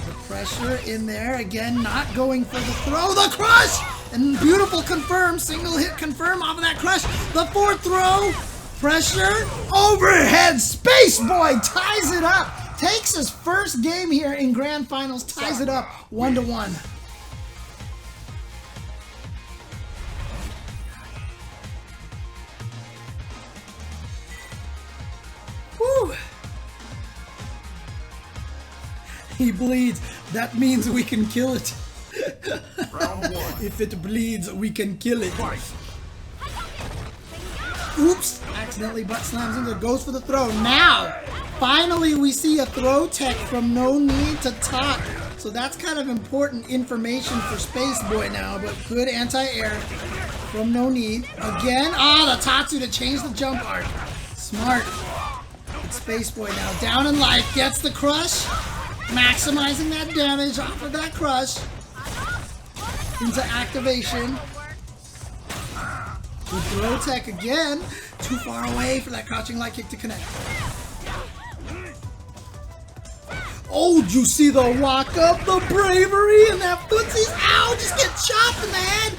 The pressure in there. Again, not going for the throw. The crush! And beautiful confirm. Single hit confirm off of that crush. The fourth throw. Pressure. Overhead. Spaceboy ties it up. Takes his first game here in Grand Finals. Ties it up 1-1. Woo. He bleeds. That means we can kill it. If it bleeds, we can kill it. Oops. Accidentally butt slams into, goes for the throw. Now, finally we see a throw tech from no need to talk. So that's kind of important information for Spaceboy now, but good anti-air from no need. Again, the Tatsu to change the jump arc. Smart. It's Spaceboy now. Down in life, gets the crush. Maximizing that damage off of that crush. Into activation. Good throw tech again. Too far away for that crouching light kick to connect. Oh, did you see the walk up, the bravery, and that footsies? Ow, just get chopped in the head.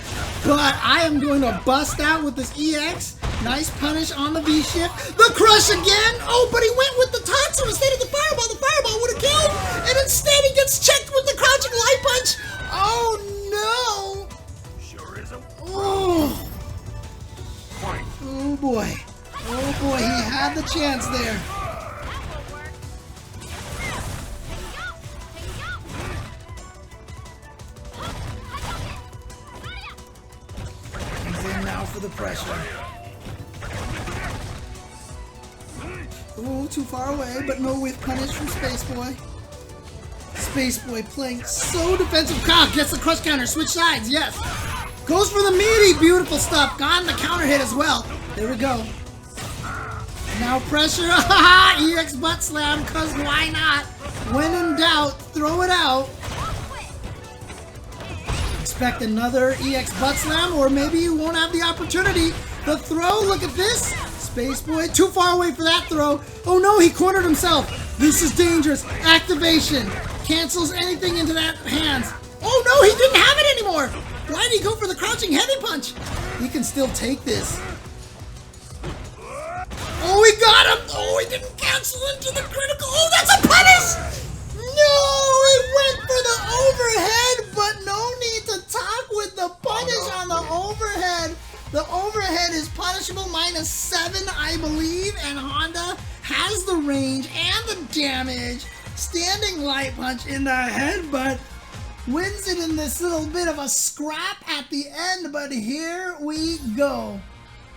But I am going to bust out with this EX. Nice punish on the V-shift. The crush again. Oh, but he went with the Tatsu instead of the fireball. The fireball would have killed. And instead he gets checked with the crouching light punch. Oh, no. Sure is a Oh. Oh boy. Oh boy, he had the chance there. pressure. Ooh, too far away, but no whiff punish from Space Boy. Space Boy playing so defensive. Gets the crush counter, switch sides, yes. Goes for the meaty, beautiful stuff. Gone the counter hit as well. There we go. Now pressure, EX butt slam, cause why not? When in doubt, throw it out. Expect another EX butt slam, or maybe you won't have the opportunity. The throw, look at this. Space Boy, too far away for that throw. Oh no, he cornered himself. This is dangerous. Activation. Cancels anything into that hands. Oh no, he didn't have it anymore. Why did he go for the crouching heavy punch? He can still take this. Oh, he got him. Oh, he didn't cancel into the critical. Oh, that's a punish. No, he went for the overhead, but no need to talk with the punish on the overhead. The overhead is punishable -7, I believe, and Honda has the range and the damage. Standing light punch in the headbutt wins it in this little bit of a scrap at the end, but here we go.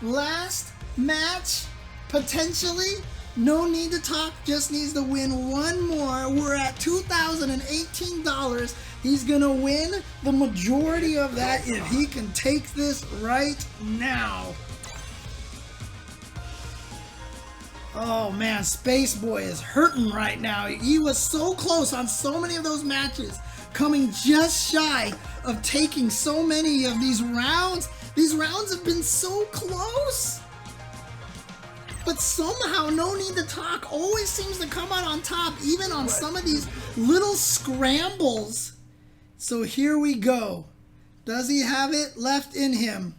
Last match, potentially. No need to talk, just needs to win one more. We're at $2,018. He's gonna win the majority of that if he can take this right now. Oh man, Space Boy is hurting right now. He was so close on so many of those matches, coming just shy of taking so many of these rounds. These rounds have been so close. But somehow, no need to talk, always seems to come out on top, even on some of these little scrambles. So here we go. Does he have it left in him?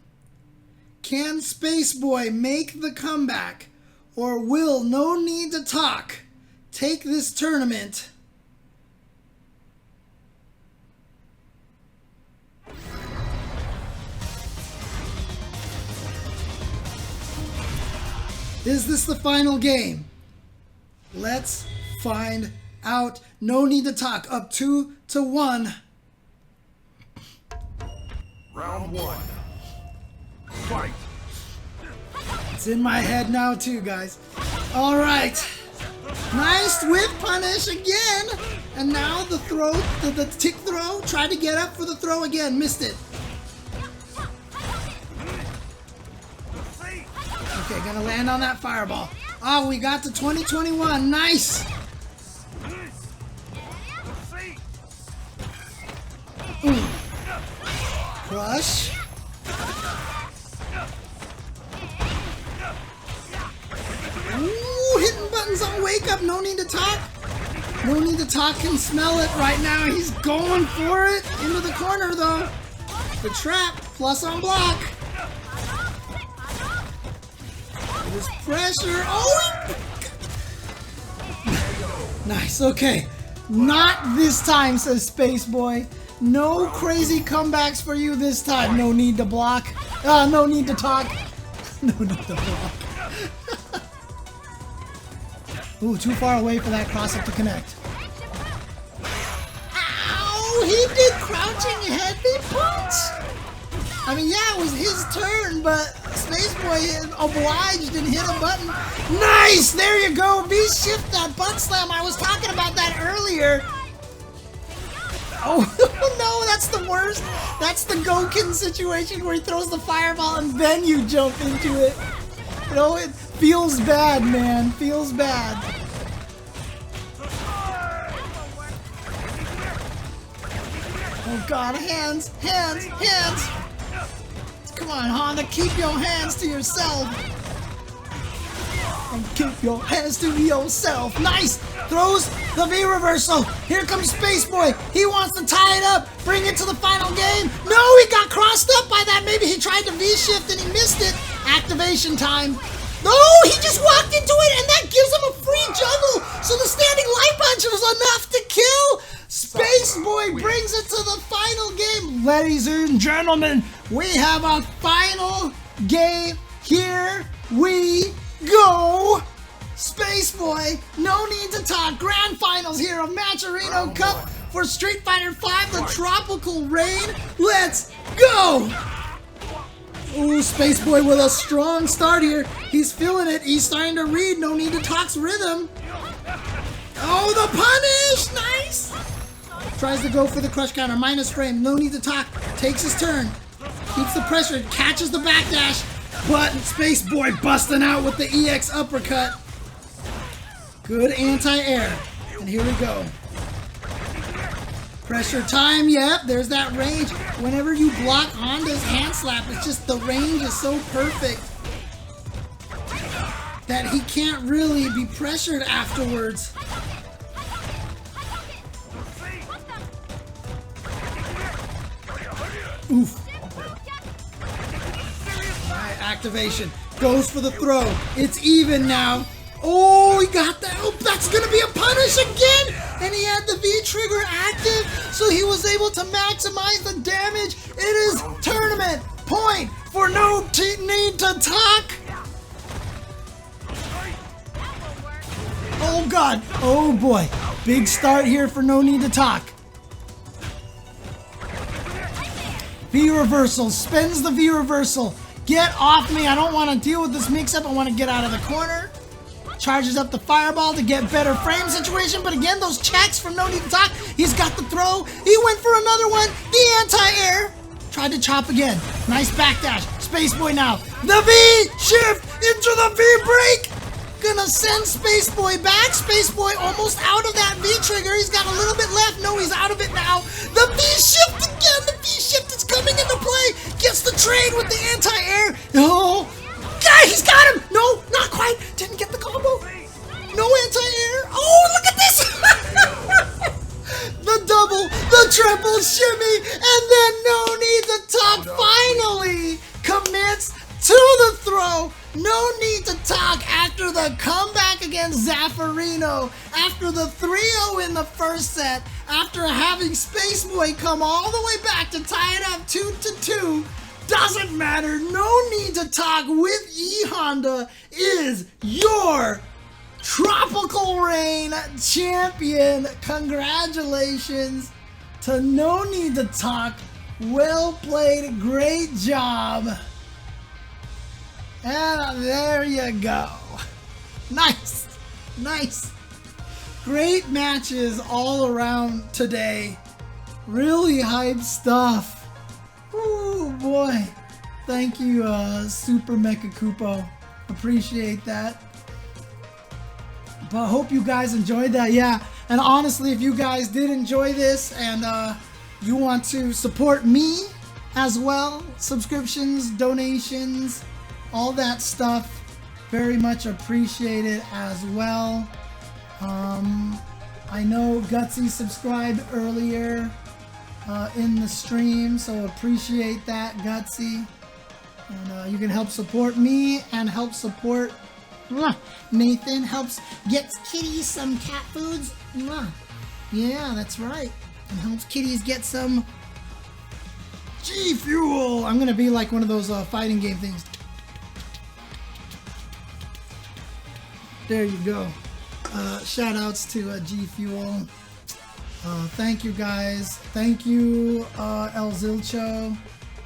Can Space Boy make the comeback? Or will no need to talk take this tournament? Is this the final game? Let's find out. No need to talk. Up 2-1. Round 1. Fight. It's in my head now too, guys. All right. Nice whip punish again. And now the throw, the tick throw. Tried to get up for the throw again. Missed it. Okay, gonna land on that fireball. Oh, we got to 2021. Nice. Crush. Ooh, hitting buttons on wake up. No need to talk. No need to talk. Can smell it right now. He's going for it. Into the corner though. The trap. Plus on block. There's pressure. Oh! Nice. Okay. Not this time, says Space Boy. No crazy comebacks for you this time. No need to block. No need to talk. No need to block. Ooh, too far away for that cross up to connect. Ow! He did crouching heavy punch. I mean, yeah, it was his turn, but Space Boy obliged and hit a button. Nice! There you go. V-shift that butt slam. I was talking about that earlier. Oh, no, that's the worst. That's the Gokin situation where he throws the fireball and then you jump into it. You know, it feels bad, man. Feels bad. Oh, God. Hands, hands, hands. Come on, Honda. Keep your hands to yourself. And keep your hands to yourself. Nice! Throws the V reversal. Here comes Space Boy. He wants to tie it up. Bring it to the final game. No, he got crossed up by that. Maybe he tried to V-shift and he missed it. Activation time. No, he just walked into it and that gives him a free juggle. So the standing light punch was enough to kill. Space Boy brings it to the final game. Ladies and gentlemen, we have a final game. Here we go. Space Boy, no need to talk. Grand finals here of Matcherino Cup for Street Fighter V, the Tropical Rain. Let's go. Ooh, Space Boy with a strong start here. He's feeling it. He's starting to read No Need to Talk's rhythm. Oh, the punish! Nice! Tries to go for the crush counter. Minus frame. No Need to Talk. Takes his turn. Keeps the pressure. Catches the backdash. But Space Boy busting out with the EX uppercut. Good anti-air. And here we go. Pressure time. Yep, there's that range. Whenever you block Honda's hand slap, it's just the range is so perfect that he can't really be pressured afterwards. Oof. Alright, activation. Goes for the throw. It's even now. Oh, he got that. Oh, that's going to be a punish again. And he had the V-trigger active, so he was able to maximize the damage. It is tournament point for No Need to Talk. Oh, God. Oh, boy. Big start here for No Need to Talk. V-reversal. Spins the V-reversal. Get off me. I don't want to deal with this mix-up. I want to get out of the corner. Charges up the fireball to get better frame situation, but again, those checks from No Need to Talk. He's got the throw. He went for another one. The anti-air. Tried to chop again. Nice backdash. Space Boy now. The V shift into the V break. Gonna send Space Boy back. Space Boy almost out of that V trigger. He's got a little bit left. No, he's out of it now. The V shift again. The V shift is coming into play. Gets the trade with the anti-air. Oh. Yeah, he's got him! No, not quite. Didn't get the combo. No anti-air. Oh, look at this! The double, the triple shimmy, and then No Need to Talk finally commits to the throw. No Need to Talk after the comeback against Zaferino, after the 3-0 in the first set, after having Space Boy come all the way back to tie it up 2-2. Doesn't matter. No Need to Talk with E-Honda is your Tropical Rain champion. Congratulations to No Need to Talk. Well played. Great job. And there you go. Nice. Nice. Great matches all around today. Really hype stuff. Oh boy. Thank you, Super Mecha Kupo. Appreciate that. But I hope you guys enjoyed that. Yeah, and honestly, if you guys did enjoy this and you want to support me as well, subscriptions, donations, all that stuff, very much appreciated as well. I know Gutsy subscribed earlier in the stream, so appreciate that, Gutsy. And you can help support me and help support Nathan. Helps get kitties some cat foods. Yeah, that's right. And helps kitties get some GFuel. I'm gonna be like one of those fighting game things. There you go. Shout outs to GFuel. Thank you guys. Thank you, El Zilcho.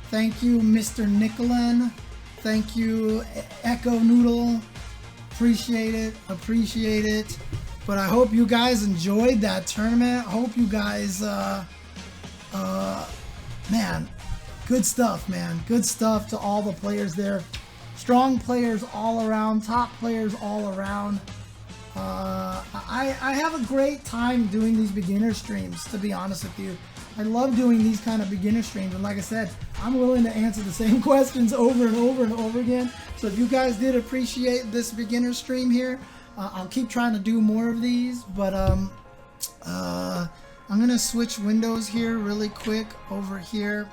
Thank you, Mr. Nicolan. Thank you, Echo Noodle. Appreciate it. Appreciate it. But I hope you guys enjoyed that tournament. I hope you guys, man, good stuff, man. Good stuff to all the players there. Strong players all around. Top players all around. I have a great time doing these beginner streams, to be honest with you. I love doing these kind of beginner streams, and like I said, I'm willing to answer the same questions over and over and over again. So if you guys did appreciate this beginner stream here, I'll keep trying to do more of these, but I'm gonna switch windows here really quick over here.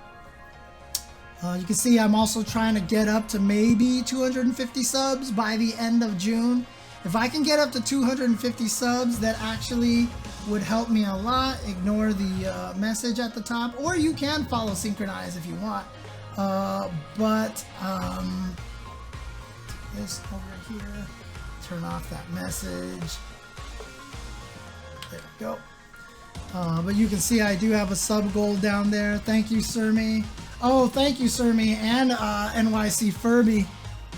You can see I'm also trying to get up to maybe 250 subs by the end of June. If I can get up to 250 subs, that actually would help me a lot. Ignore the message at the top, or you can follow Synchronize if you want. This over here, turn off that message. There we go. But you can see I do have a sub goal down there. Thank you, Surmi. Oh, thank you, Surmi, and nycfurby.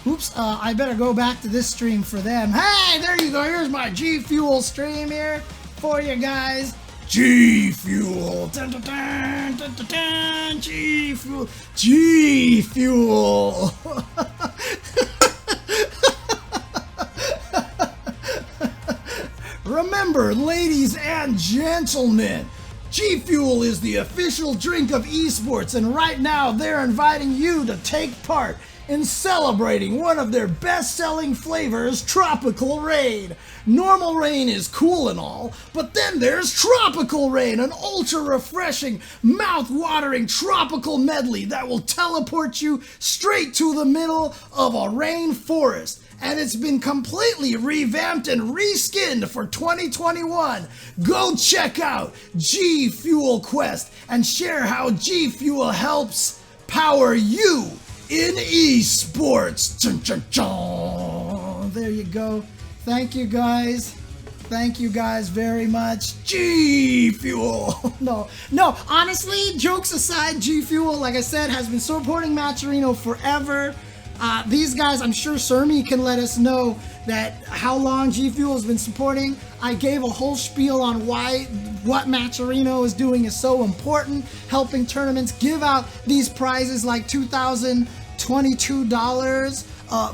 Oops, I better go back to this stream for them. Hey, there you go. Here's my GFuel stream here for you guys. GFuel. Dun, dun, dun, dun, dun, dun. GFuel. GFuel. Remember, ladies and gentlemen, GFuel is the official drink of esports, and right now they're inviting you to take part in celebrating one of their best-selling flavors, Tropical Rain. Normal Rain is cool and all, but then there's Tropical Rain, an ultra-refreshing, mouth-watering tropical medley that will teleport you straight to the middle of a rainforest. And it's been completely revamped and reskinned for 2021. Go check out GFuel Quest and share how GFuel helps power you in esports. Chun, chun, chun. There you go. Thank you guys. Thank you guys very much. GFuel. No, honestly, jokes aside, GFuel, like I said, has been supporting Matcherino forever. These guys, I'm sure Surmi can let us know that how long GFuel has been supporting. I gave a whole spiel on what Matcherino is doing is so important, helping tournaments give out these prizes like $2,022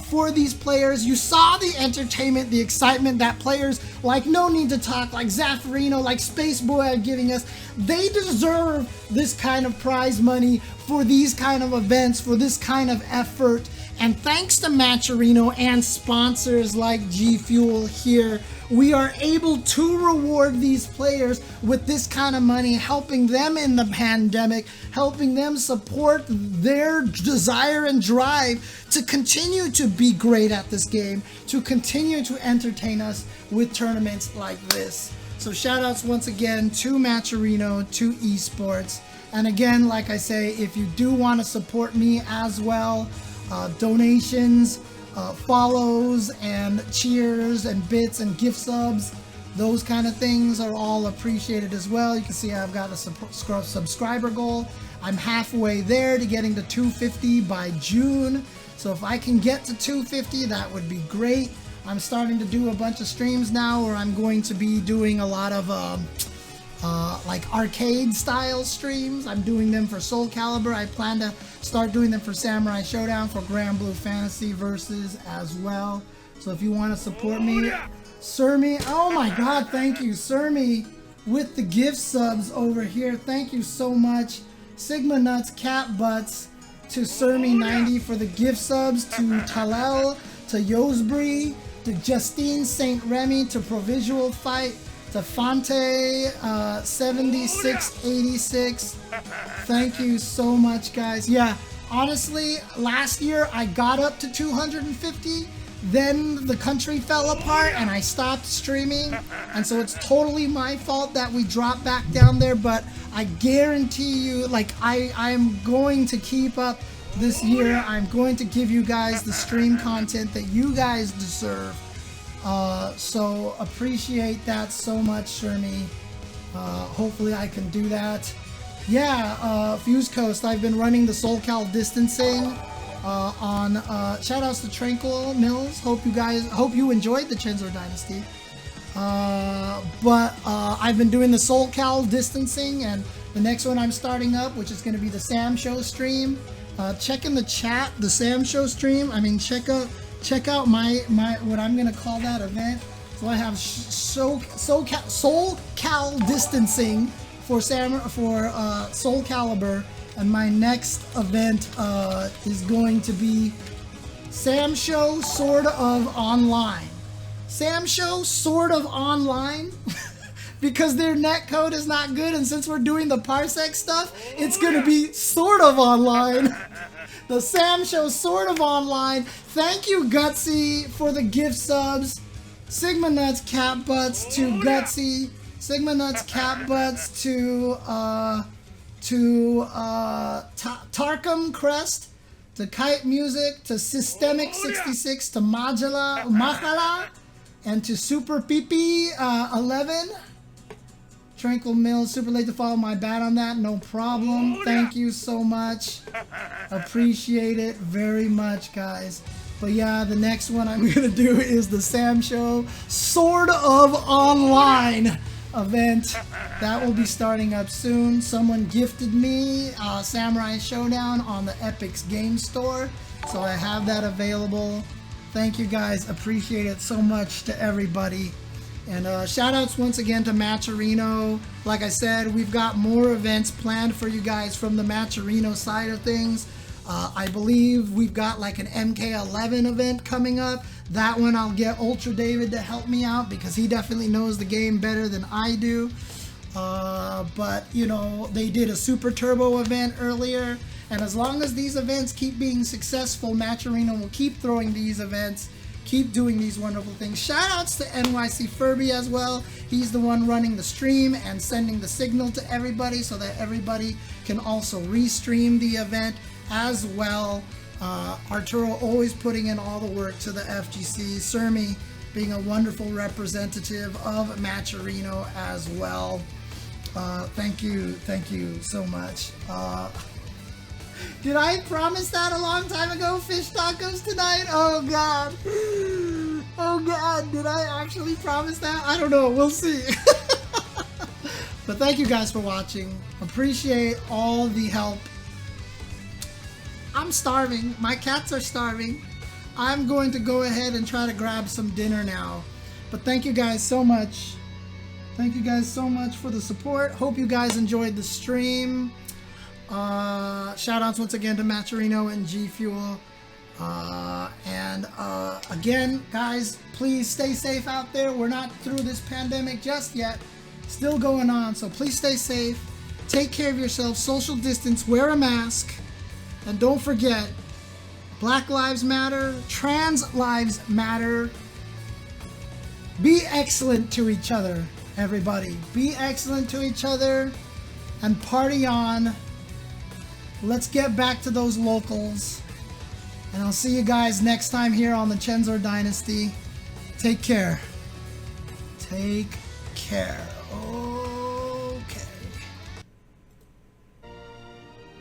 for these players. You saw the entertainment, the excitement that players like No Need to Talk, like Zaferino, like Spaceboy are giving us. They deserve this kind of prize money for these kind of events, for this kind of effort. And thanks to Matcherino and sponsors like GFuel here, we are able to reward these players with this kind of money, helping them in the pandemic, helping them support their desire and drive to continue to be great at this game, to continue to entertain us with tournaments like this. So shout outs once again to Matcherino, to esports. And again, like I say, if you do want to support me as well, donations, follows, and cheers, and bits, and gift subs, those kind of things are all appreciated as well. You can see I've got a subscriber goal. I'm halfway there to getting to 250 by June. So if I can get to 250, that would be great. I'm starting to do a bunch of streams now where I'm going to be doing a lot of like arcade style streams. I'm doing them for Soul Calibur. I plan to start doing them for Samurai Showdown, for Grand Blue Fantasy Versus as well. So if you want to support me, Surmi, oh my god, thank you, Surmi, with the gift subs over here. Thank you so much. Sigma Nuts, Cat Butts, to Surmi90 for the gift subs, to Talel, to Yosbury, to Justine St. Remy, to Provisual Fight, to Fonte 7686. Thank you so much, guys. Yeah, honestly, last year I got up to 250, then the country fell apart and I stopped streaming, and so it's totally my fault that we dropped back down there. But I guarantee you, like, I am going to keep up this year. I'm going to give you guys the stream content that you guys deserve. So appreciate that so much, Surmi. Hopefully I can do that. Yeah, Fuse Coast, I've been running the SoulCal distancing on shoutouts to Tranquil Mills. Hope you enjoyed the Chensor Dynasty. But I've been doing the SoulCal distancing, and the next one I'm starting up, which is going to be the Sam Show stream. Check in the chat the Sam Show stream. I mean, check out my what I'm gonna call that event. So I have SoulCal distancing for Soul Calibur, and my next event is going to be Sam Show sort of online. Sam Show sort of online because their netcode is not good, and since we're doing the parsec stuff, it's gonna be sort of online. The Sam Show sort of online. Thank you, Gutsy, for the gift subs. Sigma Nuts Cat Butts to Gutsy. Sigma Nuts Cat Butts to Tarkham Crest, to Kite Music, to Systemic 66, to Majala, and to Super Pipi 11. Tranquil Mills, super late to follow, my bad on that. No problem. Thank you so much. Appreciate it very much, guys. But yeah, the next one I'm going to do is the Sam Show sort of online event. That will be starting up soon. Someone gifted me Samurai Showdown on the Epic's Game Store. So I have that available. Thank you guys. Appreciate it so much to everybody. And shout outs once again to Matcherino. Like I said, we've got more events planned for you guys from the Matcherino side of things. I believe we've got like an MK11 event coming up. That one I'll get Ultra David to help me out because he definitely knows the game better than I do. But you know, they did a Super Turbo event earlier. And as long as these events keep being successful, Matcherino will keep throwing these events, keep doing these wonderful things. Shout outs to nycfurby as well. He's the one running the stream and sending the signal to everybody so that everybody can also restream the event as well. Arturo always putting in all the work to the FGC. Sermi being a wonderful representative of Matcherino as well. Thank you so much. Did I promise that a long time ago? Fish tacos tonight? Oh God. Oh God, did I actually promise that? I don't know, we'll see. But thank you guys for watching. Appreciate all the help. I'm starving. My cats are starving. I'm going to go ahead and try to grab some dinner now. But thank you guys so much. Thank you guys so much for the support. Hope you guys enjoyed the stream. Shout outs once again to Matcherino and GFuel. Again, guys, please stay safe out there. We're not through this pandemic just yet. Still going on, so please stay safe. Take care of yourself. Social distance. Wear a mask. And don't forget, Black Lives Matter, Trans Lives Matter. Be excellent to each other, everybody. Be excellent to each other and party on. Let's get back to those locals. And I'll see you guys next time here on the Chensor Dynasty. Take care. Take care. Okay.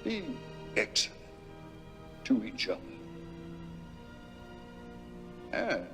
Be excellent to each other. And